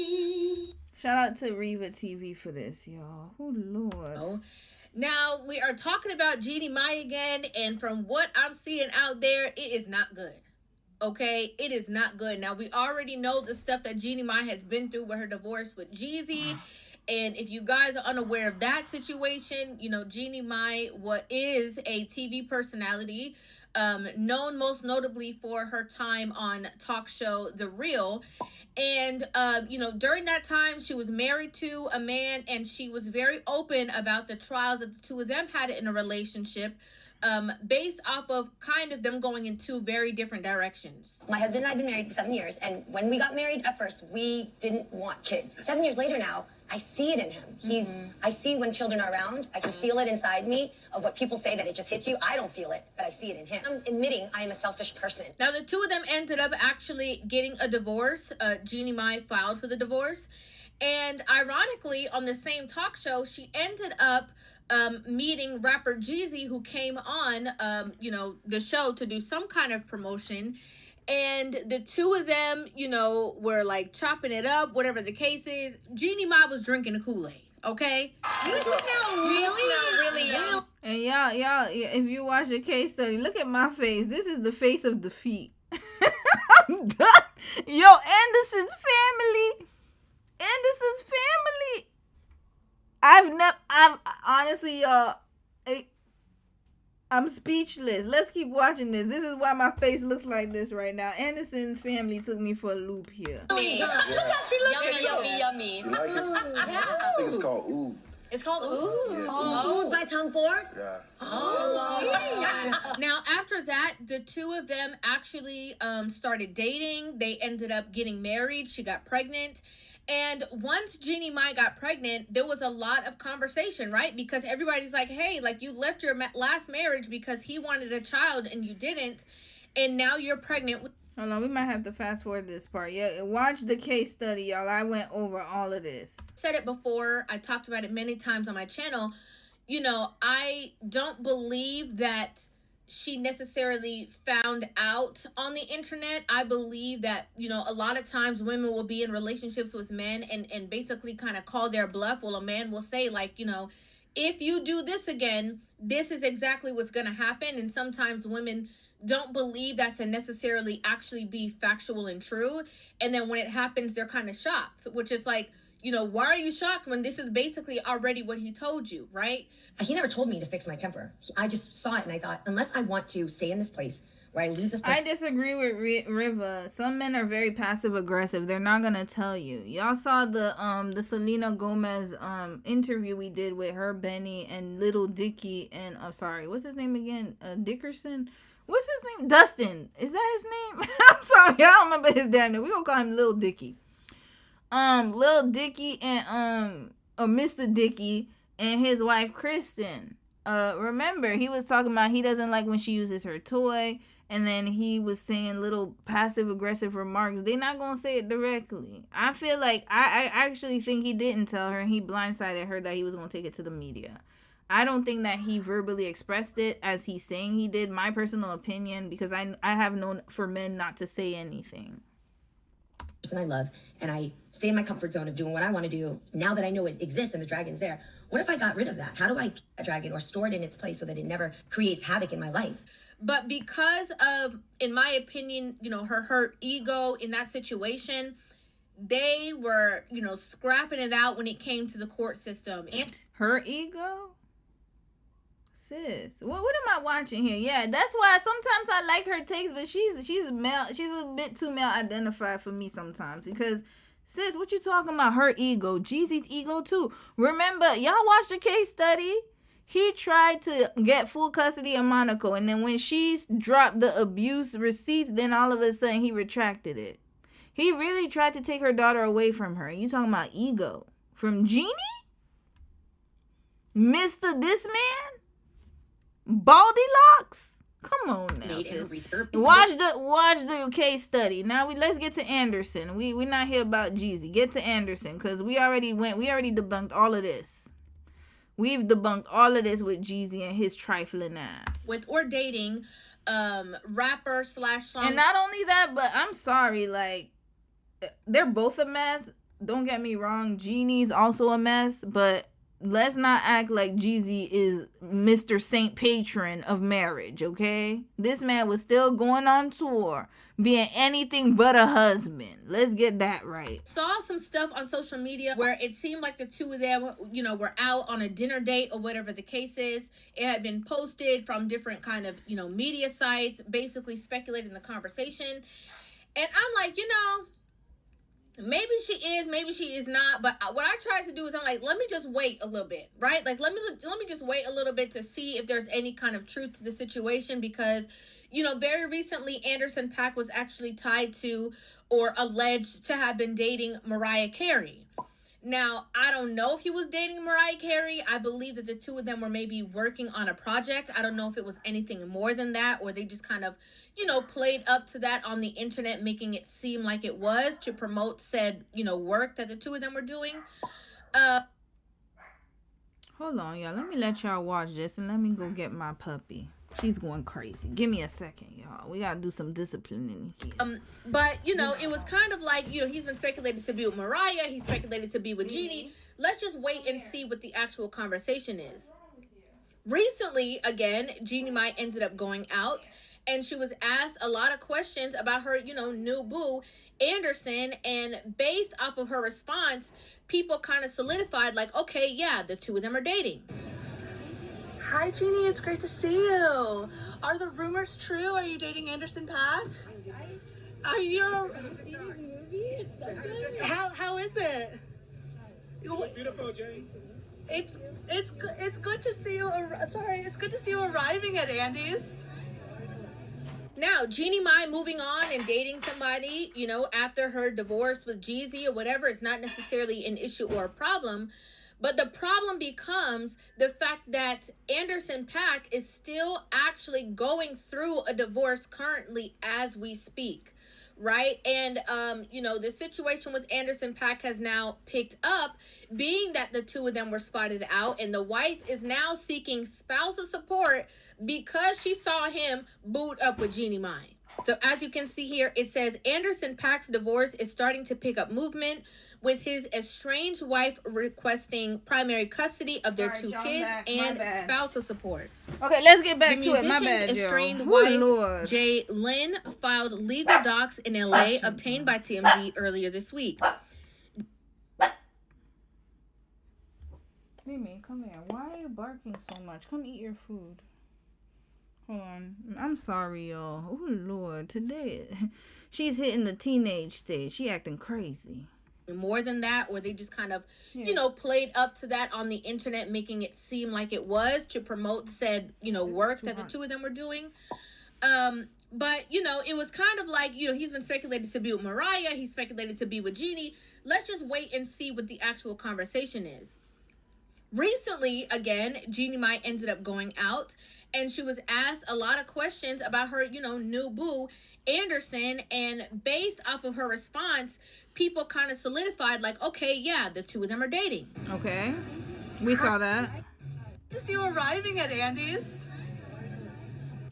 S1: Shout out to Riva TV for this, y'all. Oh, Lord.
S12: Now, we are talking about Jeannie Mai again, and from what I'm seeing out there, it is not good. Okay? It is not good. Now, we already know the stuff that Jeannie Mai has been through with her divorce with Jeezy. And if you guys are unaware of that situation, you know, Jeannie Mai is a TV personality, known most notably for her time on talk show The Real. And, you know, during that time, she was married to a man, and she was very open about the trials that the two of them had in a relationship, based off of kind of them going in two very different directions.
S13: My husband and I have been married for 7 years, and when we got married at first, we didn't want kids. 7 years later now, I see it in him. I see when children are around, I can feel it inside me of what people say that it just hits you. I don't feel it, but I see it in him. I'm admitting I am a selfish person.
S12: Now, the two of them ended up actually getting a divorce. Jeannie Mai filed for the divorce. And ironically, on the same talk show, she ended up meeting rapper Jeezy, who came on, you know, the show to do some kind of promotion. And the two of them, you know, were like chopping it up, whatever the case is. Jeannie Mai was drinking the Kool-Aid, okay?
S13: You smell really young.
S1: And y'all, if you watch the case study, look at my face. This is the face of defeat. I'm done. Yo, Anderson's family. I've honestly, y'all, I'm speechless. Let's keep watching this. This is why my face looks like this right now. Anderson's family took me for a loop here.
S13: Yummy.
S7: You like it?
S13: Yeah.
S7: I think it's called Ooh.
S13: It's called Ooh.
S7: Yeah.
S13: Oh, by Tom Ford?
S7: Yeah.
S13: Oh.
S12: Now, after that, the two of them actually started dating. They ended up getting married. She got pregnant. And once Jeannie Mai got pregnant, there was a lot of conversation, right? Because everybody's like, hey, like, you left your last marriage because he wanted a child and you didn't. And now you're pregnant with...
S1: Hold on, we might have to fast forward this part. Yeah, watch the case study, y'all. I went over all of this.
S12: Said it before. I talked about it many times on my channel. You know, I don't believe that she necessarily found out on the internet. I believe that, you know, a lot of times women will be in relationships with men and basically kind of call their bluff. Well, a man will say, like, you know, if you do this again, this is exactly what's going to happen. And sometimes women don't believe that to necessarily actually be factual and true. And then when it happens, they're kind of shocked, which is like, you know, why are you shocked when this is basically already what he told you, right?
S13: He never told me to fix my temper. I just saw it and I thought, unless I want to stay in this place where I lose this person.
S1: I disagree with Riva. Some men are very passive aggressive. They're not gonna tell you. Y'all saw the Selena Gomez interview we did with her, Benny, and Little Dicky, and I'm sorry, what's his name again? Dickerson. What's his name? Dustin. Is that his name? I'm sorry, I don't remember his damn name. We gonna call him Little Dicky. Lil Dicky and Mr. Dicky and his wife Kristen. Remember, he was talking about he doesn't like when she uses her toy, and then he was saying little passive aggressive remarks. They're not gonna say it directly. I feel like I actually think he didn't tell her, and he blindsided her that he was gonna take it to the media. I don't think that he verbally expressed it as he's saying he did. My personal opinion, because I have known for men not to say anything.
S13: Person I love, and I stay in my comfort zone of doing what I want to do. Now that I know it exists and the dragon's there, what if I got rid of that? How do I keep a dragon or store it in its place so that it never creates havoc in my life?
S12: But because of, in my opinion, you know, her hurt ego in that situation, they were, you know, scrapping it out when it came to the court system.
S1: Her ego? Sis, what am I watching here? Yeah, that's why sometimes I like her takes, but she's male. She's a bit too male identified for me sometimes. Because, sis, what you talking about? Her ego, Jeezy's ego too. Remember, y'all watched the case study. He tried to get full custody of Monaco, and then when she dropped the abuse receipts, then all of a sudden he retracted it. He really tried to take her daughter away from her. You talking about ego? from Jeannie? Mr. This Man? Baldy Locks? Come on now, sis. Watch the case study. Now let's get to Anderson. We're not here about Jeezy. Get to Anderson, because we already debunked all of this. We've debunked all of this with Jeezy and his trifling ass.
S12: With or dating rapper / song.
S1: And not only that, but I'm sorry, like, they're both a mess. Don't get me wrong, Jeannie's also a mess, but let's not act like Jeezy is Mr. Saint Patron of marriage, okay? This man was still going on tour, being anything but a husband. Let's get that right.
S12: Saw some stuff on social media where it seemed like the two of them, were out on a dinner date or whatever the case is. It had been posted from different kind of, media sites, basically speculating the conversation. And I'm like, maybe she is, maybe she is not. But what I tried to do is I'm like, let me just wait a little bit, right? Like, let me just wait a little bit to see if there's any kind of truth to the situation, because, very recently Anderson .Paak was actually tied to or alleged to have been dating Mariah Carey. Now, I don't know if he was dating Mariah Carey. I believe that the two of them were maybe working on a project. I don't know if it was anything more than that, or they just kind of, played up to that on the internet, making it seem like it was to promote said, work that the two of them were doing.
S1: Hold on, y'all. Let me let y'all watch this, and let me go get my puppy. She's going crazy. Give me a second, y'all. We gotta do some disciplining here.
S12: But, it was kind of like, he's been speculated to be with Mariah. He's speculated to be with Jeannie. Let's just wait and see what the actual conversation is. Recently, again, Jeannie Mai ended up going out, and she was asked a lot of questions about her, new boo, Anderson. And based off of her response, people kind of solidified like, okay, yeah, the two of them are dating.
S9: Hi, Jeannie. It's great to see you. Are the rumors true? Are you dating Anderson .Paak? Are you? Have you seen his movie? It's so good. How is it?
S6: It's beautiful, Jay.
S9: It's good to see you. It's good to see you arriving at Andy's.
S12: Now, Jeannie Mai moving on and dating somebody, after her divorce with Jeezy or whatever, is not necessarily an issue or a problem. But the problem becomes the fact that Anderson .Paak is still actually going through a divorce currently as we speak, right? And, the situation with Anderson .Paak has now picked up, being that the two of them were spotted out, and the wife is now seeking spousal support because she saw him boot up with Jeannie Mai. So as you can see here, it says Anderson .Paak's divorce is starting to pick up movement, with his estranged wife requesting primary custody of their two kids and spousal support.
S1: Okay, let's get back to it. My bad,
S12: estranged
S1: yo.
S12: wife, Jay Lynn, filed legal docs in LA obtained by TMZ earlier this week.
S1: Mimi, come here. Why are you barking so much? Come eat your food. Hold on. I'm sorry, y'all. Oh, Lord. Today, she's hitting the teenage stage. She acting crazy.
S12: More than that, or they just kind of, played up to that on the internet, making it seem like it was to promote said, work that the two of them were doing. But, it was kind of like, he's been speculated to be with Mariah. He's speculated to be with Jeannie. Let's just wait and see what the actual conversation is. Recently, again, Jeannie Mai ended up going out, and she was asked a lot of questions about her, new boo, Anderson. And based off of her response, people kind of solidified like, okay, yeah, the two of them are dating.
S1: Okay. We saw that.
S9: Just you arriving at Andy's.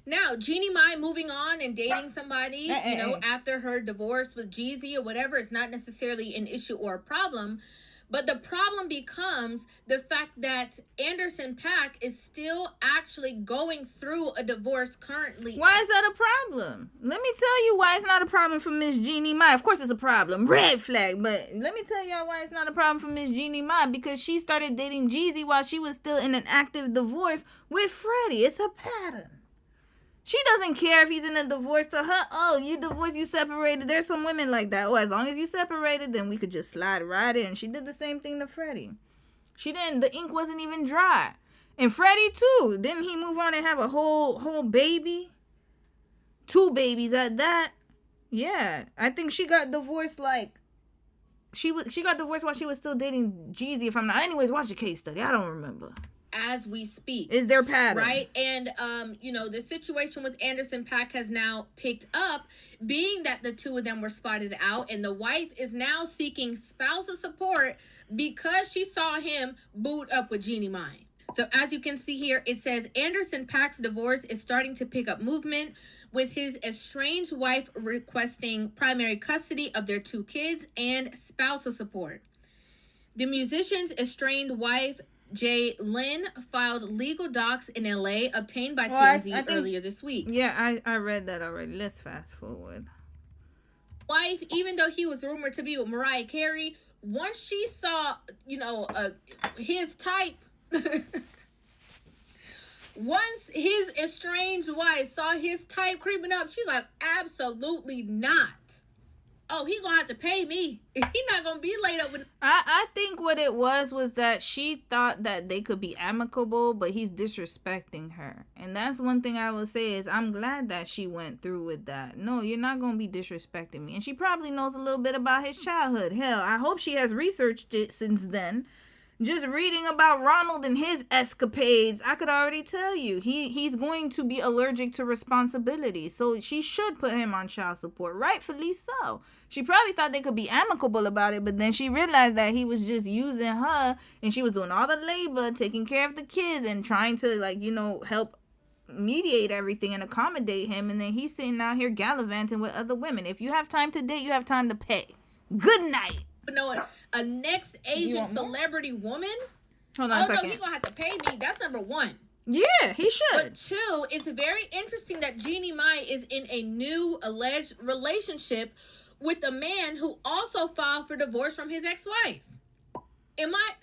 S12: Now, Jeannie Mai moving on and dating somebody, after her divorce with Jeezy or whatever, is not necessarily an issue or a problem. But the problem becomes the fact that Anderson .Paak is still actually going through a divorce currently.
S1: Why is that a problem? Let me tell you why it's not a problem for Miss Jeannie Mai. Of course it's a problem. Red flag. But let me tell y'all why it's not a problem for Miss Jeannie Mai. Because she started dating Jeezy while she was still in an active divorce with Freddie. It's a pattern. She doesn't care if he's in a divorce. To her, oh, you divorced, you separated. There's some women like that. Oh, as long as you separated, then we could just slide right in. She did the same thing to Freddie. She didn't. The ink wasn't even dry. And Freddie too. Didn't he move on and have a whole baby? 2 babies at that. Yeah, I think she got divorced like she got divorced while she was still dating Jeezy. If I'm not, anyways, watch the case study. I don't remember.
S12: As we speak,
S1: is their pattern,
S12: right? And the situation with Anderson .Paak has now picked up, being that the two of them were spotted out, and the wife is now seeking spousal support because she saw him boot up with Jeannie Mai. So as you can see here, it says Anderson .Paak's divorce is starting to pick up movement, with his estranged wife requesting primary custody of their 2 kids and spousal support. The musician's estranged wife, Jay Lynn, filed legal docs in LA obtained by TMZ earlier this week.
S1: Yeah, I read that already. Let's fast forward.
S12: Wife, even though he was rumored to be with Mariah Carey, once she saw, his type, once his estranged wife saw his type creeping up, she's like, absolutely not. Oh, he gonna have to pay me. He not gonna be laid up with.
S1: I think what it was that she thought that they could be amicable, but he's disrespecting her. And that's one thing I will say is I'm glad that she went through with that. No, you're not gonna be disrespecting me. And she probably knows a little bit about his childhood. Hell, I hope she has researched it since then. Just reading about Ronald and his escapades, I could already tell you he's going to be allergic to responsibility. So she should put him on child support, rightfully so. She probably thought they could be amicable about it, but then she realized that he was just using her, and she was doing all the labor, taking care of the kids, and trying to help mediate everything and accommodate him. And then he's sitting out here gallivanting with other women. If you have time to date, you have time to pay. Good night.
S12: No, a next Asian celebrity woman?
S1: Hold on a second.
S12: No, he's gonna have to pay me. That's number 1.
S1: Yeah, he should.
S12: But 2, it's very interesting that Jeannie Mai is in a new alleged relationship with a man who also filed for divorce from his ex-wife.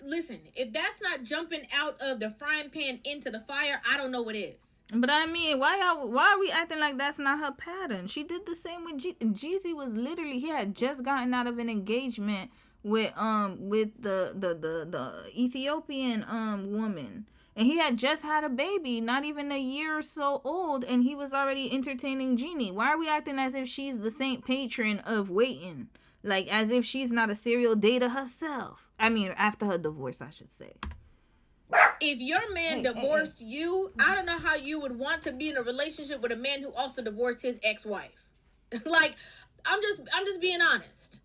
S12: Listen, if that's not jumping out of the frying pan into the fire, I don't know what is.
S1: But I mean, why are we acting like that's not her pattern? She did the same with Jeezy. Was literally, he had just gotten out of an engagement with the Ethiopian woman, and he had just had a baby, not even a year or so old, and he was already entertaining Jeannie. Why are we acting as if she's the saint patron of waiting, like as if she's not a serial dater herself? I mean, after her divorce, I should say.
S12: If your man divorced you, I don't know how you would want to be in a relationship with a man who also divorced his ex-wife. Like, I'm just being honest.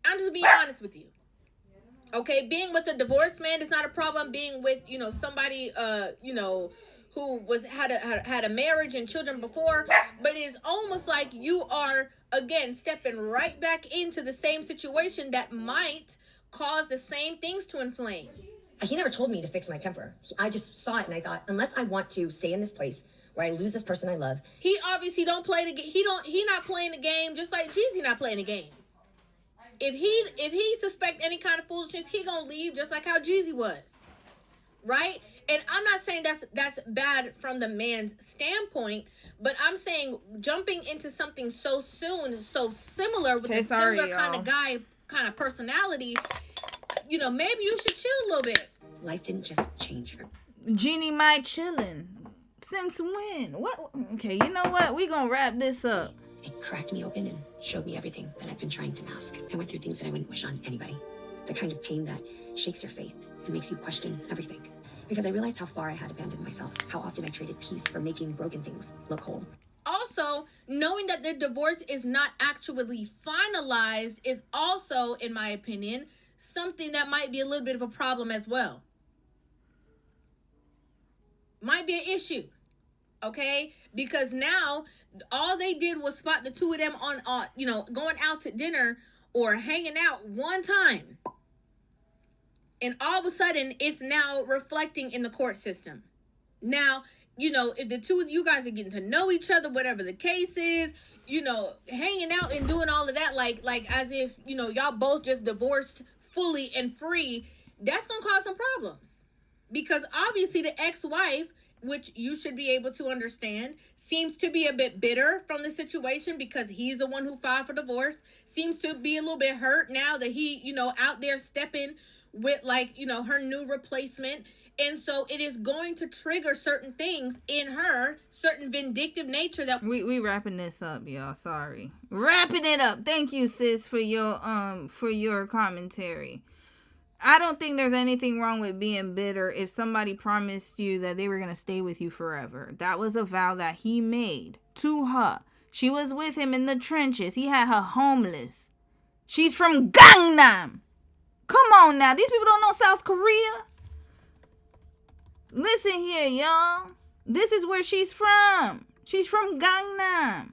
S12: I'm just being honest with you. Okay, being with a divorced man is not a problem. Being with, somebody, who had a marriage and children before, but it's almost like you are again stepping right back into the same situation that might cause the same things to inflame.
S13: He never told me to fix my temper. I just saw it and I thought, unless I want to stay in this place where I lose this person I love.
S12: He obviously don't play the game. He not playing the game just like Jeezy not playing the game. If he suspect any kind of foolishness, he gonna leave just like how Jeezy was. Right? And I'm not saying that's bad from the man's standpoint, but I'm saying jumping into something so soon, so similar with a similar kind of guy, kind of personality, maybe you should chill a little bit.
S13: Life didn't just change for
S1: Jeannie Mai chilling. Since when? What? Okay, you know what? We gonna wrap this up.
S13: It cracked me open and showed me everything that I've been trying to mask. I went through things that I wouldn't wish on anybody. The kind of pain that shakes your faith and makes you question everything. Because I realized how far I had abandoned myself, how often I traded peace for making broken things look whole.
S12: Also, knowing that the divorce is not actually finalized is also, in my opinion, something that might be a little bit of a problem as well. Might be an issue, okay? Because now all they did was spot the two of them on going out to dinner or hanging out one time. And all of a sudden, it's now reflecting in the court system. Now, if the two of you guys are getting to know each other, whatever the case is, hanging out and doing all of that, like as if, y'all both just divorced fully and free, that's going to cause some problems. Because obviously the ex-wife, which you should be able to understand, seems to be a bit bitter from the situation because he's the one who filed for divorce, seems to be a little bit hurt now that he, out there stepping with her new replacement. And so it is going to trigger certain things in her, certain vindictive nature that
S1: we wrapping this up, y'all. Sorry. Wrapping it up. Thank you, sis, for your commentary. I don't think there's anything wrong with being bitter if somebody promised you that they were going to stay with you forever. That was a vow that he made to her. She was with him in the trenches. He had her homeless. She's from Gangnam. Come on now. These people don't know South Korea. Listen here, y'all. This is where she's from. She's from Gangnam.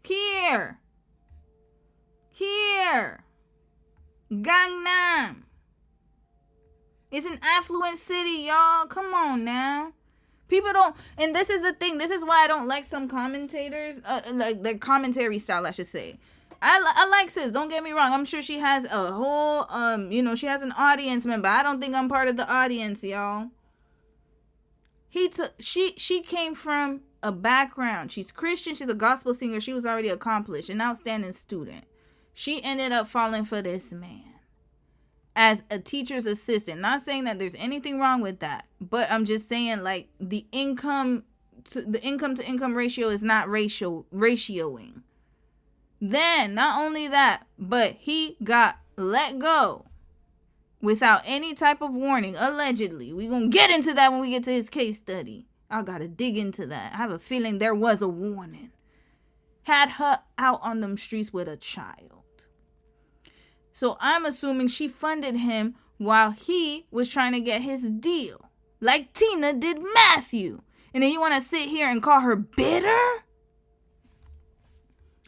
S1: Here. Gangnam. It's an affluent city, y'all. Come on now. People don't, and this is the thing. This is why I don't like some commentators, like the commentary style, I should say. I like sis. Don't get me wrong. I'm sure she has a whole, she has an audience member. I don't think I'm part of the audience, y'all. She came from a background. She's Christian. She's a gospel singer. She was already accomplished, an outstanding student. She ended up falling for this man as a teacher's assistant. Not saying that there's anything wrong with that, but I'm just saying, like, the income to income ratio is not ratioing. Then, not only that, but he got let go without any type of warning, allegedly. We're going to get into that when we get to his case study. I got to dig into that. I have a feeling there was a warning. Had her out on them streets with a child. So I'm assuming she funded him while he was trying to get his deal. Like Tina did Matthew. And then you want to sit here and call her bitter?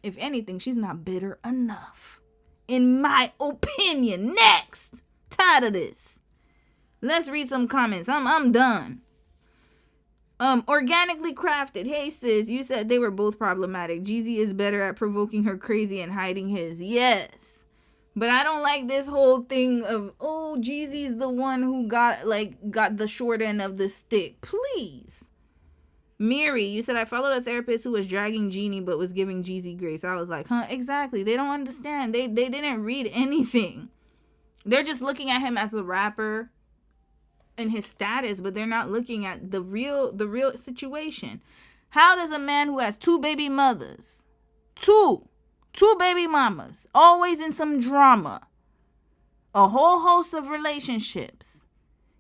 S1: If anything, she's not bitter enough. In my opinion. Next. Tired of this. Let's read some comments. I'm done. Organically crafted. Hey sis, you said they were both problematic. Jeezy is better at provoking her crazy and hiding his. Yes. But I don't like this whole thing of, oh, Jeezy's the one who got the short end of the stick. Please. Mary, you said I followed a therapist who was dragging Jeannie but was giving Jeezy grace. I was like, huh, exactly. They don't understand. They didn't read anything. They're just looking at him as the rapper and his status, but they're not looking at the real situation. How does a man who has two baby mothers, two baby mamas, always in some drama, a whole host of relationships,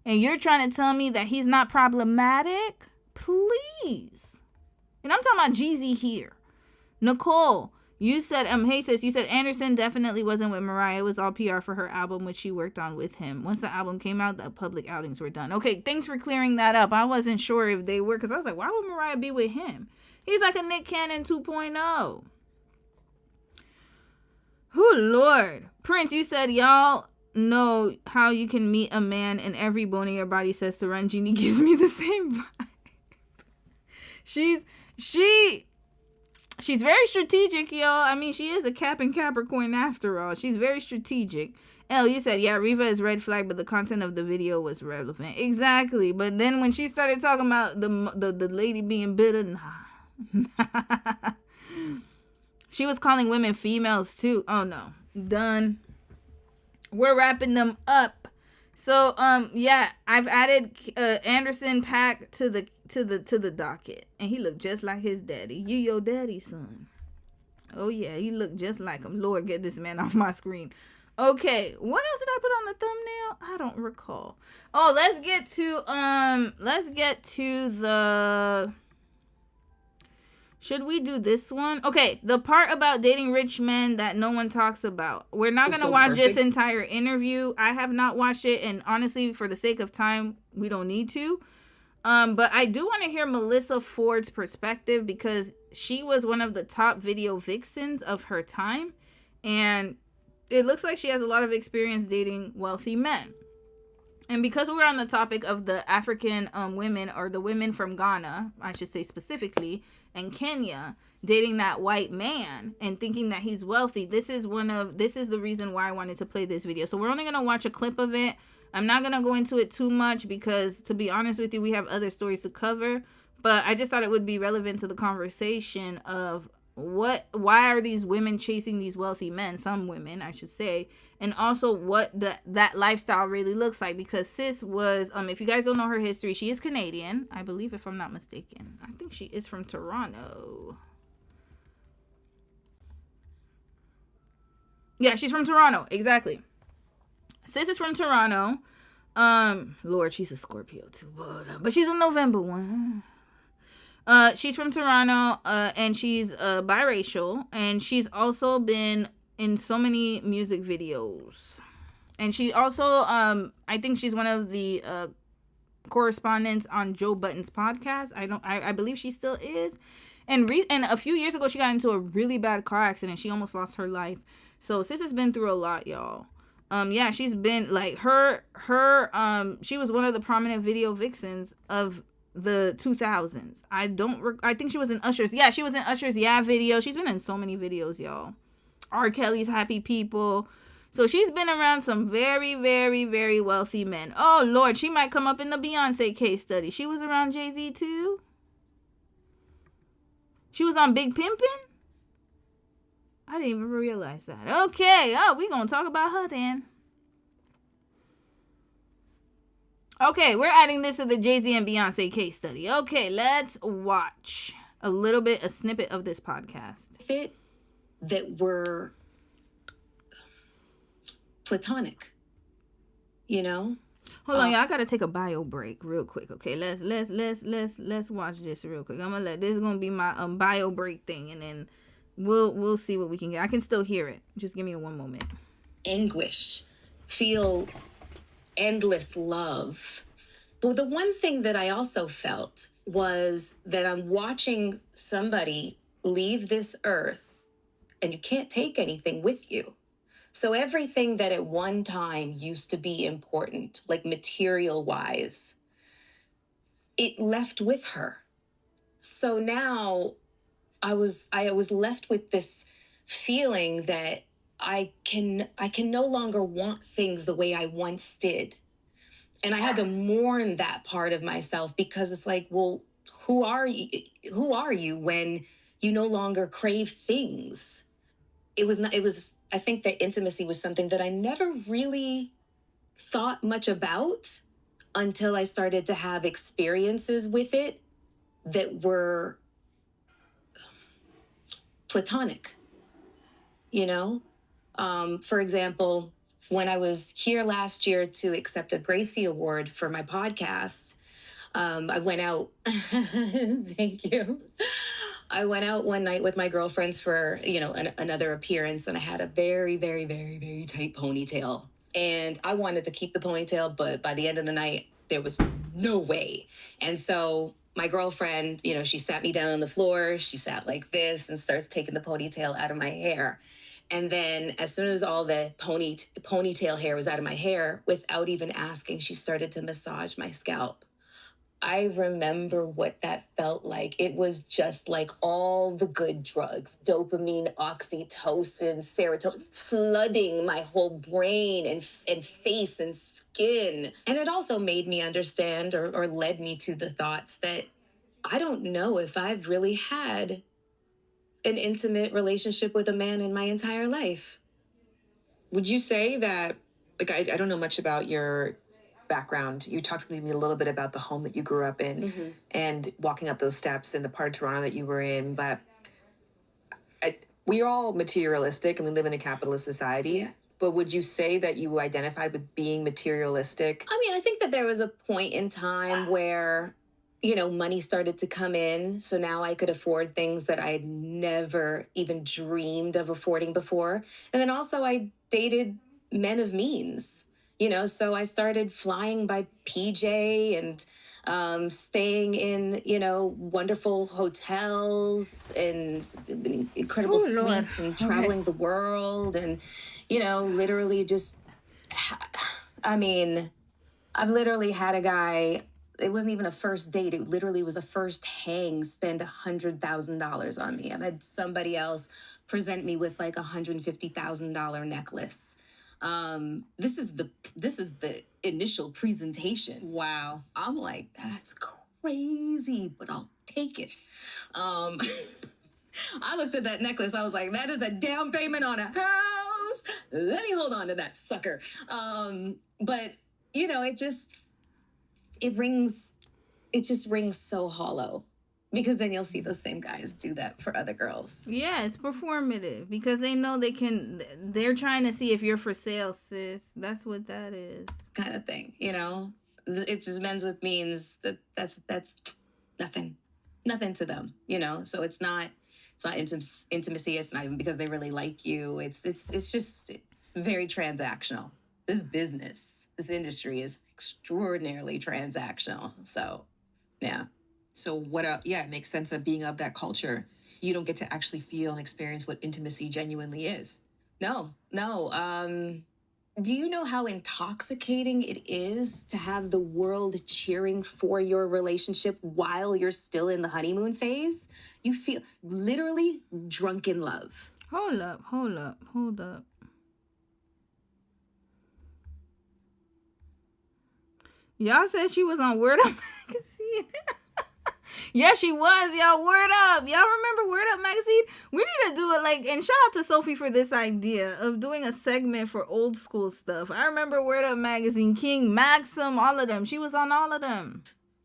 S1: and you're trying to tell me that he's not problematic? Please. And I'm talking about Jeezy here. Nicole, you said, hey sis, you said Anderson definitely wasn't with Mariah. It was all PR for her album, which she worked on with him. Once the album came out, the public outings were done. Okay, thanks for clearing that up. I wasn't sure if they were, because I was like, why would Mariah be with him? He's like a Nick Cannon 2.0. Oh, Lord. Prince, you said y'all know how you can meet a man and every bone in your body says to run. Jeannie gives me the same vibe. She's very strategic, y'all. I mean, she is a Cap and Capricorn after all. She's very strategic. Elle, you said, yeah, Reva is red flag, but the content of the video was relevant. Exactly. But then when she started talking about the lady being bitter, nah. She was calling women females too. Oh no. Done. We're wrapping them up. So yeah, I've added Anderson Paak to the docket, and he looked just like his daddy. You your daddy, son. Oh yeah, he looked just like him. Lord, get this man off my screen. Okay, what else did I put on the thumbnail? I don't recall. Oh, let's get to the. Should we do this one? Okay, the part about dating rich men that no one talks about. We're not going to watch this entire interview. I have not watched it, and honestly, for the sake of time, we don't need to. But I do want to hear Melyssa Ford's perspective, because she was one of the top video vixens of her time, and it looks like she has a lot of experience dating wealthy men. And because we're on the topic of the African women, or the women from Ghana, I should say specifically, and Kenya, dating that white man and thinking that he's wealthy, this is the reason why I wanted to play this video. So we're only going to watch a clip of it. I'm not going to go into it too much because, to be honest with you, we have other stories to cover. But I just thought it would be relevant to the conversation of why are these women chasing these wealthy men? Some women, I should say. And also what that lifestyle really looks like, because sis was, if you guys don't know her history, she is Canadian, I believe, if I'm not mistaken. I think she is from Toronto. Yeah, she's from Toronto, exactly. Sis is from Toronto. Lord, she's a Scorpio too, but she's a November one. She's from Toronto, and she's biracial, and she's also been in so many music videos. And she also, I think she's one of the correspondents on Joe Budden's podcast. I believe she still is. And a few years ago, she got into a really bad car accident. She almost lost her life. So sis has been through a lot, y'all. Yeah, she's been like she was one of the prominent video vixens of the 2000s. I think she was in Usher's. Yeah, she was in Usher's Yeah video. She's been in so many videos, y'all. R. Kelly's Happy People. So she's been around some very, very, very wealthy men. Oh, Lord, she might come up in the Beyonce case study. She was around Jay-Z, too. She was on Big Pimpin'? I didn't even realize that. Okay, we're going to talk about her then. Okay, we're adding this to the Jay-Z and Beyonce case study. Okay, let's watch a snippet of this podcast.
S14: That were platonic, you know?
S1: Hold on, y'all. I gotta take a bio break real quick. Okay, let's watch this real quick. This is gonna be my bio break thing, and then we'll see what we can get. I can still hear it. Just give me one moment.
S14: Anguish, feel endless love. But the one thing that I also felt was that I'm watching somebody leave this earth, and you can't take anything with you. So everything that at one time used to be important, like material-wise, it left with her. So now I was left with this feeling that I can no longer want things the way I once did. And I had to mourn that part of myself, because it's like, well, who are you when you no longer crave things? I think that intimacy was something that I never really thought much about until I started to have experiences with it that were platonic, you know? For example, when I was here last year to accept a Gracie Award for my podcast, I went out. Thank you. I went out one night with my girlfriends for, another appearance, and I had a very, very, very, very tight ponytail. And I wanted to keep the ponytail, but by the end of the night, there was no way. And so my girlfriend, she sat me down on the floor. She sat like this and starts taking the ponytail out of my hair. And then as soon as all the ponytail hair was out of my hair, without even asking, she started to massage my scalp. I remember what that felt like. It was just like all the good drugs, dopamine, oxytocin, serotonin, flooding my whole brain and face and skin. And it also made me understand or led me to the thoughts that I don't know if I've really had an intimate relationship with a man in my entire life.
S15: Would you say that, I don't know much about your background. You talked to me a little bit about the home that you grew up in and walking up those steps in the part of Toronto that you were in, but we're all materialistic and we live in a capitalist society. But would you say that you identified with being materialistic?
S14: I mean, I think that there was a point in time where, money started to come in. So now I could afford things that I had never even dreamed of affording before. And then also I dated men of means. So I started flying by PJ and staying in, wonderful hotels and incredible suites and traveling the world and, literally just, I've literally had a guy, it wasn't even a first date. It literally was a first hang, spend $100,000 on me. I've had somebody else present me with like $150,000 necklace. This is the initial presentation.
S15: Wow.
S14: I'm like, that's crazy, but I'll take it. I looked at that necklace. I was like, that is a down payment on a house. Let me hold on to that sucker. But you know, it just rings so hollow. Because then you'll see those same guys do that for other girls.
S1: Yeah, it's performative because they know they're trying to see if you're for sale, sis. That's what that is.
S14: Kind of thing, you know? It just men's with means that's nothing. Nothing to them, you know? So it's not intimacy. It's not even because they really like you. It's just very transactional. This business, this industry is extraordinarily transactional. So, yeah.
S15: So what it makes sense of being of that culture. You don't get to actually feel and experience what intimacy genuinely is.
S14: No. Do you know how intoxicating it is to have the world cheering for your relationship while you're still in the honeymoon phase? You feel literally drunk in love.
S1: Hold up. Y'all said she was on Word Up Magazine. Yeah, she was, y'all. Word Up. Y'all remember Word Up Magazine? We need to do it and shout out to Sophie for this idea of doing a segment for old school stuff. I remember Word Up Magazine, King, Maxim, all of them. She was on all of them.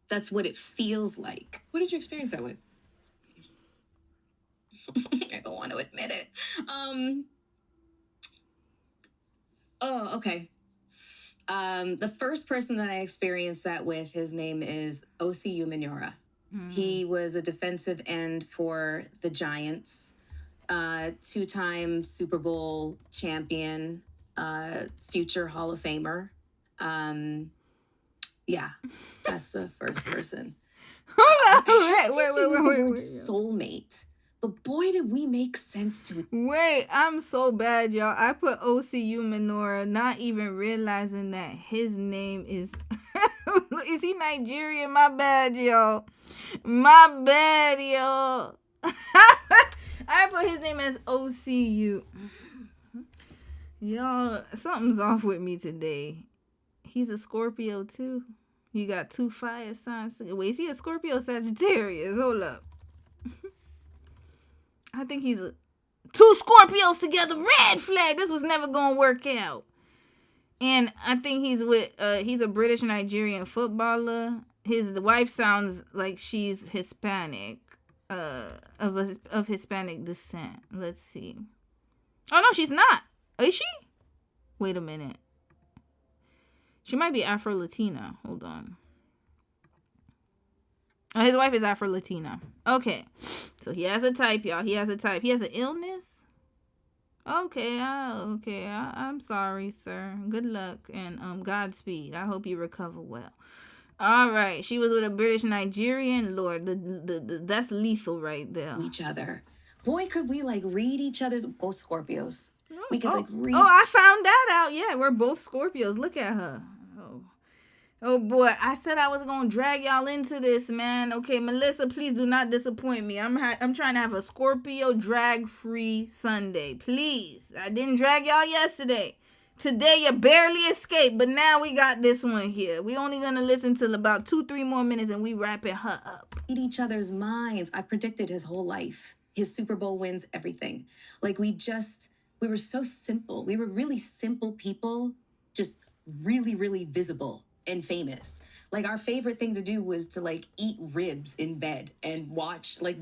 S14: That's what it feels like.
S15: Who did you experience that with?
S14: I don't want to admit it. Oh, okay. The first person that I experienced that with, his name is O.C. Umenyiora. He was a defensive end for the Giants, 2-time Super Bowl champion, future Hall of Famer. Yeah, that's the first person. Wait. Soulmate. But boy, did we make sense to it.
S1: Wait, I'm so bad, y'all. I put O.C. Umenyiora, not even realizing that his name is... Is he Nigerian? My bad, y'all. I put his name as OCU. Y'all, something's off with me today. He's a Scorpio, too. You got 2 fire signs. Wait, is he a Scorpio Sagittarius? Hold up. I think he's 2 Scorpios together. Red flag. This was never going to work out. And I think he's a British Nigerian footballer. His wife sounds like she's Hispanic, of Hispanic descent. Let's see. Oh, no, she's not. Is she? Wait a minute. She might be Afro-Latina. Hold on. Oh, his wife is Afro-Latina. Okay. So he has a type, y'all. He has a type. He has an illness? Okay. I'm sorry, sir. Good luck and Godspeed. I hope you recover well. All right. She was with a British Nigerian. Lord, that's lethal right there.
S14: Each other. Boy, could we read each other's both Scorpios. We could read.
S1: Oh, I found that out. Yeah, we're both Scorpios. Look at her. Oh boy, I said I was gonna drag y'all into this, man. Okay, Melyssa, please do not disappoint me. I'm trying to have a Scorpio drag-free Sunday. Please. I didn't drag y'all yesterday. Today you barely escaped, but now we got this one here. We only gonna listen till about 2-3 more minutes and we wrapping her up.
S14: Read each other's minds. I predicted his whole life. His Super Bowl wins, everything. We were so simple. We were really simple people, just really, really visible and famous. Our favorite thing to do was to eat ribs in bed and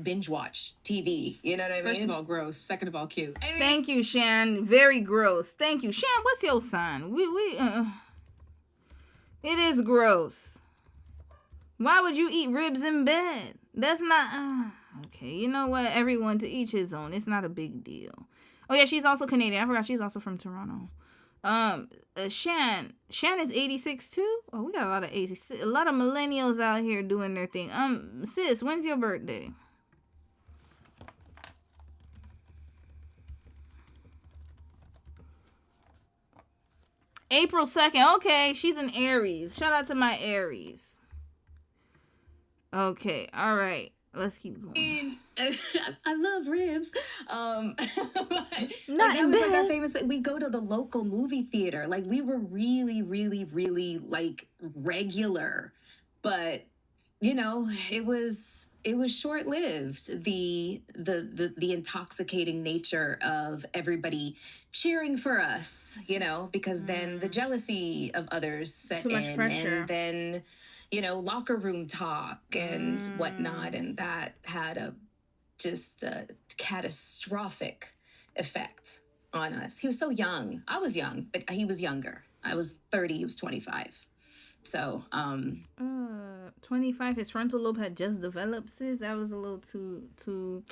S14: binge watch TV. You know what I mean?
S15: First of all, gross. Second of all, cute.
S1: Thank you, Shan. Very gross. Thank you. Shan, what's your sign? It is gross. Why would you eat ribs in bed? That's not... Okay, you know what? Everyone, to each his own. It's not a big deal. Oh, yeah, she's also Canadian. I forgot she's also from Toronto. Shan is 86 too? Oh, we got a lot of 86. A lot of millennials out here doing their thing. Sis, when's your birthday? April 2nd. Okay, she's an Aries. Shout out to my Aries. Okay, all right. Let's keep going.
S14: I love ribs.
S1: Not
S14: that was our famous thing. We go to the local movie theater. We were really, really, really regular. But you know, it was short-lived, the intoxicating nature of everybody cheering for us, you know, because then the jealousy of others set
S1: Too much
S14: in,
S1: pressure.
S14: and then, you know, locker room talk and whatnot, and that had a catastrophic effect on us. He was so young. I was young, but he was younger. I was 30, he was 25. So,
S1: 25, his frontal lobe had just developed, sis. That was a little too,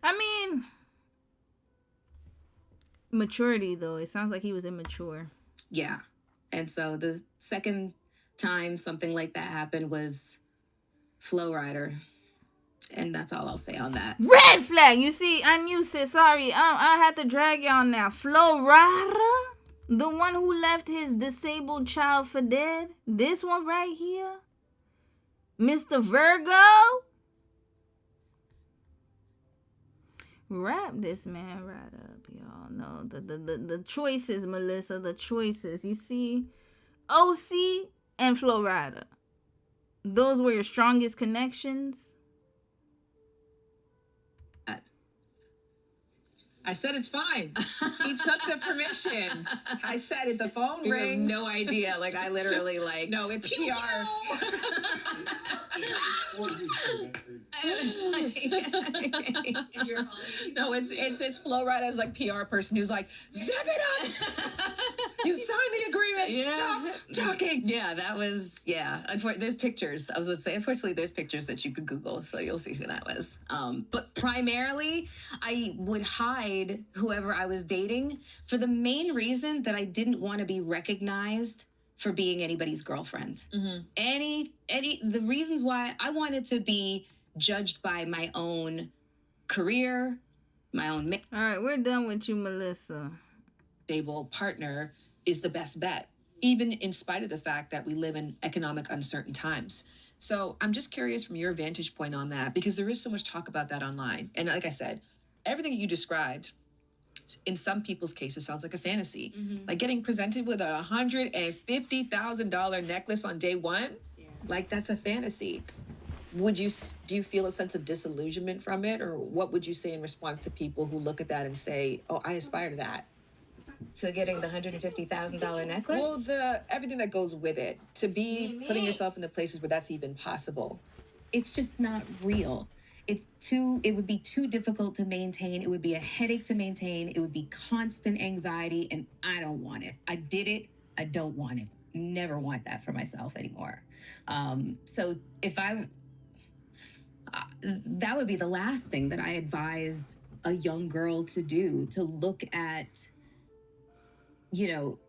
S1: I mean, maturity, though. It sounds like he was immature.
S14: yeah. And so the second time something like that happened was Flow Rider. And that's all I'll say on that.
S1: Red flag! You see, I knew, sis. Sorry. I had to drag y'all now. Flow Rider? The one who left his disabled child for dead? This one right here? Mr. Virgo? Wrap this man right up, y'all. No, the choices, Melyssa, the choices. You see? OC and Flow Rider. Those were your strongest connections.
S15: I said it's fine. He took the permission. I said it. The phone
S14: You
S15: rings.
S14: have no idea. Like, I literally, like...
S15: No, it's
S14: pew,
S15: PR. No, it's Flo Rida's like PR person who's like, zip it up. You signed the agreement.
S14: Yeah.
S15: Stop talking.
S14: Yeah, that was, yeah. There's pictures. I was going to say, unfortunately, there's pictures that you could Google, so you'll see who that was. But primarily, I would hide whoever I was dating for the main reason that I didn't want to be recognized for being anybody's girlfriend. Mm-hmm. The reasons why I wanted to be judged by my own career, my own...
S1: All right, we're done with you, Melyssa.
S15: Stable partner is the best bet, even in spite of the fact that we live in economic uncertain times. So I'm just curious from your vantage point on that, because there is so much talk about that online. And like I said, everything you described, in some people's cases, sounds like a fantasy. Mm-hmm. Like getting presented with a $150,000 necklace on day one, like that's a fantasy. Do you feel a sense of disillusionment from it, or what would you say in response to people who look at that and say, "Oh, I aspire to that"?
S14: To getting the $150,000 necklace?
S15: Well, everything that goes with it, to be putting yourself in the places where that's even possible.
S14: It's just not real. It would be too difficult to maintain. It would be a headache to maintain. It would be constant anxiety, and I don't want it. I did it. I don't want it. Never want that for myself anymore. So if that would be the last thing that I advised a young girl to do, to look at, look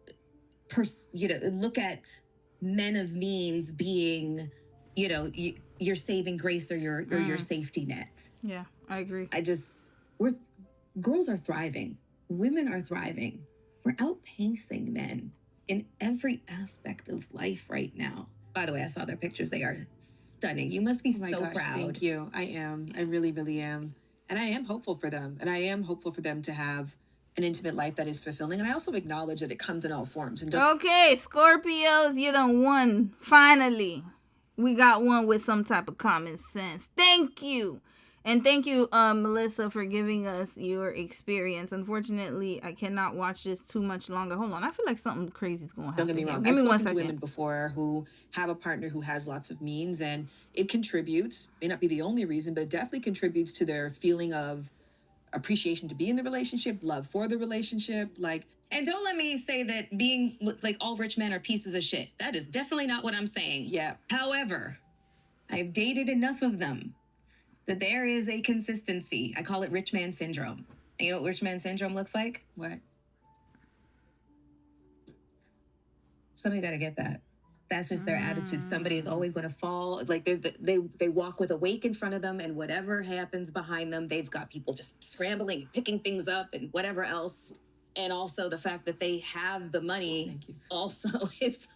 S14: at men of means being, your saving grace or your safety net.
S1: Yeah, I agree.
S14: Girls are thriving. Women are thriving. We're outpacing men in every aspect of life right now. By the way, I saw their pictures. They are stunning. You must be so proud.
S15: Thank you. I am. I really, really am. And I am hopeful for them. And I am hopeful for them to have an intimate life that is fulfilling. And I also acknowledge that it comes in all forms. And
S1: okay, Scorpios, you done won. Finally. We got one with some type of common sense. Thank you. And thank you, Melyssa, for giving us your experience. Unfortunately, I cannot watch this too much longer. Hold on. I feel like something crazy is going to happen.
S15: Don't get me wrong. I've spoken to women before who have a partner who has lots of means, and it contributes, may not be the only reason, but it definitely contributes to their feeling of appreciation to be in the relationship, love for the relationship.
S14: And don't let me say that being like all rich men are pieces of shit. That is definitely not what I'm saying.
S15: Yeah.
S14: However, I've dated enough of them that there is a consistency. I call it rich man syndrome. And you know what rich man syndrome looks like?
S15: What?
S14: Somebody got to get that. That's just their attitude. Somebody is always going to fall. Like they walk with a wake in front of them, and whatever happens behind them, they've got people just scrambling and picking things up and whatever else. And also the fact that they have the money also is...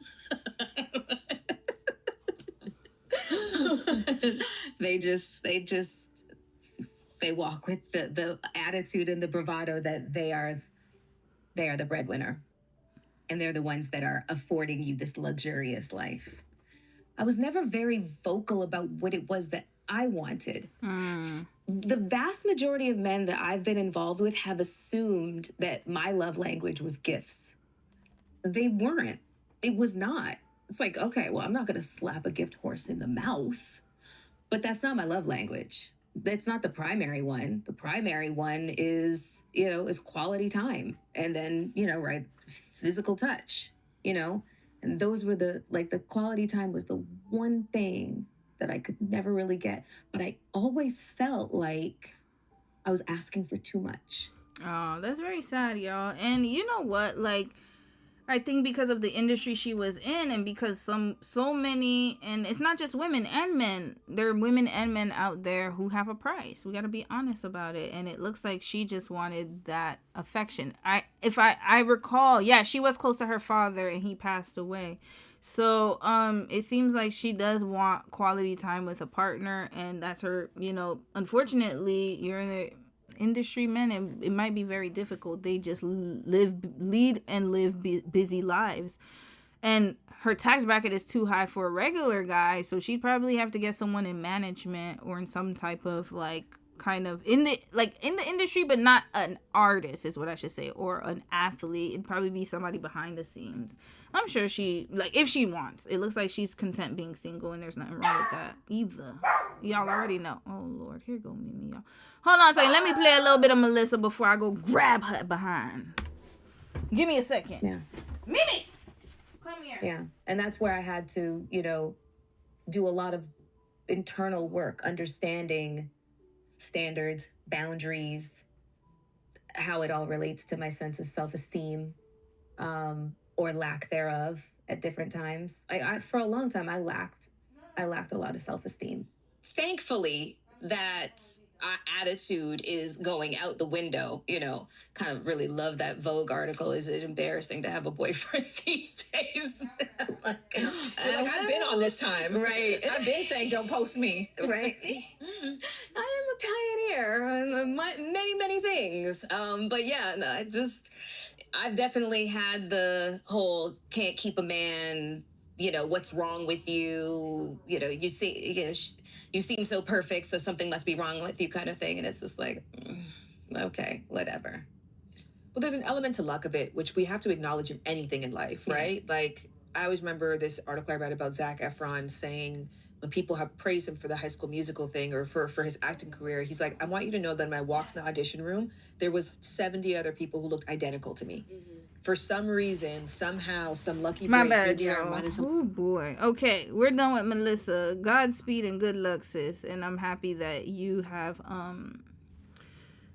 S14: they walk with the attitude and the bravado that they are the breadwinner, and they're the ones that are affording you this luxurious life. I was never very vocal about what it was that I wanted. The vast majority of men that I've been involved with have assumed that my love language was gifts. They weren't. It was not. It's like, okay, well, I'm not going to slap a gift horse in the mouth, but that's not my love language. That's not the primary one. The primary one is, is quality time. And then, right, physical touch, And those were the quality time was the one thing that I could never really get. But I always felt like I was asking for too much.
S1: Oh, that's very sad, y'all. And you know what? I think because of the industry she was in, and because so many, and it's not just women and men, there are women and men out there who have a price. We got to be honest about it. And it looks like she just wanted that affection. If I recall, yeah, she was close to her father and he passed away. So it seems like she does want quality time with a partner, and that's her, unfortunately, you're in the industry, men, and it might be very difficult. They just lead busy lives, and her tax bracket is too high for a regular guy, so she'd probably have to get someone in management or in some type of kind of in the industry, but not an artist is what I should say, or an athlete. It'd probably be somebody behind the scenes. I'm sure she, if she wants. It looks like she's content being single, and there's nothing wrong with that either. Y'all already know. Oh Lord, here go Mimi, y'all. Hold on a second. Let me play a little bit of Melyssa before I go grab her behind. Give me a second.
S14: Yeah.
S1: Mimi! Come here.
S14: Yeah. And that's where I had to, do a lot of internal work, understanding standards, boundaries, how it all relates to my sense of self-esteem, or lack thereof at different times. I for a long time, I lacked a lot of self-esteem. Thankfully, that attitude is going out the window, kind of really love that Vogue article. Is it embarrassing to have a boyfriend these days?
S15: I've been on this time.
S14: Right.
S15: I've been saying, don't post me.
S14: Right. I am a pioneer on many, many things. But yeah, no, I've definitely had the whole can't keep a man, what's wrong with you? You see, you seem so perfect, so something must be wrong with you kind of thing. And it's just like, okay, whatever.
S15: Well, there's an element to luck of it, which we have to acknowledge in anything in life, right? Yeah. I always remember this article I read about Zac Efron saying when people have praised him for the High School Musical thing or for his acting career, he's like, I want you to know that when I walked in the audition room, there was 70 other people who looked identical to me. Mm-hmm. For some reason, somehow, some lucky
S1: my
S15: break,
S1: bad, y'all. Oh boy. Okay, we're done with Melyssa. Godspeed and good luck, sis. And I'm happy that you have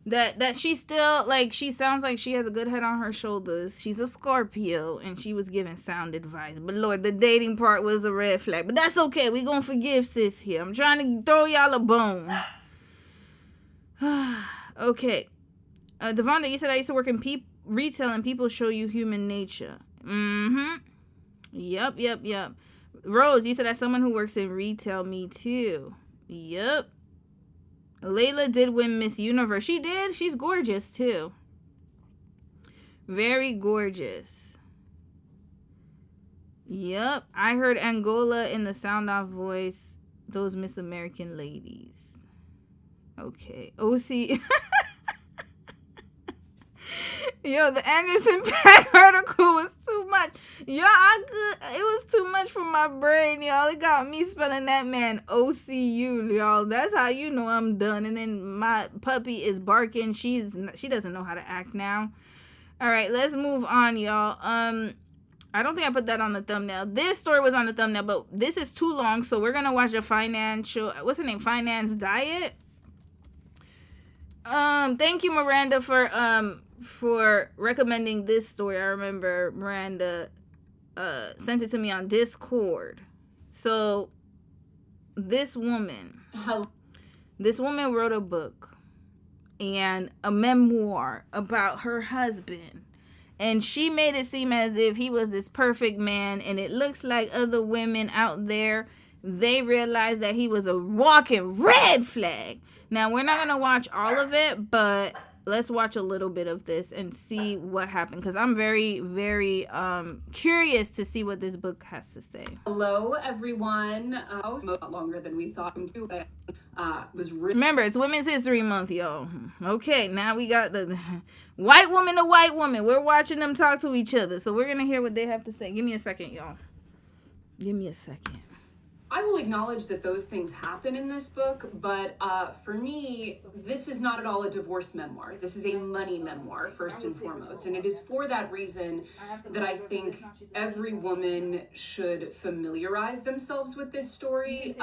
S1: that she's still she sounds like she has a good head on her shoulders. She's a Scorpio and she was giving sound advice. But Lord, the dating part was a red flag. But that's okay. We gonna forgive sis here. I'm trying to throw y'all a bone. Okay. Devonda, you said I used to work in retail and people show you human nature. Yep. Rose, you said as someone who works in retail, me too. Yep. Layla did win Miss Universe. She did. She's gorgeous too. Very gorgeous. Yep. I heard Angola in the sound off voice. Those Miss American ladies. Okay. OC. Yo, the Anderson Paak article was too much. Yo, it was too much for my brain, y'all. It got me spelling that man OCU, y'all. That's how you know I'm done. And then my puppy is barking. She doesn't know how to act now. All right, let's move on, y'all. I don't think I put that on the thumbnail. This story was on the thumbnail, but this is too long, so we're gonna watch a what's her name? Finance Diet. Thank you, Miranda, for recommending this story. I remember Miranda sent it to me on Discord. So this woman wrote a book and a memoir about her husband, and she made it seem as if he was this perfect man, and it looks like other women out there, they realized that he was a walking red flag. Now, we're not going to watch all of it, but let's watch a little bit of this and see what happened, because I'm very, very curious to see what this book has to say.
S16: Hello, everyone. Was a lot longer than we thought.
S1: Remember, it's Women's History Month, y'all. Okay, now we got the white woman to white woman. We're watching them talk to each other, so we're gonna hear what they have to say. Give me a second, y'all. Give me a second.
S16: I will acknowledge that those things happen in this book, but for me, this is not at all a divorce memoir. This is a money memoir, first and foremost. And it is for that reason that I think every woman should familiarize themselves with this story.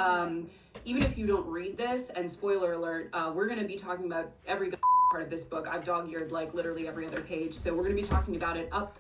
S16: Even if you don't read this, and spoiler alert, we're going to be talking about every part of this book. I've dog-eared like literally every other page. So we're going to be talking about it up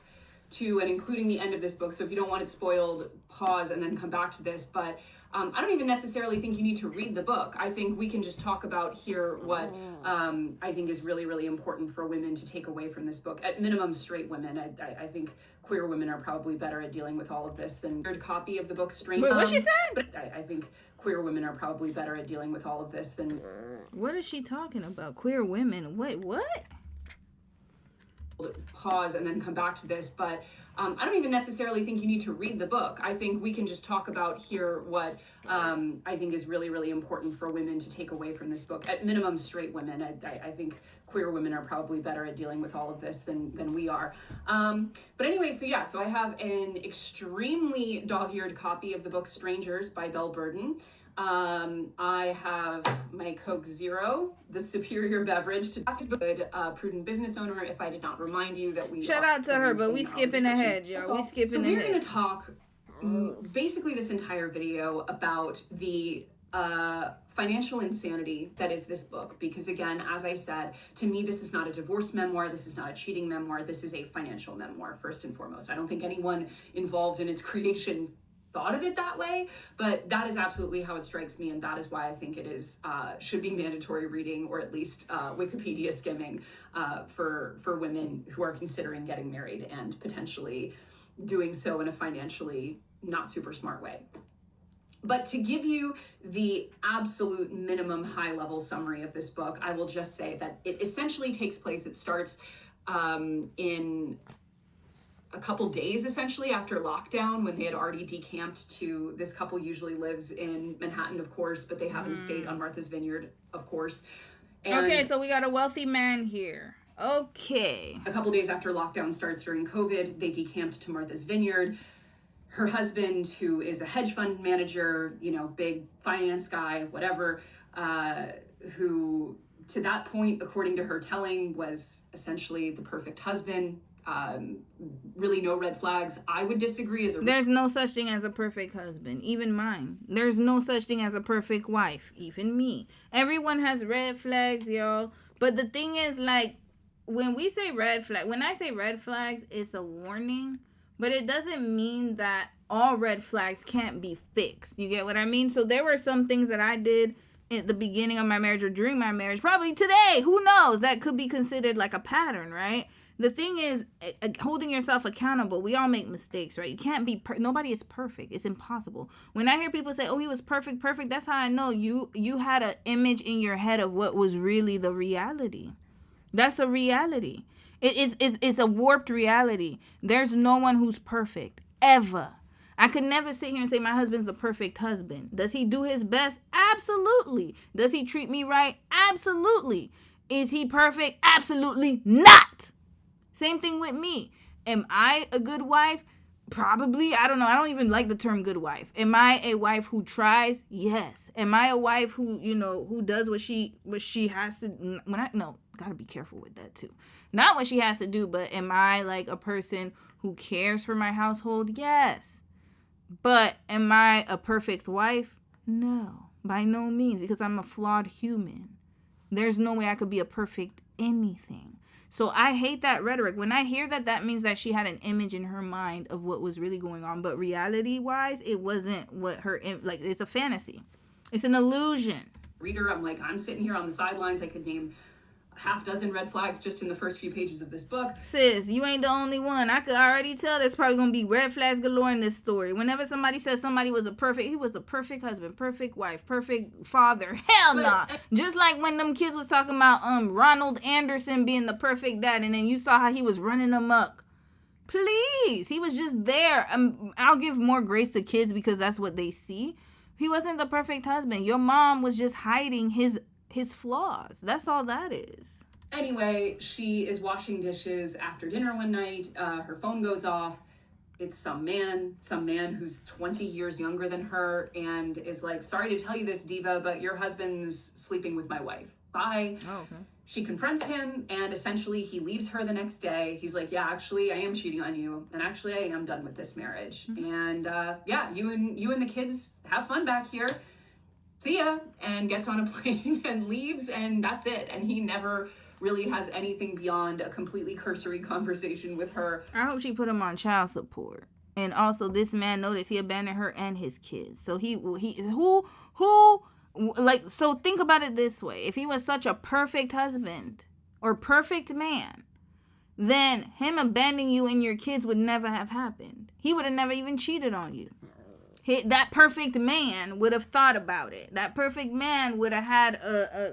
S16: to and including the end of this book. So if you don't want it spoiled, pause and then come back to this. But I don't even necessarily think you need to read the book. I think we can just talk about here what I think is really, really important for women to take away from this book. At minimum, straight women. I think queer women are probably better at dealing with all of this than a copy of the book. Strange.
S1: Wait, what she said?
S16: But I think queer women are probably better at dealing with all of this than.
S1: What is she talking about? Queer women? Wait, what?
S16: Pause and then come back to this, but I don't even necessarily think you need to read the book. I think we can just talk about here what I think is really, really important for women to take away from this book. At minimum, straight women. I think queer women are probably better at dealing with all of this than we are. But anyway, so I have an extremely dog-eared copy of the book Strangers by Belle Burden. I have my Coke Zero, the superior beverage to good prudent business owner. If I did not remind you that we
S1: shout out to her, but we skipping ahead, y'all. We skipping ahead.
S16: So we're going to talk basically this entire video about the financial insanity that is this book, because again, as I said, to me this is not a divorce memoir, this is not a cheating memoir, this is a financial memoir first and foremost. I don't think anyone involved in its creation thought of it that way, but that is absolutely how it strikes me, and that is why I think it is should be mandatory reading, or at least Wikipedia skimming for women who are considering getting married and potentially doing so in a financially not super smart way. But to give you the absolute minimum high-level summary of this book, I will just say that it essentially takes place, it starts in a couple days essentially after lockdown, when they had already decamped to, this couple usually lives in Manhattan, of course, but they have an estate on Martha's Vineyard, of course. And
S1: okay, so we got a wealthy man here. Okay.
S16: A couple days after lockdown starts during COVID, they decamped to Martha's Vineyard. Her husband, who is a hedge fund manager, big finance guy, whatever, who to that point, according to her telling, was essentially the perfect husband. Really no red flags. I would disagree.
S1: There's no such thing as a perfect husband, even mine. There's no such thing as a perfect wife, even me. Everyone has red flags, y'all. But the thing is, like, when I say red flags, it's a warning, but it doesn't mean that all red flags can't be fixed. You get what I mean? So there were some things that I did at the beginning of my marriage or during my marriage, probably today, who knows, that could be considered like a pattern, right? The thing is, holding yourself accountable. We all make mistakes, right? You can't be nobody is perfect. It's impossible. When I hear people say, "Oh, he was perfect," that's how I know you had an image in your head of what was really the reality. That's a reality. It's a warped reality. There's no one who's perfect ever. I could never sit here and say my husband's the perfect husband. Does he do his best? Absolutely. Does he treat me right? Absolutely. Is he perfect? Absolutely not. Same thing with me. Am I a good wife? Probably. I don't know. I don't even like the term good wife. Am I a wife who tries? Yes. Am I a wife who, who does what she has to? Gotta be careful with that too. Not what she has to do, but am I like a person who cares for my household? Yes. But am I a perfect wife? No, by no means, because I'm a flawed human. There's no way I could be a perfect anything. So I hate that rhetoric. When I hear that, that means that she had an image in her mind of what was really going on. But reality-wise, it wasn't what her, it's a fantasy. It's an illusion.
S16: Reader, I'm sitting here on the sidelines. I could name half dozen red flags just in the first few pages of this book.
S1: Sis, you ain't the only one. I could already tell there's probably gonna be red flags galore in this story. Whenever somebody says somebody was he was a perfect husband, perfect wife, perfect father. Hell nah. Just like when them kids was talking about Ronald Anderson being the perfect dad, and then you saw how he was running amok. Please, he was just there. I'll give more grace to kids because that's what they see. He wasn't the perfect husband. Your mom was just hiding his flaws. That's all that is.
S16: Anyway, she is washing dishes after dinner one night. Her phone goes off. It's some man who's 20 years younger than her and is like, sorry to tell you this, diva, but your husband's sleeping with my wife. Bye. Oh, okay. She confronts him, and essentially he leaves her the next day. He's like, yeah, actually, I am cheating on you, and actually, I am done with this marriage. Mm-hmm. And yeah, you and the kids have fun back here. See ya. And gets on a plane and leaves, and that's it. And he never really has anything beyond a completely cursory conversation with her.
S1: I hope she put him on child support. And also, this man noticed he abandoned her and his kids. So so think about it this way. If he was such a perfect husband or perfect man, then him abandoning you and your kids would never have happened. He would have never even cheated on you. That perfect man would have thought about it. That perfect man would have had a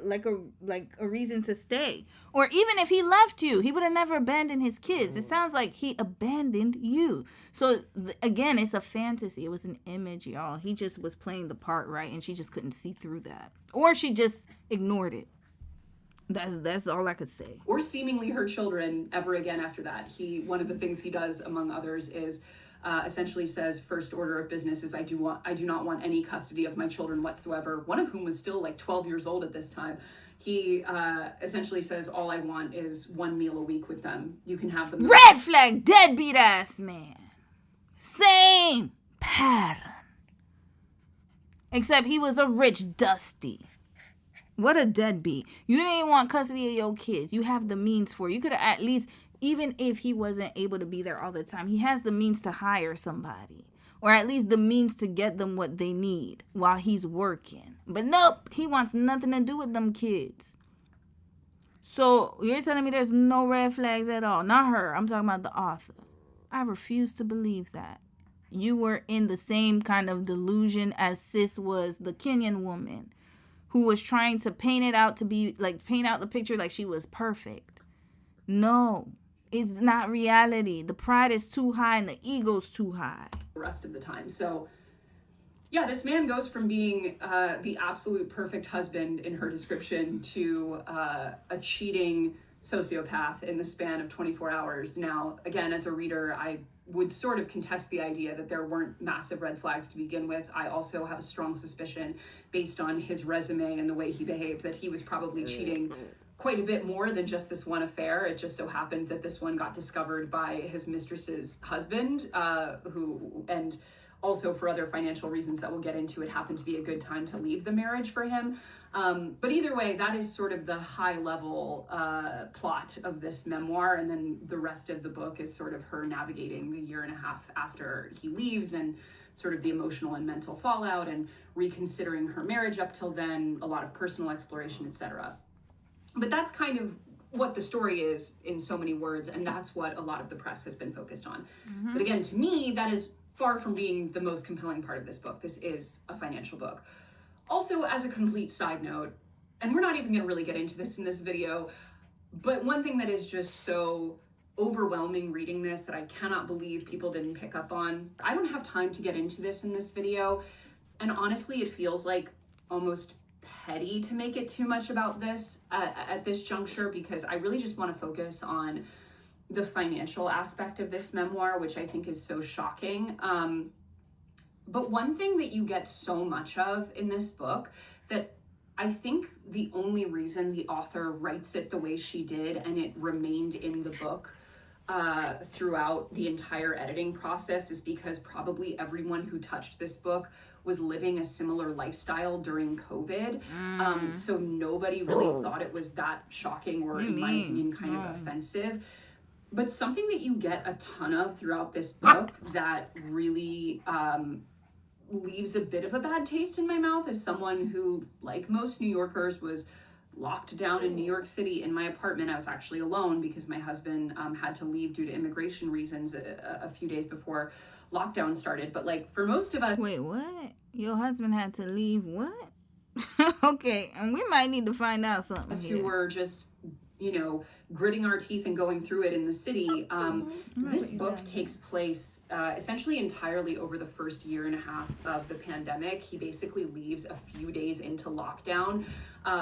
S1: reason to stay. Or even if he left you, he would have never abandoned his kids. It sounds like he abandoned you. So again, it's a fantasy. It was an image, y'all. He just was playing the part right, and she just couldn't see through that. Or she just ignored it. That's all I could say.
S16: Or seemingly her children ever again after that. One of the things he does, among others, is essentially says, first order of business is I do not want any custody of my children whatsoever, one of whom was still like 12 years old at this time. He essentially says, all I want is one meal a week with them. You can have them.
S1: Red flag, deadbeat ass man. Same pattern. Except he was a rich dusty. What a deadbeat. You didn't want custody of your kids. You have the means for it. You could have at least, even if he wasn't able to be there all the time, he has the means to hire somebody. Or at least the means to get them what they need while he's working. But nope, he wants nothing to do with them kids. So you're telling me there's no red flags at all? Not her. I'm talking about the author. I refuse to believe that. You were in the same kind of delusion as Sis was, the Kenyan woman, who was trying to paint out the picture like she was perfect. No. It's not reality. The pride is too high and the ego's too high.
S16: The rest of the time. So, yeah, this man goes from being the absolute perfect husband in her description to a cheating sociopath in the span of 24 hours. Now, again, as a reader, I would sort of contest the idea that there weren't massive red flags to begin with. I also have a strong suspicion, based on his resume and the way he behaved, that he was probably cheating quite a bit more than just this one affair. It just so happened that this one got discovered by his mistress's husband, and also for other financial reasons that we'll get into, it happened to be a good time to leave the marriage for him. But either way, that is sort of the high level plot of this memoir. And then the rest of the book is sort of her navigating the year and a half after he leaves, and sort of the emotional and mental fallout, and reconsidering her marriage up till then, a lot of personal exploration, etc. But that's kind of what the story is in so many words, and that's what a lot of the press has been focused on. Mm-hmm. But again, to me, that is far from being the most compelling part of this book. This is a financial book. Also, as a complete side note, and we're not even going to really get into this in this video, but one thing that is just so overwhelming reading this that I cannot believe people didn't pick up on, I don't have time to get into this in this video, and honestly, it feels like almost petty to make it too much about this at this juncture, because I really just want to focus on the financial aspect of this memoir, which I think is so shocking. But one thing that you get so much of in this book, that I think the only reason the author writes it the way she did and it remained in the book throughout the entire editing process, is because probably everyone who touched this book was living a similar lifestyle during COVID. So nobody really thought it was that shocking, or in my opinion, kind of offensive. But something that you get a ton of throughout this book that really leaves a bit of a bad taste in my mouth, as someone who, like most New Yorkers, was locked down in New York City in my apartment. I was actually alone because my husband had to leave due to immigration reasons a few days before lockdown started. But like for most of us,
S1: Wait, what? Your husband had to leave what? Okay, and we might need to find out something
S16: who
S1: here.
S16: were just, you know, gritting our teeth and going through it in the city. This book takes place essentially entirely over the first year and a half of the pandemic. He basically leaves a few days into lockdown,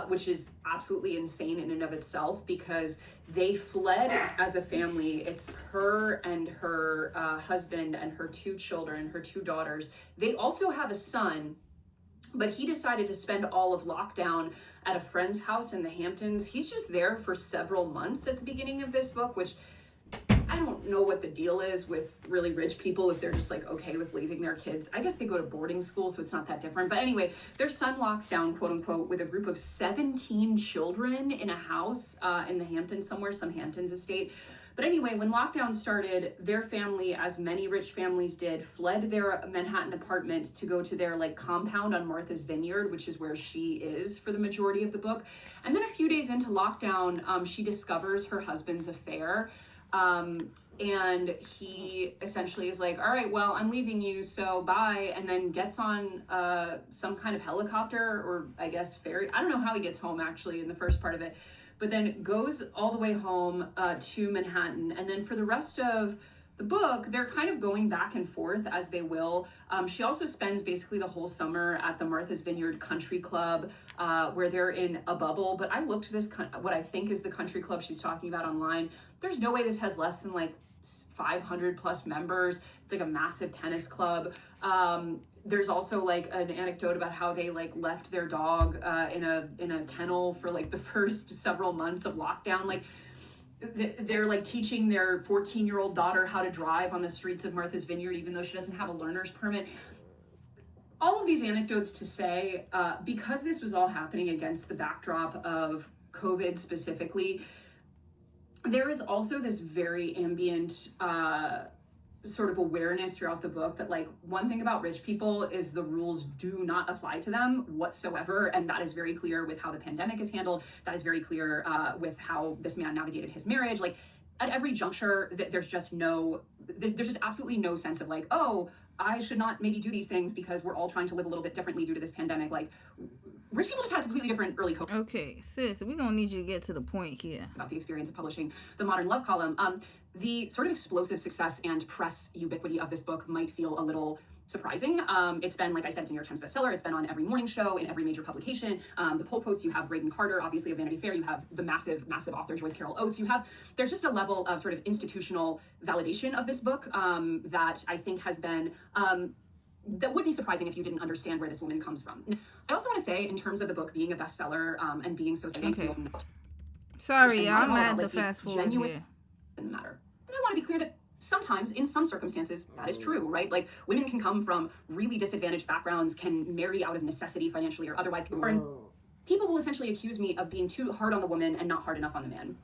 S16: which is absolutely insane in and of itself because they fled as a family. It's her and her husband and her 2 children, her 2 daughters. They also have a son, but he decided to spend all of lockdown at a friend's house in the Hamptons. He's just there for several months at the beginning of this book, which I don't know what the deal is with really rich people, if they're just like okay with leaving their kids. I guess they go to boarding school, so it's not that different. But anyway, their son locks down, quote unquote, with a group of 17 children in a house in the Hamptons somewhere, some Hamptons estate. But anyway, when lockdown started, their family, as many rich families did, fled their Manhattan apartment to go to their like compound on Martha's Vineyard, which is where she is for the majority of the book. And then a few days into lockdown, she discovers her husband's affair. And he essentially is like, all right, well, I'm leaving you, so bye. And then gets on some kind of helicopter or I guess ferry. I don't know how he gets home actually in the first part of it. But then goes all the way home to Manhattan. And then for the rest of the book, they're kind of going back and forth as they will. She also spends basically the whole summer at the Martha's Vineyard Country Club, where they're in a bubble. But I looked this, what I think is the country club she's talking about online. There's no way this has less than like 500 plus members. It's like a massive tennis club. There's also like an anecdote about how they like left their dog in a kennel for like the first several months of lockdown. Like they're like teaching their 14-year-old daughter how to drive on the streets of Martha's Vineyard, even though she doesn't have a learner's permit. All of these anecdotes to say, because this was all happening against the backdrop of COVID specifically, there is also this very ambient sort of awareness throughout the book that like one thing about rich people is the rules do not apply to them whatsoever, and that is very clear with how the pandemic is handled. That is very clear with how this man navigated his marriage. Like at every juncture, there's just absolutely no sense of like, oh, I should not maybe do these things because we're all trying to live a little bit differently due to this pandemic. Like rich people just had a completely different early COVID.
S1: Okay, sis, we're gonna need you to get to the point here.
S16: About the experience of publishing the Modern Love column. The sort of explosive success and press ubiquity of this book might feel a little surprising. It's been, like I said, it's a New York Times bestseller. It's been on every morning show in every major publication. The pull quotes, you have Braden Carter, obviously of Vanity Fair. You have the massive author Joyce Carol Oates. There's just a level of sort of institutional validation of this book that I think has been, that would be surprising if you didn't understand where this woman comes from. I also want to say, in terms of the book being a bestseller and being so
S1: okay. Sorry, y'all, I'm at the fast forward here.
S16: Doesn't matter. And I want to be clear that sometimes, in some circumstances, that is true, right? Like women can come from really disadvantaged backgrounds, can marry out of necessity financially or otherwise. People will essentially accuse me of being too hard on the woman and not hard enough on the man,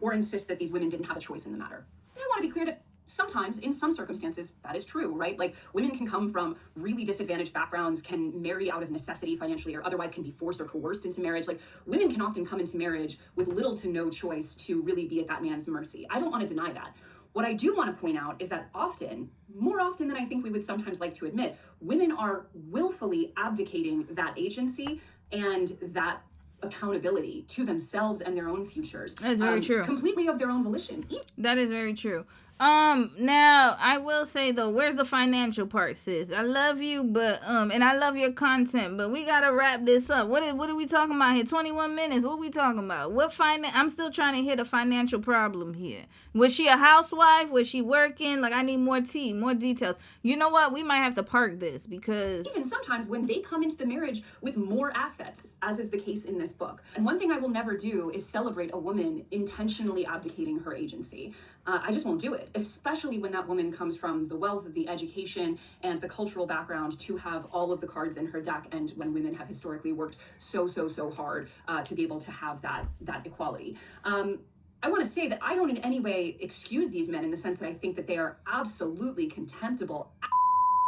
S16: or insist that these women didn't have a choice in the matter. And I want to be clear that sometimes, in some circumstances, that is true, right? Like women can come from really disadvantaged backgrounds, can marry out of necessity financially or otherwise, can be forced or coerced into marriage. Like women can often come into marriage with little to no choice to really be at that man's mercy. I don't want to deny that. What I do want to point out is that often, more often than I think we would sometimes like to admit, women are willfully abdicating that agency and that accountability to themselves and their own futures.
S1: That is very true.
S16: Completely of their own volition.
S1: That is very true. Now I will say though, where's the financial part, sis? I love you, but and I love your content, but we gotta wrap this up. What are we talking about here? 21 minutes. What are we talking about? I'm still trying to hit a financial problem here. Was she a housewife? Was she working? Like I need more tea, more details. You know what? We might have to park this because
S16: even sometimes when they come into the marriage with more assets, as is the case in this book. And one thing I will never do is celebrate a woman intentionally abdicating her agency. I just won't do it, especially when that woman comes from the wealth, the education, and the cultural background to have all of the cards in her deck, and when women have historically worked so hard to be able to have that equality. I want to say that I don't in any way excuse these men in the sense that I think that they are absolutely contemptible.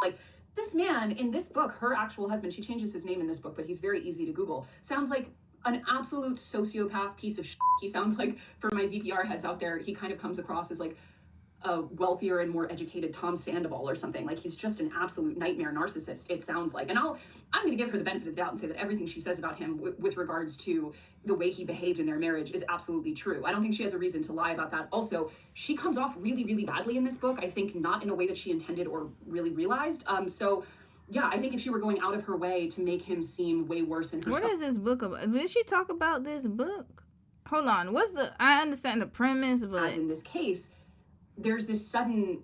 S16: Like this man in this book, her actual husband, she changes his name in this book, but he's very easy to Google, sounds like an absolute sociopath piece of shit. He sounds like, for my VPR heads out there, he kind of comes across as like a wealthier and more educated Tom Sandoval or something. Like, he's just an absolute nightmare narcissist, it sounds like. And I'm going to give her the benefit of the doubt and say that everything she says about him with regards to the way he behaved in their marriage is absolutely true. I don't think she has a reason to lie about that. Also, she comes off really, really badly in this book. I think not in a way that she intended or really realized. So yeah, I think if she were going out of her way to make him seem way worse in herself.
S1: What is this book about? Did she talk about this book? Hold on. I understand the premise, but
S16: as in this case, there's this sudden,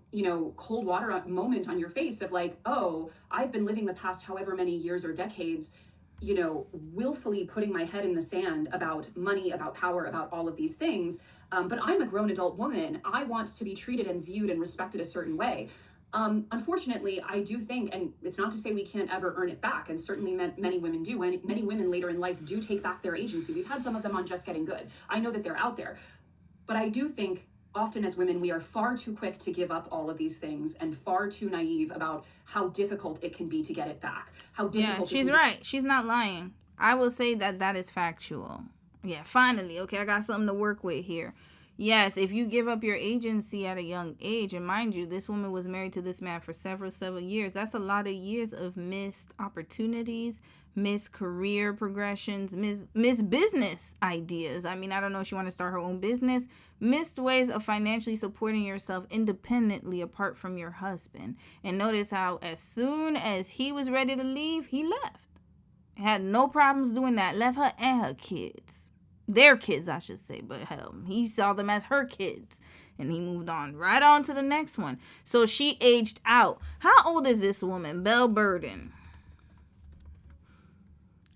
S16: cold water moment on your face of like, oh, I've been living the past however many years or decades, willfully putting my head in the sand about money, about power, about all of these things. But I'm a grown adult woman. I want to be treated and viewed and respected a certain way. Unfortunately, I do think, and it's not to say we can't ever earn it back, and certainly many women do, and many women later in life do take back their agency. We've had some of them on Just Getting Good. I know that they're out there. But I do think often as women, we are far too quick to give up all of these things and far too naive about how difficult it can be to get it back. How difficult.
S1: Yeah, she's right. She's not lying. I will say that is factual. Yeah, finally. Okay, I got something to work with here. Yes, if you give up your agency at a young age, and mind you, this woman was married to this man for several years. That's a lot of years of missed opportunities, missed career progressions, missed business ideas. I mean, I don't know if she want to start her own business. Missed ways of financially supporting yourself independently apart from your husband. And notice how as soon as he was ready to leave, he left. Had no problems doing that. Left her and her kids. Their kids, I should say, but hell, he saw them as her kids, and he moved on right on to the next one. So she aged out. How old is this woman? Belle Burden.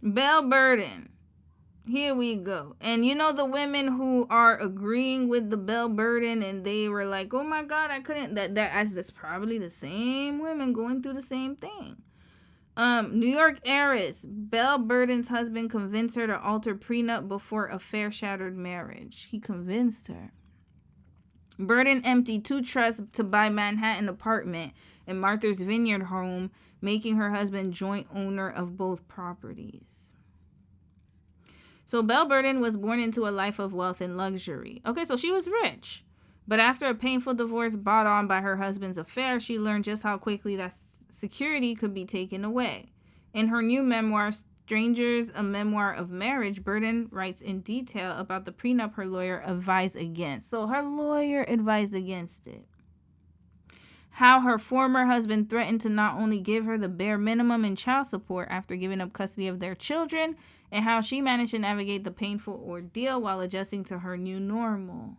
S1: Belle Burden. Here we go. And the women who are agreeing with the Belle Burden, and they were like, oh my God, I couldn't, that's probably the same women going through the same thing. New York heiress. Belle Burden's husband convinced her to alter prenup before affair shattered marriage. He convinced her. Burden emptied 2 trusts to buy Manhattan apartment and Martha's Vineyard home, making her husband joint owner of both properties. So Belle Burden was born into a life of wealth and luxury. Okay, so she was rich. But after a painful divorce brought on by her husband's affair, she learned just how quickly that security could be taken away. In her new memoir, Strangers, a Memoir of Marriage, Burden writes in detail about the prenup her lawyer advised against. So her lawyer advised against it. How her former husband threatened to not only give her the bare minimum in child support after giving up custody of their children, and how she managed to navigate the painful ordeal while adjusting to her new normal.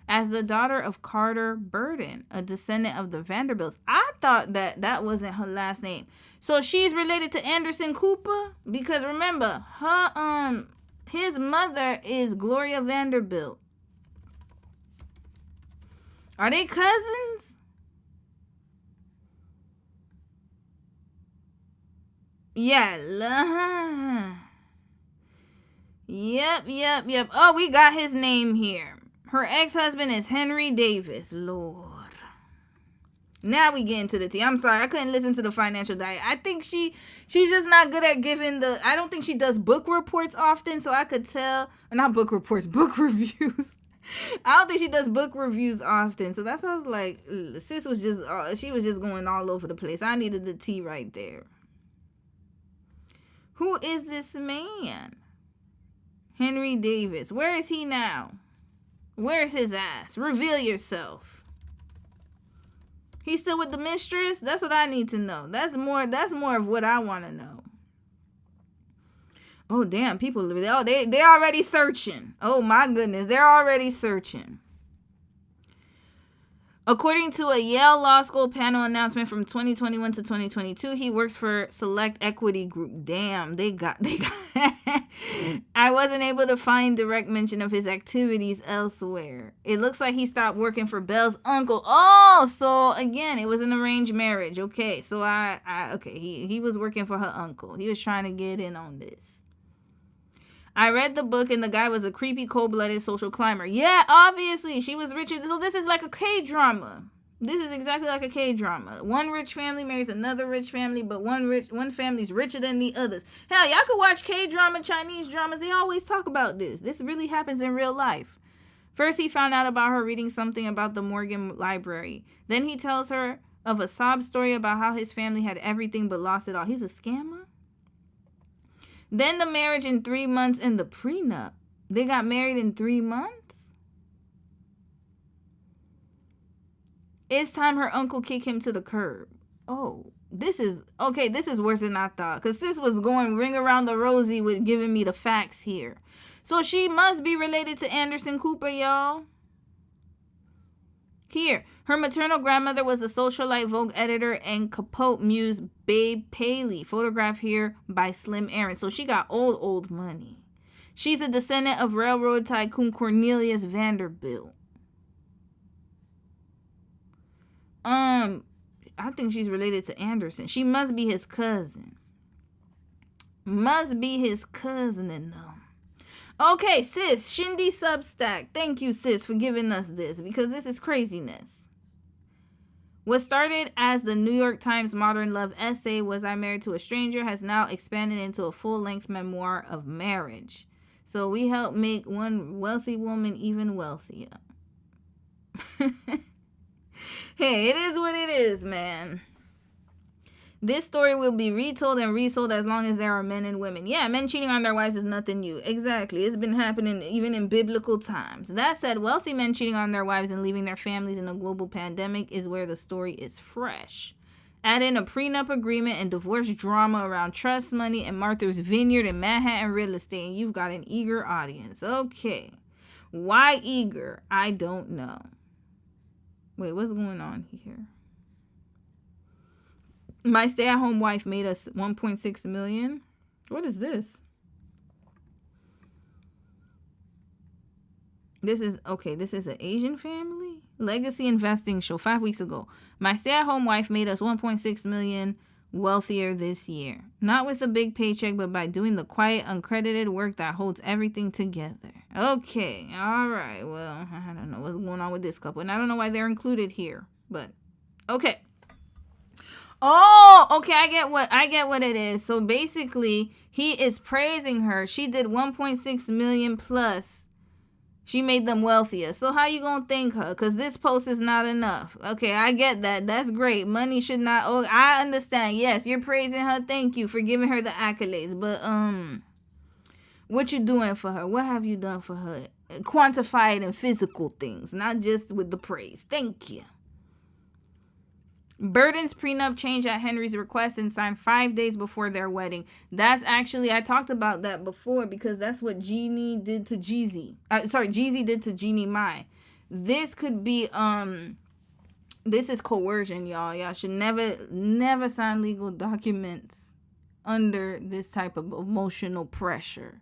S1: As the daughter of Carter Burden, a descendant of the Vanderbilts. I thought that wasn't her last name. So she's related to Anderson Cooper? Because remember, his mother is Gloria Vanderbilt. Are they cousins? Yeah. Yep. Oh, we got his name here. Her ex-husband is Henry Davis. Lord. Now we get into the tea. I'm sorry, I couldn't listen to the financial diet. I think she's just not good at giving I don't think she does book reports often, so I could tell. Not book reports, book reviews. I don't think she does book reviews often. So that's why I was like, sis was she was just going all over the place. I needed the tea right there. Who is this man? Henry Davis. Where is he now? Where's his ass? Reveal yourself. He's still with the mistress? That's what I need to know. That's more of what I want to know. Oh, damn. People, they're already searching. Oh, my goodness. They're already searching. According to a Yale Law School panel announcement from 2021 to 2022, he works for Select Equity Group. Damn, they got. I wasn't able to find direct mention of his activities elsewhere. It looks like he stopped working for Belle's uncle. Oh, so again, it was an arranged marriage. Okay, so he was working for her uncle. He was trying to get in on this. I read the book and the guy was a creepy, cold-blooded social climber. Yeah, obviously, she was Richard. So this is like a K-drama. This is exactly like a K-drama. One rich family marries another rich family, but one family's richer than the others. Hell, y'all could watch K-drama, Chinese dramas. They always talk about this. This really happens in real life. First, he found out about her reading something about the Morgan Library. Then he tells her of a sob story about how his family had everything but lost it all. He's a scammer? Then the marriage in 3 months and the prenup. They got married in 3 months? It's time her uncle kicked him to the curb. Oh, this is worse than I thought. Because sis was going ring around the rosy with giving me the facts here. So she must be related to Anderson Cooper, y'all. Here, her maternal grandmother was a socialite Vogue editor and Capote muse Babe Paley. Photographed here by Slim Aaron. So she got old money. She's a descendant of railroad tycoon Cornelius Vanderbilt. I think she's related to Anderson. She must be his cousin. Must be his cousin and them. Okay, sis, Shindy Substack. Thank you, sis, for giving us this, because this is craziness. What started as the New York Times Modern Love essay, Was I Married to a Stranger, has now expanded into a full-length memoir of marriage. So we help make one wealthy woman even wealthier. Hey, it is what it is, man. This story will be retold and resold as long as there are men and women. Yeah, men cheating on their wives is nothing new. Exactly. It's been happening even in biblical times. That said, wealthy men cheating on their wives and leaving their families in a global pandemic is where the story is fresh. Add in a prenup agreement and divorce drama around trust money and Martha's Vineyard and Manhattan real estate, and you've got an eager audience. Okay. Why eager? I don't know. Wait, what's going on here? My stay-at-home wife made us $1.6 million. What is this? This is an Asian family? Legacy investing show 5 weeks ago. My stay-at-home wife made us $1.6 million wealthier this year. Not with a big paycheck, but by doing the quiet, uncredited work that holds everything together. Okay, all right. Well, I don't know what's going on with this couple, and I don't know why they're included here, but okay. Oh, okay, I get what it is. So basically, he is praising her. She did 1.6 million plus. She made them wealthier. So how you gonna thank her? Because this post is not enough. Okay, I get that. That's great. Money should not... Oh, I understand. Yes, you're praising her. Thank you for giving her the accolades. But, what you doing for her? What have you done for her? Quantify it in physical things, not just with the praise. Thank you. Burden's prenup changed at Henry's request and signed 5 days before their wedding. That's actually, I talked about that before because that's what Jeannie did to Jeezy. Jeezy did to Jeannie Mai. This could be, this is coercion, y'all. Y'all should never sign legal documents under this type of emotional pressure.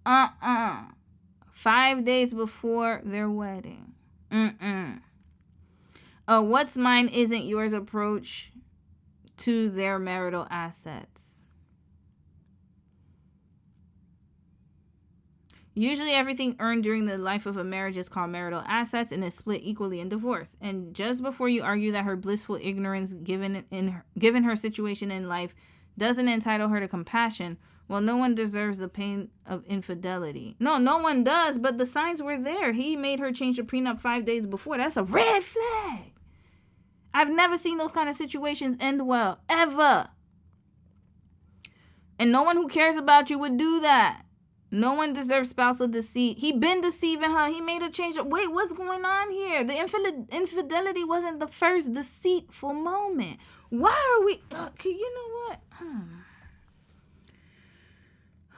S1: 5 days before their wedding. What's mine isn't yours approach to their marital assets. Usually everything earned during the life of a marriage is called marital assets and is split equally in divorce. And just before you argue that her blissful ignorance given her situation in life doesn't entitle her to compassion, well, no one deserves the pain of infidelity. No one does, but the signs were there. He made her change the prenup 5 days before. That's a red flag. I've never seen those kind of situations end well, ever. And no one who cares about you would do that. No one deserves spousal deceit. He been deceiving her. He made her change. Wait, what's going on here? The infidelity wasn't the first deceitful moment. Why are we... Okay, you know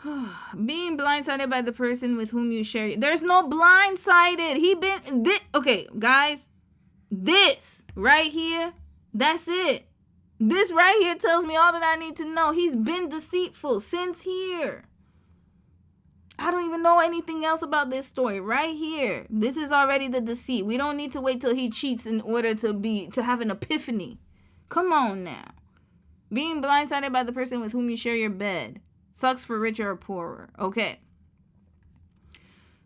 S1: what? Being blindsided by the person with whom you share... There's no blindsided. Okay, guys. This right here, that's it. This right here tells me all that I need to know. He's been deceitful since here. I don't even know anything else about this story. Right here. This is already the deceit. We don't need to wait till he cheats in order to have an epiphany. Come on now. Being blindsided by the person with whom you share your bed. Sucks for richer or poorer. Okay.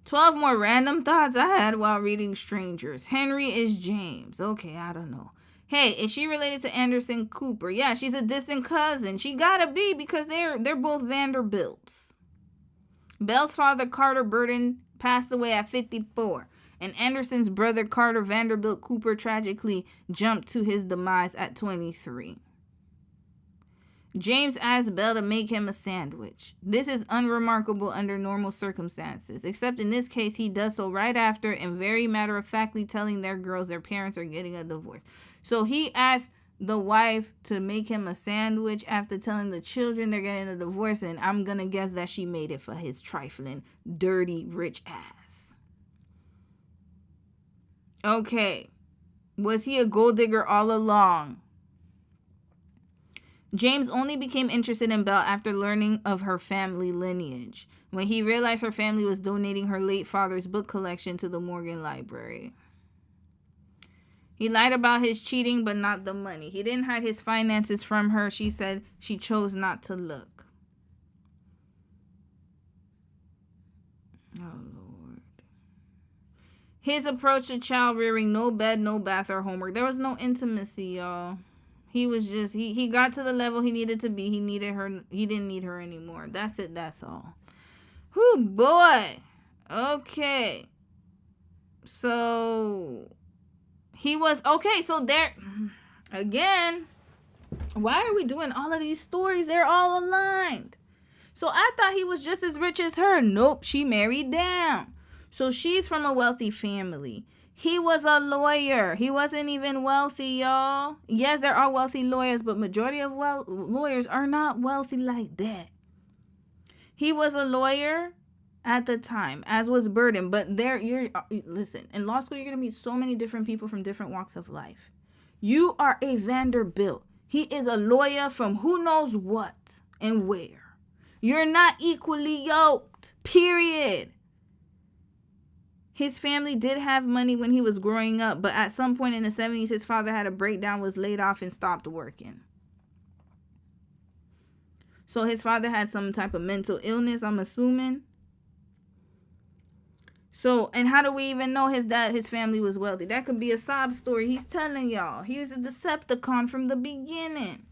S1: 12 more random thoughts I had while reading Strangers. Henry is James. Okay, I don't know. Hey, is she related to Anderson Cooper? Yeah, she's a distant cousin. She gotta be because they're both Vanderbilts. Belle's father, Carter Burton, passed away at 54. And Anderson's brother, Carter Vanderbilt Cooper, tragically jumped to his demise at 23. James asked Belle to make him a sandwich. This is unremarkable under normal circumstances, except in this case he does so right after and very matter-of-factly telling their girls their parents are getting a divorce. So he asked the wife to make him a sandwich after telling the children they're getting a divorce, and I'm gonna guess that she made it for his trifling, dirty, rich ass. Okay. Was he a gold digger all along? James only became interested in Belle after learning of her family lineage, when he realized her family was donating her late father's book collection to the Morgan Library. He lied about his cheating, but not the money. He didn't hide his finances from her. She said she chose not to look. Oh, Lord. His approach to child rearing: no bed, no bath, or homework. There was no intimacy, y'all. He was just, he got to the level he needed to be. He needed her. He didn't need her anymore. That's it. That's all. Whew, boy. Okay. So, he was, okay, so there, again, why are we doing all of these stories? They're all aligned. So I thought he was just as rich as her. Nope, she married down. So she's from a wealthy family. He was a lawyer. He wasn't even wealthy, y'all. Yes, there are wealthy lawyers, but majority of lawyers are not wealthy like that. He was a lawyer at the time, as was Burden. But listen, in law school, you're going to meet so many different people from different walks of life. You are a Vanderbilt. He is a lawyer from who knows what and where. You're not equally yoked, period. His family did have money when he was growing up, but at some point in the 70s, his father had a breakdown, was laid off, and stopped working. So his father had some type of mental illness, I'm assuming. So, and how do we even know his family was wealthy? That could be a sob story he's telling y'all. He was a Decepticon from the beginning.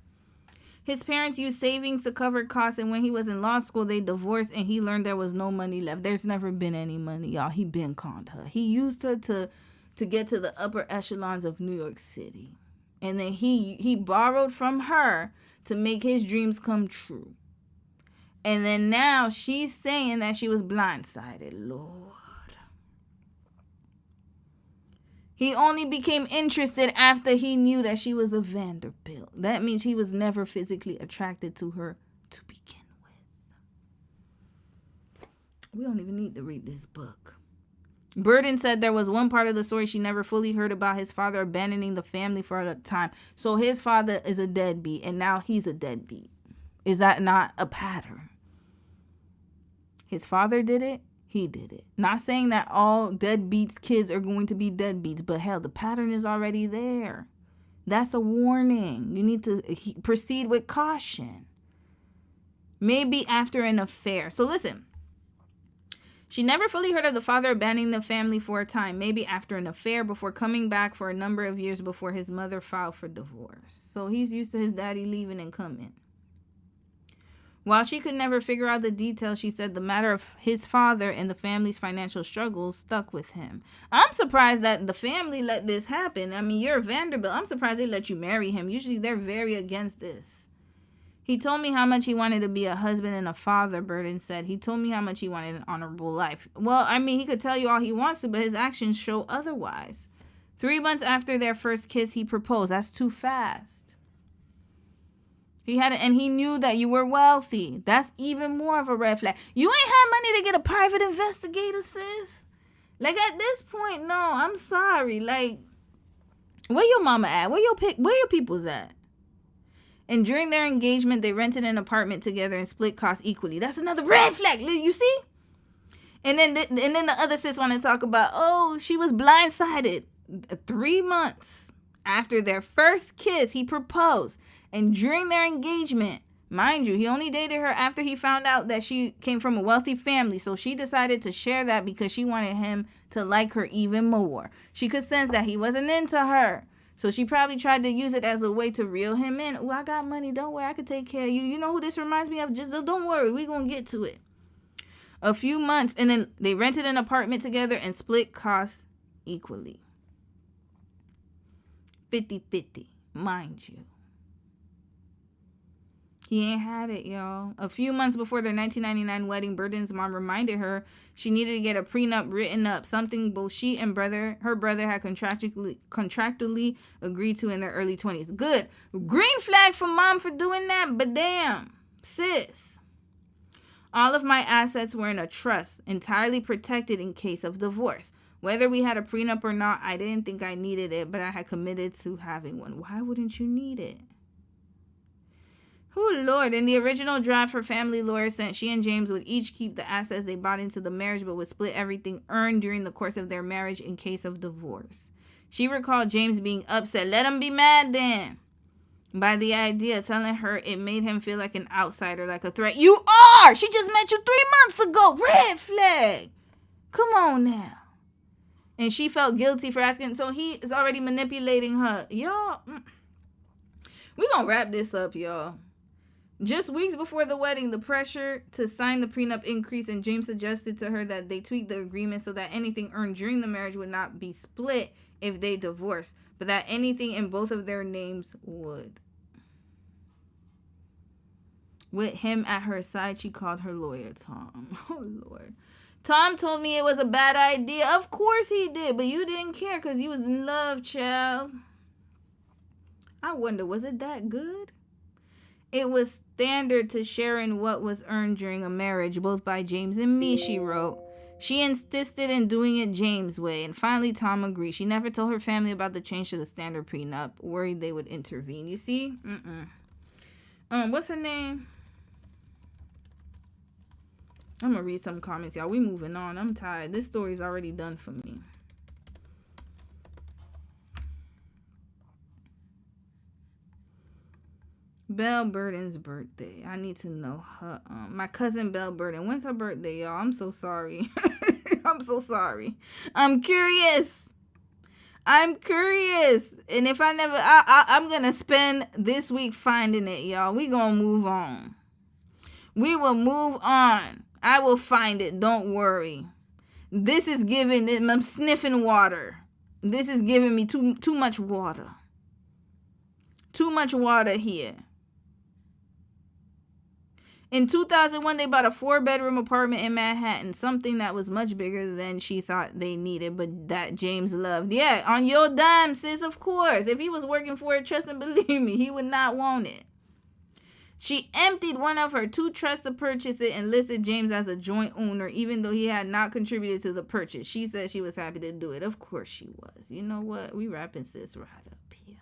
S1: His parents used savings to cover costs, and when he was in law school, they divorced, and he learned there was no money left. There's never been any money, y'all. He been conned her. He used her to get to the upper echelons of New York City. And then he borrowed from her to make his dreams come true. And then now she's saying that she was blindsided. Lord. He only became interested after he knew that she was a Vanderbilt. That means he was never physically attracted to her to begin with. We don't even need to read this book. Burden said there was one part of the story she never fully heard about his father abandoning the family for a time. So his father is a deadbeat, and now he's a deadbeat. Is that not a pattern? His father did it. He did it. Not saying that all deadbeats kids are going to be deadbeats, but hell, the pattern is already there. That's a warning. You need to proceed with caution. Maybe after an affair. So listen. She never fully heard of the father abandoning the family for a time, maybe after an affair, before coming back for a number of years before his mother filed for divorce. So he's used to his daddy leaving and coming. While she could never figure out the details, she said the matter of his father and the family's financial struggles stuck with him. I'm surprised that the family let this happen. I mean, you're a Vanderbilt. I'm surprised they let you marry him. Usually they're very against this. He told me how much he wanted to be a husband and a father, Burden said. He told me how much he wanted an honorable life. Well, I mean, he could tell you all he wants to, but his actions show otherwise. 3 months after their first kiss, he proposed. That's too fast. And he knew that you were wealthy. That's even more of a red flag. You ain't had money to get a private investigator, sis. Like, at this point, no, I'm sorry. Like, where your mama at? Where your people's at? And during their engagement, they rented an apartment together and split costs equally. That's another red flag. You see? And then the other sis want to talk about, oh, she was blindsided. 3 months after their first kiss, he proposed. And during their engagement, Mind you, he only dated her after he found out that she came from a wealthy family, so she decided to share that because she wanted him to like her even more. She could sense that he wasn't into her, so she probably tried to use it as a way to reel him in. Oh, I got money, don't worry, I could take care of you. You know who this reminds me of? Just don't worry, we're going to get to it. A few months, and then they rented an apartment together and split costs equally. 50-50, mind you. He ain't had it, y'all. A few months before their 1999 wedding, Burden's mom reminded her she needed to get a prenup written up, something both she and her brother had contractually agreed to in their early 20s. Good. Green flag for mom for doing that, but damn, sis. All of my assets were in a trust, entirely protected in case of divorce. Whether we had a prenup or not, I didn't think I needed it, but I had committed to having one. Why wouldn't you need it? Oh, Lord. In the original draft, her family lawyer said she and James would each keep the assets they bought into the marriage, but would split everything earned during the course of their marriage in case of divorce. She recalled James being upset. Let him be mad then. By the idea, telling her it made him feel like an outsider, like a threat. You are! She just met you 3 months ago. Red flag. Come on now. And she felt guilty for asking. So he is already manipulating her. Y'all, we gonna wrap this up, y'all. Just weeks before the wedding, the pressure to sign the prenup increased, and James suggested to her that they tweak the agreement so that anything earned during the marriage would not be split if they divorced, but that anything in both of their names would. With him at her side, she called her lawyer, Tom. Oh, Lord. Tom told me it was a bad idea. Of course he did, but you didn't care because you was in love, child. I wonder, was it that good? It was standard to share in what was earned during a marriage, both by James and me, she wrote. She insisted in doing it James' way, and finally Tom agreed. She never told her family about the change to the standard prenup, worried they would intervene. You see? What's her name? I'm gonna read some comments, y'all. We moving on. I'm tired. This story's already done for me. Belle Burden's birthday. I need to know her. My cousin Belle Burden. When's her birthday, y'all? I'm so sorry. I'm so sorry. I'm curious. And if I never, I'm gonna spend this week finding it, y'all. We gonna move on. We will move on. I will find it. Don't worry. This is giving. I'm sniffing water. This is giving me too much water. Too much water here. In 2001, they bought a 4-bedroom apartment in Manhattan, something that was much bigger than she thought they needed, but that James loved. Yeah, on your dime, sis, of course. If he was working for it, trust and believe me, he would not want it. She emptied one of her 2 trusts to purchase it and listed James as a joint owner, even though he had not contributed to the purchase. She said she was happy to do it. Of course she was. You know what? We wrapping sis right up here.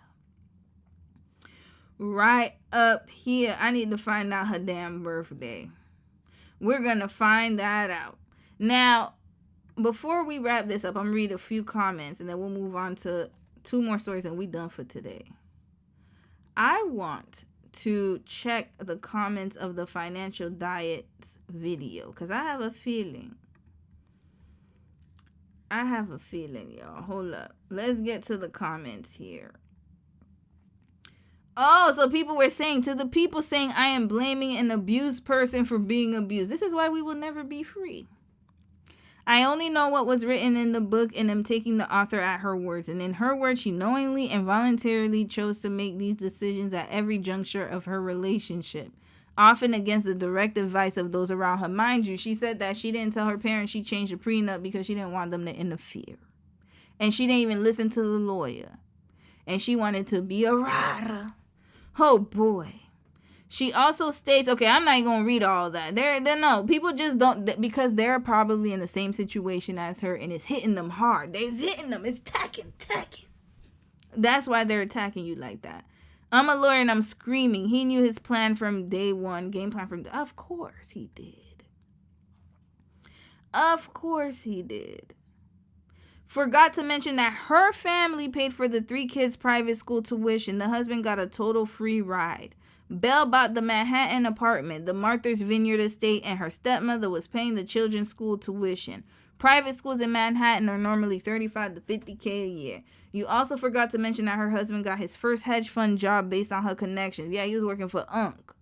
S1: Right up here. I need to find out her damn birthday. We're going to find that out. Now, before we wrap this up, I'm going to read a few comments and then we'll move on to 2 more stories and we done for today. I want to check the comments of the financial diets video because I have a feeling, y'all. Hold up. Let's get to the comments here. Oh, so people were saying, to the people saying I am blaming an abused person for being abused. This is why we will never be free. I only know what was written in the book and am taking the author at her words. And in her words, she knowingly and voluntarily chose to make these decisions at every juncture of her relationship, often against the direct advice of those around her. Mind you, she said that she didn't tell her parents she changed the prenup because she didn't want them to interfere. And she didn't even listen to the lawyer. And she wanted to be a rider. Oh, boy. She also states, okay, I'm not going to read all that. No, people just don't, because they're probably in the same situation as her and it's hitting them hard. It's hitting them. It's tacking. That's why they're attacking you like that. I'm a lawyer and I'm screaming. He knew his plan from day one. Game plan from, of course he did. Of course he did. Forgot to mention that her family paid for the 3 kids' private school tuition. The husband got a total free ride. Belle bought the Manhattan apartment, the Martha's Vineyard estate, and her stepmother was paying the children's school tuition. Private schools in Manhattan are normally $35 to $50K a year. You also forgot to mention that her husband got his first hedge fund job based on her connections. Yeah, he was working for Unc,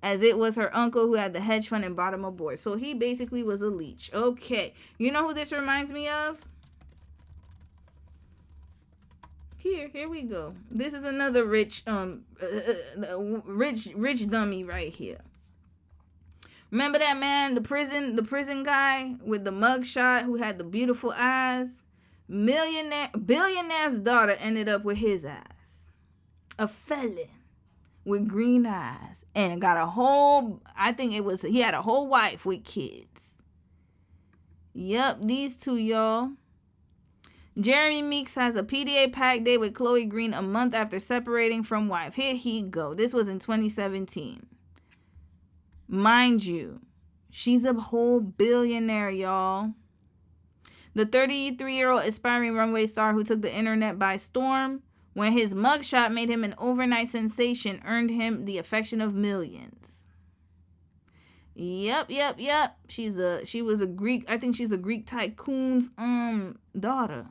S1: as it was her uncle who had the hedge fund and bought him aboard. So he basically was a leech. Okay, you know who this reminds me of? Here we go. This is another rich dummy right here. Remember that man, the prison guy with the mugshot who had the beautiful eyes? Billionaire's daughter ended up with his ass. A felon with green eyes and got he had a whole wife with kids. Yep, these two, y'all. Jeremy Meeks has a PDA pack day with Chloe Green a month after separating from wife. Here he go. This was in 2017. Mind you, she's a whole billionaire, y'all. The 33-year-old aspiring runway star who took the internet by storm when his mugshot made him an overnight sensation earned him the affection of millions. Yep. She was a Greek, I think she's a Greek tycoon's daughter.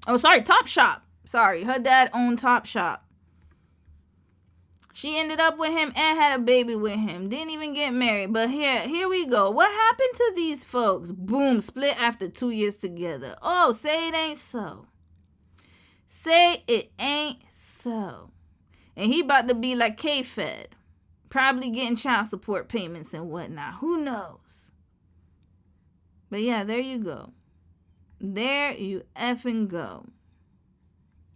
S1: Oh, sorry, Topshop. Sorry, her dad owned Topshop. She ended up with him and had a baby with him. Didn't even get married. But here we go. What happened to these folks? Boom, split after 2 years together. Oh, say it ain't so. Say it ain't so. And he about to be like K-Fed. Probably getting child support payments and whatnot. Who knows? But yeah, there you go. There you effing go.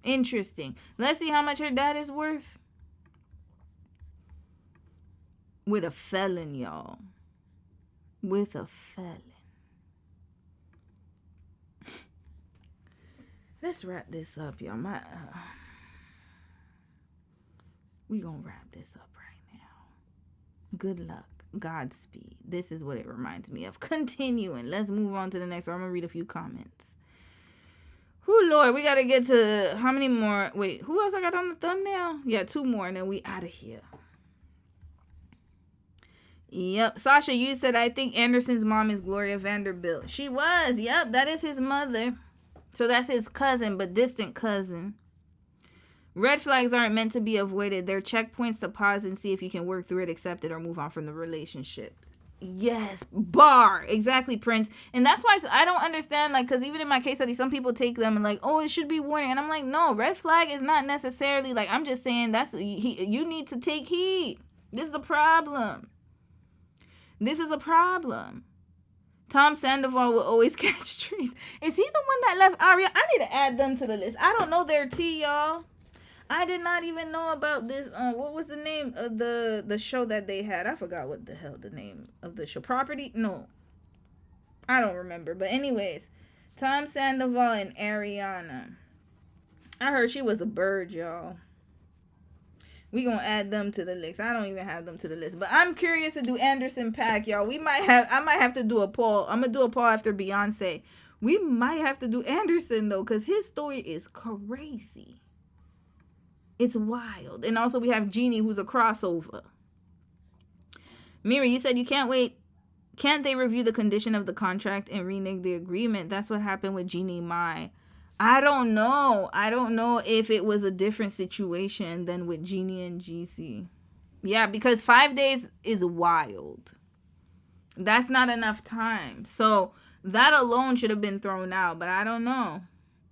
S1: Interesting. Let's see how much her dad is worth. With a felon, y'all. With a felon. Let's wrap this up, y'all. We gonna wrap this up right now. Good luck. Godspeed. This is what it reminds me of. Continuing. Let's move on to the next one. I'm gonna read a few comments. Who, Lord, we gotta get to how many more? Wait, who else I got on the thumbnail? Yeah, 2 more, and then we out of here. Yep. Sasha, you said, I think Anderson's mom is Gloria Vanderbilt. She was. Yep, that is his mother. So that's his cousin, but distant cousin. Red flags aren't meant to be avoided. They're checkpoints to pause and see if you can work through it, accept it, or move on from the relationship. Yes, bar. Exactly, Prince. And that's why I don't understand, like, because even in my case study, some people take them and like, oh, it should be warning. And I'm like, no, red flag is not necessarily, like, I'm just saying you need to take heed. This is a problem. This is a problem. Tom Sandoval will always catch trees. Is he the one that left Aria? I need to add them to the list. I don't know their tea, y'all. I did not even know about this. What was the name of the show that they had? I forgot what the hell the name of the show. Property? No. I don't remember. But anyways, Tom Sandoval and Ariana. I heard she was a bird, y'all. We gonna add them to the list. I don't even have them to the list. But I'm curious to do Anderson Paak, y'all. I might have to do a poll. I'm gonna do a poll after Beyonce. We might have to do Anderson, though, because his story is crazy. It's wild. And also we have Jeannie, who's a crossover. Miri, you said you can't wait. Can't they review the condition of the contract and renege the agreement? That's what happened with Jeannie Mai. I don't know. I don't know if it was a different situation than with Jeannie and GC. Yeah, because 5 days is wild. That's not enough time. So that alone should have been thrown out. But I don't know.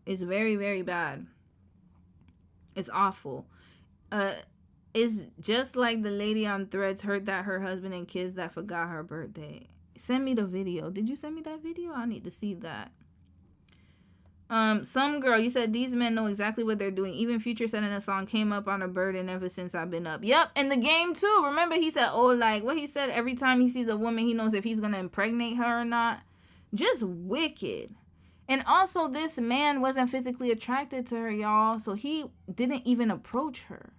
S1: It's very, very bad. It's awful. It's just like the lady on Threads heard that her husband and kids that forgot her birthday. Send me the video. Did you send me that video? I need to see that. Some girl, you said these men know exactly what they're doing. Even Future said in a song, came up on a bird and ever since I've been up. Yep, and the game too. Remember he said, oh, like what he said, every time he sees a woman, he knows if he's gonna impregnate her or not. Just wicked. And also this man wasn't physically attracted to her, y'all. So he didn't even approach her.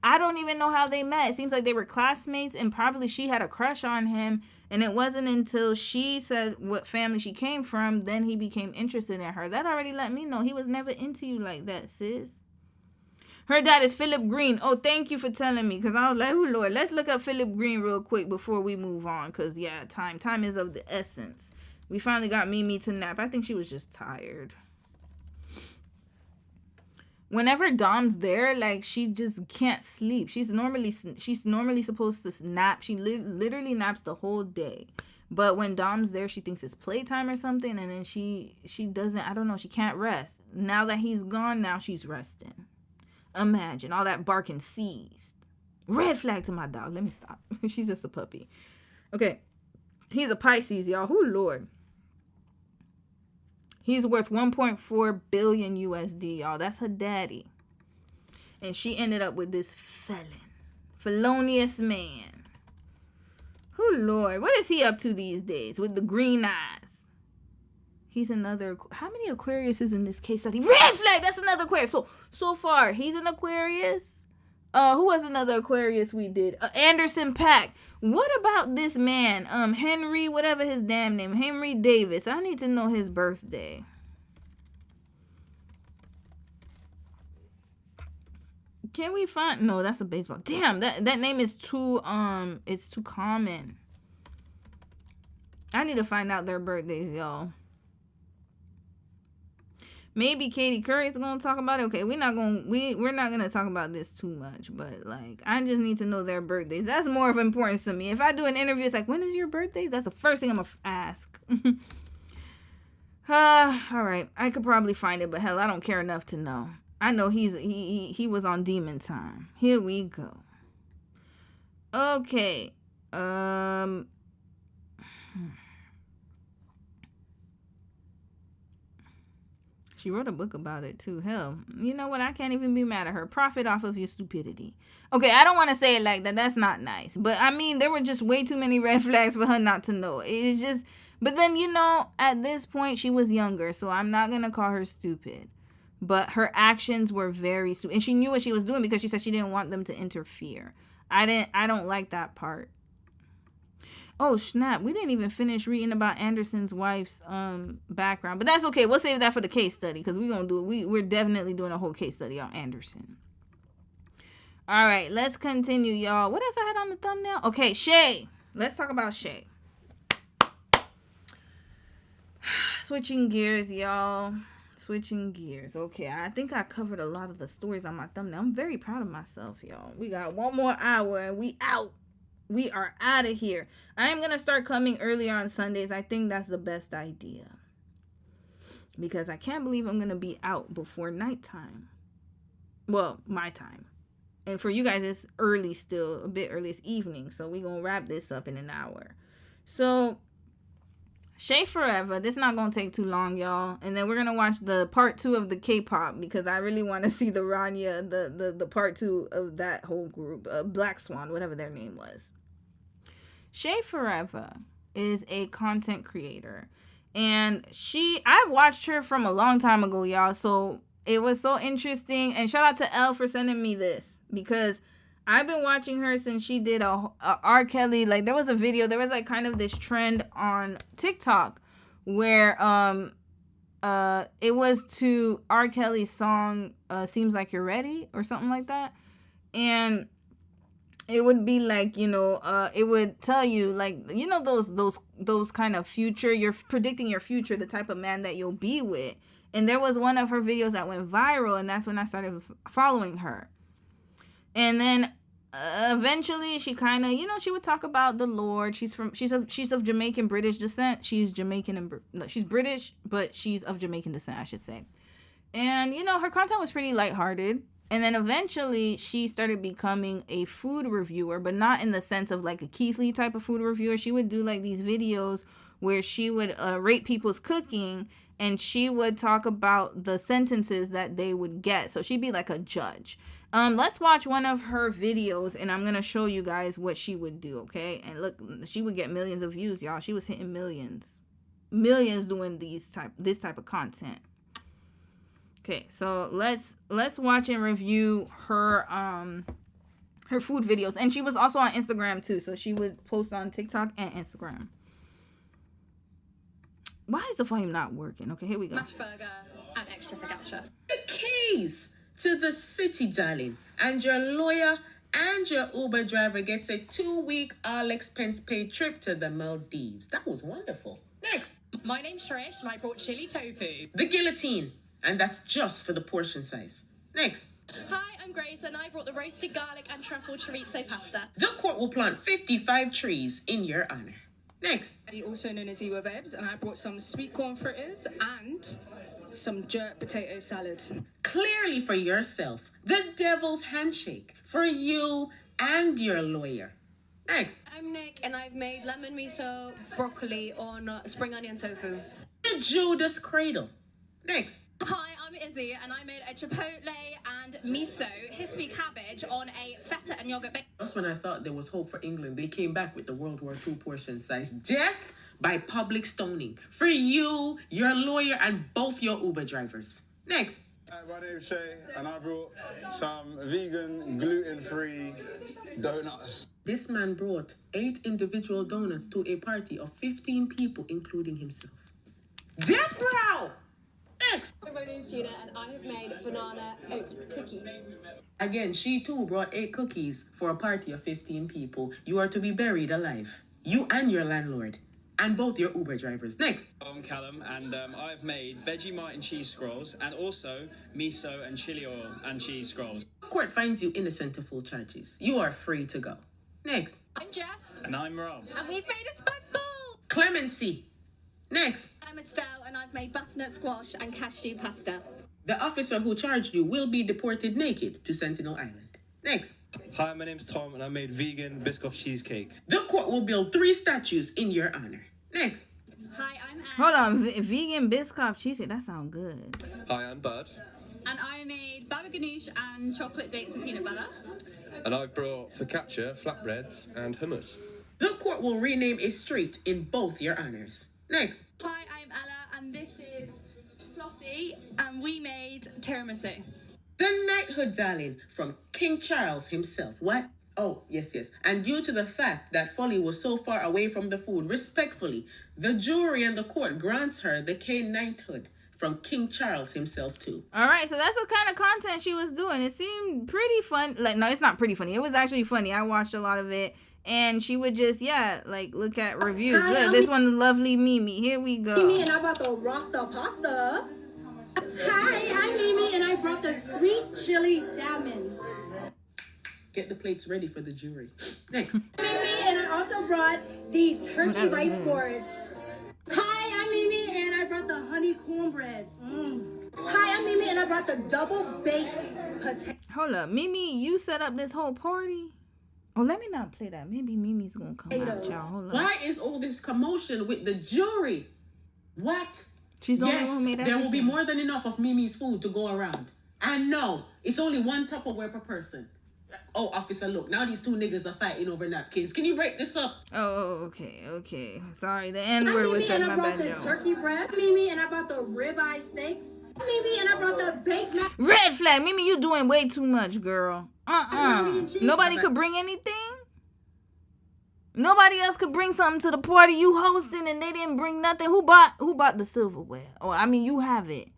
S1: I don't even know how they met. It seems like they were classmates and probably she had a crush on him. And it wasn't until she said what family she came from, then he became interested in her. That already let me know he was never into you like that, sis. Her dad is Philip Green. Oh, thank you for telling me, because I was like, oh Lord, let's look up Philip Green real quick before we move on, because yeah, time is of the essence. We finally got Mimi to nap. I think she was just tired. Whenever Dom's there, like, she just can't sleep. She's normally supposed to nap. She literally naps the whole day. But when Dom's there, she thinks it's playtime or something, and then she doesn't, I don't know, she can't rest. Now that he's gone, now she's resting. Imagine, all that barking ceased. Red flag to my dog. Let me stop. She's just a puppy. Okay. He's a Pisces, y'all. Oh, Lord. He's worth 1.4 billion USD, y'all. That's her daddy. And she ended up with this felonious man. Oh, Lord. What is he up to these days with the green eyes? He's another... How many Aquarius is in this case study? Red flag! That's another Aquarius. So far, he's an Aquarius. Who was another Aquarius we did? Anderson Paak. What about this man? Henry, whatever his damn name. Henry Davis. I need to know his birthday. Can we find... No, that's a baseball. Damn, that name is too, it's too common. I need to find out their birthdays, y'all. Maybe Katie Curry is gonna talk about it. Okay, we're not gonna talk about this too much, but like, I just need to know their birthdays. That's more of importance to me. If I do an interview, it's like, when is your birthday? That's the first thing I'm gonna ask. All right, I could probably find it, but hell, I don't care enough to know. I know he was on Demon Time. Here we go. Okay. She wrote a book about it too. Hell, you know what? I can't even be mad at her. Profit off of your stupidity. Okay, I don't want to say it like that. That's not nice. But I mean, there were just way too many red flags for her not to know. It's just, but then, you know, at this point, she was younger, so I'm not going to call her stupid. But her actions were very stupid. And she knew what she was doing because she said she didn't want them to interfere. I don't like that part. Oh, snap. We didn't even finish reading about Anderson's wife's background. But that's okay. We'll save that for the case study because we're definitely doing a whole case study on Anderson. All right, let's continue, y'all. What else I had on the thumbnail? Okay, Shaiie. Let's talk about Shaiie. Switching gears, y'all. Switching gears. Okay, I think I covered a lot of the stories on my thumbnail. I'm very proud of myself, y'all. We got one more hour and we out. We are out of here. I am going to start coming earlier on Sundays. I think that's the best idea. Because I can't believe I'm going to be out before nighttime. Well, my time. And for you guys, it's early still. A bit early. It's evening. So we're going to wrap this up in an hour. So, Shaiie Forever. This is not going to take too long, y'all. And then we're going to watch the part 2 of the K-pop. Because I really want to see the Rania, the part 2 of that whole group. Black Swan, whatever their name was. Shaiie Forever is a content creator. And I watched her from a long time ago, y'all. So it was so interesting. And shout out to Elle for sending me this. Because I've been watching her since she did a R. Kelly. Like, there was a video. There was like kind of this trend on TikTok. Where it was to R. Kelly's song, Seems Like You're Ready. Or something like that. And it would be like, you know, it would tell you, like, you know, those kind of future, you're predicting your future, the type of man that you'll be with. And there was one of her videos that went viral, and that's when I started following her. And then eventually she kind of, you know, she would talk about the Lord. She's of Jamaican British descent. She's British, but she's of Jamaican descent, I should say. And, you know, her content was pretty lighthearted. And then eventually she started becoming a food reviewer, but not in the sense of like a Keith Lee type of food reviewer. She would do like these videos where she would rate people's cooking, and she would talk about the sentences that they would get. So she'd be like a judge. Let's watch one of her videos, and I'm going to show you guys what she would do, okay? And look, she would get millions of views, y'all. She was hitting millions doing this type of content. Okay, so let's watch and review her food videos. And she was also on Instagram too, so she would post on TikTok and Instagram. Why is the volume not working? Okay, here we go.
S17: Mash burger and extra focaccia. The keys to the city, darling, and your lawyer and your Uber driver gets a 2-week all-expense-paid trip to the Maldives. That was wonderful. Next.
S18: My name's Trish, and I brought chili tofu.
S17: The guillotine, and that's just for the portion size. Next.
S18: Hi, I'm Grace, and I brought the roasted garlic and truffle chorizo pasta.
S17: The court will plant 55 trees in your honor. Next.
S19: Also known as Ewa Vebs, and I brought some sweet corn fritters and some jerk potato salad.
S17: Clearly for yourself, the devil's handshake for you and your lawyer. Next.
S20: I'm Nick, and I've made lemon miso broccoli on spring onion tofu.
S17: The Judas cradle. Next.
S18: Hi, I'm Izzy, and I made a chipotle and miso hispy cabbage on a feta and yogurt bake.
S17: Just when I thought there was hope for England, they came back with the World War II portion size. Death by public stoning for you, your lawyer, and both your Uber drivers. Next.
S21: Hi, my name's Shaiie, and I brought some vegan, gluten-free donuts.
S17: This man brought 8 individual donuts to a party of 15 people, including himself. Death row! Next.
S20: My name's Gina, and I have made banana oat cookies.
S17: Again, she too brought 8 cookies for a party of 15 people. You are to be buried alive. You and your landlord. And both your Uber drivers. Next.
S22: I'm Callum, and I've made Vegemite and cheese scrolls, and also miso and chili oil and cheese scrolls.
S17: The court finds you innocent of full charges. You are free to go. Next.
S18: I'm Jess.
S22: And I'm Rob.
S18: And we've made a spag bowl.
S17: Clemency. Next.
S18: I'm Estelle, and I've made butternut squash and cashew pasta.
S17: The officer who charged you will be deported naked to Sentinel Island. Next.
S22: Hi, my name's Tom, and I made vegan Biscoff cheesecake.
S17: The court will build 3 statues in your honor. Next.
S18: Hi, I'm Anne.
S1: Hold on, vegan Biscoff cheesecake. That sounds good.
S22: Hi, I'm Bud.
S18: And I made baba ganoush and chocolate dates with peanut butter.
S22: And I've brought focaccia, flatbreads, and hummus.
S17: The court will rename a street in both your honors. Next.
S9: Hi, I'm Ella, and this is Flossie, and we made tiramisu.
S17: The knighthood, darling, from King Charles himself. What? Oh, yes. And due to the fact that Folly was so far away from the food, respectfully, the jury and the court grants her the Cane Knighthood from King Charles himself, too.
S1: All right, so that's the kind of content she was doing. It seemed pretty fun. Like, no, it's not pretty funny. It was actually funny. I watched a lot of it. And she would just, look at reviews.
S9: Hi,
S1: Look, this one, lovely Mimi. Here we go.
S9: Mimi, and I brought the Rasta pasta. Hi, I'm Mimi, and I brought the sweet chili salmon.
S17: Get the plates ready for the jury. Next.
S9: Mimi, and I also brought the turkey rice porridge. Hi, I'm Mimi, and I brought the honey cornbread. Hi, I'm Mimi, and I brought the double baked potato.
S1: Hold up, Mimi, you set up this whole party? Oh, let me not play that. Maybe Mimi's gonna come out, y'all. Hold up.
S17: Why is all this commotion with the jury? What?
S1: She's the only one who made
S17: there will be more than enough of Mimi's food to go around. And no, it's only 1 Tupperware per person. Oh, officer, look, now these 2 niggas are fighting over napkins. Can you break this up?
S1: Oh, okay. Sorry, the N-word was said. My bad,
S9: I brought the turkey bread. Mimi, and I brought the ribeye steaks. Mimi, and I brought the baked mac.
S1: Red flag, Mimi, you doing way too much, girl. Nobody could bring anything? Nobody else could bring something to the party you hosting and they didn't bring nothing? Who bought the silverware? Oh, I mean, you have it.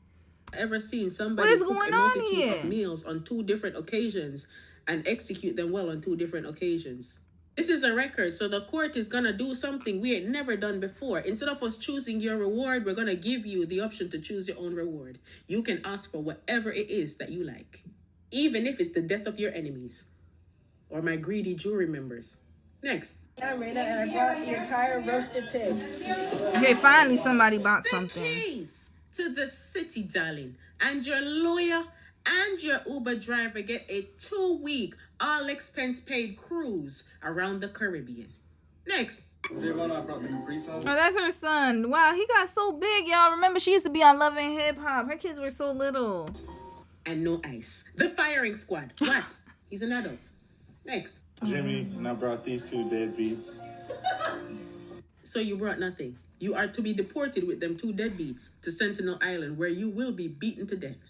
S17: Ever seen somebody
S1: What is
S17: cook
S1: going
S17: a
S1: on
S17: multitude
S1: here?
S17: of meals on 2 different occasions and execute them well on 2 different occasions? This is a record, so the court is gonna do something we ain't never done before. Instead of us choosing your reward, we're gonna give you the option to choose your own reward. You can ask for whatever it is that you like, even if it's the death of your enemies or my greedy jury members. Next.
S9: I'm Raina, and I brought the entire roasted pig.
S1: Okay, finally somebody bought something.
S17: Keys to the city, darling, and your lawyer and your Uber driver get a 2-week all-expense-paid cruise around the Caribbean. Next.
S1: Oh, that's her son. Wow, he got so big, y'all. Remember, she used to be on Love and Hip Hop. Her kids were so little.
S17: And no ice. The firing squad. What? He's an adult. Next.
S21: Jimmy, and I brought these 2 deadbeats.
S17: So you brought nothing. You are to be deported with them 2 deadbeats to Sentinel Island, where you will be beaten to death.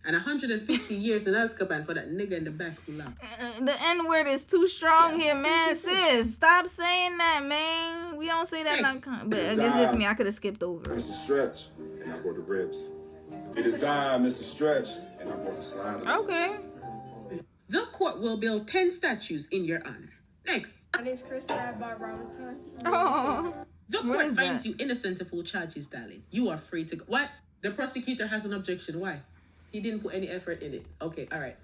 S17: And 150 years in Azkaban for that nigga in the back who laughed.
S1: The N-word is too strong here, man. Sis, stop saying that, man. We don't say that. But it's just me. I could have skipped over.
S23: Mr. Stretch, and I brought the ribs. It is I, Mr. Stretch,
S21: and I bought the sliders.
S1: Okay.
S17: The court will build 10 statues in your honor. Next.
S2: My name's Krista. I bought Ramen.
S1: Oh.
S17: The
S1: What
S17: court
S1: is
S17: finds
S1: that?
S17: you innocent of all charges, darling. You are free to go. What? The prosecutor has an objection. Why? He didn't put any effort in it. Okay, all right.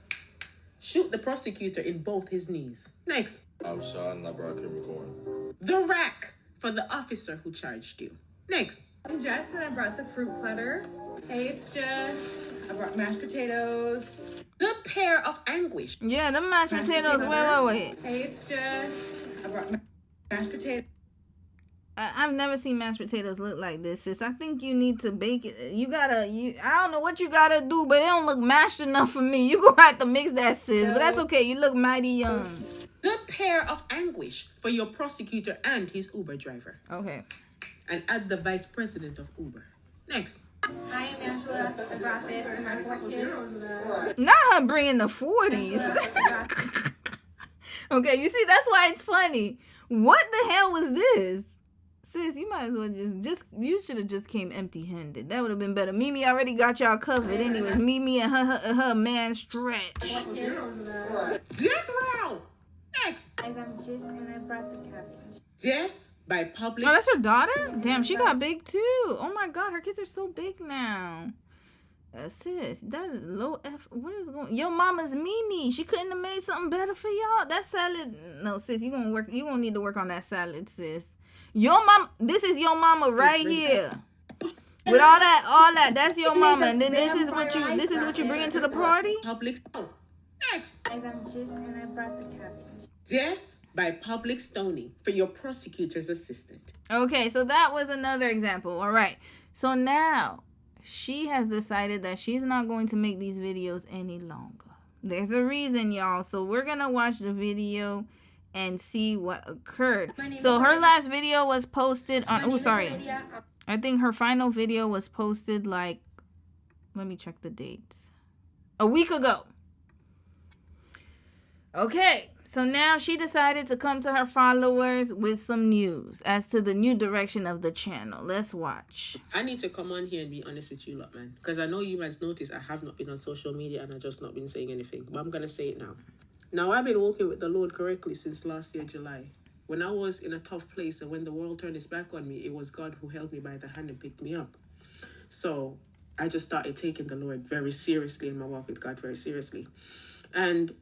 S17: Shoot the prosecutor in both his knees. Next.
S21: I'm Sean and I brought Capricorn.
S17: The rack for the officer who charged you. Next.
S2: I'm Jess and I brought the fruit platter. Hey, it's Jess. I brought mashed potatoes.
S17: The pair of anguish.
S1: Yeah, the mashed potatoes. Wait.
S2: Hey, it's Jess. I brought mashed potatoes.
S1: I've never seen mashed potatoes look like this, sis. I think you need to bake it. I don't know what you gotta do, but it don't look mashed enough for me. You gonna have to mix that, sis. But that's okay. You look mighty young.
S17: The pair of anguish for your prosecutor and his Uber driver.
S1: Okay.
S17: And add the vice president of Uber. Next.
S2: Hi, I'm Angela. I brought this in my 4th kid.
S1: Not her bringing the 40s. Okay, you see, that's why it's funny. What the hell was this? Sis, you might as well you should have just came empty-handed. That would have been better. Mimi already got y'all covered anyways. Mimi and her man Stretch.
S17: Death row! Next.
S2: Guys, I'm Jess and I brought the cabbage.
S17: Death by public.
S1: Oh, that's her daughter? Damn, she got big too. Oh my God, her kids are so big now. Sis, that is low F. What is going? Your mama's Mimi. She couldn't have made something better for y'all. That salad. No, sis, you gonna need to work on that salad, sis. Your mom. This is your mama right here. With all that. That's your mama. And then this is what you bring into the party.
S17: Public. Next.
S2: Guys, I'm Jess and I brought the cabbage.
S17: Death by public stoning for your prosecutor's assistant.
S1: Okay, so that was another example. All right. So now she has decided that she's not going to make these videos any longer. There's a reason, y'all. So we're going to watch the video and see what occurred. So her last video was posted on... Oh, sorry. I think her final video was posted like... Let me check the dates. A week ago. Okay, so now she decided to come to her followers with some news as to the new direction of the channel. Let's watch.
S17: I need to come on here and be honest with you lot, man. Because I know you guys noticed I have not been on social media and I've just not been saying anything. But I'm going to say it now. Now, I've been walking with the Lord correctly since last year, July. When I was in a tough place and when the world turned its back on me, it was God who held me by the hand and picked me up. So I just started taking the Lord very seriously in my walk with God very seriously. And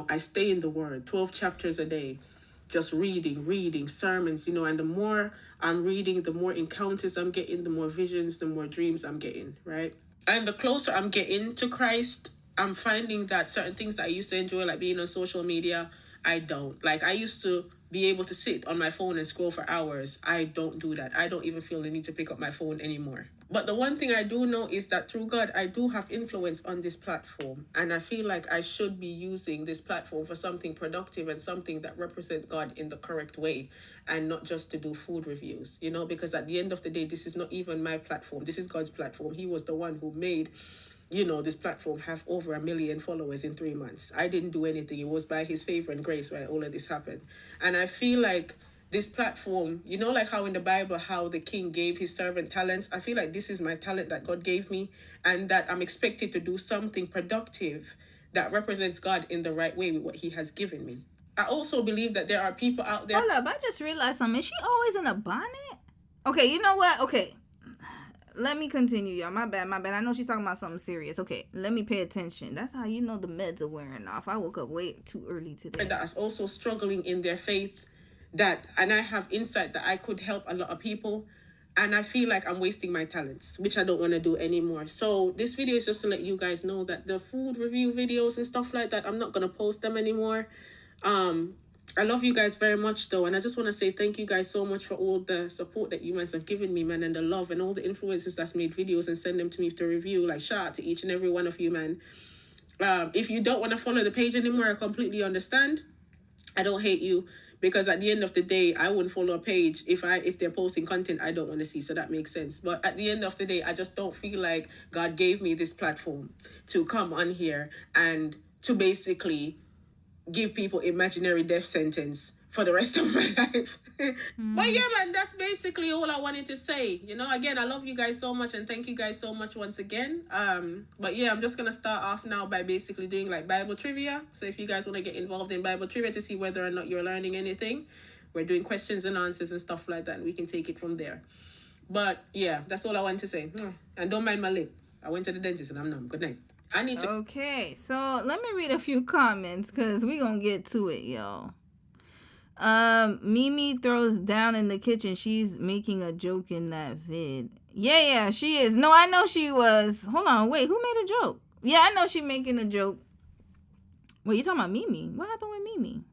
S17: I stay in the Word, 12 chapters a day, just reading sermons, and the more I'm reading, the more encounters I'm getting, the more visions, the more dreams I'm getting, right? And the closer I'm getting to Christ, I'm finding that certain things that I used to enjoy, like being on social media, I don't. Like, I used to be able to sit on my phone and scroll for hours. I don't do that. I don't even feel the need to pick up my phone anymore. But the one thing I do know is that through God, I do have influence on this platform. And I feel like I should be using this platform for something productive and something that represents God in the correct way and not just to do food reviews, because at the end of the day, this is not even my platform. This is God's platform. He was the one who made this platform have over 1 million followers in 3 months. I didn't do anything. It was by his favor and grace why all of this happened. And I feel like this platform, like how in the Bible, how the king gave his servant talents. I feel like this is my talent that God gave me and that I'm expected to do something productive that represents God in the right way with what he has given me. I also believe that there are people out there.
S1: Hold up, I just realized something. Is she always in a bonnet? Okay, you know what? Okay. Let me continue, y'all. My bad. I know she's talking about something serious. Okay, let me pay attention. That's how you know the meds are wearing off. I woke up way too early today.
S17: That is also struggling in their faith, and I have insight that I could help a lot of people, and I feel like I'm wasting my talents, which I don't want to do anymore. So this video is just to let you guys know that the food review videos and stuff like that, I'm not going to post them anymore. I love you guys very much, though, and I just want to say thank you guys so much for all the support that you guys have given me, man, and the love and all the influencers that's made videos and send them to me to review. Like, shout out to each and every one of you, man. If you don't want to follow the page anymore, I completely understand. I don't hate you, because at the end of the day, I wouldn't follow a page if they're posting content I don't want to see, so that makes sense. But at the end of the day, I just don't feel like God gave me this platform to come on here and to basically give people imaginary death sentence for the rest of my life. But yeah, man, that's basically all I wanted to say. You know, again, I love you guys so much and thank you guys so much once again. But yeah, I'm just gonna start off now by basically doing like Bible trivia. So if you guys want to get involved in Bible trivia to see whether or not you're learning anything, we're doing questions and answers and stuff like that, and we can take it from there. But yeah, that's all I wanted to say. And don't mind my lip. I went to the dentist and I'm numb. Good night. I need to.
S1: Okay, so let me read a few comments because we're gonna get to it, y'all. Mimi throws down in the kitchen. She's making a joke in that vid. Yeah, she is. No, I know she was. Hold on, wait, who made a joke? Yeah, I know she making a joke. Wait, you talking about Mimi? What happened with Mimi?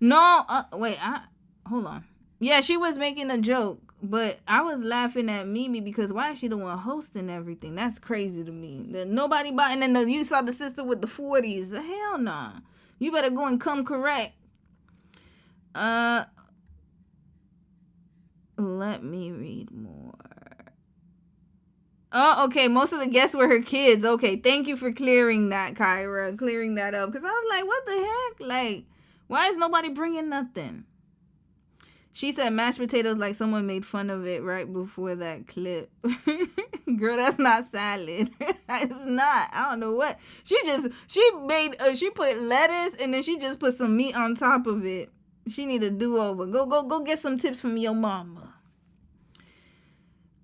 S1: No, wait, hold on. Yeah, she was making a joke, but I was laughing at Mimi because why is she the one hosting everything? That's crazy to me. That nobody buying, and then you saw the sister with the 40s. Hell nah. You better go and come correct. Let me read more. Oh, okay. Most of the guests were her kids. Okay, thank you for clearing that, Kyra. Clearing that up. Because I was like, what the heck? Like, why is nobody bringing nothing? She said mashed potatoes like someone made fun of it right before that clip. Girl, that's not salad. It's not. I don't know what. She put lettuce and then she just put some meat on top of it. She need a do-over. Go get some tips from your mama.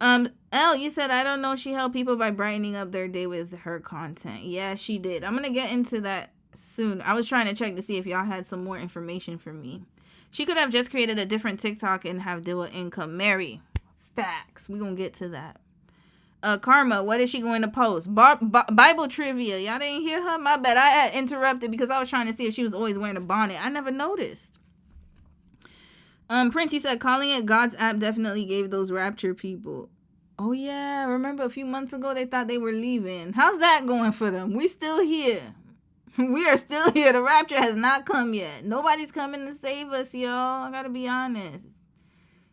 S1: Elle, you said, I don't know, she helped people by brightening up their day with her content. Yeah, she did. I'm going to get into that soon. I was trying to check to see if y'all had some more information for me. She could have just created a different TikTok and have dual income. Mary, facts. We're going to get to that. Karma, what is she going to post? Bible trivia. Y'all didn't hear her? My bad. I had interrupted because I was trying to see if she was always wearing a bonnet. I never noticed. Prince, he said, calling it God's app definitely gave those rapture people. Oh, yeah. Remember a few months ago, they thought they were leaving. How's that going for them? We still here. We are still here. The rapture has not come yet. Nobody's coming to save us, y'all. I gotta be honest.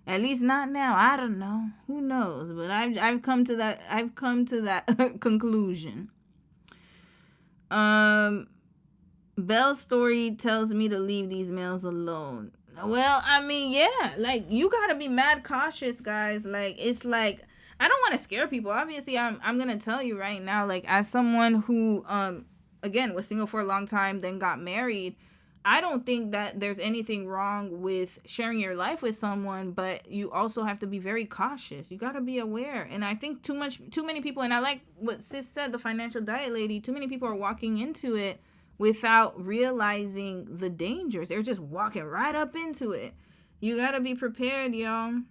S1: At least not now. I don't know. Who knows? But I've come to that conclusion. Belle's story tells me to leave these males alone. Well, I mean, yeah, like you gotta be mad cautious, guys. Like it's like I don't want to scare people. Obviously, I'm gonna tell you right now, like as someone who again was single for a long time, then got married, I don't think that there's anything wrong with sharing your life with someone, but you also have to be very cautious. You gotta be aware. And I think too many people, and I like what Sis said, the financial diet lady, too many people are walking into it without realizing the dangers. They're just walking right up into it. You gotta be prepared, y'all.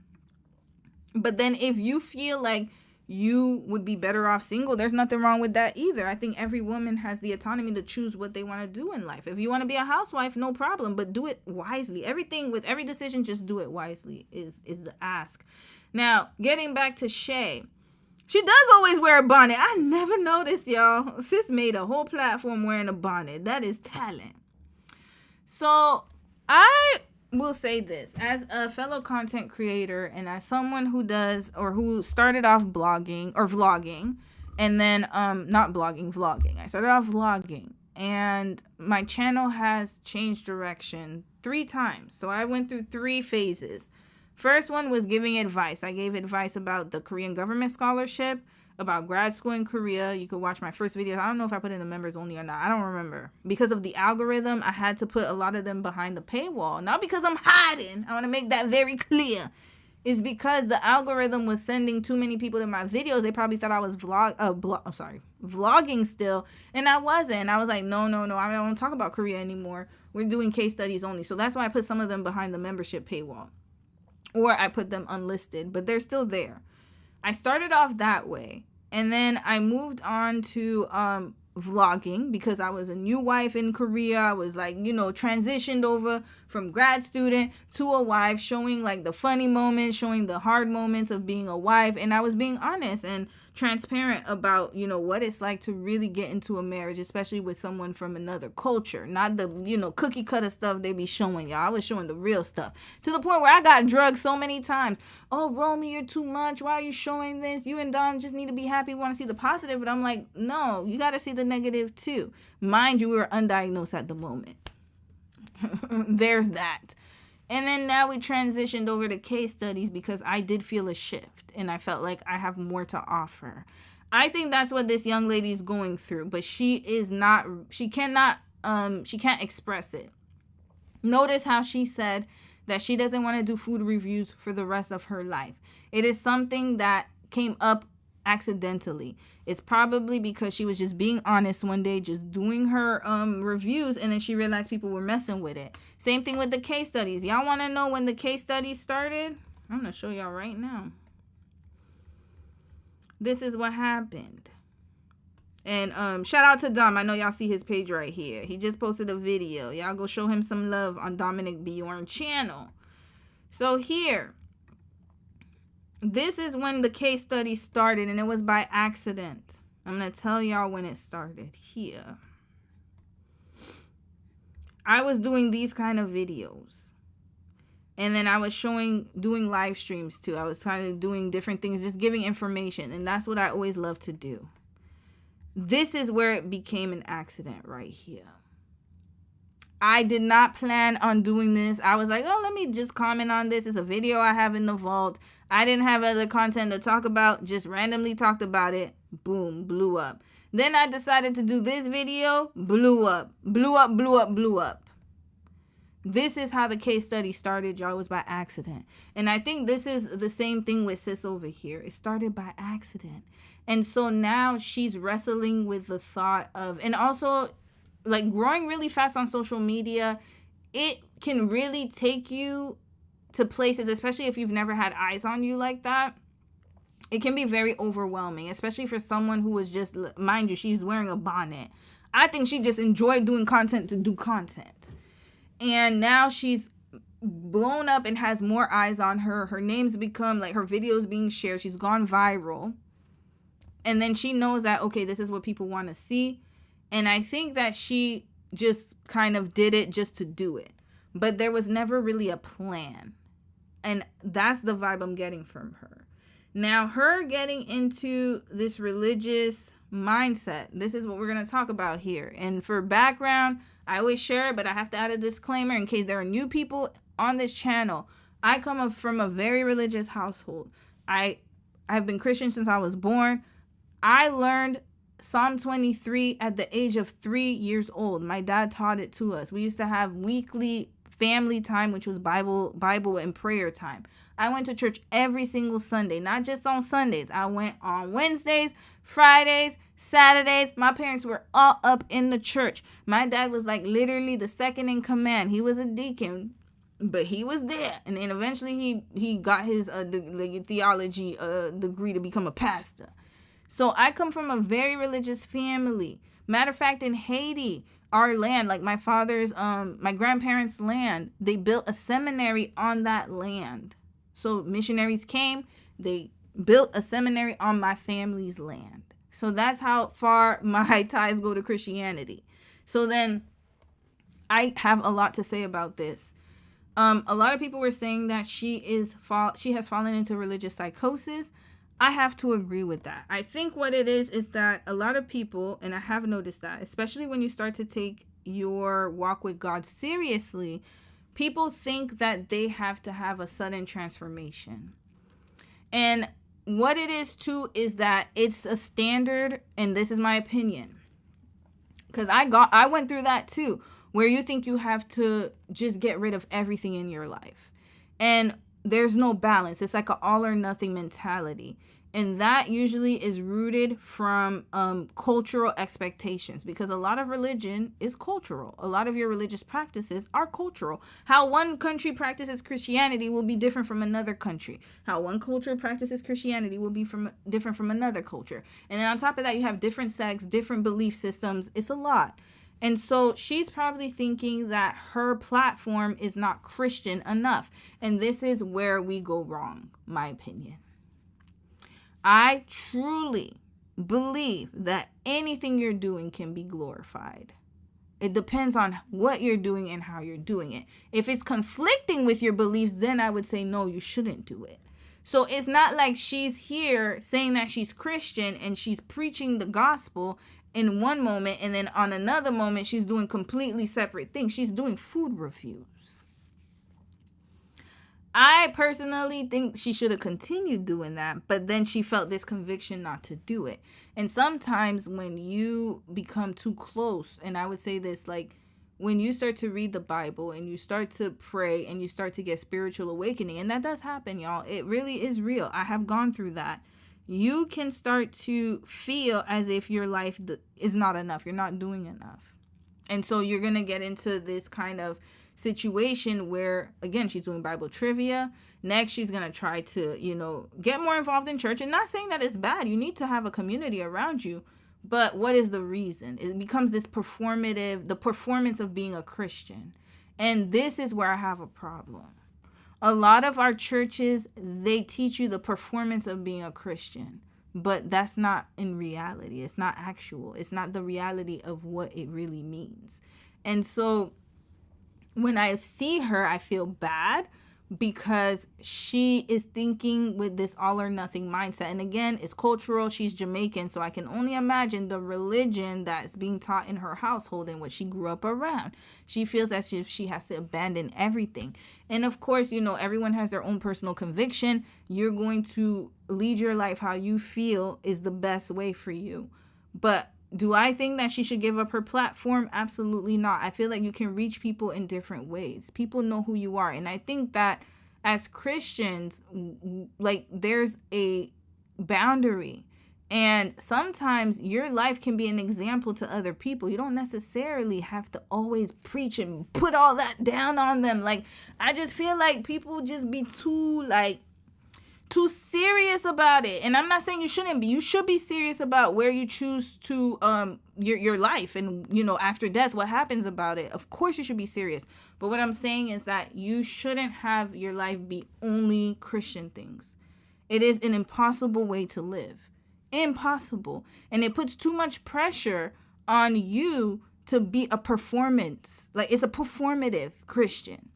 S1: But then if you feel like you would be better off single, there's nothing wrong with that either. I think every woman has the autonomy to choose what they want to do in life. If you want to be a housewife, no problem, but do it wisely. With every decision, just do it wisely is the ask. Now, getting back to Shaiie. She does always wear a bonnet. I never noticed, y'all. Sis made a whole platform wearing a bonnet. That is talent. So I will say this. As a fellow content creator and as someone who does or who started off blogging or vlogging and then not blogging, vlogging. I started off vlogging and my channel has changed direction 3 times. So I went through 3 phases. First one was giving advice. I gave advice about the Korean government scholarship, about grad school in Korea. You could watch my first videos. I don't know if I put in the members only or not. I don't remember. Because of the algorithm, I had to put a lot of them behind the paywall. Not because I'm hiding. I want to make that very clear. It's because the algorithm was sending too many people to my videos. They probably thought I was vlogging still. And I wasn't. I was like, no. I don't want to talk about Korea anymore. We're doing case studies only. So that's why I put some of them behind the membership paywall. Or I put them unlisted, but they're still there. I started off that way. And then I moved on to vlogging because I was a new wife in Korea. I was like, transitioned over from grad student to a wife, showing like the funny moments, showing the hard moments of being a wife. And I was being honest and transparent about, what it's like to really get into a marriage, especially with someone from another culture, not the, cookie cutter stuff they be showing y'all. I was showing the real stuff to the point where I got drugged so many times. Oh, Romy, you're too much. Why are you showing this? You and Dom just need to be happy. We want to see the positive. But I'm like, no, you got to see the negative too. Mind you, we were undiagnosed at the moment. There's that. And then now we transitioned over to case studies because I did feel a shift and I felt like I have more to offer. I think that's what this young lady is going through, but she can't express it. Notice how she said that she doesn't want to do food reviews for the rest of her life. It is something that came up accidentally. It's probably because she was just being honest one day, just doing her reviews, and then she realized people were messing with it. Same thing with the case studies. Y'all want to know when the case studies started? I'm going to show y'all right now. This is what happened. And shout out to Dom. I know y'all see his page right here. He just posted a video. Y'all go show him some love on Dominic Bjorn channel. So here, this is when the case study started, and it was by accident. I'm going to tell y'all when it started here. I was doing these kind of videos. And then I was doing live streams too. I was kind of doing different things, just giving information. And that's what I always love to do. This is where it became an accident right here. I did not plan on doing this. I was like, oh, let me just comment on this. It's a video I have in the vault. I didn't have other content to talk about. Just randomly talked about it. Boom, blew up. Then I decided to do this video. Blew up. Blew up, blew up, blew up. This is how the case study started, y'all. It was by accident. And I think this is the same thing with sis over here. It started by accident. And so now she's wrestling with the thought of, and also like growing really fast on social media, it can really take you to places, especially if you've never had eyes on you like that. It can be very overwhelming, especially for someone who was just, mind you, she's wearing a bonnet. I think she just enjoyed doing content to do content. And now she's blown up and has more eyes on her. Her name's become, like, her videos being shared. She's gone viral. And then she knows that, okay, this is what people want to see. And I think that she just kind of did it just to do it. But there was never really a plan. And that's the vibe I'm getting from her. Now, her getting into this religious mindset, this is what we're going to talk about here. And for background, I always share it, but I have to add a disclaimer in case there are new people on this channel. I come from a very religious household. I've been Christian since I was born. I learned Psalm 23 at the age of 3 years old. My dad taught it to us. We used to have weekly family time, which was Bible and prayer time. I went to church every single Sunday, not just on Sundays. I went on Wednesdays, Fridays, Saturdays. My parents were all up in the church. My dad was like literally the second in command. He was a deacon, but he was there. And then eventually he got his theology degree to become a pastor. So I come from a very religious family. Matter of fact, in Haiti, our land, like my father's, my grandparents' land, they built a seminary on that land. So missionaries came, they built a seminary on my family's land. So that's how far my ties go to Christianity. So then I have a lot to say about this. A lot of people were saying that she has fallen into religious psychosis. I have to agree with that. I think what it is that a lot of people, and I have noticed that, especially when you start to take your walk with God seriously, people think that they have to have a sudden transformation. And what it is too is that it's a standard, and this is my opinion, because I went through that too, where you think you have to just get rid of everything in your life. And there's no balance. It's like an all or nothing mentality. And that usually is rooted from cultural expectations, because a lot of religion is cultural. A lot of your religious practices are cultural. How one country practices Christianity will be different from another country. How one culture practices Christianity will be different from another culture. And then on top of that, you have different sects, different belief systems. It's a lot. And so she's probably thinking that her platform is not Christian enough. And this is where we go wrong, my opinion. I truly believe that anything you're doing can be glorified. It depends on what you're doing and how you're doing it. If it's conflicting with your beliefs, then I would say, no, you shouldn't do it. So it's not like she's here saying that she's Christian and she's preaching the gospel in one moment, and then on another moment, she's doing completely separate things. She's doing food reviews. I personally think she should have continued doing that, but then she felt this conviction not to do it. And sometimes when you become too close, and I would say this, like, when you start to read the Bible and you start to pray and you start to get spiritual awakening, and that does happen, y'all. It really is real. I have gone through that. You can start to feel as if your life is not enough. You're not doing enough. And so you're going to get into this kind of situation where, again, she's doing Bible trivia. Next, she's going to try to, get more involved in church. And not saying that it's bad. You need to have a community around you. But what is the reason? It becomes this the performance of being a Christian. And this is where I have a problem. A lot of our churches, they teach you the performance of being a Christian. But that's not in reality. It's not actual. It's not the reality of what it really means. And so when I see her, I feel bad because she is thinking with this all or nothing mindset. And again, it's cultural. She's Jamaican, so I can only imagine the religion that's being taught in her household and what she grew up around. She feels as if she has to abandon everything. And of course, everyone has their own personal conviction. You're going to lead your life how you feel is the best way for you. But do I think that she should give up her platform? Absolutely not. I feel like you can reach people in different ways. People know who you are. And I think that as Christians, like, there's a boundary. And sometimes your life can be an example to other people. You don't necessarily have to always preach and put all that down on them. Like, I just feel like people just be too serious about it. And I'm not saying you shouldn't be. You should be serious about where you choose to your life and after death, what happens about it. Of course you should be serious. But what I'm saying is that you shouldn't have your life be only Christian things. It is an impossible way to live. Impossible. And it puts too much pressure on you to be a performance. Like, it's a performative Christian.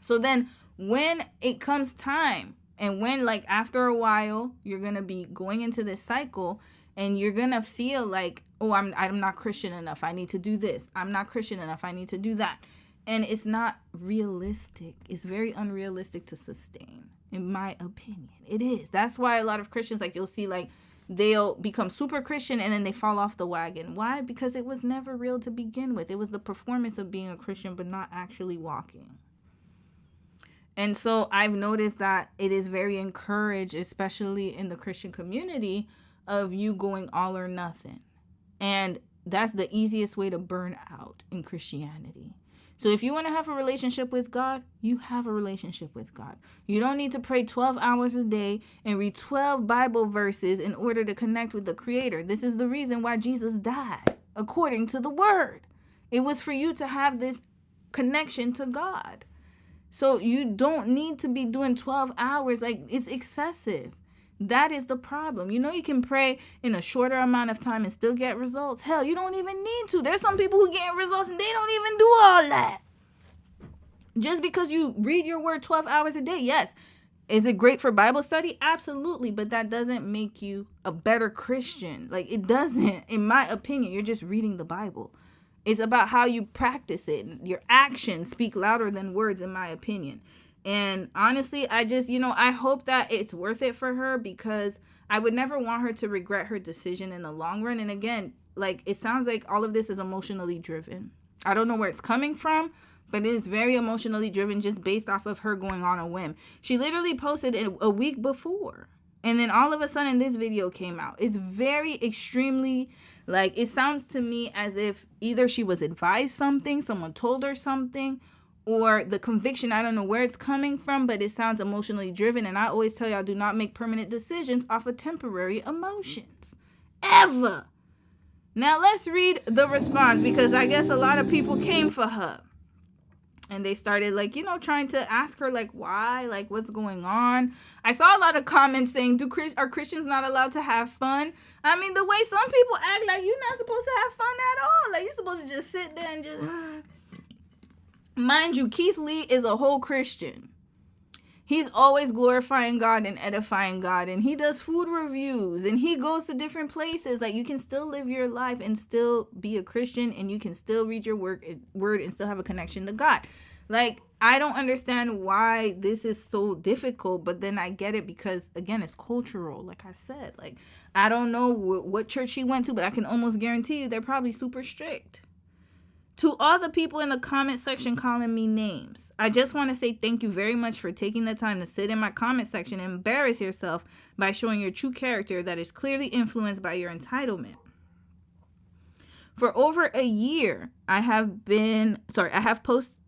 S1: So then when it comes time, and when, like, after a while, you're going to be going into this cycle and you're going to feel like, oh, I'm not Christian enough. I need to do this. I'm not Christian enough. I need to do that. And it's not realistic. It's very unrealistic to sustain, in my opinion. It is. That's why a lot of Christians, like, you'll see, like, they'll become super Christian and then they fall off the wagon. Why? Because it was never real to begin with. It was the performance of being a Christian, but not actually walking. And so I've noticed that it is very encouraged, especially in the Christian community, of you going all or nothing. And that's the easiest way to burn out in Christianity. So if you want to have a relationship with God, you have a relationship with God. You don't need to pray 12 hours a day and read 12 Bible verses in order to connect with the Creator. This is the reason why Jesus died, according to the Word. It was for you to have this connection to God. So you don't need to be doing 12 hours. Like, it's excessive. That is the problem. You can pray in a shorter amount of time and still get results. Hell, you don't even need to. There's some people who get results and they don't even do all that. Just because you read your word 12 hours a day, yes. Is it great for Bible study? Absolutely. But that doesn't make you a better Christian. Like, it doesn't. In my opinion, you're just reading the Bible. It's about how you practice it. Your actions speak louder than words, in my opinion. And honestly, I just, I hope that it's worth it for her, because I would never want her to regret her decision in the long run. And again, like, it sounds like all of this is emotionally driven. I don't know where it's coming from, but it is very emotionally driven, just based off of her going on a whim. She literally posted it a week before. And then all of a sudden this video came out. It's very extremely, like, it sounds to me as if either she was advised something, someone told her something, or the conviction, I don't know where it's coming from, but it sounds emotionally driven. And I always tell y'all, do not make permanent decisions off of temporary emotions. Ever. Now let's read the response, because I guess a lot of people came for her. And they started, like, trying to ask her, like, why? Like, what's going on? I saw a lot of comments saying, are Christians not allowed to have fun? I mean, the way some people act, like, you're not supposed to have fun at all. Like, you're supposed to just sit there and just... Mind you, Keith Lee is a whole Christian. He's always glorifying God and edifying God. And he does food reviews. And he goes to different places. Like, you can still live your life and still be a Christian. And you can still read your word and still have a connection to God. Like, I don't understand why this is so difficult, but then I get it because, again, it's cultural. Like I said, like, I don't know what church she went to, but I can almost guarantee you they're probably super strict. To all the people in the comment section calling me names, I just want to say thank you very much for taking the time to sit in my comment section and embarrass yourself by showing your true character that is clearly influenced by your entitlement. For over a year, I have posted.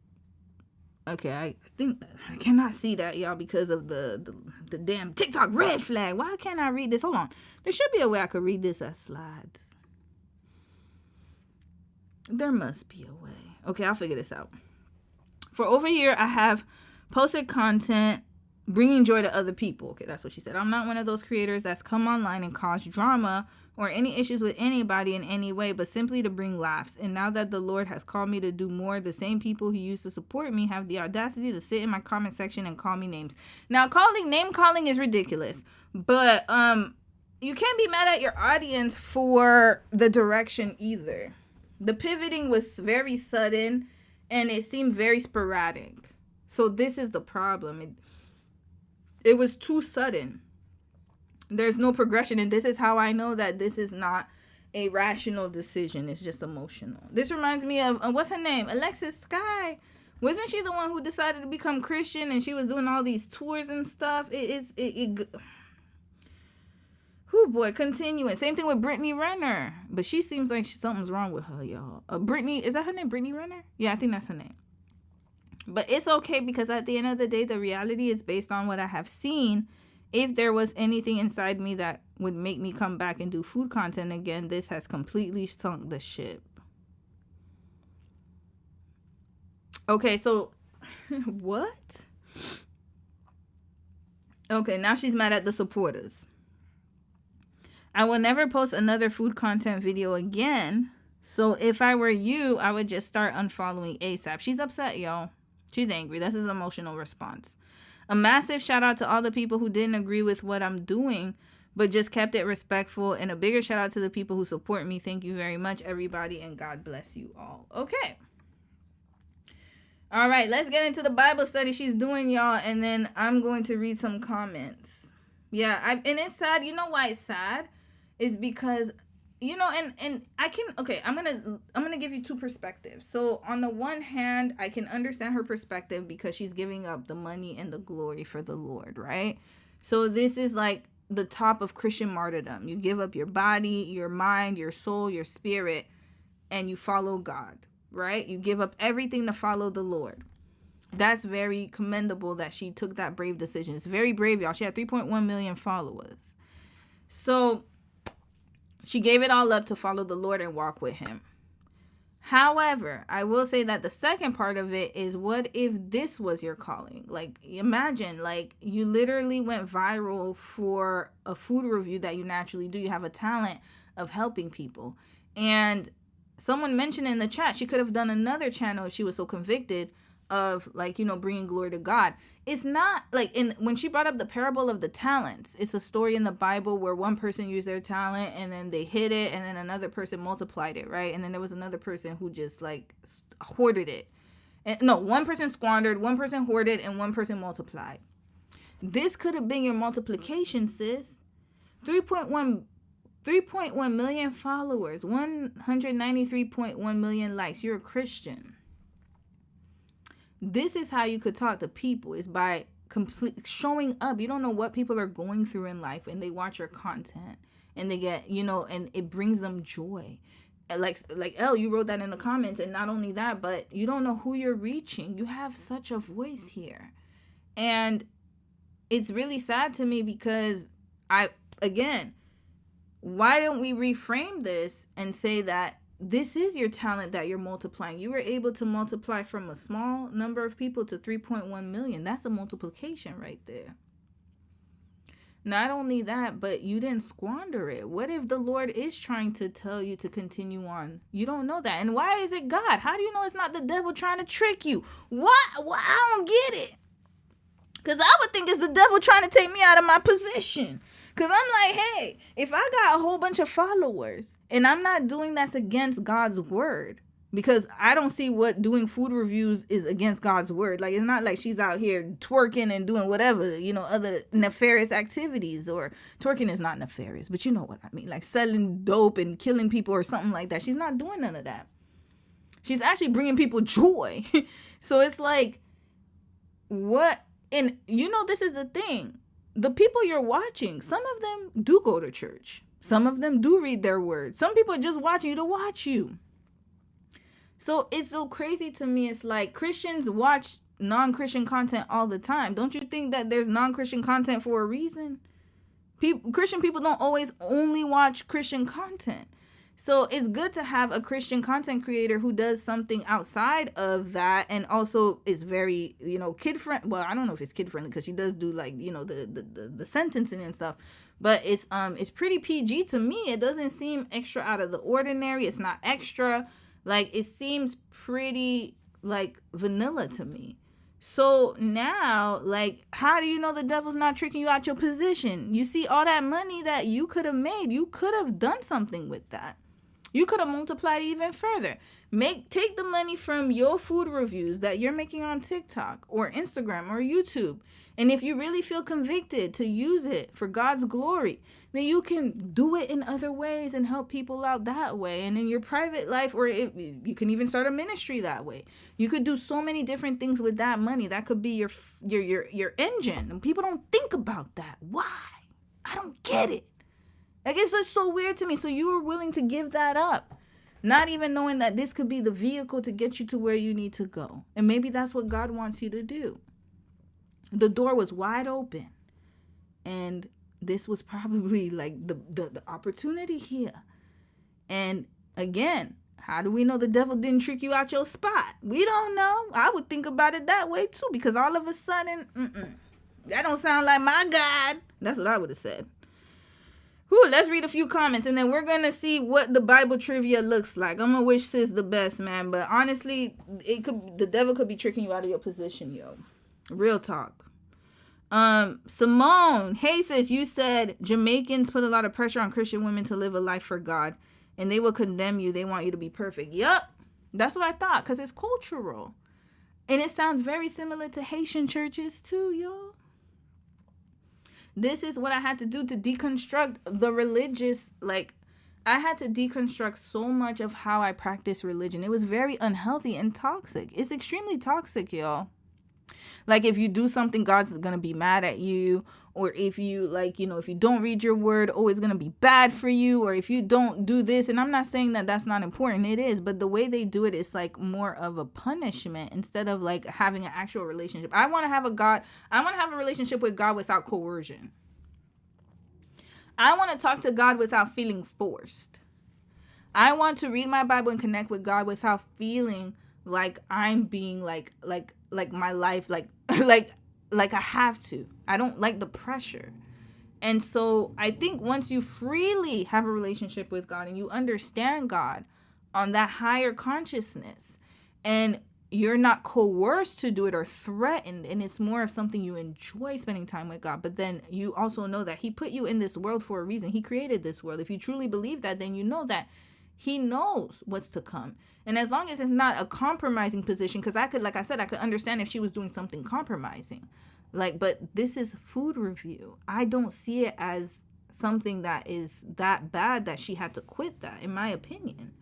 S1: Okay, I think I cannot see that, y'all, because of the damn TikTok red flag. Why can't I read this? Hold on. There should be a way I could read this as slides. There must be a way. Okay, I'll figure this out. For over a year, I have posted content bringing joy to other people. Okay, that's what she said. I'm not one of those creators that's come online and cause drama or any issues with anybody in any way, but simply to bring laughs. And now that the Lord has called me to do more, the same people who used to support me have the audacity to sit in my comment section and call me names. Now, name calling is ridiculous, but you can't be mad at your audience for the direction either. The pivoting was very sudden and it seemed very sporadic. So this is the problem. It was too sudden. There's no progression, and this is how I know that this is not a rational decision. It's just emotional. This reminds me of, what's her name? Alexis Sky. Wasn't she the one who decided to become Christian and she was doing all these tours and stuff? Continuing. Same thing with Brittany Renner. But she seems like something's wrong with her, y'all. Brittany, is that her name? Brittany Renner? Yeah, I think that's her name. But it's okay because at the end of the day, the reality is based on what I have seen. If there was anything inside me that would make me come back and do food content again, this has completely sunk the ship. Okay, so what? Okay, now she's mad at the supporters. I will never post another food content video again. So if I were you, I would just start unfollowing ASAP. She's upset, y'all. She's angry. That's his emotional response. A massive shout out to all the people who didn't agree with what I'm doing, but just kept it respectful. And a bigger shout out to the people who support me. Thank you very much, everybody, and God bless you all. Okay. All right, let's get into the Bible study she's doing, y'all, and then I'm going to read some comments. Yeah, and it's sad. You know why it's sad? It's because, you know, and I can, okay, I'm gonna give you two perspectives. So on the one hand, I can understand her perspective because she's giving up the money and the glory for the Lord, right? So this is like the top of Christian martyrdom. You give up your body, your mind, your soul, your spirit, and you follow God, right? You give up everything to follow the Lord. That's very commendable that she took that brave decision. It's very brave, y'all. She had 3.1 million followers. So she gave it all up to follow the Lord and walk with him. However, I will say that the second part of it is, what if this was your calling? Like, imagine, like, you literally went viral for a food review that you naturally do. You have a talent of helping people. And someone mentioned in the chat, she could have done another channel if she was so convicted of, like, you know, bringing glory to God. It's not like, when she brought up the parable of the talents, it's a story in the Bible where one person used their talent and then they hid it and then another person multiplied it, right? And then there was another person who just like hoarded it. And no, one person squandered, one person hoarded, and one person multiplied. This could have been your multiplication, sis. 3.1 million followers, 193.1 million likes. You're a Christian. This is how you could talk to people, is by showing up. You don't know what people are going through in life, and they watch your content and they get, you know, and it brings them joy. Like Elle, you wrote that in the comments. And not only that, but you don't know who you're reaching. You have such a voice here. And it's really sad to me because why don't we reframe this and say that this is your talent that you're multiplying? You were able to multiply from a small number of people to 3.1 million. That's a multiplication right there. Not only that, but you didn't squander it. What if the Lord is trying to tell you to continue on? You don't know that. And why is it God? How do you know it's not the devil trying to trick you? What? Well, I don't get it. Because I would think it's the devil trying to take me out of my position. Because I'm like, hey, if I got a whole bunch of followers and I'm not doing that's against God's word, Because I don't see what doing food reviews is against God's word. Like, it's not like she's out here twerking and doing whatever, you know, other nefarious activities. Or twerking is not nefarious, but you know what I mean. Like selling dope and killing people or something like that. She's not doing none of that. She's actually bringing people joy. So it's like, what? And you know, this is the thing. The people you're watching, some of them do go to church. Some of them do read their word. Some people are just watching you to watch you. So it's so crazy to me. It's like Christians watch non-Christian content all the time. Don't you think that there's non-Christian content for a reason? Christian people don't always only watch Christian content. So it's good to have a Christian content creator who does something outside of that and also is very, you know, kid-friendly. Well, I don't know if it's kid-friendly because she does do, like, you know, the sentencing and stuff. But it's pretty PG to me. It doesn't seem extra out of the ordinary. It's not extra. Like, it seems pretty, like, vanilla to me. So now, like, how do you know the devil's not tricking you out your position? You see all that money that you could have made. You could have done something with that. You could have multiplied even further. Take the money from your food reviews that you're making on TikTok or Instagram or YouTube. And if you really feel convicted to use it for God's glory, then you can do it in other ways and help people out that way. And in your private life, or you can even start a ministry that way. You could do so many different things with that money. That could be your engine. And people don't think about that. Why? I don't get it. Like, it's just so weird to me. So you were willing to give that up, not even knowing that this could be the vehicle to get you to where you need to go. And maybe that's what God wants you to do. The door was wide open. And this was probably like the opportunity here. And again, how do we know the devil didn't trick you out your spot? We don't know. I would think about it that way too, because all of a sudden, that don't sound like my God. That's what I would have said. Whew, let's read a few comments and then we're going to see what the Bible trivia looks like. I'm going to wish sis the best, man. But honestly, the devil could be tricking you out of your position, yo. Real talk. Simone, hey sis, you said Jamaicans put a lot of pressure on Christian women to live a life for God and they will condemn you. They want you to be perfect. Yup. That's what I thought, because it's cultural. And it sounds very similar to Haitian churches too, y'all. This is what I had to do to deconstruct the religious, like, I had to deconstruct so much of how I practice religion. It was very unhealthy and toxic. It's extremely toxic, y'all. Like, if you do something, God's going to be mad at you. Or if you, like, you know, if you don't read your word, oh, it's going to be bad for you. Or if you don't do this. And I'm not saying that that's not important. It is. But the way they do it is like more of a punishment instead of like having an actual relationship. I want to have a relationship with God without coercion. I want to talk to God without feeling forced. I want to read my Bible and connect with God without feeling like I'm being like my life, like I have to. I don't like the pressure. And so I think once you freely have a relationship with God and you understand God on that higher consciousness and you're not coerced to do it or threatened, and it's more of something you enjoy spending time with God, but then you also know that he put you in this world for a reason. He created this world. If you truly believe that, then you know that he knows what's to come. And as long as it's not a compromising position, because I could understand if she was doing something compromising. Like, but this is food review. I don't see it as something that is that bad that she had to quit that, in my opinion.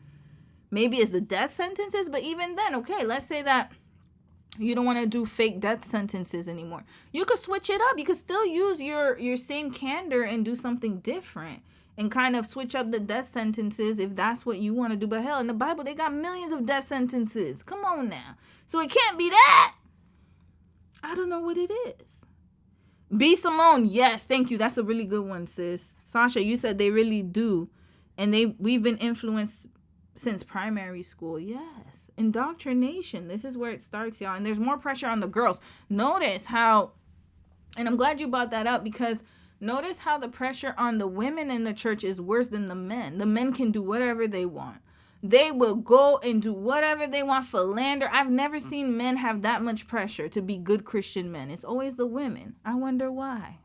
S1: Maybe it's the death sentences, but even then, okay, let's say that you don't want to do fake death sentences anymore. You could switch it up. You could still use your same candor and do something different and kind of switch up the death sentences if that's what you want to do. But hell, in the Bible, they got millions of death sentences. Come on now. So it can't be that. I don't know what it is. B. Simone, yes, thank you. That's a really good one, sis. Sasha, you said they really do. And we've been influenced since primary school. Yes. Indoctrination. This is where it starts, y'all. And there's more pressure on the girls. Notice how, and I'm glad you brought that up, because notice how the pressure on the women in the church is worse than the men. The men can do whatever they want. They will go and do whatever they want, philander. I've never seen men have that much pressure to be good Christian men. It's always the women. I wonder why.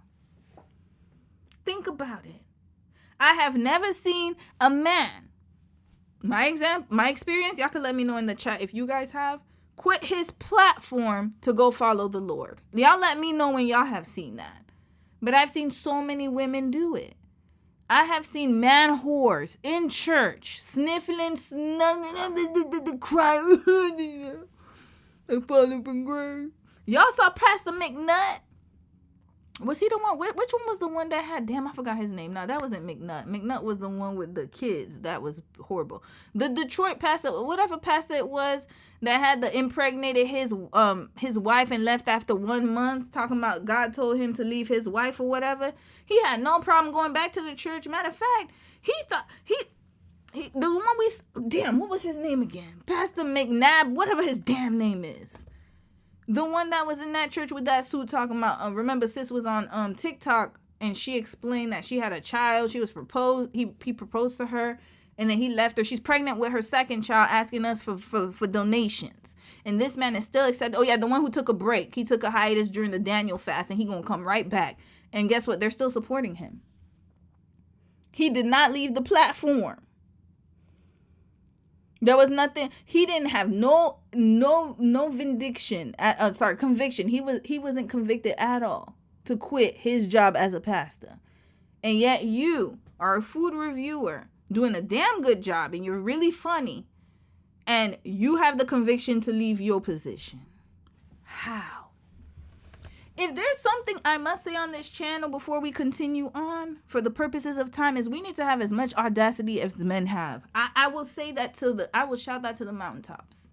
S1: Think about it. I have never seen a man my experience, y'all can let me know in the chat if you guys have quit his platform to go follow the Lord. Y'all let me know when y'all have seen that. But I've seen so many women do it. I have seen man whores in church sniffling, crying. They falling from grace. Y'all saw Pastor McNutt. Was he the one? Which one was the one that had? Damn, I forgot his name. No, that wasn't McNutt. McNutt was the one with the kids. That was horrible. The Detroit pastor, whatever pastor it was, that had the impregnated his wife and left after 1 month, talking about God told him to leave his wife or whatever. He had no problem going back to the church. Matter of fact, he thought the one what was his name again? Pastor McNabb, whatever his damn name is. The one that was in that church with that suit talking about, remember sis was on TikTok and she explained that she had a child. She was proposed. He proposed to her and then he left her. She's pregnant with her second child, asking us for donations. And this man is still accepted. Oh yeah, the one who took a break. He took a hiatus during the Daniel fast and he gonna come right back. And guess what? They're still supporting him. He did not leave the platform. There was nothing. He didn't have no conviction. He wasn't convicted at all to quit his job as a pastor. And yet you are a food reviewer doing a damn good job and you're really funny and you have the conviction to leave your position. How? If there's something I must say on this channel before we continue on, for the purposes of time, is we need to have as much audacity as men have. I will say that I will shout that to the mountaintops.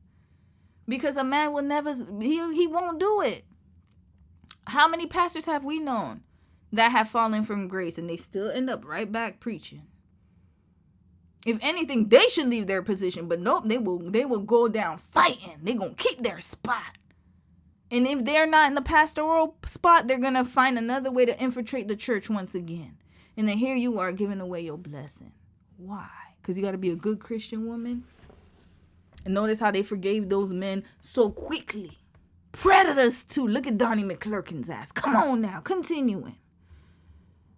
S1: Because a man will never, he won't do it. How many pastors have we known that have fallen from grace and they still end up right back preaching? If anything, they should leave their position, but nope, they will go down fighting. They're going to keep their spot. And if they're not in the pastoral spot, they're going to find another way to infiltrate the church once again. And then here you are giving away your blessing. Why? Because you got to be a good Christian woman. And notice how they forgave those men so quickly. Predators too. Look at Donnie McClurkin's ass. Come on now. Continuing.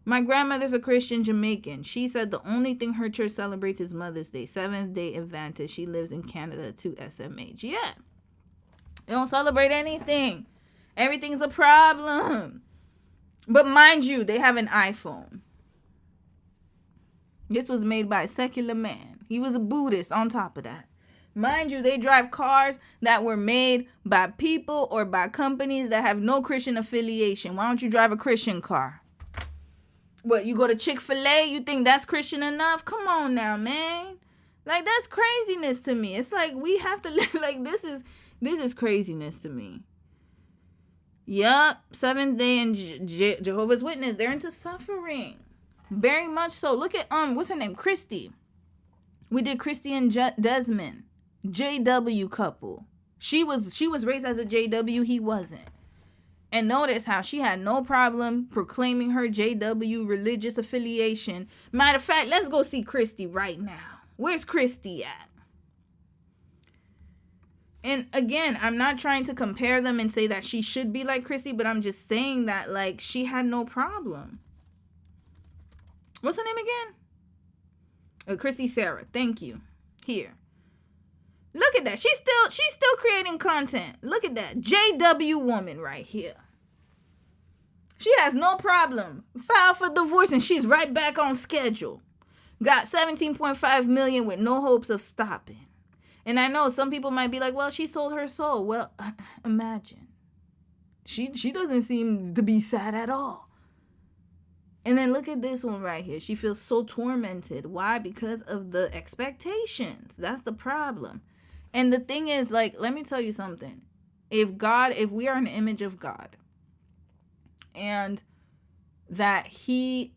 S1: My grandmother's a Christian Jamaican. She said the only thing her church celebrates is Mother's Day. Seventh-day Adventist. She lives in Canada, 2 SMH. Yeah. They don't celebrate anything. Everything's a problem. But mind you, they have an iPhone. This was made by a secular man. He was a Buddhist on top of that. Mind you, they drive cars that were made by people or by companies that have no Christian affiliation. Why don't you drive a Christian car? What, you go to Chick-fil-A? You think that's Christian enough? Come on now, man. Like, that's craziness to me. It's like we have to live like this is craziness to me. Yup. Seventh Day and Jehovah's Witness, they're into suffering. Very much so. Look at, what's her name? Christy. We did Christy and Desmond. JW couple. She was raised as a JW. He wasn't. And notice how she had no problem proclaiming her JW religious affiliation. Matter of fact, let's go see Christy right now. Where's Christy at? And again, I'm not trying to compare them and say that she should be like Christy, but I'm just saying that, like, she had no problem. What's her name again? Christy Sarah. Thank you. Here. Look at that. She's still creating content. Look at that. JW woman right here. She has no problem. Filed for divorce and she's right back on schedule. Got 17.5 million with no hopes of stopping. And I know some people might be like, well, she sold her soul. Well, imagine. She doesn't seem to be sad at all. And then look at this one right here. She feels so tormented. Why? Because of the expectations. That's the problem. And the thing is, like, let me tell you something. If we are an image of God, and that he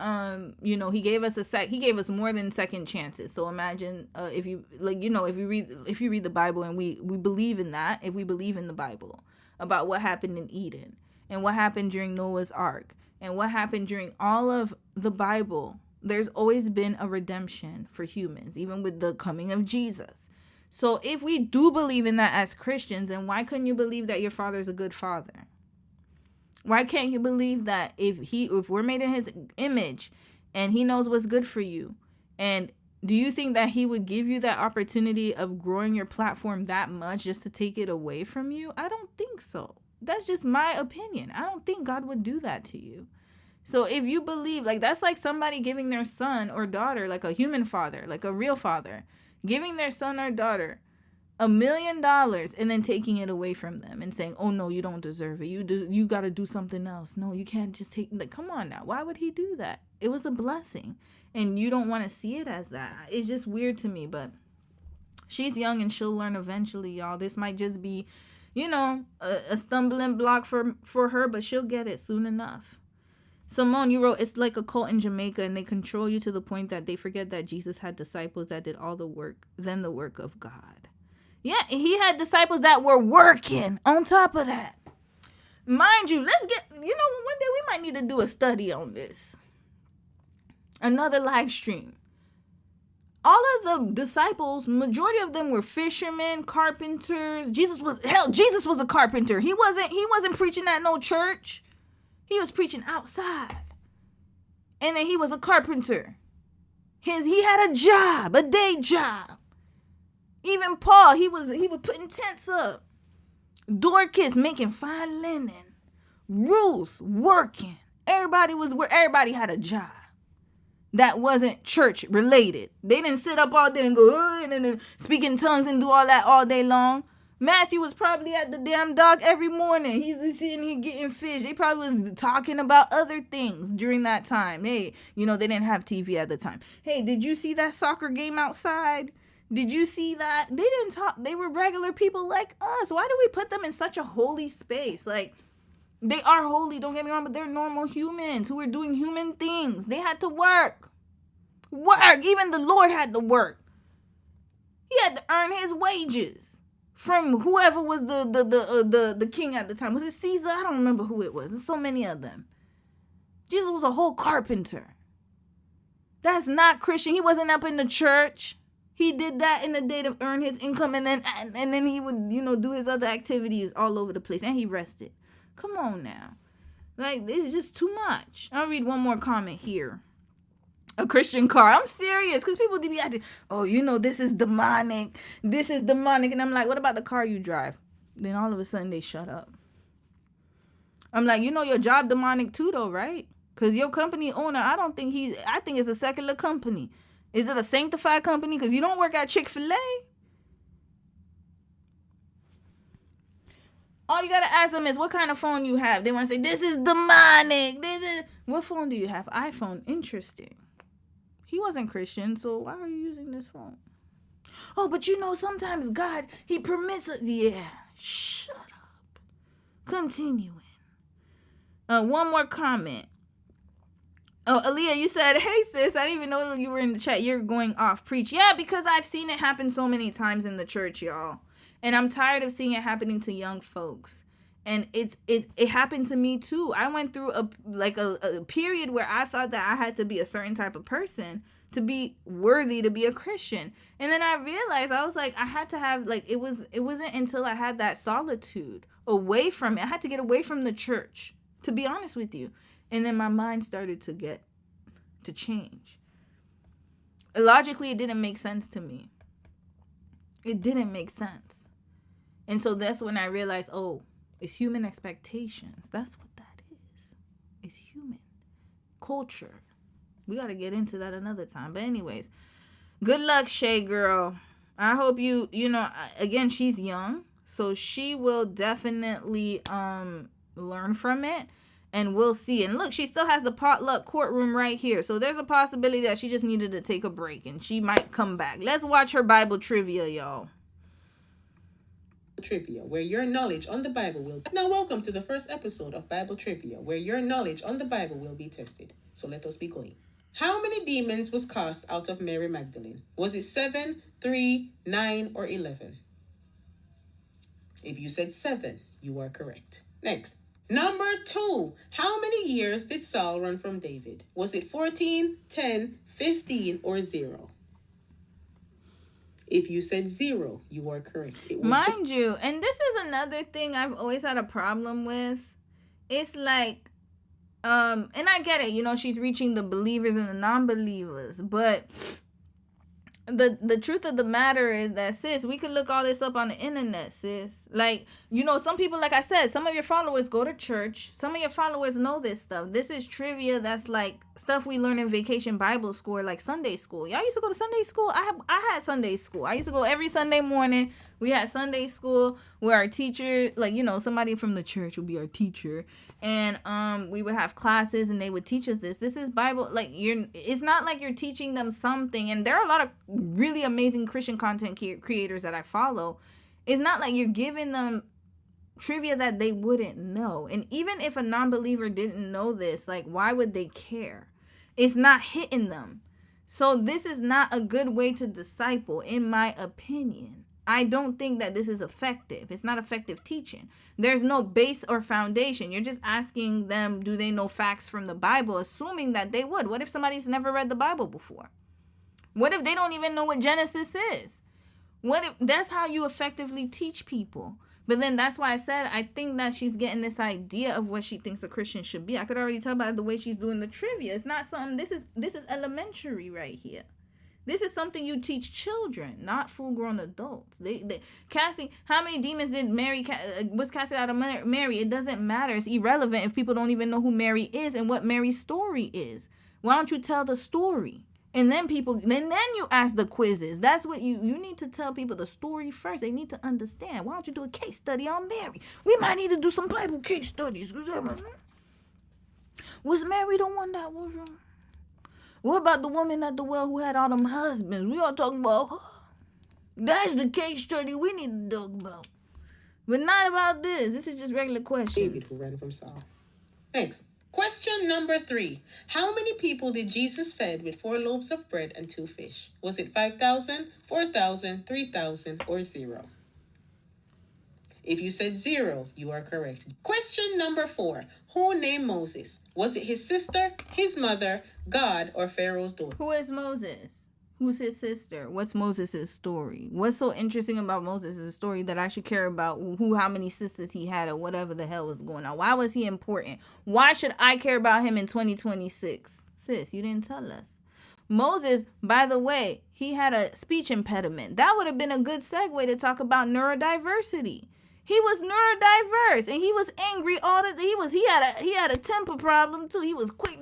S1: gave us more than second chances. So imagine if you read the Bible, and we believe in that, if we believe in the Bible about what happened in Eden and what happened during Noah's Ark and what happened during all of the Bible, there's always been a redemption for humans, even with the coming of Jesus. So if we do believe in that as Christians, then why couldn't you believe that your father is a good father? Why can't you believe that if we're made in his image and he knows what's good for you, and Do you think that he would give you that opportunity of growing your platform that much just to take it away from you? I don't think so. That's just my opinion. I don't think God would do that to you. So if you believe, like, that's like somebody giving their son or daughter, like a human father, like a real father, giving their son or daughter $1 million and then taking it away from them and saying, oh no, you don't deserve it. You got to do something else. No, you can't just take, like, come on now. Why would he do that? It was a blessing. And you don't want to see it as that. It's just weird to me, but she's young and she'll learn eventually, y'all. This might just be, you know, a stumbling block for her, but she'll get it soon enough. Simone, you wrote, it's like a cult in Jamaica and they control you to the point that they forget that Jesus had disciples that did all the work, then the work of God. Yeah, he had disciples that were working on top of that. Mind you, let's get, you know, one day we might need to do a study on this. Another live stream. All of the disciples, majority of them were fishermen, carpenters. Jesus was a carpenter. He wasn't preaching at no church. He was preaching outside. And then he was a carpenter. He had a job, a day job. Even Paul, he was putting tents up. Dorcas making fine linen. Ruth working. Everybody had a job that wasn't church related. They didn't sit up all day and go, and then speak in tongues and do all that all day long. Matthew was probably at the damn dock every morning. He's just sitting here getting fish. They probably was talking about other things during that time. Hey, you know, they didn't have TV at the time. Hey, did you see that soccer game outside? Did you see that? They didn't talk. They were regular people like us. Why do we put them in such a holy space? Like, they are holy, don't get me wrong, but they're normal humans who were doing human things. They had to work. Even the Lord had to work. He had to earn his wages from whoever was the king at the time. Was it Caesar? I don't remember who it was. There's so many of them. Jesus was a whole carpenter. That's not Christian. He wasn't up in the church. He did that in the day to earn his income, and then he would, you know, do his other activities all over the place, and he rested. Come on now. Like, it's just too much. I'll read one more comment here. A Christian car. I'm serious, because people be acting, oh, you know, this is demonic. This is demonic. And I'm like, what about the car you drive? Then all of a sudden they shut up. I'm like, you know, your job demonic too, though, right? Because your company owner, I think it's a secular company. Is it a sanctified company? Because you don't work at Chick-fil-A. All you got to ask them is, what kind of phone you have? They want to say, this is demonic. What phone do you have? iPhone. Interesting. He wasn't Christian, so why are you using this phone? Oh, but you know, sometimes God, he permits us. Yeah, shut up. Continuing. One more comment. Oh, Aaliyah, you said, hey, sis, I didn't even know you were in the chat. You're going off preach. Yeah, because I've seen it happen so many times in the church, y'all. And I'm tired of seeing it happening to young folks. And it happened to me too. I went through a period where I thought that I had to be a certain type of person to be worthy to be a Christian. And then I realized, I was like, I had to have, like, it wasn't until I had that solitude away from it. I had to get away from the church, to be honest with you. And then my mind started to change. Logically, it didn't make sense to me. It didn't make sense. And so that's when I realized, oh, it's human expectations. That's what that is. It's human culture. We got to get into that another time. But anyways, good luck, Shaiie girl. I hope you know, again, she's young, so she will definitely learn from it. And we'll see. And look, she still has the potluck courtroom right here. So there's a possibility that she just needed to take a break and she might come back. Let's watch her Bible trivia, y'all.
S17: Trivia, where your knowledge on the Bible will... Now, welcome to the first episode of Bible Trivia, where your knowledge on the Bible will be tested. So let us be going. How many demons was cast out of Mary Magdalene? Was it 7, 3, 9, or 11? If you said 7, you are correct. Next. Number 2, how many years did Saul run from David? Was it 14, 10, 15, or 0? If you said 0, you are correct.
S1: Mind you, and this is another thing I've always had a problem with. It's like, and I get it, you know, she's reaching the believers and the non-believers, but the truth of the matter is that, sis, we could look all this up on the internet, sis. Like, you know, some people, like I said, some of your followers go to church. Some of your followers know this stuff. This is trivia that's like stuff we learn in Vacation Bible School, or like Sunday school. Y'all used to go to Sunday school? I had Sunday school. I used to go every Sunday morning. We had Sunday school where our teacher, like, you know, somebody from the church would be our teacher. And we would have classes and they would teach us this. This is Bible. Like, it's not like you're teaching them something. And there are a lot of really amazing Christian content creators that I follow. It's not like you're giving them trivia that they wouldn't know. And even if a non-believer didn't know this, like, why would they care? It's not hitting them. So this is not a good way to disciple, in my opinion. I don't think that this is effective. It's not effective teaching. There's no base or foundation. You're just asking them, do they know facts from the Bible, assuming that they would. What if somebody's never read the Bible before? What if they don't even know what Genesis is? What if that's how you effectively teach people? But then that's why I said I think that she's getting this idea of what she thinks a Christian should be. I could already tell by the way she's doing the trivia. It's not something, this is elementary right here. This is something you teach children, not full-grown adults. Casting, how many demons did Mary was casted out of Mary? It doesn't matter. It's irrelevant if people don't even know who Mary is and what Mary's story is. Why don't you tell the story? And then you ask the quizzes. That's what you need to tell people the story first. They need to understand. Why don't you do a case study on Mary? We might need to do some Bible case studies. Was Mary the one that was wrong? What about the woman at the well who had all them husbands? We all talking about her. That's the case study we need to talk about. But not about this. This is just regular questions.
S17: David who ran from Saul. Next. Question number 3. How many people did Jesus fed with 4 loaves of bread and 2 fish? Was it 5,000, 4,000, 3,000, or 0? If you said 0, you are correct. Question number 4. Who named Moses? Was it his sister, his mother, God, or Pharaoh's daughter?
S1: Who is Moses? Who's his sister? What's Moses' story? What's so interesting about Moses' story that I should care about how many sisters he had or whatever the hell was going on? Why was he important? Why should I care about him in 2026? Sis, you didn't tell us. Moses, by the way, he had a speech impediment. That would have been a good segue to talk about neurodiversity. He was neurodiverse and he was angry all the he had a temper problem too. He was quick.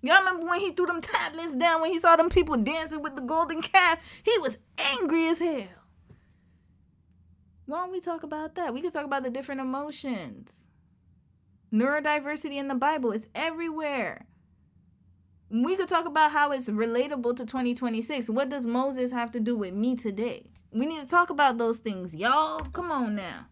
S1: Y'all remember when he threw them tablets down when he saw them people dancing with the golden calf? He was angry as hell. Why don't we talk about that? We could talk about the different emotions. Neurodiversity in the Bible, it's everywhere. We could talk about how it's relatable to 2026. What does Moses have to do with me today? We need to talk about those things, y'all. Come on now.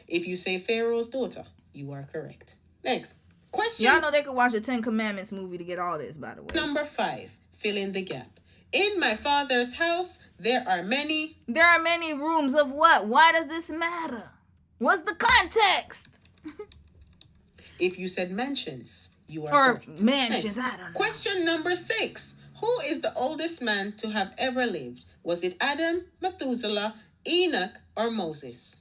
S17: If you say Pharaoh's daughter, you are correct. Next. Question.
S1: Y'all know they could watch a 10 Commandments movie to get all this, by the way.
S17: Number 5. Fill in the gap. In my father's house, there are many
S1: rooms of what? Why does this matter? What's the context?
S17: If you said mansions, you are correct.
S1: Mansions,
S17: Next.
S1: I don't know.
S17: Question number 6. Who is the oldest man to have ever lived? Was it Adam, Methuselah, Enoch, or Moses?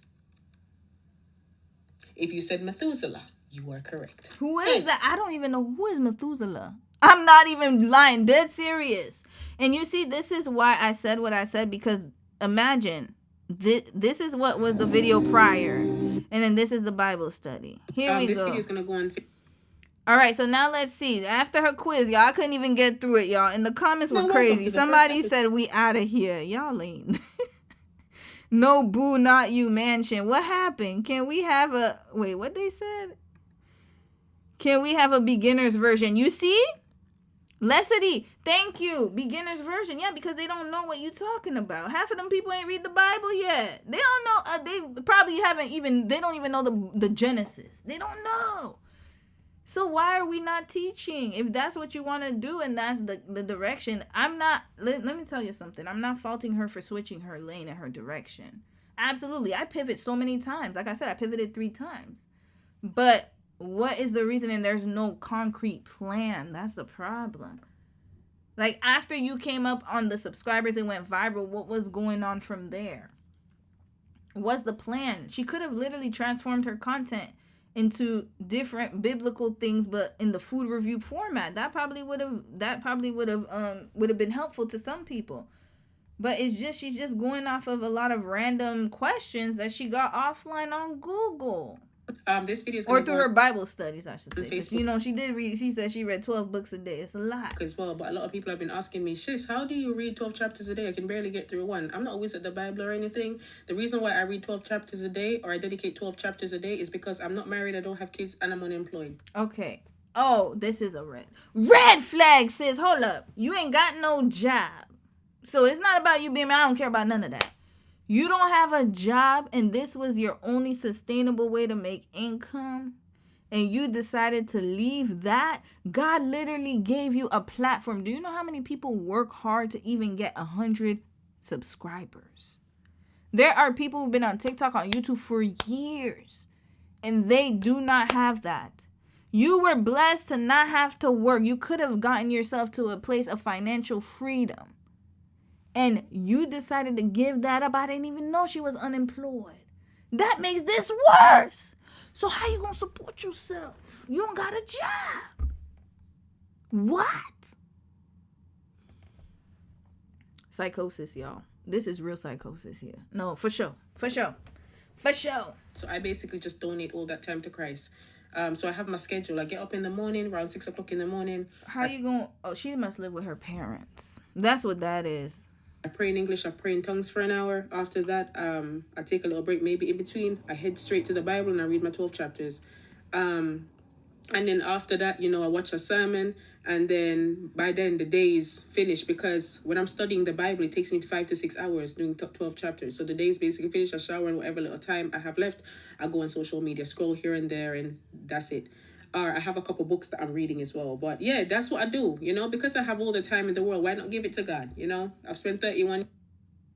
S17: If you said Methuselah, you are correct.
S1: Who is that? I don't even know who is Methuselah. I'm not even lying. Dead serious. And you see, this is why I said what I said, because imagine this is what was the video prior, and then this is the Bible study. Here we
S17: this
S1: go.
S17: Video is gonna go on.
S1: All right, so now let's see. After her quiz, y'all, I couldn't even get through it, y'all. And the comments were crazy. Somebody said we out of here. Y'all ain't. No boo, not you mansion. What happened? Can we have a wait? What they said? Can we have a beginner's version? You see? Lesity, thank you. Beginner's version. Yeah, because they don't know what you're talking about. Half of them people ain't read the Bible yet. They don't know. They probably they don't even know the Genesis. They don't know. So why are we not teaching? If that's what you want to do and that's the direction, I'm not, let me tell you something. I'm not faulting her for switching her lane and her direction. Absolutely. I pivot so many times. Like I said, I pivoted 3 times. But what is the reason? And there's no concrete plan. That's the problem. Like after you came up on the subscribers and went viral, what was going on from there? What's the plan? She could have literally transformed her content into different biblical things, but in the food review format. That probably would have been helpful to some people. But it's just, she's just going off of a lot of random questions that she got offline on Google.
S17: This video is
S1: or through her Bible studies, I should say.
S17: Facebook.
S1: She did read. She said she read 12 books a day. It's a lot
S17: as well. But a lot of people have been asking me, Shiz, how do you read 12 chapters a day? I can barely get through one. I'm not always at the Bible or anything. The reason why I read 12 chapters a day, or I dedicate 12 chapters a day, is because I'm not married, I don't have kids, and I'm unemployed.
S1: Okay. Oh, this is a red flag, sis. Hold up. You ain't got no job. So it's not about you being married. I don't care about none of that. You don't have a job, and this was your only sustainable way to make income, and you decided to leave that. God literally gave you a platform. Do you know how many people work hard to even get 100 subscribers? There are people who've been on TikTok, on YouTube for years, and they do not have that. You were blessed to not have to work. You could have gotten yourself to a place of financial freedom. And you decided to give that up. I didn't even know she was unemployed. That makes this worse. So how you gonna support yourself? You don't got a job. What? Psychosis, y'all. This is real psychosis here. No, for sure. For sure. For sure.
S17: So I basically just donate all that time to Christ. So I have my schedule. I get up in the morning, around 6 o'clock in the morning.
S1: How you gonna... Oh, she must live with her parents. That's what that is.
S17: I pray in English, I pray in tongues for an hour. After that, I take a little break, maybe in between. I head straight to the Bible and I read my 12 chapters. And then after that, I watch a sermon. And then by then the day is finished, because when I'm studying the Bible, it takes me 5 to 6 hours doing 12 chapters. So the day is basically finished. I shower, and whatever little time I have left, I go on social media, scroll here and there, and that's it. Or I have a couple books that I'm reading as well. But yeah, that's what I do, because I have all the time in the world. Why not give it to God? I've spent 31.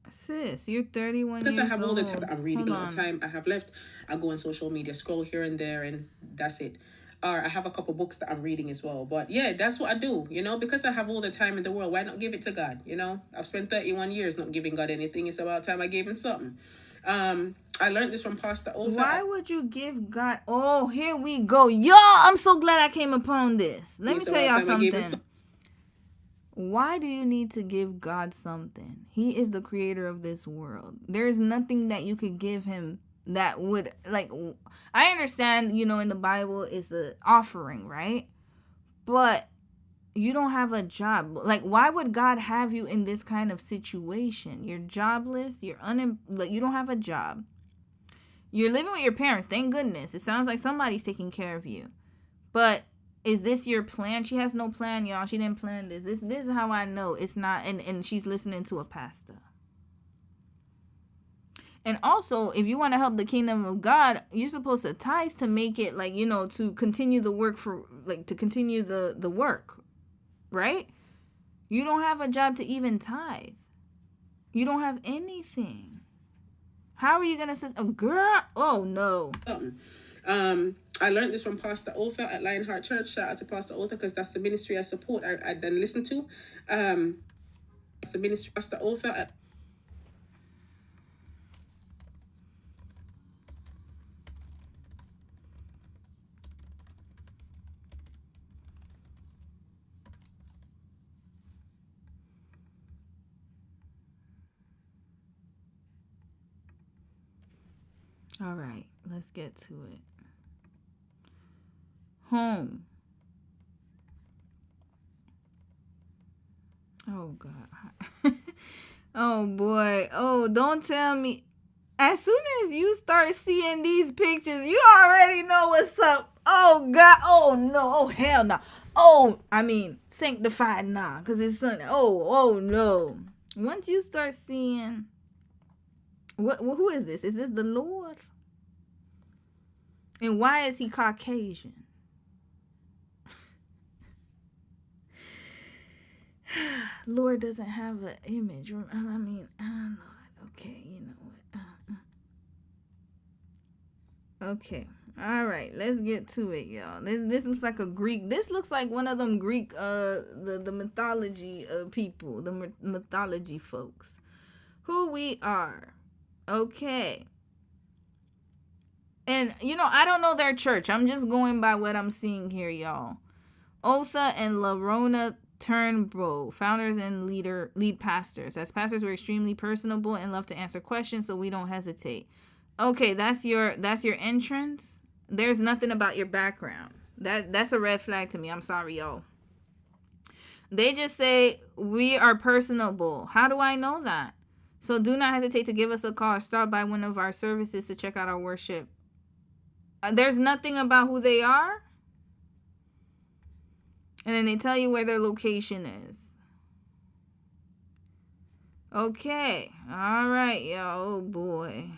S1: Sis, you're 31
S17: because
S1: years
S17: I have all the
S1: old.
S17: time that I'm reading,
S1: Hold
S17: all
S1: on.
S17: the time I have left, I go on social media, scroll here and there, and that's it. Or I have a couple books that I'm reading as well. But yeah, that's what I do, because I have all the time in the world. Why not give it to God? I've spent 31 years not giving God anything. It's about time I gave him something. I learned this from Pastor Otha.
S1: Why would you give God... Oh, here we go. Y'all, I'm so glad I came upon this. Let me tell y'all something. Why do you need to give God something? He is the creator of this world. There is nothing that you could give him that would... I understand, in the Bible is the offering, right? But you don't have a job. Why would God have you in this kind of situation? You're jobless. You don't have a job. You're living with your parents. Thank goodness. It sounds like somebody's taking care of you. But is this your plan? She has no plan, y'all. She didn't plan this. This is how I know it's not. And she's listening to a pastor. And also, if you want to help the kingdom of God, you're supposed to tithe to make it to continue the work to continue the work, right? You don't have a job to even tithe. You don't have anything. How are you going to say, girl? Oh, no.
S17: I learned this from Pastor Otha at Lionheart Church. Shout out to Pastor Otha, because that's the ministry I support. I then listen to. That's the ministry Pastor Otha at...
S1: All right, let's get to it. Home. Oh, God. Oh, boy. Oh, don't tell me. As soon as you start seeing these pictures, you already know what's up. Oh, God. Oh, no. Oh, hell no. Oh, sanctified nah, because it's Sunday. Oh, no. Once you start seeing... Who is this? Is this the Lord? And why is he Caucasian? Lord doesn't have an image. Lord, okay, you know what? Okay, all right, let's get to it, y'all. This looks like a Greek. This looks like one of them Greek, the mythology people, the mythology folks. Who we are. Okay. And, I don't know their church. I'm just going by what I'm seeing here, y'all. Otha and Larona Turnbull, founders and lead pastors. As pastors, we're extremely personable and love to answer questions, so we don't hesitate. Okay, that's your entrance. There's nothing about your background. That's a red flag to me. I'm sorry, y'all. They just say we are personable. How do I know that? So do not hesitate to give us a call or stop by one of our services to check out our worship. There's nothing about who they are. And then they tell you where their location is. Okay. All right, y'all. Oh, boy.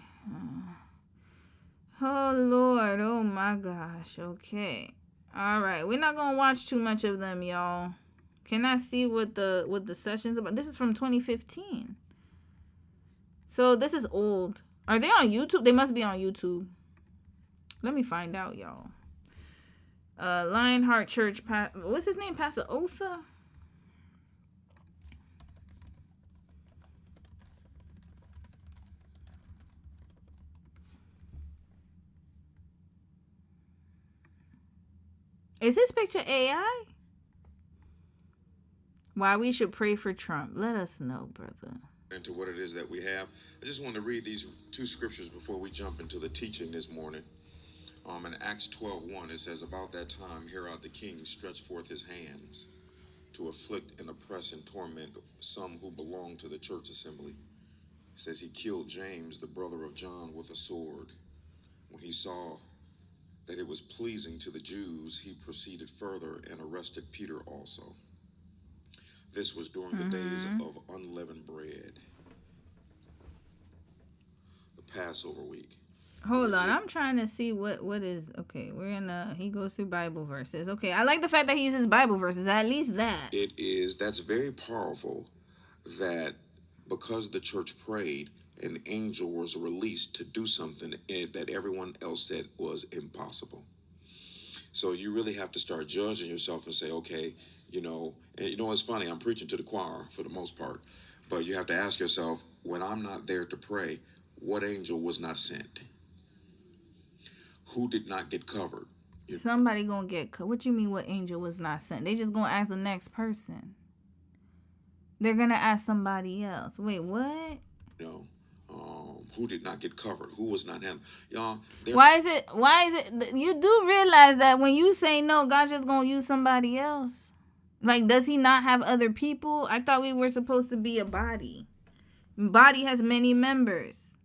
S1: Oh, Lord. Oh, my gosh. Okay. All right. We're not going to watch too much of them, y'all. Can I see what the session's about? This is from 2015. So this is old. Are they on YouTube? They must be on YouTube. Let me find out, y'all. Lionheart Church. What's his name? Pastor Otha? Is his picture AI? Why we should pray for Trump. Let us know, brother.
S3: Into what it is that we have. I just want to read these two scriptures before we jump into the teaching this morning. In Acts 12:1, it says, about that time, Herod the king stretched forth his hands to afflict and oppress and torment some who belonged to the church assembly. It says he killed James, the brother of John, with a sword. When he saw that it was pleasing to the Jews, he proceeded further and arrested Peter also. This was during the days of unleavened bread, the Passover week.
S1: Hold on, I'm trying to see what is okay. We're in he goes through Bible verses. Okay, I like the fact that he uses Bible verses. At least that.
S3: That's very powerful. That because the church prayed, an angel was released to do something that everyone else said was impossible. So you really have to start judging yourself and say, okay, and it's funny. I'm preaching to the choir for the most part, but you have to ask yourself, when I'm not there to pray, what angel was not sent? Who did not get covered?
S1: Somebody gonna get what you mean what angel was not sent? They just gonna ask the next person. They're gonna ask somebody else. Wait, what?
S3: Who did not get covered? Who was not handled? Y'all.
S1: Why is it? You do realize that when you say no, God's just gonna use somebody else. Like, does he not have other people? I thought we were supposed to be a body. Body has many members.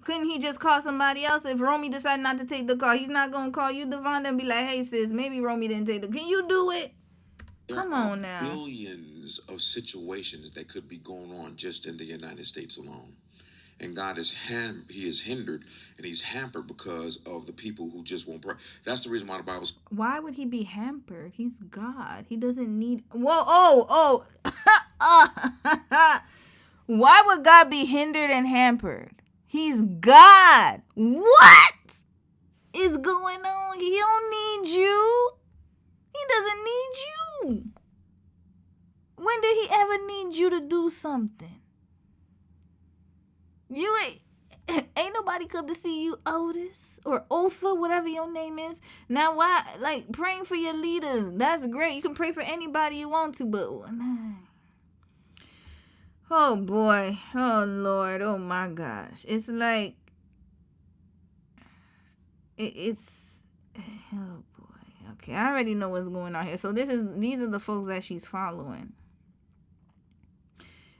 S1: Couldn't he just call somebody else? If Romy decided not to take the call, he's not going to call you, Devonda, and be like, hey, sis, maybe Romy didn't take the call. Can you do it? Come on now.
S3: Billions of situations that could be going on just in the United States alone. And God is he is hindered and he's hampered because of the people who just won't pray. That's the reason why the Bible's...
S1: Why would he be hampered? He's God. He doesn't need... Whoa, Why would God be hindered and hampered? He's God. What is going on? He don't need you. He doesn't need you. When did he ever need you to do something? You ain't nobody come to see you, Otis or Otha, whatever your name is. Now, why? Like, praying for your leaders, that's great. You can pray for anybody you want to, but... Oh, boy. Oh, Lord. Oh, my gosh. It's like... It's... Oh, boy. Okay, I already know what's going on here. So these are the folks that she's following.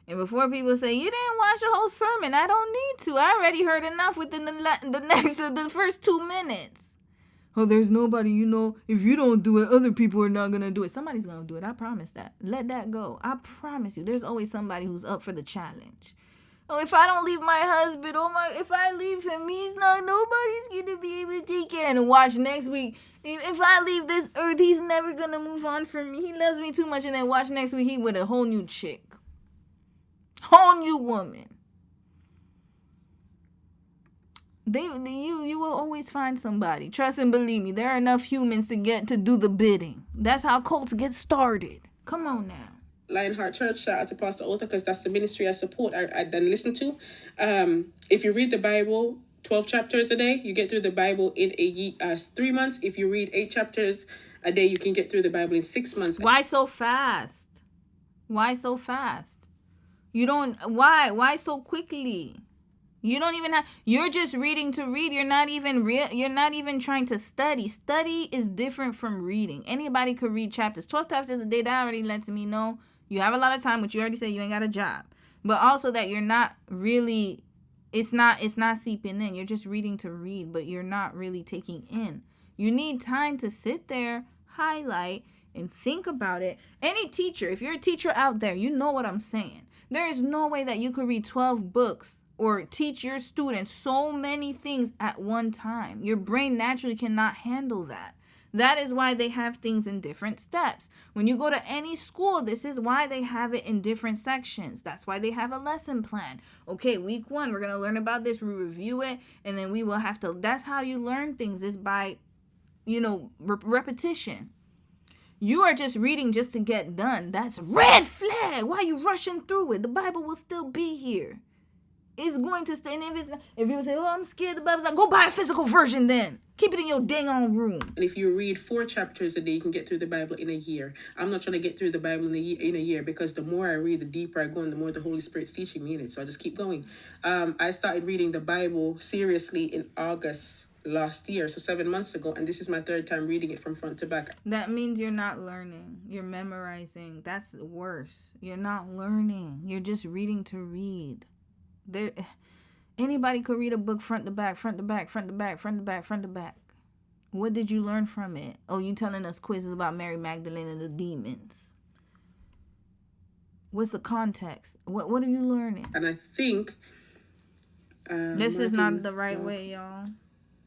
S1: And before people say, you didn't watch the whole sermon, I don't need to. I already heard enough within the first 2 minutes. Oh, there's nobody, if you don't do it, other people are not going to do it. Somebody's going to do it. I promise that. Let that go. I promise you. There's always somebody who's up for the challenge. Oh, if I don't leave my husband, if I leave him, nobody's going to be able to take care. And watch next week. If I leave this earth, he's never going to move on from me. He loves me too much. And then watch next week, he with a whole new chick. Whole new woman. You will always find somebody. Trust and believe me, there are enough humans to do the bidding. That's how cults get started. Come on now.
S17: Lionheart Church, shout out to Pastor Otha, because that's the ministry I support. I then listen to. If you read the Bible, 12 chapters a day, you get through the Bible in 3 months. If you read 8 chapters a day, you can get through the Bible in 6 months.
S1: Why so fast? Why so fast? You don't, why so quickly? You don't even have, you're just reading to read. You're not even trying to study. Study is different from reading. Anybody could read chapters. 12 chapters a day, that already lets me know you have a lot of time, which you already said you ain't got a job. But also that you're not really, it's not seeping in. You're just reading to read, but you're not really taking in. You need time to sit there, highlight, and think about it. Any teacher, if you're a teacher out there, you know what I'm saying. There is no way that you could read 12 books or teach your students so many things at one time. Your brain naturally cannot handle that. That is why they have things in different steps. When you go to any school, this is why they have it in different sections. That's why they have a lesson plan. Okay, week 1, we're going to learn about this. We review it, and then we will have to, that's how you learn things, is by, repetition. You are just reading just to get done. That's red flag. Why are you rushing through it? The Bible will still be here. It's going to stay. And if you say, oh, I'm scared, the Bible's like, go buy a physical version then. Keep it in your dang on room.
S17: And if you read 4 chapters a day, you can get through the Bible in a year. I'm not trying to get through the Bible in a year because the more I read, the deeper I go and the more the Holy Spirit's teaching me in it. So I just keep going. I started reading the Bible seriously in August last year, so 7 months ago, and this is my 3rd time reading it from front to back.
S1: That means you're not learning. You're memorizing. That's worse. You're not learning. You're just reading to read. Anybody could read a book front to back, front to back, front to back, front to back, front to back. What did you learn from it? Oh, you telling us quizzes about Mary Magdalene and the demons. What's the context? What are you learning?
S17: And I think
S1: this is not the right way, y'all.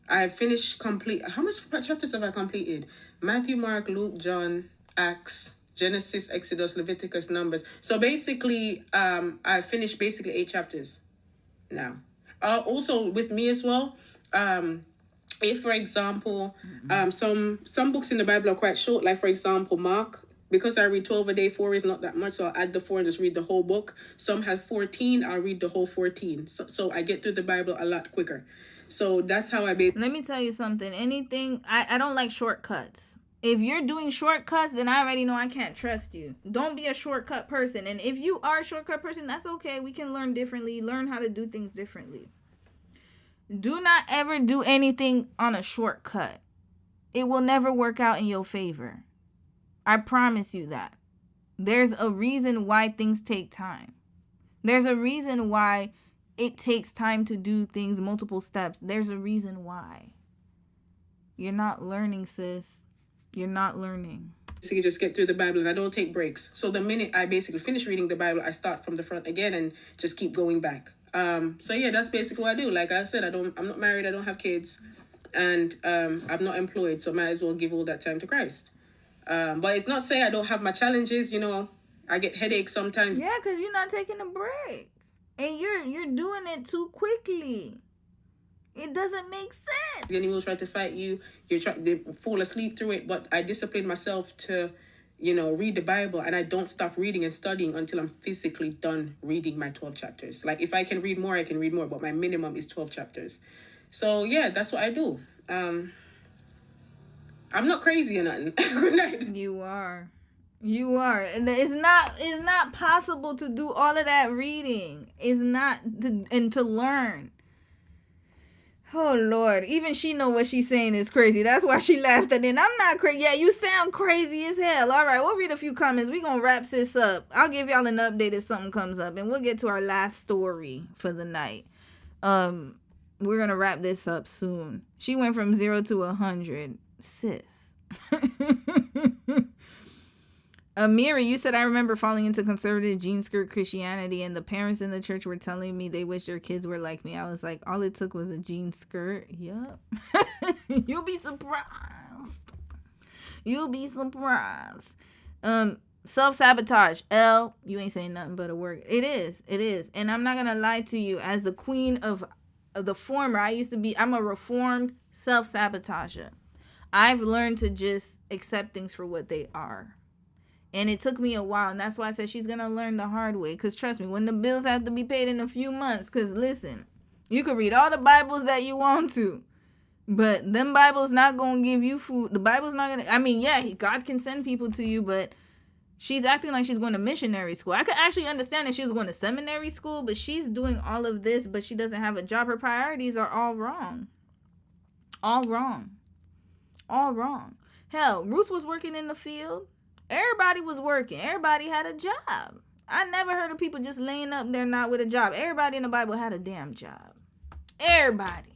S17: I finished how much chapters have I completed? Matthew, Mark, Luke, John, Acts, Genesis, Exodus, Leviticus, Numbers. So basically, I finished basically 8 chapters now. Also with me as well, if for example, some books in the Bible are quite short, like for example, Mark, because I read 12 a day, 4 is not that much, so I'll add the 4 and just read the whole book. Some have 14, I'll read the whole 14. So I get through the Bible a lot quicker. So that's how I basically...
S1: Let me tell you something. I don't like shortcuts. If you're doing shortcuts, then I already know I can't trust you. Don't be a shortcut person. And if you are a shortcut person, that's okay. We can learn differently. Learn how to do things differently. Do not ever do anything on a shortcut. It will never work out in your favor. I promise you that. There's a reason why things take time. There's a reason why it takes time to do things, multiple steps. There's a reason why. You're not learning, sis. You're not learning.
S17: So you just get through the Bible and I don't take breaks. So the minute I basically finish reading the Bible, I start from the front again and just keep going back. So yeah, that's basically what I do. Like I said, I'm not married, I don't have kids, and I'm not employed, so might as well give all that time to Christ. But it's not say I don't have my challenges, I get headaches sometimes.
S1: Yeah, because you're not taking a break. And you're doing it too quickly. It doesn't make sense.
S17: The enemy will try to fight you. They fall asleep through it. But I discipline myself to, read the Bible. And I don't stop reading and studying until I'm physically done reading my 12 chapters. Like, if I can read more, I can read more. But my minimum is 12 chapters. So, yeah, that's what I do. I'm not crazy or nothing. Good night.
S1: You are. And it's not possible to do all of that reading. It's not to learn. Oh Lord, even she know what she's saying is crazy. That's why she laughed at it. I'm not crazy. Yeah, you sound crazy as hell. All right, we'll read a few comments. We're gonna wrap this up. I'll give y'all an update if something comes up, and we'll get to our last story for the night. We're gonna wrap this up soon. She went from 0 to 100, sis. Amiri, you said, I remember falling into conservative jean skirt Christianity, and the parents in the church were telling me they wish their kids were like me. I was like, all it took was a jean skirt. Yup. You'll be surprised. Self-sabotage. L, you ain't saying nothing but a word. It is. And I'm not going to lie to you. As the queen of the former, I'm a reformed self-sabotager. I've learned to just accept things for what they are. And it took me a while. And that's why I said she's going to learn the hard way. Because trust me, when the bills have to be paid in a few months. Because listen, You could read all the Bibles that you want to, but them Bibles not going to give you food. The Bible's not going to, I mean, yeah, God can send people to you, but she's acting like she's going to missionary school. I could actually understand if she was going to seminary school, but she's doing all of this, but she doesn't have a job. Her priorities are all wrong. All wrong. All wrong. Hell, Ruth was working in the field. Everybody was working. Everybody had a job. I never heard of people just laying up there not with a job. Everybody in the Bible had a damn job. Everybody.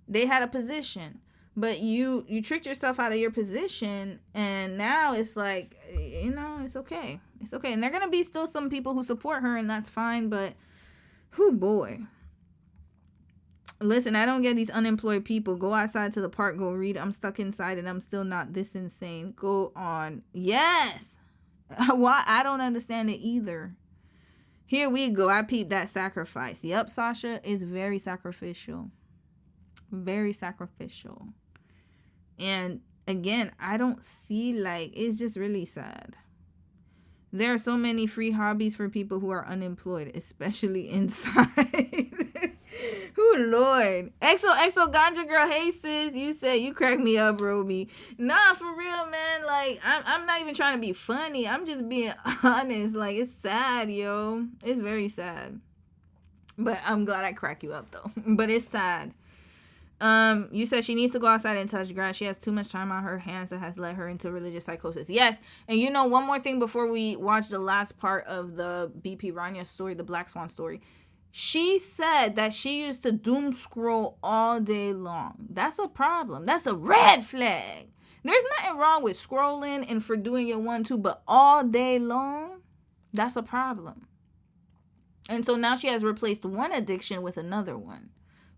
S1: They had a position. But you tricked yourself out of your position, and now it's like, you know, it's okay. It's okay. And there are going to be still some people who support her, and that's fine, but who boy. Listen, I don't get these unemployed people. Go outside to the park, go read. I'm stuck inside, and I'm still not this insane. Go on. Yes. Why? I don't understand it either. Here we go. I peeped that sacrifice. Yep, Sasha is very sacrificial. Very sacrificial. And again, I don't see, like, it's just really sad. There are so many free hobbies for people who are unemployed, especially inside. Who, Lord. XO Ganja Girl, hey sis, you said you cracked me up, Roby. Nah, for real, man. Like, I'm not even trying to be funny. I'm just being honest. Like, it's sad, yo. It's very sad. But I'm glad I crack you up, though. But it's sad. You said she needs to go outside and touch grass. She has too much time on her hands that has led her into religious psychosis. Yes. And you know, one more thing before we watch the last part of the BP Rania story, the Black Swan story. She said that she used to doom scroll all day long. That's a problem. That's a red flag. There's nothing wrong with scrolling and for doing your 1-2, but all day long, that's a problem. And so now she has replaced one addiction with another one.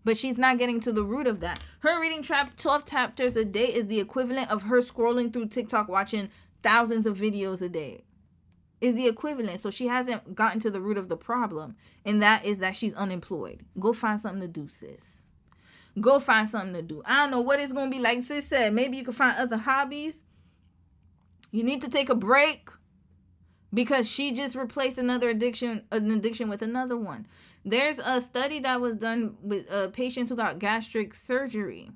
S1: But she's not getting to the root of that. Her reading 12 chapters a day is the equivalent of her scrolling through TikTok watching thousands of videos a day. Is the equivalent. So she hasn't gotten to the root of the problem. And that is that she's unemployed. Go find something to do, sis. Go find something to do. I don't know what it's going to be like. Sis said maybe you can find other hobbies. You need to take a break. Because she just replaced an addiction with another one. There's a study that was done with patients who got gastric surgery.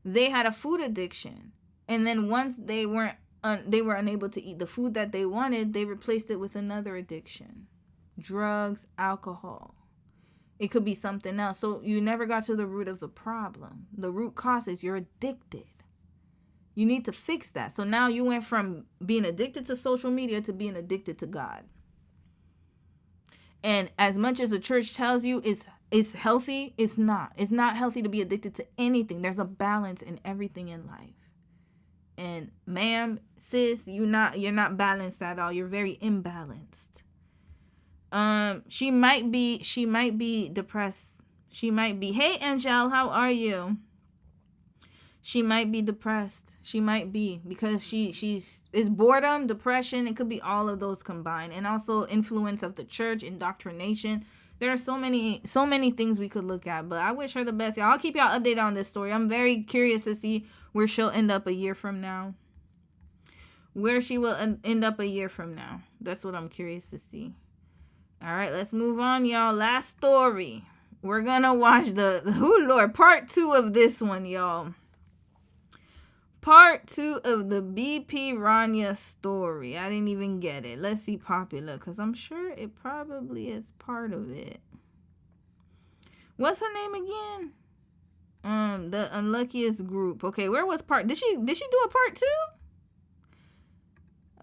S1: They had a food addiction. And then once they were unable to eat the food that they wanted, they replaced it with another addiction. Drugs, alcohol. It could be something else. So you never got to the root of the problem. The root cause is you're addicted. You need to fix that. So now you went from being addicted to social media to being addicted to God. And as much as the church tells you it's healthy, it's not. It's not healthy to be addicted to anything. There's a balance in everything in life. And ma'am, sis, you're not balanced at all. You're very imbalanced. She might be depressed. She might be. Hey, Angel, how are you? She might be depressed. She might be because it's boredom, depression. It could be all of those combined, and also influence of the church, indoctrination. There are so many things we could look at. But I wish her the best, y'all. I'll keep y'all updated on this story. I'm very curious to see where she'll end up a year from now. Where she will end up a year from now. That's what I'm curious to see. All right, let's move on, y'all. Last story. We're gonna watch part 2 of this one, y'all. Part 2 of the BP Rania story. I didn't even get it. Let's see popular, because I'm sure it probably is part of it. What's her name again? The unluckiest group. Okay, where was part? Did she do a part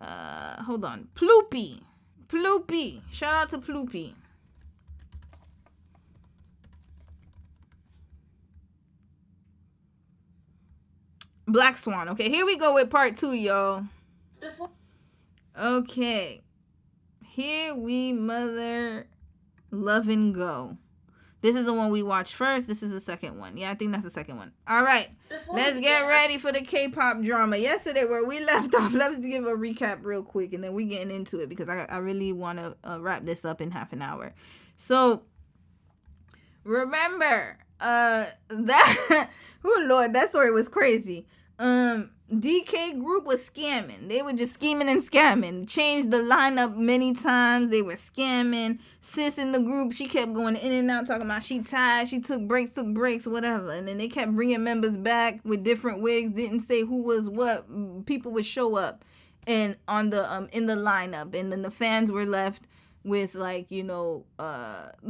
S1: 2? Hold on. Ploopy. Shout out to Ploopy. Black Swan. Okay, here we go with part 2, y'all. Okay. Here we mother love and go. This is the one we watched first. This is the second one. Yeah, I think that's the second one. All right. Let's get ready for the K-pop drama. Yesterday, where we left off, let's give a recap real quick, and then we getting into it because I really want to wrap this up in half an hour. So, remember, that... Oh, Lord, that story was crazy. DK group was scamming. They were just scheming and scamming. Changed the lineup many times. They were scamming. Sis in the group, she kept going in and out talking about she tired. She took breaks, whatever. And then they kept bringing members back with different wigs. Didn't say who was what. People would show up and on the in the lineup, and then the fans were left with the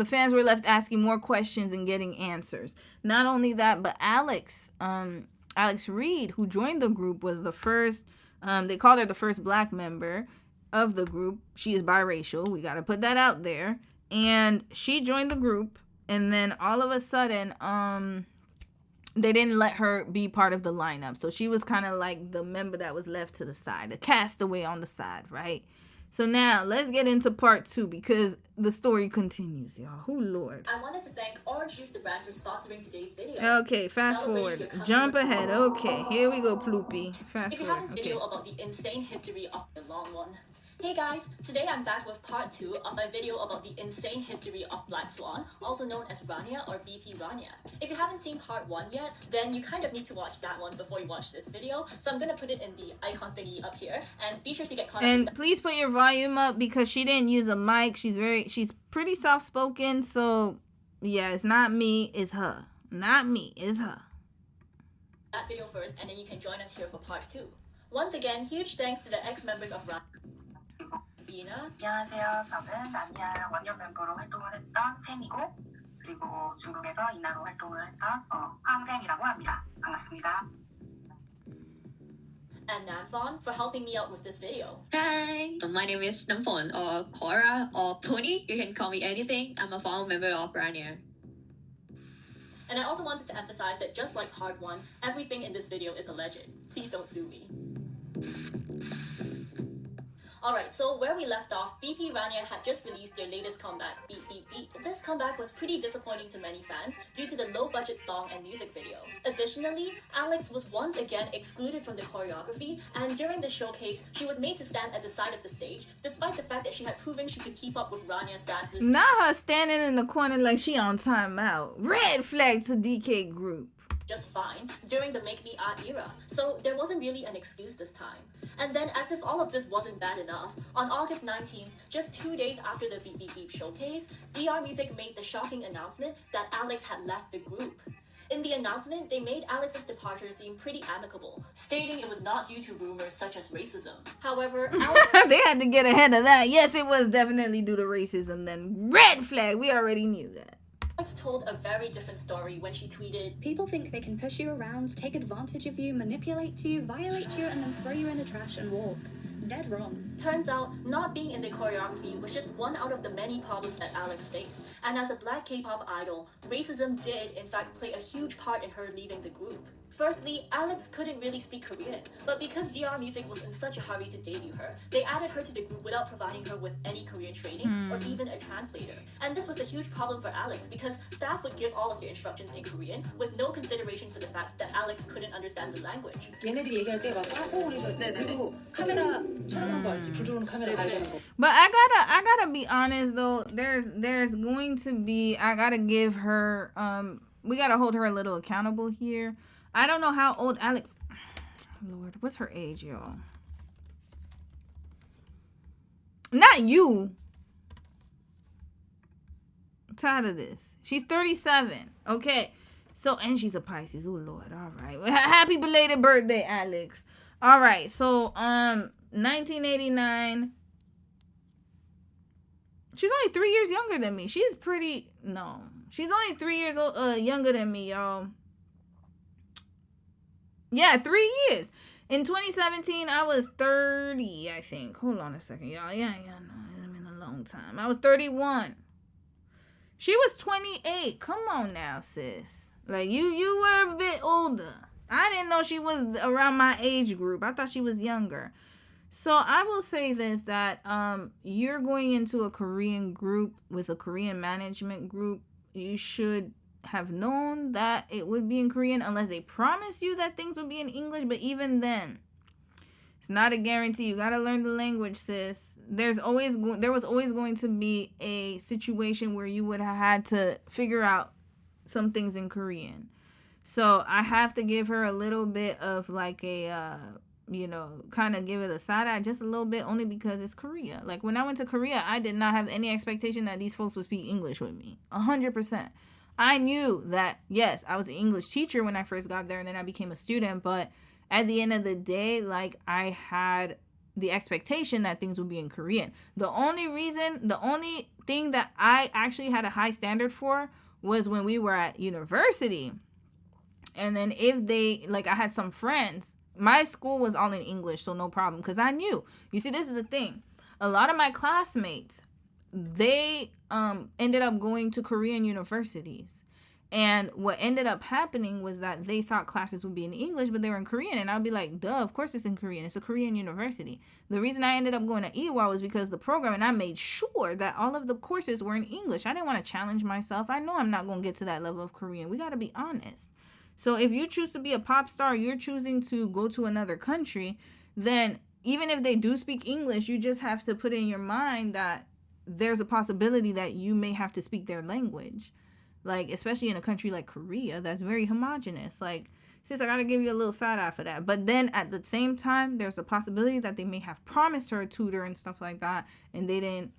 S1: fans were left asking more questions and getting answers. Not only that, but Alex Reed, who joined the group, was the first, they called her the first black member of the group. She is biracial. We got to put that out there. And she joined the group, and then all of a sudden, they didn't let her be part of the lineup. So she was kind of like the member that was left to the side, the castaway on the side, right? So now let's get into part 2 because the story continues, y'all. Oh, Lord.
S4: I wanted to thank Orange Juice the brand for sponsoring today's video.
S1: Okay, fast forward. Jump ahead. Okay, here we go, Ploopy. Fast
S4: if you
S1: forward.
S4: have this video about the insane history of the long one. Hey guys, today I'm back with part 2 of my video about the insane history of Black Swan, also known as Rania or BP Rania. If you haven't seen part 1 yet, then you kind of need to watch that one before you watch this video. So I'm gonna put it in the icon thingy up here, and be sure to get caught up.
S1: And please put your volume up because she didn't use a mic. She's pretty soft spoken, so yeah, it's not me, it's her. Not me, it's her.
S4: That video first, and then you can join us here for part 2. Once again, huge thanks to the ex-members of Rania.
S5: 안녕하세요. 저는 라니아 원년 멤버로 활동을 했던 샘이고, 그리고 중국에서 이나로 활동을 했던 황샘이라고 합니다. 반갑습니다.
S4: And Namphon for helping me out with this video.
S23: Hi, my name is Namphon, or Cora, or Pony. You can call me anything. I'm a former member of Rania.
S4: And I also wanted to emphasize that just like part 1, everything in this video is alleged. Please don't sue me. Alright, so where we left off, BP Rania had just released their latest comeback, Beat Beat Beat. This comeback was pretty disappointing to many fans due to the low-budget song and music video. Additionally, Alex was once again excluded from the choreography, and during the showcase, she was made to stand at the side of the stage, despite the fact that she had proven she could keep up with Rania's dances.
S1: Not her standing in the corner like she on timeout. Red flag to DK group.
S4: Just fine during the Make Me Art era, so there wasn't really an excuse this time. And then, as if all of this wasn't bad enough, on August 19th, just 2 days after the Beep Beep Beep showcase, DR Music made the shocking announcement that Alex had left the group. In the announcement, they made Alex's departure seem pretty amicable, stating it was not due to rumors such as racism. However,
S1: they had to get ahead of that. Yes, it was definitely due to racism then. Red flag, we already knew that.
S4: Alex told a very different story when she tweeted,
S24: "People think they can push you around, take advantage of you, manipulate you, violate you, and then throw you in the trash and walk. Dead wrong."
S4: Turns out, not being in the choreography was just one out of the many problems that Alex faced. And as a black K-pop idol, racism did, in fact, play a huge part in her leaving the group. Firstly, Alex couldn't really speak Korean, but because DR Music was in such a hurry to debut her, they added her to the group without providing her with any Korean training or even a translator. And this was a huge problem for Alex because staff would give all of their instructions in Korean with no consideration for the fact that Alex couldn't understand the language.
S24: 얘네들이 얘기할 때 막 우리 그리고 카메라 촬영한 거 알지? 부드러운 카메라 발견한 거.
S1: But I gotta be honest though. There's going to be, I gotta give her we gotta hold her a little accountable here. I don't know how old Alex. Lord, what's her age, y'all? Not you. I'm tired of this. She's 37. Okay. So, and she's a Pisces. Oh, Lord. All right. Well, happy belated birthday, Alex. All right. So, 1989. She's only 3 years younger than me. She's pretty. No. She's only 3 years old, younger than me, y'all. Yeah, 3 years. In 2017, I was 30, I think. Hold on a second, y'all. Yeah, no, it's been a long time. I was 31. She was 28. Come on now, sis. Like, you were a bit older. I didn't know she was around my age group. I thought she was younger. So I will say this, that you're going into a Korean group with a Korean management group. You should have known that it would be in Korean unless they promise you that things would be in English. But even then, it's not a guarantee. You got to learn the language, sis. There was always going to be a situation where you would have had to figure out some things in Korean. So I have to give her a little bit of like a, kind of give it a side eye just a little bit, only because it's Korea. Like when I went to Korea, I did not have any expectation that these folks would speak English with me. 100%. I knew that, yes, I was an English teacher when I first got there and then I became a student. But at the end of the day, like I had the expectation that things would be in Korean. The only thing that I actually had a high standard for was when we were at university. And then if they, like I had some friends, my school was all in English, so no problem. Because I knew, you see, this is the thing. A lot of my classmates, they ended up going to Korean universities. And what ended up happening was that they thought classes would be in English, but they were in Korean. And I'd be like, duh, of course it's in Korean. It's a Korean university. The reason I ended up going to Ewha was because the program, and I made sure that all of the courses were in English. I didn't want to challenge myself. I know I'm not going to get to that level of Korean. We got to be honest. So if you choose to be a pop star, you're choosing to go to another country, then even if they do speak English, you just have to put in your mind that there's a possibility that you may have to speak their language. Like, especially in a country like Korea, that's very homogenous. Like, sis, I got to give you a little side eye for that. But then at the same time, there's a possibility that they may have promised her a tutor and stuff like that. And they did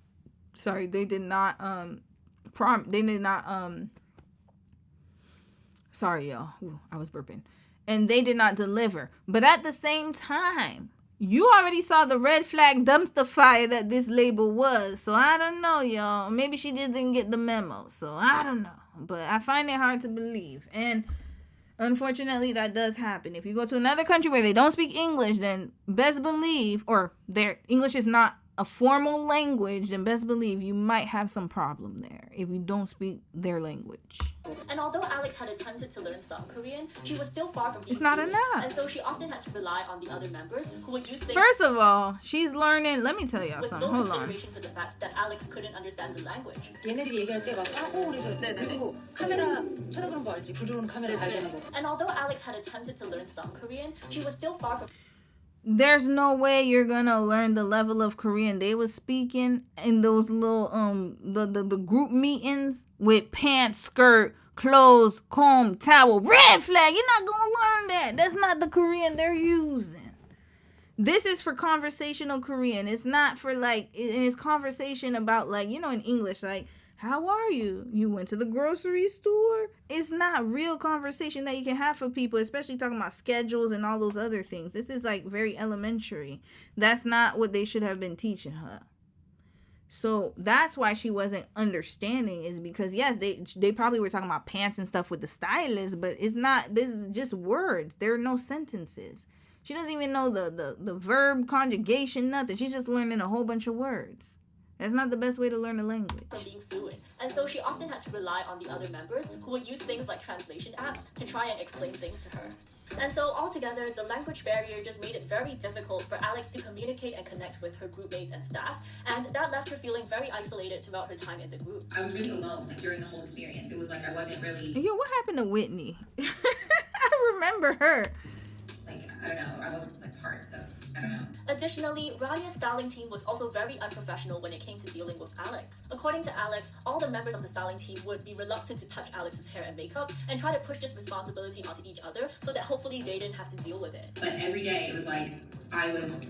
S1: not, sorry, y'all. Ooh, I was burping. And they did not deliver. But at the same time, you already saw the red flag dumpster fire that this label was. So I don't know, y'all. Maybe she just didn't get the memo. So I don't know. But I find it hard to believe. And unfortunately, that does happen. If you go to another country where they don't speak English, then best believe, or their English is not a formal language, then best believe you might have some problem there if you don't speak their language.
S4: And although Alex had attempted to learn some Korean, she was still far from being
S1: It's not
S4: fluent,
S1: enough.
S4: and so she often had to rely on the other members who would use things.
S1: First of all, she's learning. Let me tell y'all
S4: with
S1: something.
S4: no
S1: Hold on.
S4: consideration for the fact that Alex couldn't understand the language.
S20: 얘네들이 얘기할 때 막 그래서 그리고 카메라 쳐다보는 거 알지? 구조는 카메라에 발견한 거.
S4: And although Alex had attempted to learn some Korean, she was still far from.
S1: There's no way you're gonna learn the level of Korean they was speaking in those little the group meetings with pants, skirt, clothes, comb, towel, red flag. You're not gonna learn that. That's not the Korean they're using. This is for conversational Korean. It's not for it's conversation about in English, like, how are you? You went to the grocery store? It's not real conversation that you can have for people, especially talking about schedules and all those other things. This is very elementary. That's not what they should have been teaching her. So that's why she wasn't understanding, is because, yes, they probably were talking about pants and stuff with the stylist, but it's not, this is just words. There are no sentences. She doesn't even know the verb conjugation, nothing. She's just learning a whole bunch of words. That's not the best way to learn a language.
S4: From being fluent. And so she often had to rely on the other members who would use things like translation apps to try and explain things to her. And so altogether, the language barrier just made it very difficult for Alex to communicate and connect with her group mates and staff, and that left her feeling very isolated throughout her time in the group.
S5: I was really alone during the whole experience. It was like I wasn't really...
S1: Yo, what happened to Whitney? I remember her.
S5: I don't know, I wasn't part of, I don't know.
S4: Additionally, Rania's styling team was also very unprofessional when it came to dealing with Alex. According to Alex, all the members of the styling team would be reluctant to touch Alex's hair and makeup and try to push this responsibility onto each other so that hopefully they didn't have to deal with it.
S5: But every day it was like I was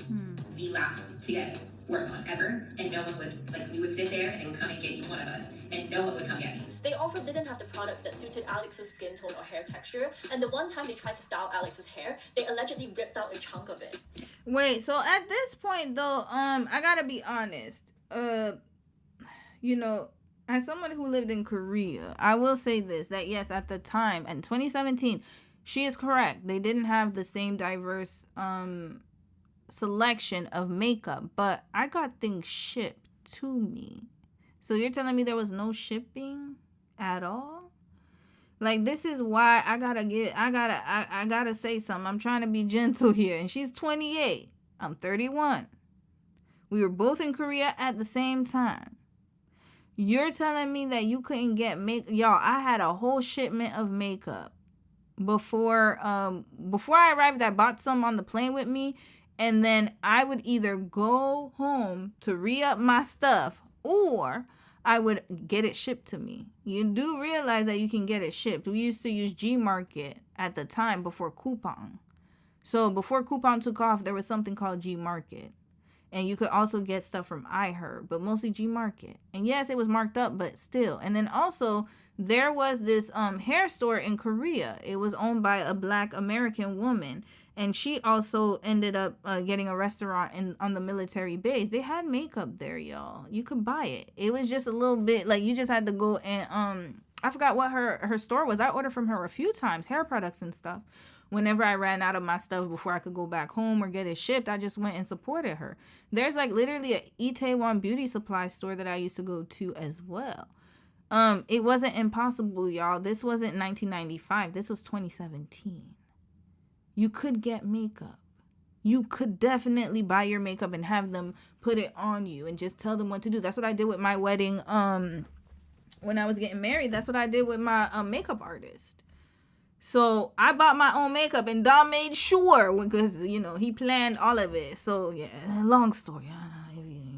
S5: the last to get work on ever, and no one would, we would sit there and they would come and get each one of us, and no one would come get me.
S4: They also didn't have the products that suited Alex's skin tone or hair texture, and the one time they tried to style Alex's hair, they allegedly ripped out a chunk of it.
S1: Wait, so at this point though, I gotta be honest. As someone who lived in Korea, I will say this, that yes, at the time, in 2017, she is correct. They didn't have the same diverse selection of makeup, but I got things shipped to me. So you're telling me there was no shipping at all? This is why I gotta say something. I'm trying to be gentle here. And she's 28. I'm 31. We were both in Korea at the same time. You're telling me that you couldn't get y'all, I had a whole shipment of makeup before I arrived. I bought some on the plane with me, and then I would either go home to re-up my stuff, or I would get it shipped to me. You do realize that you can get it shipped. We used to use Gmarket at the time before Coupon. So before Coupon took off, there was something called Gmarket. And you could also get stuff from iHerb, but mostly Gmarket. And yes, it was marked up, but still. And then also, there was this hair store in Korea. It was owned by a Black American woman. And she also ended up getting a restaurant on the military base. They had makeup there, y'all. You could buy it. It was just a little bit, like, you just had to go and, I forgot what her store was. I ordered from her a few times, hair products and stuff. Whenever I ran out of my stuff before I could go back home or get it shipped, I just went and supported her. There's, like, literally a Itaewon beauty supply store that I used to go to as well. It wasn't impossible, y'all. This wasn't 1995. This was 2017. You could get makeup. You could definitely buy your makeup and have them put it on you and just tell them what to do. That's what I did with my wedding. When I was getting married, that's what I did with my makeup artist. So I bought my own makeup and Dom made sure, because, you know, he planned all of it. So yeah, long story.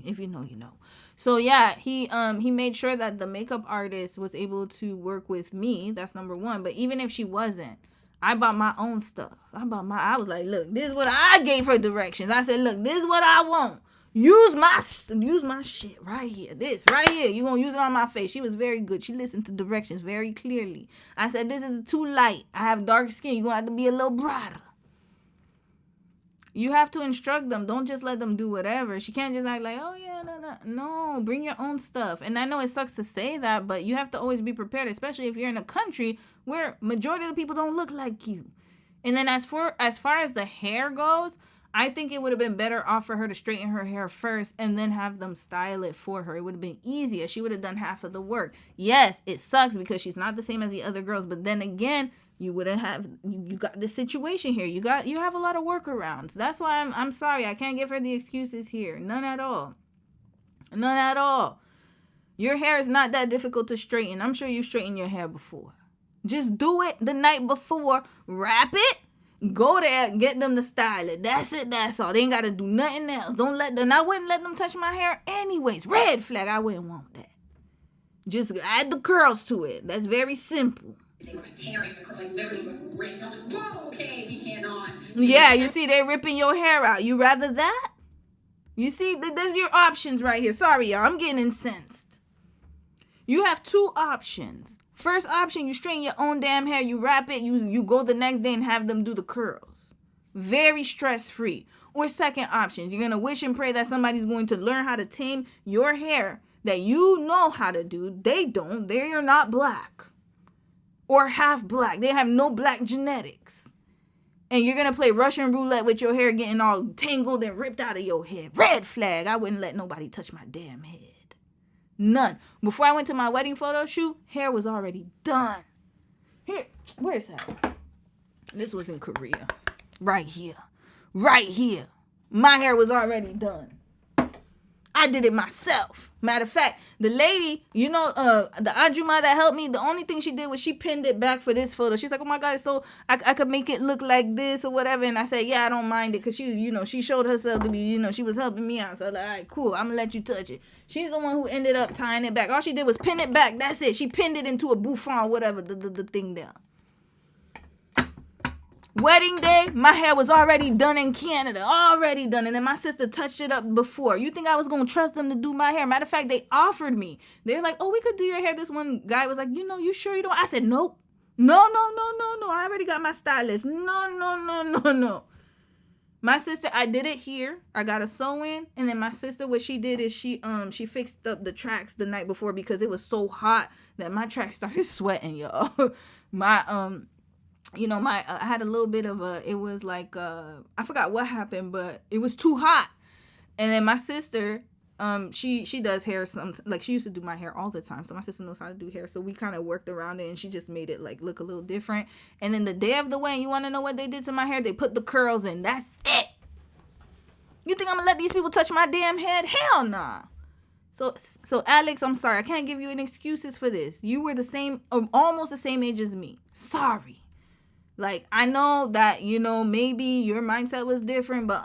S1: If you know, you know. So yeah, he made sure that the makeup artist was able to work with me. That's number one. But even if she wasn't, I bought my own stuff. I was like, look, this is what I gave her directions. I said, look, this is what I want. Use my shit right here. This right here. You gonna use it on my face. She was very good. She listened to directions very clearly. I said, this is too light. I have dark skin. You're gonna have to be a little brighter. You have to instruct them. Don't just let them do whatever. She can't just act like, oh yeah, no, bring your own stuff. And I know it sucks to say that, but you have to always be prepared, especially if you're in a country where majority of the people don't look like you. And then as far as the hair goes, I think it would have been better off for her to straighten her hair first and then have them style it for her. It would have been easier. She would have done half of the work. Yes, it sucks because she's not the same as the other girls, but then again, you got this situation here. You have a lot of workarounds. That's why I'm sorry. I can't give her the excuses here. None at all. None at all. Your hair is not that difficult to straighten. I'm sure you've straightened your hair before. Just do it the night before. Wrap it. Go there, get them to style it. That's it, that's all. They ain't got to do nothing else. I wouldn't let them touch my hair anyways. Red flag, I wouldn't want that. Just add the curls to it. That's very simple. Yeah, you see, they ripping your hair out. You rather that? You see, there's your options right here. Sorry, y'all, I'm getting incensed. You have two options. First option, you straighten your own damn hair, you wrap it, you go the next day and have them do the curls. Very stress-free. Or second option, you're going to wish and pray that somebody's going to learn how to tame your hair that you know how to do. They don't. They are not black. Or half black. They have no black genetics. And you're going to play Russian roulette with your hair getting all tangled and ripped out of your head. Red flag. I wouldn't let nobody touch my damn head. None. Before I went to my wedding photo shoot, hair was already done. Here, where's that? This was in Korea. Right here. Right here. My hair was already done. I did it myself. Matter of fact, the lady, the Ajuma that helped me, the only thing she did was she pinned it back for this photo. She's like, oh my God, so I could make it look like this or whatever. And I said, yeah, I don't mind it. Because she showed herself to be, she was helping me out. So I was like, all right, cool. I'm going to let you touch it. She's the one who ended up tying it back. All she did was pin it back. That's it. She pinned it into a bouffant, whatever, the thing there. Wedding day, my hair was already done in Canada. Already done. And then my sister touched it up before. You think I was going to trust them to do my hair? Matter of fact, they offered me. They're like, oh, we could do your hair. This one guy was like, you sure you don't? I said, nope. No. I already got my stylist. No. My sister, I did it here. I got a sew-in. And then my sister, what she did is she fixed up the tracks the night before because it was so hot that my tracks started sweating, y'all. I had a little bit of it was like, I forgot what happened, but it was too hot. And then my sister, she does hair, she used to do my hair all the time. So my sister knows how to do hair. So we kind of worked around it and she just made it look a little different. And then the day of the wedding, you want to know what they did to my hair? They put the curls in. That's it. You think I'm going to let these people touch my damn head? Hell nah. So Alex, I'm sorry. I can't give you any excuses for this. You were almost the same age as me. Sorry. I know that, maybe your mindset was different, but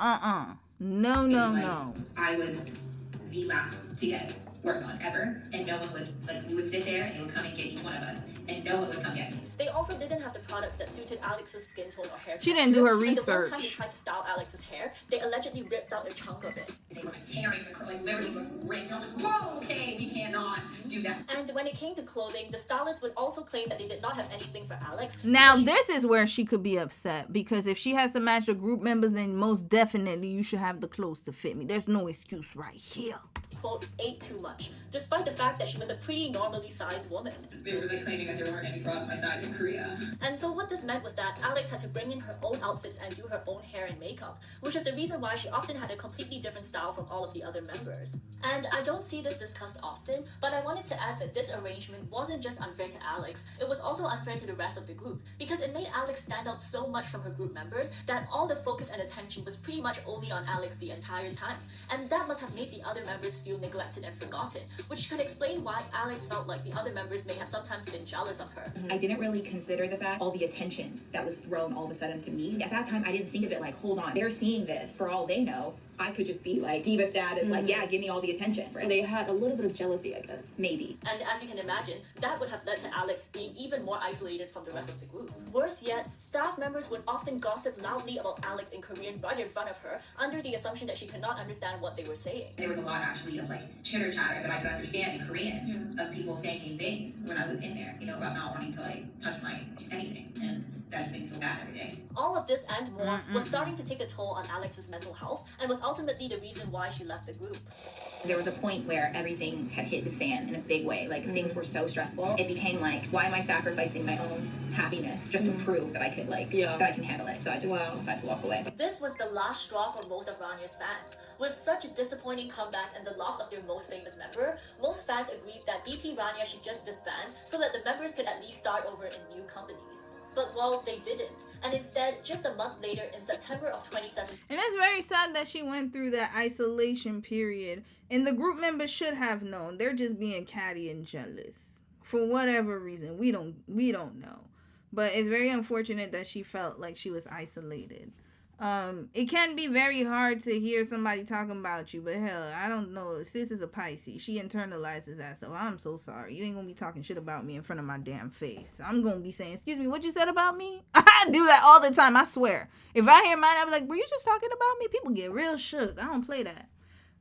S1: No.
S5: I was the best to get
S7: course on ever, and no one would, like, we would sit there and it would come and get each one of us, and no one would come get me.
S4: They also didn't have the products that suited Alex's skin tone or hair.
S1: She didn't do her
S4: And the
S1: research.
S4: one time they tried to style Alex's hair, they allegedly ripped out a chunk of it.
S7: They were like tearing the curl, like literally were ripped. I was like, whoa, okay, we cannot do that.
S4: And when it came to clothing, the stylist would also claim that they did not have anything for Alex.
S1: Now, this is where she could be upset, because if she has to match the group members, then most definitely you should have the clothes to fit me. There's no excuse right here.
S4: Quote, ate too much, despite the fact that she was a pretty normally sized woman.
S7: They were like claiming that there weren't any cross my size in Korea.
S4: And so what this meant was that Alex had to bring in her own outfits and do her own hair and makeup, which is the reason why she often had a completely different style from all of the other members. And I don't see this discussed often, but I wanted to add that this arrangement wasn't just unfair to Alex, it was also unfair to the rest of the group, because it made Alex stand out so much from her group members that all the focus and attention was pretty much only on Alex the entire time. And that must have made the other members feel neglected and forgotten, which could explain why Alex felt like the other members may have sometimes been jealous of her.
S8: I didn't really consider the fact, all the attention that was thrown all of a sudden to me. At that time, I didn't think of it like, hold on, they're seeing this. For all they know, I could just be like, diva status, like, yeah, give me all the attention. So they had a little bit of jealousy, I guess, maybe.
S4: And as you can imagine, that would have led to Alex being even more isolated from the rest of the group. Worse yet, staff members would often gossip loudly about Alex in Korean right in front of her, under the assumption that she could not understand what they were saying.
S7: There was a lot actually of like chitter chatter that I could understand in Korean of people saying things when I was in there, you know, about not wanting to like touch my anything, and that just made me feel bad every day.
S4: All of this and more was starting to take a toll on Alex's mental health, and was ultimately the reason why she left the group.
S8: There was a point where everything had hit the fan in a big way. Like, things were so stressful. It became like, why am I sacrificing my own happiness just to prove that I could, like, that I can handle it? So I just decided to walk away.
S4: This was the last straw for most of Rania's fans. With such a disappointing comeback and the loss of their most famous member, most fans agreed that BP Rania should just disband so that the members could at least start over in new companies. But well, they didn't. And instead, just a month later, in September of 2017...
S1: And it's very sad that she went through that isolation period. And the group members should have known. They're just being catty and jealous. For whatever reason. We don't know. But it's very unfortunate that she felt like she was isolated. It can be very hard to hear somebody talking about you, but hell, I don't know. Sis is a Pisces. She internalizes that, so I'm so sorry. You ain't gonna be talking shit about me in front of my damn face. I'm gonna be saying, excuse me, what you said about me? I do that all the time, I swear. If I hear mine, I'll be like, were you just talking about me? People get real shook. I don't play that.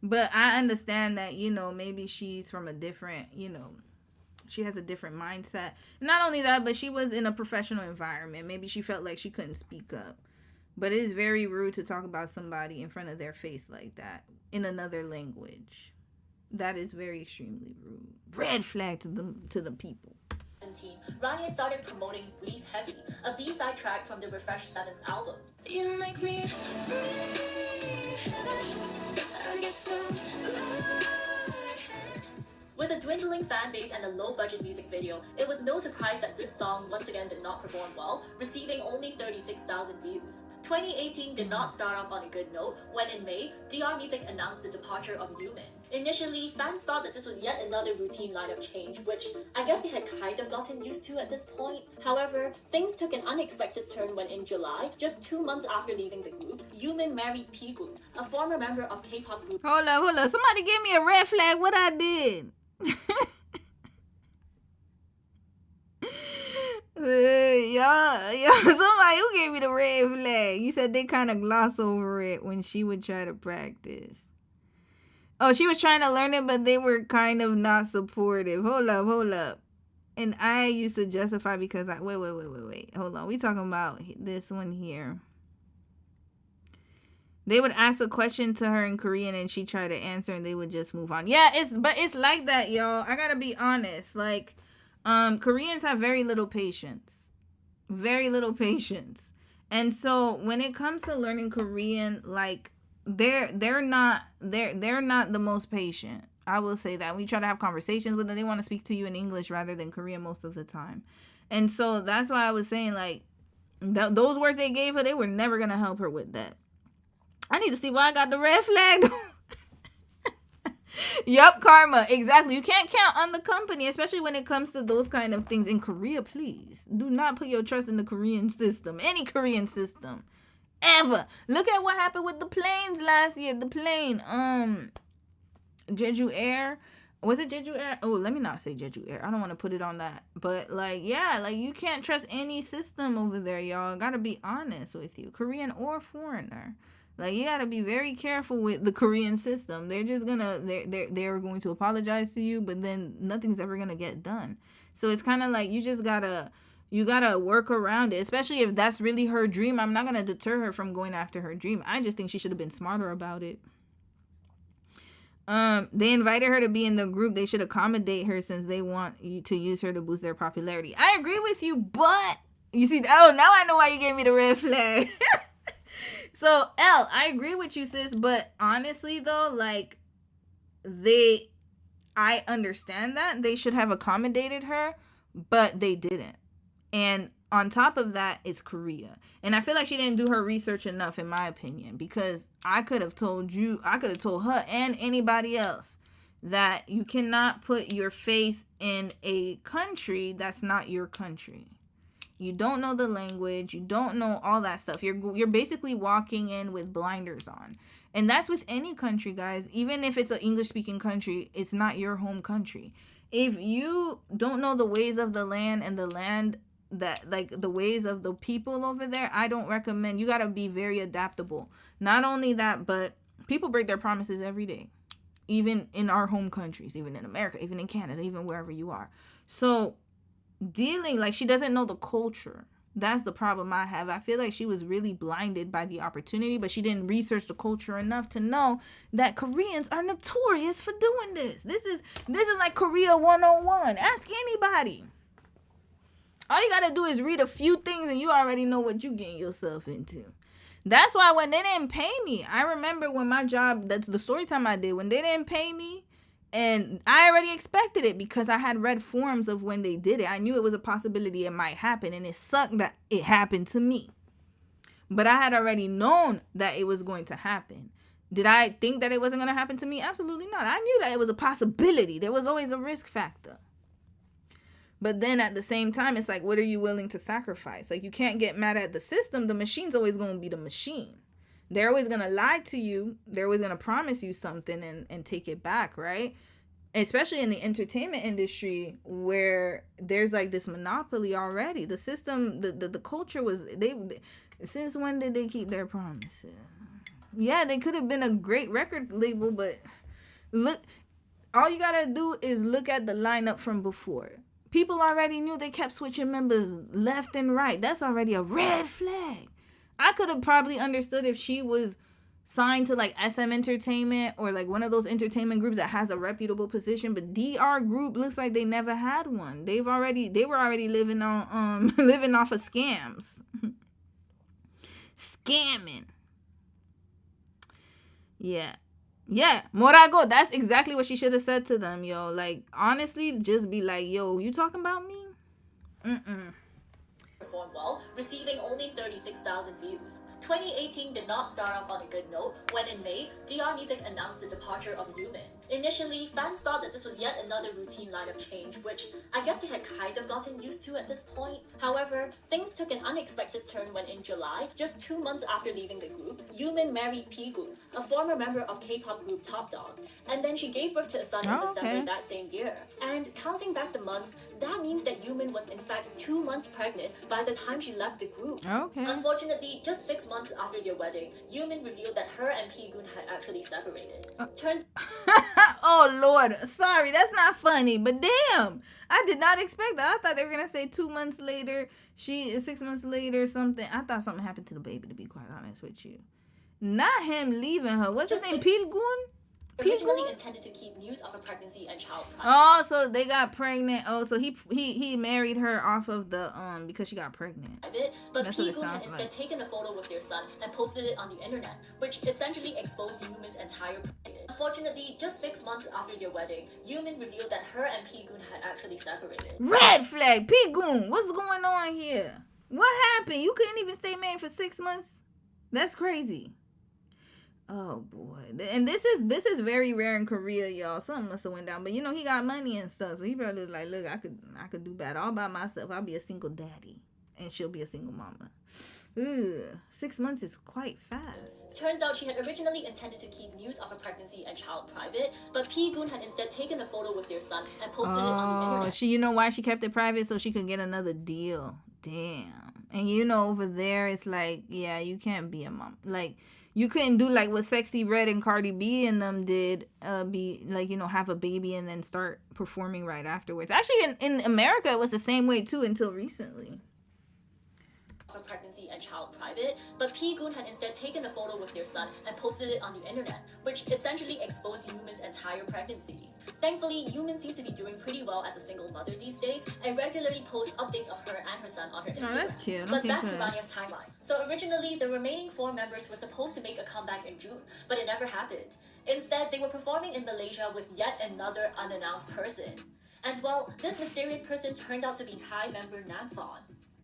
S1: But I understand that, you know, maybe she's from a different, you know, she has a different mindset. Not only that, but she was in a professional environment. Maybe she felt like she couldn't speak up. But it is very rude to talk about somebody in front of their face like that in another language. That is very extremely rude. Red flag to the people.
S4: Rania started promoting Breathe Heavy, a B-side track from the refreshed 7th album.
S10: You make me I get so
S4: With a dwindling fan base and a low-budget music video, it was no surprise that this song once again did not perform well, receiving only 36,000 views. 2018 did not start off on a good note when in May, DR Music announced the departure of Yumin. Initially, fans thought that this was yet another routine lineup change, which I guess they had kind of gotten used to at this point. However, things took an unexpected turn when in July, just 2 months after leaving the group, Yumin married Pigun, a former member of K-pop group.
S1: Hold up. Somebody give me a red flag. What I did? Somebody who gave me the red flag. You said they kind of gloss over it when she would try to practice. Oh, she was trying to learn it, but they were kind of not supportive. Hold up. And I used to justify because I... Wait. Hold on. We talking about this one here. They would ask a question to her in Korean and she tried to answer and they would just move on. Yeah, it's like that, y'all. I gotta be honest. Like, Koreans have very little patience. Very little patience. And so when it comes to learning Korean, like, they're not the most patient. I will say that. When you try to have conversations with them, they want to speak to you in English rather than Korean most of the time. And so that's why I was saying, like, those words they gave her, they were never gonna help her with that. I need to see why I got the red flag. Yup, karma. Exactly. You can't count on the company, especially when it comes to those kind of things. In Korea, please. Do not put your trust in the Korean system. Any Korean system. Ever. Look at what happened with the planes last year. The plane, Jeju Air. Was it Jeju Air? Oh, let me not say Jeju Air. I don't want to put it on that. But, like, yeah, like, you can't trust any system over there, y'all. Gotta be honest with you. Korean or foreigner. Like, you gotta be very careful with the Korean system. They're just gonna, they're going to apologize to you, but then nothing's ever gonna get done. So it's kind of like, you just gotta work around it, especially if that's really her dream. I'm not gonna deter her from going after her dream. I just think she should have been smarter about it. They invited her to be in the group. They should accommodate her since they want you to use her to boost their popularity. I agree with you, but you see, oh, now I know why you gave me the red flag. So, L, I agree with you, sis, but honestly, though, like, I understand that. They should have accommodated her, but they didn't. And on top of that, it's Korea. And I feel like she didn't do her research enough, in my opinion, because I could have told her and anybody else that you cannot put your faith in a country that's not your country. You don't know the language. You don't know all that stuff. You're basically walking in with blinders on. And that's with any country, guys. Even if it's an English-speaking country, it's not your home country. If you don't know the ways of the land and the land that, like, the ways of the people over there, I don't recommend. You got to be very adaptable. Not only that, but people break their promises every day. Even in our home countries, even in America, even in Canada, even wherever you are. So, like, she doesn't know the culture. That's the problem I have. I feel like she was really blinded by the opportunity, but she didn't research the culture enough to know that Koreans are notorious for doing this. This is like Korea 101. Ask anybody. All you gotta do is read a few things and you already know what you getting yourself into. That's why when they didn't pay me, I remember when my job, that's the story time I did, when they didn't pay me, and I already expected it because I had read forums of when they did it. I knew it was a possibility it might happen, and it sucked that it happened to me. But I had already known that it was going to happen. Did I think that it wasn't going to happen to me? Absolutely not. I knew that it was a possibility. There was always a risk factor. But then at the same time, it's like, what are you willing to sacrifice? Like, you can't get mad at the system. The machine's always going to be the machine. They're always going to lie to you. They're always going to promise you something and take it back, right? Especially in the entertainment industry where there's like this monopoly already. The system, the culture was, since when did they keep their promises? Yeah, they could have been a great record label, but look, all you got to do is look at the lineup from before. People already knew they kept switching members left and right. That's already a red flag. I could have probably understood if she was signed to like SM Entertainment or like one of those entertainment groups that has a reputable position, but DR Group looks like they never had one. They were already living on living off of scams. Scamming. Yeah, Morago, that's exactly what she should have said to them, yo. Like, honestly, just be like, yo, you talking about me?
S4: Performed well, receiving only 36,000 views. 2018 did not start off on a good note when in May, DR Music announced the departure of Yumin. Initially, fans thought that this was yet another routine lineup change, which I guess they had kind of gotten used to at this point. However, things took an unexpected turn when in July, just 2 months after leaving the group, Yumin married P-Gun, a former member of K-pop group Top Dog, and then she gave birth to a son in December that same year. And counting back the months, that means that Yumin was in fact 2 months pregnant by the time she left the group. Unfortunately, just 6 months after their wedding, Yumin revealed that her and P-Gun had actually separated.
S1: Oh Lord, sorry, that's not funny, but damn, I did not expect that. I thought they were gonna say 2 months later, 6 months later, something. I thought something happened to the baby, to be quite honest with you. Not him leaving her. What's his name? P-Gun?
S4: Originally intended to keep news of her pregnancy and child private.
S1: Oh, so they got pregnant. Oh, so he married her off of the because she got pregnant.
S4: But P-Gun had instead taken a photo with their son and posted it on the internet, which essentially exposed Yumin's entire private. Unfortunately, just 6 months after their wedding, Yumin revealed that her and P-Gun had actually separated.
S1: Red flag, P-Gun, what's going on here? What happened? You couldn't even stay married for 6 months? That's crazy. Oh boy, and this is very rare in Korea, y'all. Something must have went down, but you know he got money and stuff, so he probably was like, look, I could do bad all by myself. I'll be a single daddy, and she'll be a single mama. Ugh, 6 months is quite fast.
S4: Turns out she had originally intended to keep news of her pregnancy and child private, but P-Goon had instead taken a photo with their son and posted it on the internet.
S1: You know why she kept it private? So she could get another deal. Damn. And you know, over there, it's like, yeah, you can't be a mom. Like, you couldn't do like what Sexy Red and Cardi B and them did, be like, you know, have a baby and then start performing right afterwards. Actually, in America, it was the same way too until recently.
S4: Her pregnancy and child private, but P-Goon had instead taken a photo with their son and posted it on the internet, which essentially exposed Yumin's entire pregnancy. Thankfully, Yumin seems to be doing pretty well as a single mother these days and regularly posts updates of her and her son on her Instagram.
S1: Oh, that's cute.
S4: But
S1: Okay,
S4: back to
S1: good.
S4: Rania's timeline. So originally, the remaining 4 members were supposed to make a comeback in June, but it never happened. Instead, they were performing in Malaysia with yet another unannounced person. And well, this mysterious person turned out to be Thai member Namthon.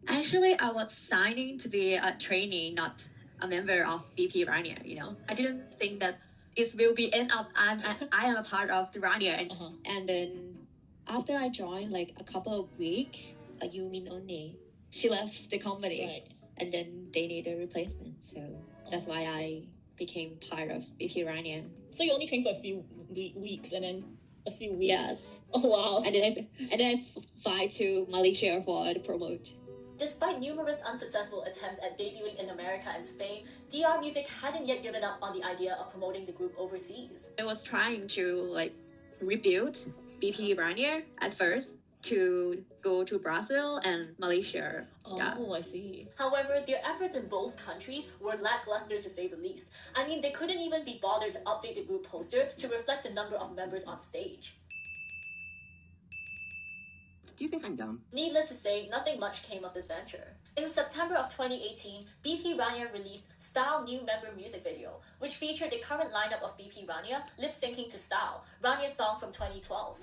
S23: Actually, I was signing to be a trainee, not a member of BP Rania, you know. I didn't think that it will be end up I am a part of the Rania. And then after I joined, like a couple of weeks, Yumin only, she left the company.
S6: Right.
S23: And then they need a replacement. So that's why I became part of BP Rania.
S6: So you only trained for a few weeks and then a few weeks?
S23: Yes.
S6: Oh, wow.
S23: And then I fly to Malaysia for the promote.
S4: Despite numerous unsuccessful attempts at debuting in America and Spain, DR Music hadn't yet given up on the idea of promoting the group overseas.
S23: I was trying to like rebuild BP Rania at first to go to Brazil and Malaysia.
S6: Oh, I see.
S4: However, their efforts in both countries were lackluster to say the least. I mean, they couldn't even be bothered to update the group poster to reflect the number of members on stage.
S11: Do you think I'm dumb?
S4: Needless to say, nothing much came of this venture. In September of 2018, BP Rania released Style New Member music video, which featured the current lineup of BP Rania lip-syncing to Style, Rania's song from 2012.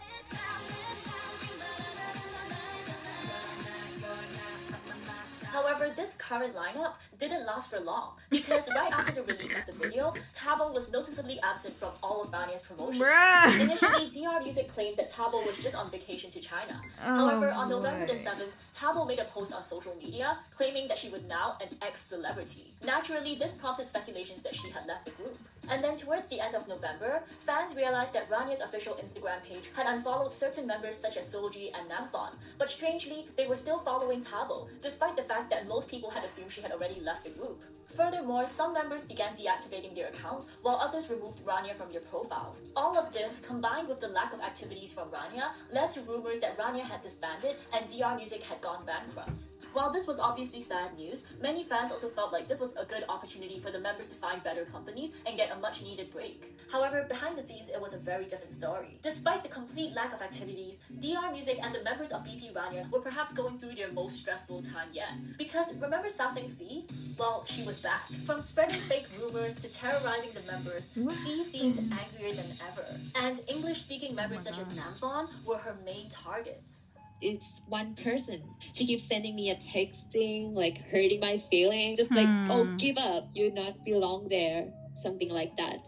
S4: However, this current lineup didn't last for long because right after the release of the video, Tabo was noticeably absent from all of Rania's promotions.
S1: Bruh.
S4: Initially, DR Music claimed that Tabo was just on vacation to China. However, on November the 7th, Tabo made a post on social media claiming that she was now an ex-celebrity. Naturally, this prompted speculations that she had left the group. And then towards the end of November, fans realized that Rania's official Instagram page had unfollowed certain members such as Soji and Namthon, but strangely, they were still following Tabo, despite the fact that most people had assumed she had already left the group. Furthermore, some members began deactivating their accounts, while others removed Rania from their profiles. All of this, combined with the lack of activities from Rania, led to rumors that Rania had disbanded and DR Music had gone bankrupt. While this was obviously sad news, many fans also felt like this was a good opportunity for the members to find better companies and get a much-needed break. However, behind the scenes, it was a very different story. Despite the complete lack of activities, DR Music and the members of BP Rania were perhaps going through their most stressful time yet. Because remember Sasing C? Well, she was back. From spreading fake rumors to terrorizing the members, C seemed angrier than ever. And English-speaking members such as Namthon were her main targets.
S23: It's one person. She keeps sending me a texting, like hurting my feelings, just like, oh, give up, you not belong there, something like that.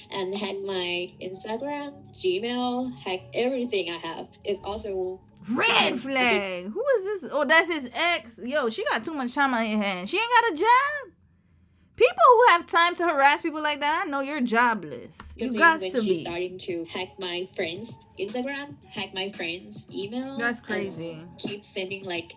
S23: And hack my Instagram, Gmail, hack everything I have. It's also
S1: Red flag. Who is this? Oh, that's his ex. Yo, she got too much time on her hands. She ain't got a job. People who have time to harass people like that, I know you're jobless. You got
S23: when
S1: to
S23: she's
S1: be.
S23: starting to hack my friends' Instagram, hack my friends' email.
S1: That's crazy.
S23: Keep sending like,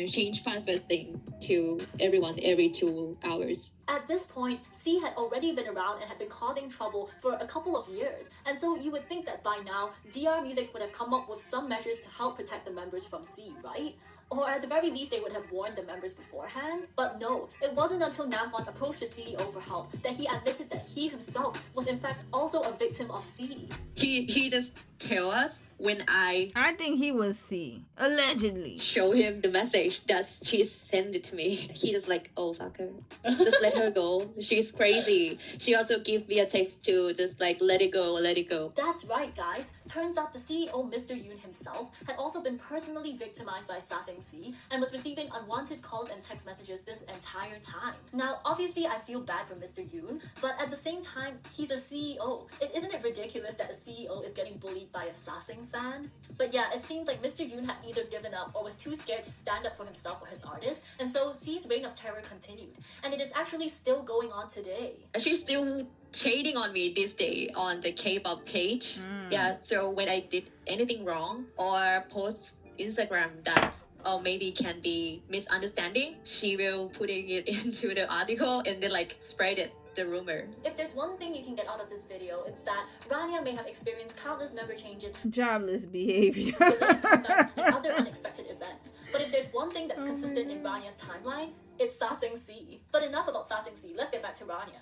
S23: change password thing to everyone every 2 hours.
S4: At this point, C had already been around and had been causing trouble for a couple of years, and so you would think that by now, DR Music would have come up with some measures to help protect the members from C, right? Or at the very least, they would have warned the members beforehand. But no, it wasn't until Namthon approached the CEO for help that he admitted that he himself was in fact also a victim of C.
S23: He just tell us when I
S1: think he was C, allegedly.
S23: Show him the message that she sent it to me. He just like, oh, fuck her. Just let her go. She's crazy. She also gave me a text to just like, let it go, let it go.
S4: That's right, guys. Turns out the CEO, Mr. Yoon himself, had also been personally victimized by Sasing C and was receiving unwanted calls and text messages this entire time. Now, obviously, I feel bad for Mr. Yoon, but at the same time, he's a CEO. Isn't it ridiculous that a CEO is getting bullied by a Sasing fan. But yeah, it seemed like Mr. Yoon had either given up or was too scared to stand up for himself or his artist, and so C's reign of terror continued. And it is actually still going on today.
S23: She's still shading on me this day on the K-pop page. Yeah, so when I did anything wrong or post Instagram that maybe can be misunderstanding, she will putting it into the article and then like spread it, the rumor.
S4: If there's one thing you can get out of this video, it's that Rania may have experienced countless member changes,
S1: jobless behavior,
S4: and other unexpected events. But if there's one thing that's consistent in Rania's timeline, it's Sasing C. But enough about Sasing C, let's get back to Rania.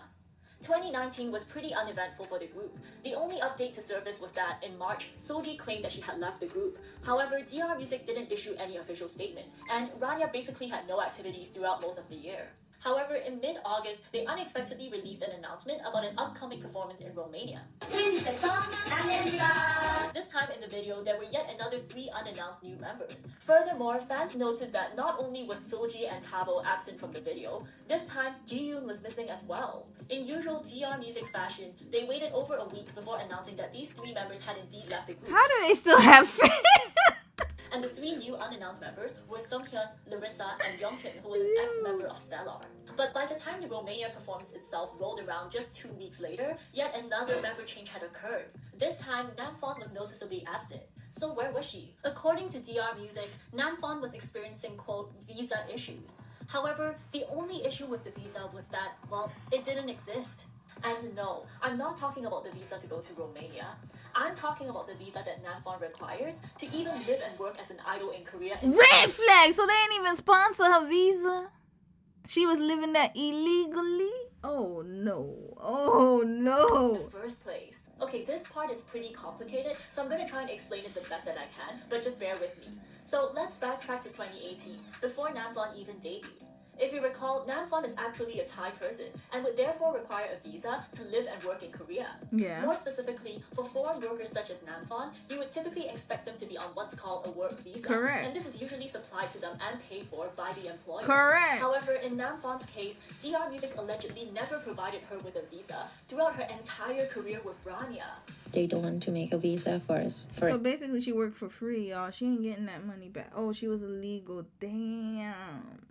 S4: 2019 was pretty uneventful for the group. The only update to surface was that in March, Soji claimed that she had left the group. However, DR Music didn't issue any official statement, and Rania basically had no activities throughout most of the year. However, in mid-August, they unexpectedly released an announcement about an upcoming performance in Romania. This time in the video, there were yet another 3 unannounced new members. Furthermore, fans noted that not only was Soji and Tabo absent from the video, this time Ji-yoon was missing as well. In usual DR Music fashion, they waited over a week before announcing that these 3 members had indeed left the group.
S1: How do they still have fans?
S4: And the 3 new unannounced members were Sunghyun, Larissa, and Youngkin, who was an ex-member of Stellar. But by the time the Romania performance itself rolled around just 2 weeks later, yet another member change had occurred. This time, Namfon was noticeably absent. So where was she? According to DR Music, Namfon was experiencing, quote, visa issues. However, the only issue with the visa was that, well, it didn't exist. And no, I'm not talking about the visa to go to Romania. I'm talking about the visa that Namfon requires to even live and work as an idol in Korea.
S1: Red flag! So they ain't even sponsor her visa? She was living that illegally? Oh no. Oh no.
S4: In the first place. Okay, this part is pretty complicated, so I'm going to try and explain it the best that I can, but just bear with me. So let's backtrack to 2018, before Namfon even debuted. If you recall, Namfon is actually a Thai person and would therefore require a visa to live and work in Korea.
S1: Yeah.
S4: More specifically, for foreign workers such as Namfon, you would typically expect them to be on what's called a work visa.
S1: Correct.
S4: And this is usually supplied to them and paid for by the employer.
S1: Correct.
S4: However, in Namfon's case, DR Music allegedly never provided her with a visa throughout her entire career with Rania.
S23: They don't want to make a visa for us.
S1: So basically she worked for free, y'all. She ain't getting that money back. Oh, she was illegal. Damn.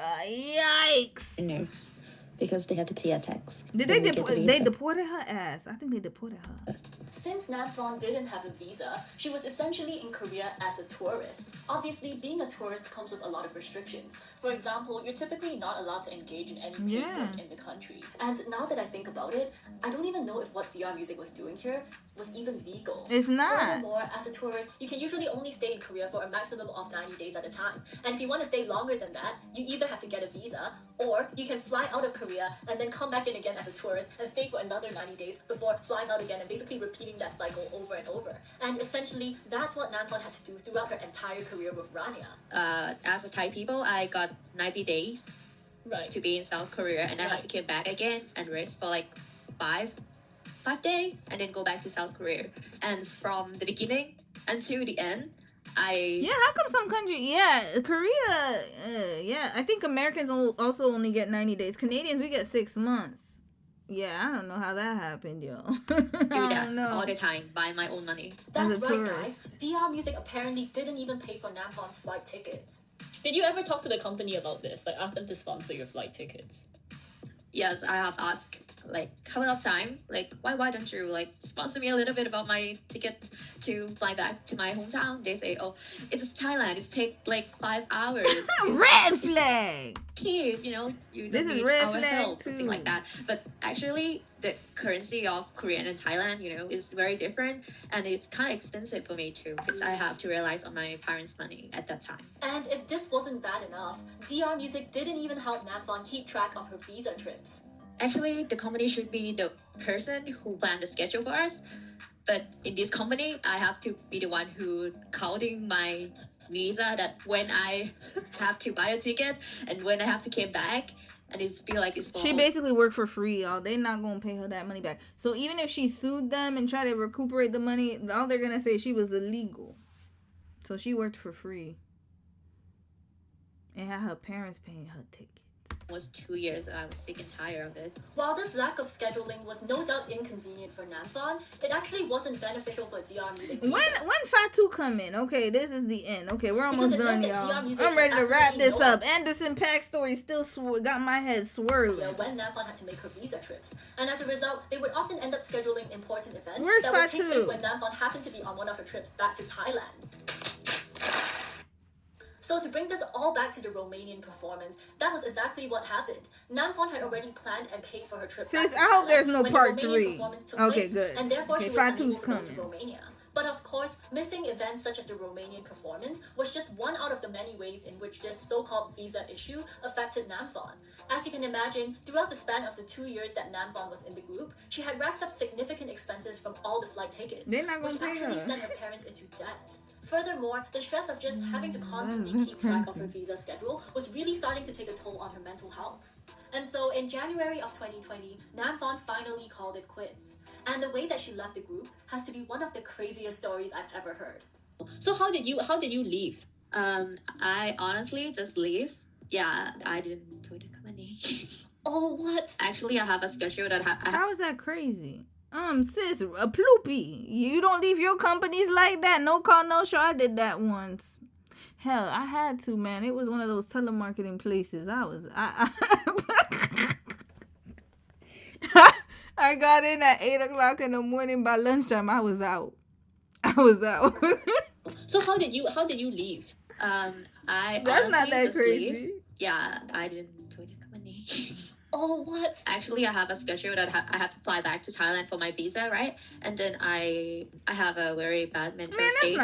S1: Yikes.
S23: Nurse, because they have to pay a tax.
S1: Did they deported her ass? I think they deported her.
S4: Since Namfon didn't have a visa, she was essentially in Korea as a tourist. Obviously, being a tourist comes with a lot of restrictions. For example, you're typically not allowed to engage in any paid work in the country. And now that I think about it, I don't even know if what DR Music was doing here was even legal.
S1: It's not.
S4: Furthermore, as a tourist, you can usually only stay in Korea for a maximum of 90 days at a time. And if you want to stay longer than that, you either have to get a visa, or you can fly out of Korea and then come back in again as a tourist and stay for another 90 days before flying out again and basically repeating that cycle over and over. And essentially, that's what Namfon had to do throughout her entire career with Rania.
S23: As a Thai people, I got 90 days to be in South Korea, and I have to come back again and rest for like 5 days, and then go back to South Korea. And from the beginning until the end,
S1: how come some countries, Korea, I think Americans also only get 90 days. Canadians, we get 6 months. Yeah, I don't know how that happened, yo.
S23: do that all the time, buy my own money.
S4: That's right, guys. DR Music apparently didn't even pay for Namfon's flight tickets.
S6: Did you ever talk to the company about this? Like, ask them to sponsor your flight tickets?
S23: Yes, I have asked like a couple of times, like why don't you like sponsor me a little bit about my ticket to fly back to my hometown? They say, oh, it's Thailand, it takes like 5 hours.
S1: Red flag.
S23: Cheap, you know, you don't need our help, something like that. But actually, the currency of Korea and Thailand, you know, is very different, and it's kind of expensive for me too, because I have to rely on my parents' money at that time.
S4: And if this wasn't bad enough, DR Music didn't even help Namfon keep track of her visa trips.
S23: Actually, the company should be the person who planned the schedule for us. But in this company, I have to be the one who counting my visa, that when I have to buy a ticket and when I have to come back, and it's feel like it's
S1: She basically worked for free, y'all. They're not gonna pay her that money back. So even if she sued them and try to recuperate the money, all they're gonna say is she was illegal. So she worked for free and had her parents paying her ticket.
S23: It was 2 years and I was sick and tired of it.
S4: While this lack of scheduling was no doubt inconvenient for Namfon, it actually wasn't beneficial for DR Music.
S1: When Fatu come in, okay, this is the end. Okay, we're almost done, y'all.
S4: I'm
S1: I'm ready to wrap this up. Anderson Paak story still got my head swirling.
S4: When Namfon had to make her visa trips, and as a result, they would often end up scheduling important events
S1: Where's
S4: that would take
S1: Fatu?
S4: place when Namfon happened to be on one of her trips back to Thailand. So to bring this all back to the Romanian performance, that was exactly what happened. Namfon had already planned and paid for her trip.
S1: Sis,
S4: back to
S1: I hope
S4: Thailand
S1: there's no
S4: when the
S1: part
S4: Romanian
S1: 3.
S4: performance took
S1: Okay,
S4: place,
S1: good.
S4: And therefore
S1: Okay,
S4: she was
S1: Fatu's
S4: unable to go
S1: coming.
S4: to Romania. But of course, missing events such as the Romanian performance was just one out of the many ways in which this so-called visa issue affected Namfon. As you can imagine, throughout the span of the 2 years that Namfon was in the group, she had racked up significant expenses from all the flight tickets,
S1: They're not gonna
S4: which
S1: pay
S4: actually
S1: her.
S4: sent her parents into debt. Furthermore, the stress of just having to constantly keep track of her visa schedule was really starting to take a toll on her mental health. And so in January of 2020, Namfon finally called it quits. And the way that she left the group has to be one of the craziest stories I've ever heard.
S6: So how did you leave?
S23: I honestly just leave. Yeah, I didn't do the company.
S6: Oh, what?
S23: Actually, I have a schedule that
S1: How is that crazy? Sis, a ploopy. You don't leave your companies like that. No call, no show. I did that once. Hell, I had to, man. It was one of those telemarketing places. I got in at 8 o'clock in the morning. By lunchtime, I was out.
S6: So how did you leave?
S23: That's
S1: not that crazy.
S23: Leave. Yeah, I didn't do the company.
S6: Oh, what?
S23: Actually, I have a schedule that I have to fly back to Thailand for my visa, right? And then I have a very bad mental state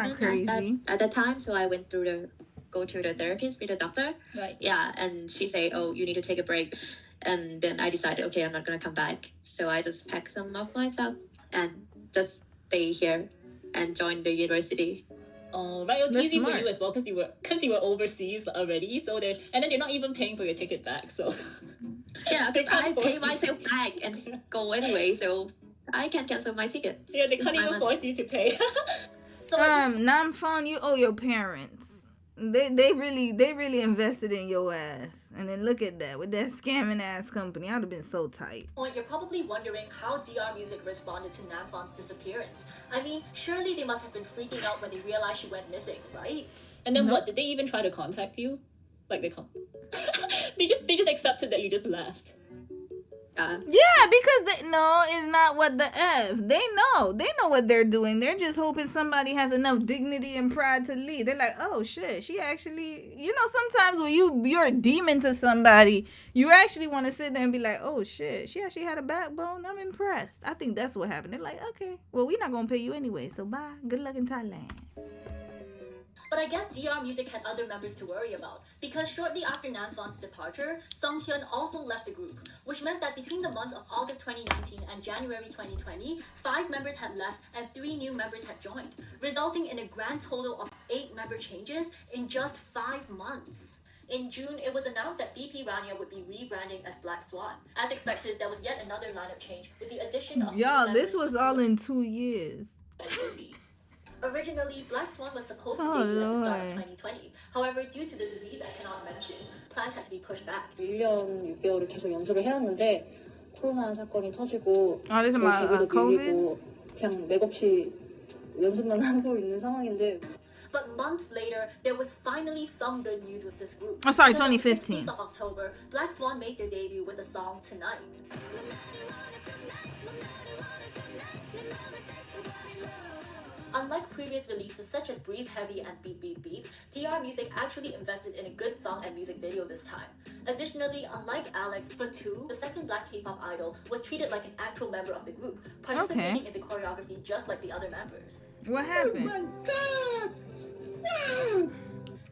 S23: at that time, so I went through go to the therapist with the doctor.
S6: Right.
S23: Yeah, and she said, "Oh, you need to take a break." And then I decided, okay, I'm not gonna come back. So I just packed some of myself and just stay here and join the university.
S6: Oh, right. It was
S23: That's
S6: easy
S23: smart.
S6: for you as well because you were overseas already. So and then you're not even paying for your ticket back. So
S23: Yeah, because I pay myself back and go anyway, so I can't cancel my ticket.
S6: Yeah, they can't even force you to pay. So
S1: Namfon, you owe your parents. They really invested in your ass. And then look at that. With that scamming ass company, I'd have been so tight.
S4: Point, you're probably wondering how DR Music responded to Namfon's disappearance. I mean, surely they must have been freaking out when they realized she went missing, right?
S6: And then what? Did they even try to contact you? Like they they just accepted that you just left.
S1: Yeah, because it's not what the F. They know what they're doing. They're just hoping somebody has enough dignity and pride to leave. They're like, oh shit, she actually, sometimes when you're a demon to somebody, you actually want to sit there and be like, oh shit, she actually had a backbone. I'm impressed. I think that's what happened. They're like, okay, well, we're not gonna pay you anyway, so bye. Good luck in Thailand.
S4: But I guess DR Music had other members to worry about, because shortly after Namfon's departure, Sunghyun also left the group, which meant that between the months of August 2019 and January 2020, 5 members had left and 3 new members had joined, resulting in a grand total of 8 member changes in just 5 months. In June, it was announced that BP Rania would be rebranding as Black Swan. As expected, there was yet another lineup change with the addition of
S1: Y'all,
S4: new
S1: this
S4: members
S1: was all in 2 years.
S4: Originally, Black Swan was supposed to debut at the start of 2020. However, due to the disease I cannot mention, plans had to be pushed back.
S12: 1년 6개월을 계속 연습을 해왔는데 코로나 사건이 터지고
S1: this is my
S12: 밀리고 그냥 맥없이 연습만 하고 있는 상황인데.
S4: But months later, there was finally some good news with this group.
S1: Oh, sorry,
S4: Because on the
S1: 2015.
S4: 16th of October, Black Swan made their debut with the song Tonight. Unlike previous releases such as Breathe Heavy and Beep Beep Beep, DR Music actually invested in a good song and music video this time. Additionally, unlike Alex, Fatu, the second black K-pop idol, was treated like an actual member of the group, participating in the choreography just like the other members.
S1: What happened?
S4: Oh my God!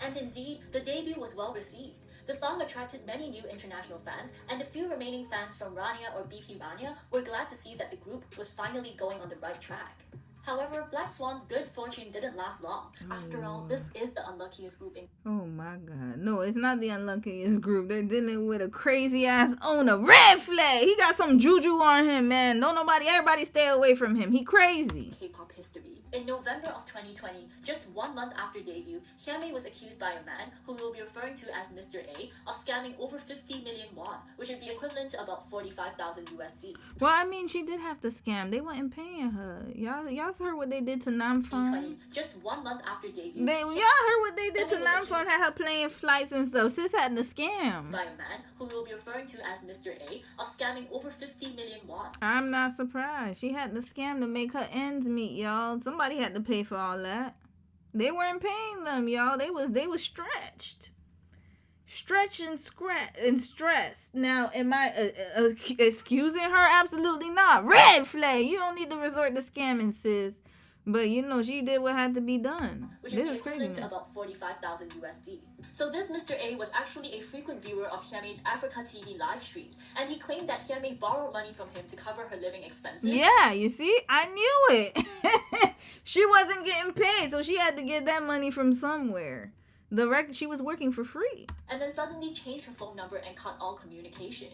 S4: And indeed, the debut was well received. The song attracted many new international fans, and the few remaining fans from Rania or BP Rania were glad to see that the group was finally going on the right track. However, Black Swan's good fortune didn't last long. After all, this is the unluckiest grouping.
S1: Oh my God. No, it's not the unluckiest group. They're dealing with a crazy ass owner. Red flag. He got some juju on him, man. Everybody stay away from him. He crazy.
S4: K-pop history. In November of 2020, just 1 month after debut, Jeannie was accused by a man, who we'll be referring to as Mr. A, of scamming over 50 million won, which would be equivalent to about 45,000 USD.
S1: Well, I mean, she did have to scam. They weren't paying her. Y'all heard what they did to Namfon?
S4: Just 1 month after debut.
S1: Y'all heard what they did to Namfon, had her playing flights and stuff. Sis had to scam.
S4: By a man, who we'll be referring to as Mr. A, of scamming over 50 million won.
S1: I'm not surprised. She had to scam to make her ends meet, y'all. Somebody had to pay for all that. They weren't paying them, y'all. They was stretched and stressed. Now, am I excusing her? Absolutely not. Red flag. You don't need to resort to scamming, sis. But you know, she did what had to be done.
S4: Which would be equivalent to about 45,000 USD. So this Mr. A was actually a frequent viewer of Jeannie's Africa TV live streams, and he claimed that Jeannie borrowed money from him to cover her living expenses.
S1: Yeah, you see, I knew it. She wasn't getting paid, so she had to get that money from somewhere. She was working for free.
S4: And then suddenly changed her phone number and cut all communication.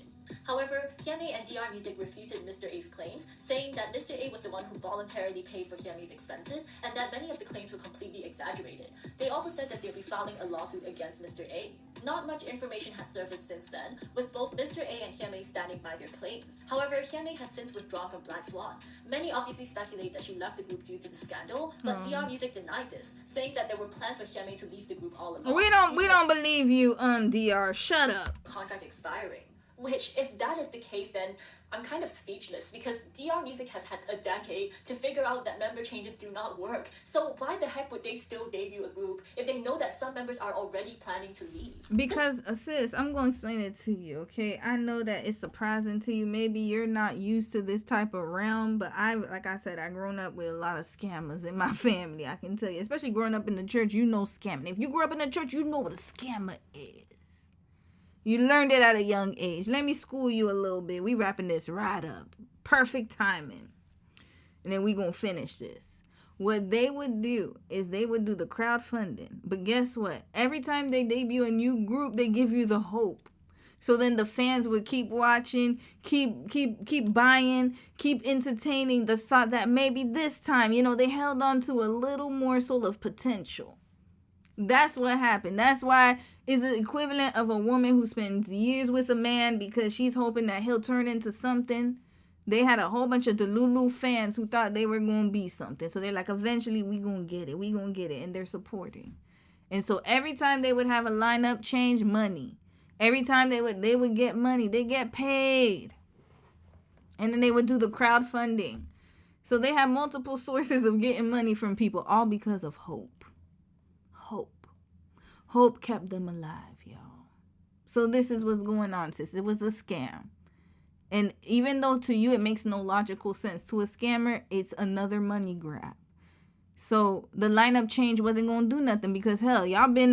S4: However, Jeannie and DR Music refuted Mr. A's claims, saying that Mr. A was the one who voluntarily paid for Jeannie's expenses, and that many of the claims were completely exaggerated. They also said that they'll be filing a lawsuit against Mr. A. Not much information has surfaced since then, with both Mr. A and Jeannie standing by their claims. However, Jeannie has since withdrawn from Black Swan. Many obviously speculate that she left the group due to the scandal, but DR Music denied this, saying that there were plans for Jeannie to leave the group all along.
S1: We don't believe you, DR. Shut up.
S4: Contract expiring. Which, if that is the case, then I'm kind of speechless, because DR Music has had a decade to figure out that member changes do not work. So why the heck would they still debut a group if they know that some members are already planning to leave?
S1: Because, sis, I'm going to explain it to you, okay? I know that it's surprising to you. Maybe you're not used to this type of realm, but like I said, I've grown up with a lot of scammers in my family, I can tell you. Especially growing up in the church, you know scamming. If you grew up in the church, you know what a scammer is. You learned it at a young age. Let me school you a little bit. We wrapping this right up. Perfect timing. And then we gonna finish this. What they would do is they would do the crowdfunding. But guess what? Every time they debut a new group, they give you the hope. So then the fans would keep watching, keep buying, keep entertaining the thought that maybe this time, they held on to a little morsel of potential. That's what happened. That's why it's the equivalent of a woman who spends years with a man because she's hoping that he'll turn into something. They had a whole bunch of Delulu fans who thought they were going to be something. So they're like, eventually we going to get it. We going to get it. And they're supporting. And so every time they would have a lineup change, money. Every time they would get money, they get paid. And then they would do the crowdfunding. So they have multiple sources of getting money from people, all because of hope. Hope kept them alive, y'all. So this is what's going on, sis. It was a scam. And even though to you it makes no logical sense, to a scammer, it's another money grab. So the lineup change wasn't going to do nothing because, hell, y'all been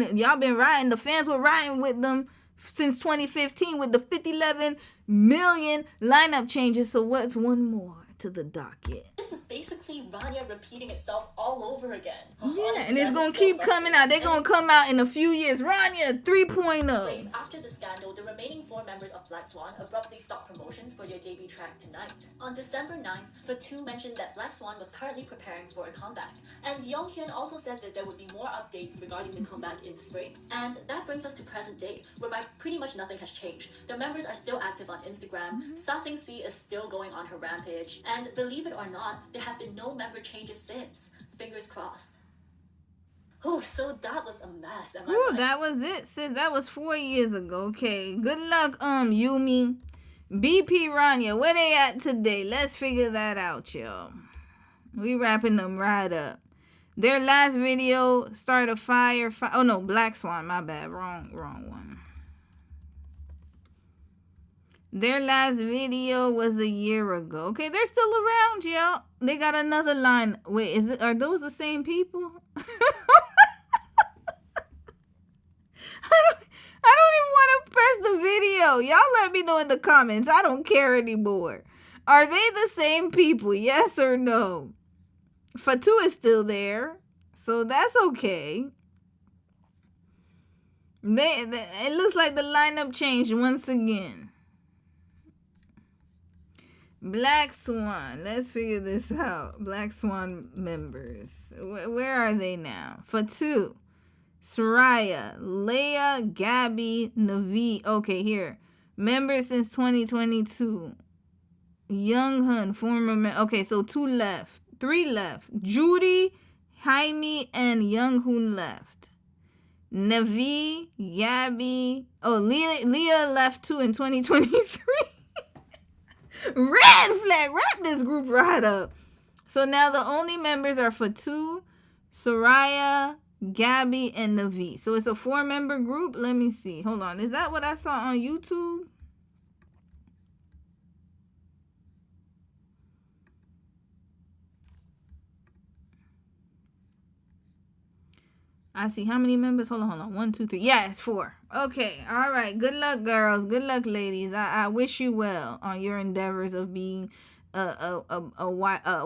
S1: riding. The fans were riding with them since 2015 with the 50-11 million lineup changes. So what's one more to the docket?
S4: This is basically Rania repeating itself all over again.
S1: Yeah, and it's going to keep coming out. They're going to come out in a few years. Rania 3.0.
S4: After the scandal, the remaining 4 members of Black Swan abruptly stopped promotions for their debut track Tonight. On December 9th, the two mentioned that Black Swan was currently preparing for a comeback. And Younghyun also said that there would be more updates regarding the comeback in spring. And that brings us to present day, whereby pretty much nothing has changed. The members are still active on Instagram. Sasing C is still going on her rampage. And believe it or not, there have been no member changes since. Fingers crossed. Oh, so that was a mess. Am I right?
S1: That was it, sis. That was 4 years ago. Okay, good luck, Yumi. BP Rania, where they at today? Let's figure that out, y'all. We wrapping them right up. Their last video started a fire. Oh no, Black Swan. My bad. Wrong one. Their last video was a year ago. Okay, they're still around, y'all. They got another line. Wait, are those the same people? I don't even want to press the video. Y'all let me know in the comments. I don't care anymore. Are they the same people? Yes or no? Fatu is still there, so that's okay. It looks like the lineup changed once again. Black Swan. Let's figure this out. Black Swan members. Where are they now? For 2. Soraya, Leia, Gabby, Navi. Okay, here. Members since 2022. Young Hun, former okay, so 2 left. 3 left. Judy, Jaime, and Young Hun left. Navi, Gabby. Oh, Leah left too in 2023. Red flag. Wrap this group right up. So now the only members are for 2, Soraya, Gabby, and Navi. So it's a 4-member group. Let me see. Hold on. Is that what I saw on YouTube? I see how many members. Hold on. 1, 2, 3. Yeah, it's 4. Okay. All right. Good luck, girls. Good luck, ladies. I wish you well on your endeavors of being what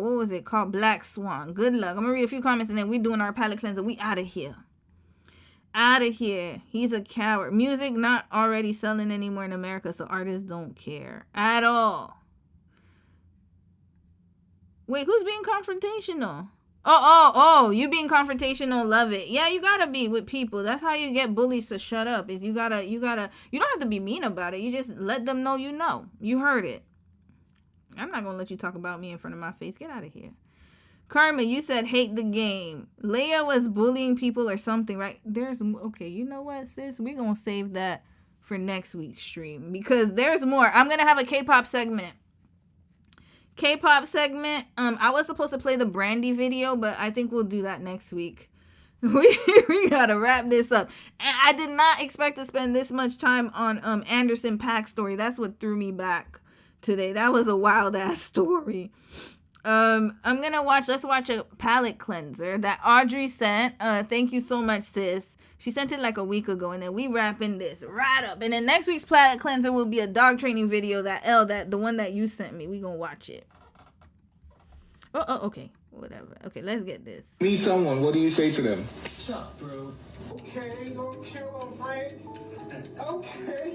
S1: was it called? Black Swan. Good luck. I'm gonna read a few comments and then we doing our palate cleanser. We out of here. Out of here. He's a coward. Music not already selling anymore in America, so artists don't care at all. Wait, who's being confrontational? Oh, you being confrontational, love it. Yeah, you gotta be with people. That's how you get bullies to shut up. Is you don't have to be mean about it. You just let them know you know. You heard it. I'm not gonna let you talk about me in front of my face. Get out of here. Karma, you said hate the game. Leia was bullying people or something, right? Okay, you know what, sis? We're gonna save that for next week's stream because there's more. I'm gonna have a K-pop segment. I was supposed to play the Brandy video, but I think we'll do that next week. We gotta wrap this up. And I did not expect to spend this much time on Anderson Paak story. That's what threw me back today. That was a wild ass story. Let's watch a palate cleanser that Audrey sent. Thank you so much, sis. She sent it like a week ago, and then we wrapping this right up. And then next week's palate cleanser will be a dog training video the one that you sent me. We gonna watch it. Oh, okay. Whatever. Okay, let's get this.
S13: Meet someone, what do you say to them?
S14: What's up, bro? Okay, don't kill him, Frank. Okay.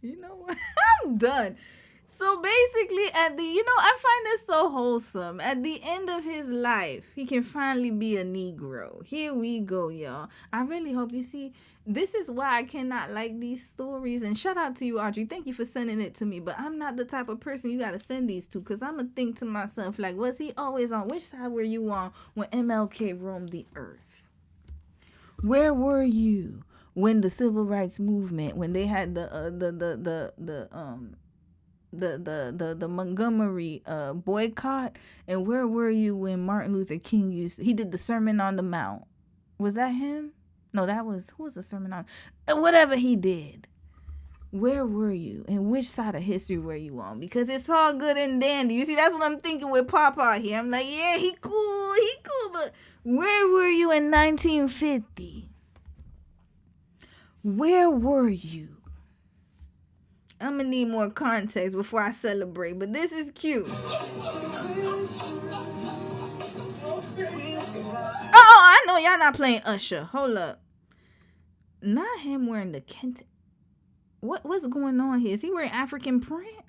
S1: You know what? I'm done. So basically, I find this so wholesome. At the end of his life, he can finally be a Negro. Here we go, y'all. I really hope you see. This is why I cannot like these stories. And shout out to you, Audrey. Thank you for sending it to me. But I'm not the type of person you got to send these to. Because I'm going to think to myself, like, was he always on? Which side were you on when MLK roamed the earth? Where were you when the civil rights movement, when they had the Montgomery boycott? And where were you when Martin Luther King he did the Sermon on the Mount? Was that him? No, who was the Sermon on? Whatever he did. Where were you? And which side of history were you on? Because it's all good and dandy. You see, that's what I'm thinking with Papa here. I'm like, yeah, he cool, but where were you in 1950? Where were you? I'm gonna need more context before I celebrate, but this is cute. I know y'all not playing Usher. Hold up. Not him wearing the Kent. What's going on here? Is he wearing African print?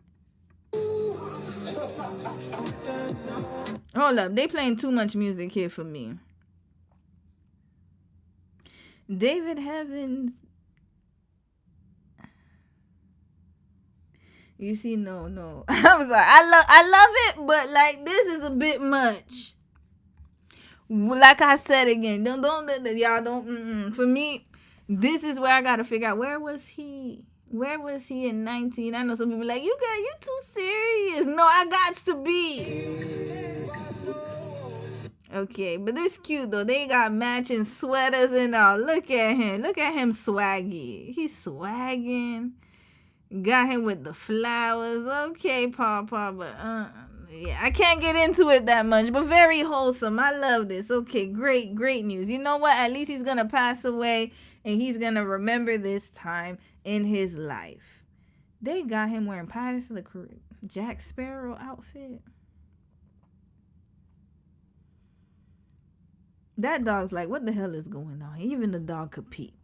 S1: Hold up. They playing too much music here for me. David Heavens. You see, no. I'm sorry. I love it, but like this is a bit much. Like I said again, don't. For me, this is where I gotta figure out where was he in 19? I know some people like you too serious. No, I got to be. Okay, but this cute though. They got matching sweaters and all. Look at him swaggy. He's swagging. Got him with the flowers. Okay, Papa, but yeah, I can't get into it that much, but very wholesome. I love this. Okay, great news. You know what? At least he's gonna pass away and he's gonna remember this time in his life. They got him wearing Pirates of the Caribbean, Jack Sparrow outfit. That dog's like, what the hell is going on? Even the dog could peep.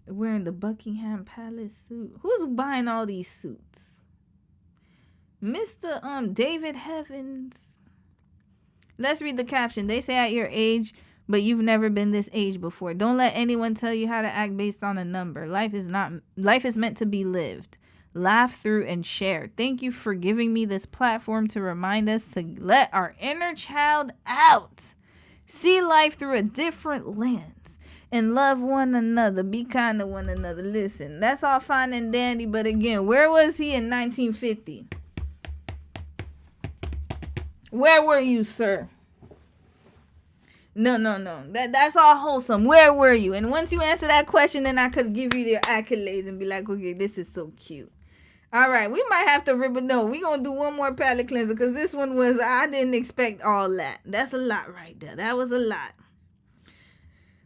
S1: Wearing the Buckingham Palace suit. Who's buying all these suits? Mr. David Heavens. Let's read the caption. They say at your age, but you've never been this age before. Don't let anyone tell you how to act based on a number. Life is meant to be lived. Laugh through and share. Thank you for giving me this platform to remind us to let our inner child out. See life through a different lens. And love one another. Be kind to one another. Listen, that's all fine and dandy. But again, where was he in 1950? Where were you, sir? No. That's all wholesome. Where were you? And once you answer that question, then I could give you the accolades and be like, okay, this is so cute. All right, we might have to rip it. No, we're going to do one more palate cleanser because this one was, I didn't expect all that. That's a lot right there. That was a lot.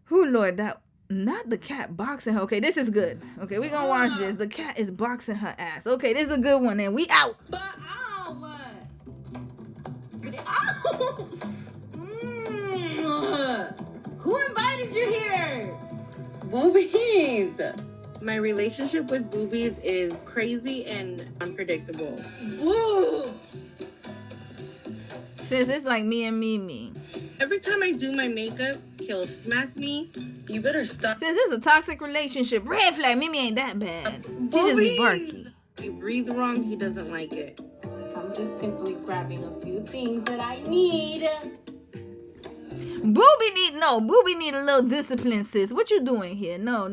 S1: Who, Lord, that, not the cat boxing her. Okay, this is good. Okay, we're going to watch this. The cat is boxing her ass. Okay, this is a good one, and we out.
S20: But ow, what? Who invited you here?
S15: Boobies. My relationship with boobies is crazy and unpredictable.
S20: Woo!
S1: Sis, it's like me and Mimi.
S15: Every time I do my makeup, he'll smack me.
S20: You better stop.
S1: Sis, this is a toxic relationship. Red flag. Mimi ain't that bad. She just be barky.
S15: You breathe wrong, he doesn't like it.
S20: I'm just simply grabbing a few things that I need.
S1: Booby need a little discipline, sis. What you doing here? No.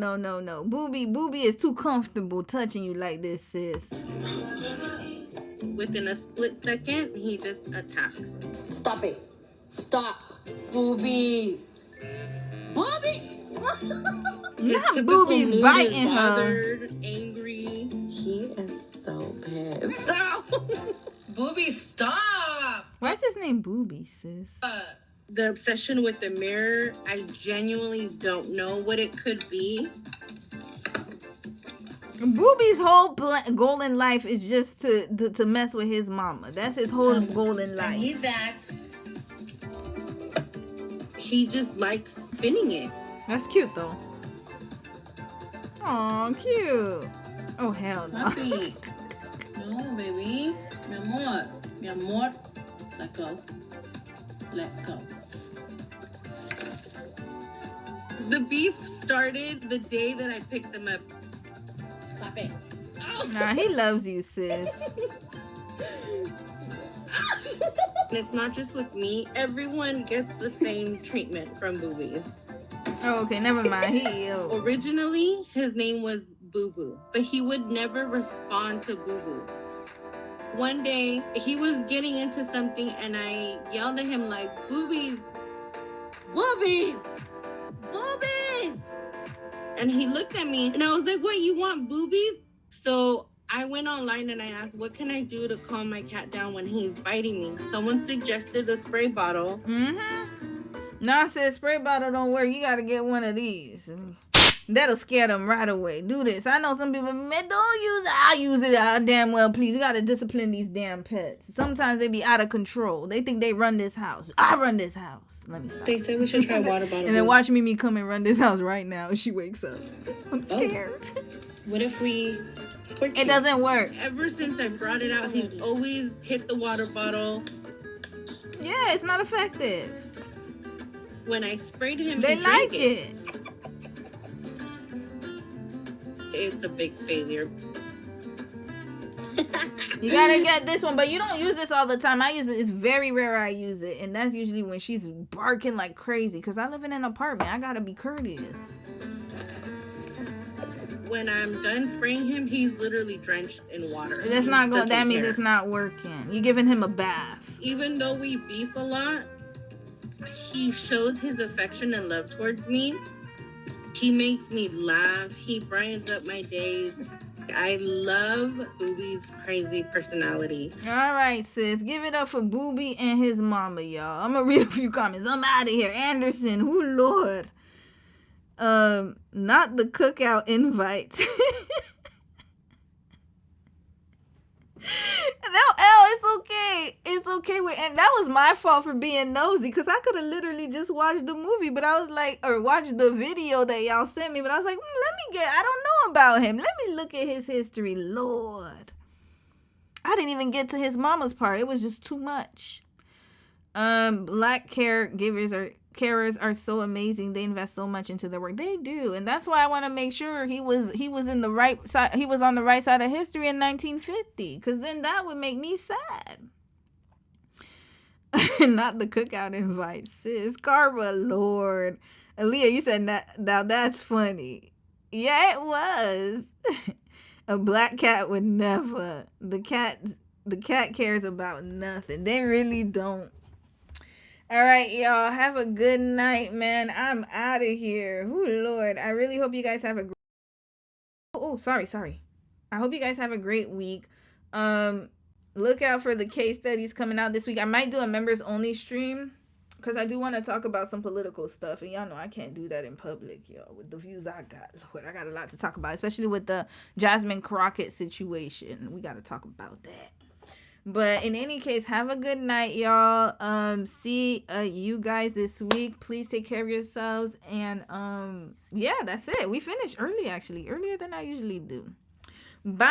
S1: Booby is too comfortable touching you like this, sis.
S15: Within a split second, he just attacks.
S20: Stop it. Stop. Boobies. Boobies.
S1: Not boobies biting her.
S15: Angry.
S20: He is so pissed. Booby, stop.
S1: Why is his name Booby, sis?
S15: The obsession with the mirror, I genuinely don't know what it could be.
S1: Booby's whole goal in life is just to mess with his mama. That's his whole goal in life.
S20: I need that.
S15: He just likes spinning it.
S1: That's cute, though. Aw, cute. Oh, hell no.
S20: Puppy. No, baby. Mi amor. Mi amor. Let go. Let go.
S15: The beef started the day that I picked him up.
S20: Stop it.
S15: Oh.
S1: Nah, he loves you, sis.
S15: And it's not just with me. Everyone gets the same treatment from boobies.
S1: Oh, okay, never mind. He ill.
S15: Originally, his name was Boo Boo, but he would never respond to Boo Boo. One day, he was getting into something, and I yelled at him like, "Boobies! Boobies! Boobies!" And he looked at me, and I was like, "What, you want boobies?" So I went online and I asked, what can I do to calm my cat down when he's biting me? Someone suggested a spray bottle.
S1: Nah, I said spray bottle don't work. You gotta get one of these. That'll scare them right away. Do this. I know some people, man, don't use it. I use it. Damn well, please. You gotta discipline these damn pets. Sometimes they be out of control. They think they run this house. I run this house. Let me stop.
S15: They said we should try water bottle.
S1: And then watch Mimi come and run this house right now. She wakes up. I'm scared.
S15: What if we squirt
S1: It doesn't work.
S15: Ever since I brought it out, he's always hit the water bottle.
S1: Yeah, it's not effective.
S15: When I sprayed him,
S1: they
S15: he
S1: like
S15: drank
S1: it.
S15: It's a big failure.
S1: You gotta get this one, but you don't use this all the time. I use it. It's very rare I use it, and that's usually when she's barking like crazy. Cause I live in an apartment. I gotta be courteous.
S15: When I'm done spraying him, he's literally drenched in water.
S1: That's not going. That means it's not working. You're giving him a bath.
S15: Even though we beef a lot, he shows his affection and love towards me. He makes me laugh. He brightens up my days. I love Booby's crazy personality.
S1: All right, sis. Give it up for Booby and his mama, y'all. I'm going to read a few comments. I'm out of here. Anderson. Oh, Lord. Not the cookout invite. L is so okay. It's okay with, and that was my fault for being nosy, because I could have literally just watched the movie, but I was like, or watched the video that y'all sent me, but I was like, I don't know about him. Let me look at his history. Lord. I didn't even get to his mama's part. It was just too much. Black carers are so amazing. They invest so much into their work. They do, and that's why I want to make sure he was in the right side. He was on the right side of history in 1950, because then that would make me sad. Not the cookout invite, sis. Karma, Lord. Aaliyah, you said that. Now that's funny. Yeah, it was. A black cat would never. The cat cares about nothing. They really don't. All right, y'all. Have a good night, man. I'm out of here. Oh, Lord. I really hope you guys have a great... Oh, sorry. I hope you guys have a great week. Look out for the case studies coming out this week. I might do a members only stream, because I do want to talk about some political stuff. And y'all know I can't do that in public, y'all. With the views I got. Lord, I got a lot to talk about, especially with the Jasmine Crockett situation. We got to talk about that. But in any case, have a good night, y'all. See you guys this week. Please take care of yourselves. And yeah, that's it. We finished early, actually. Earlier than I usually do. Bye.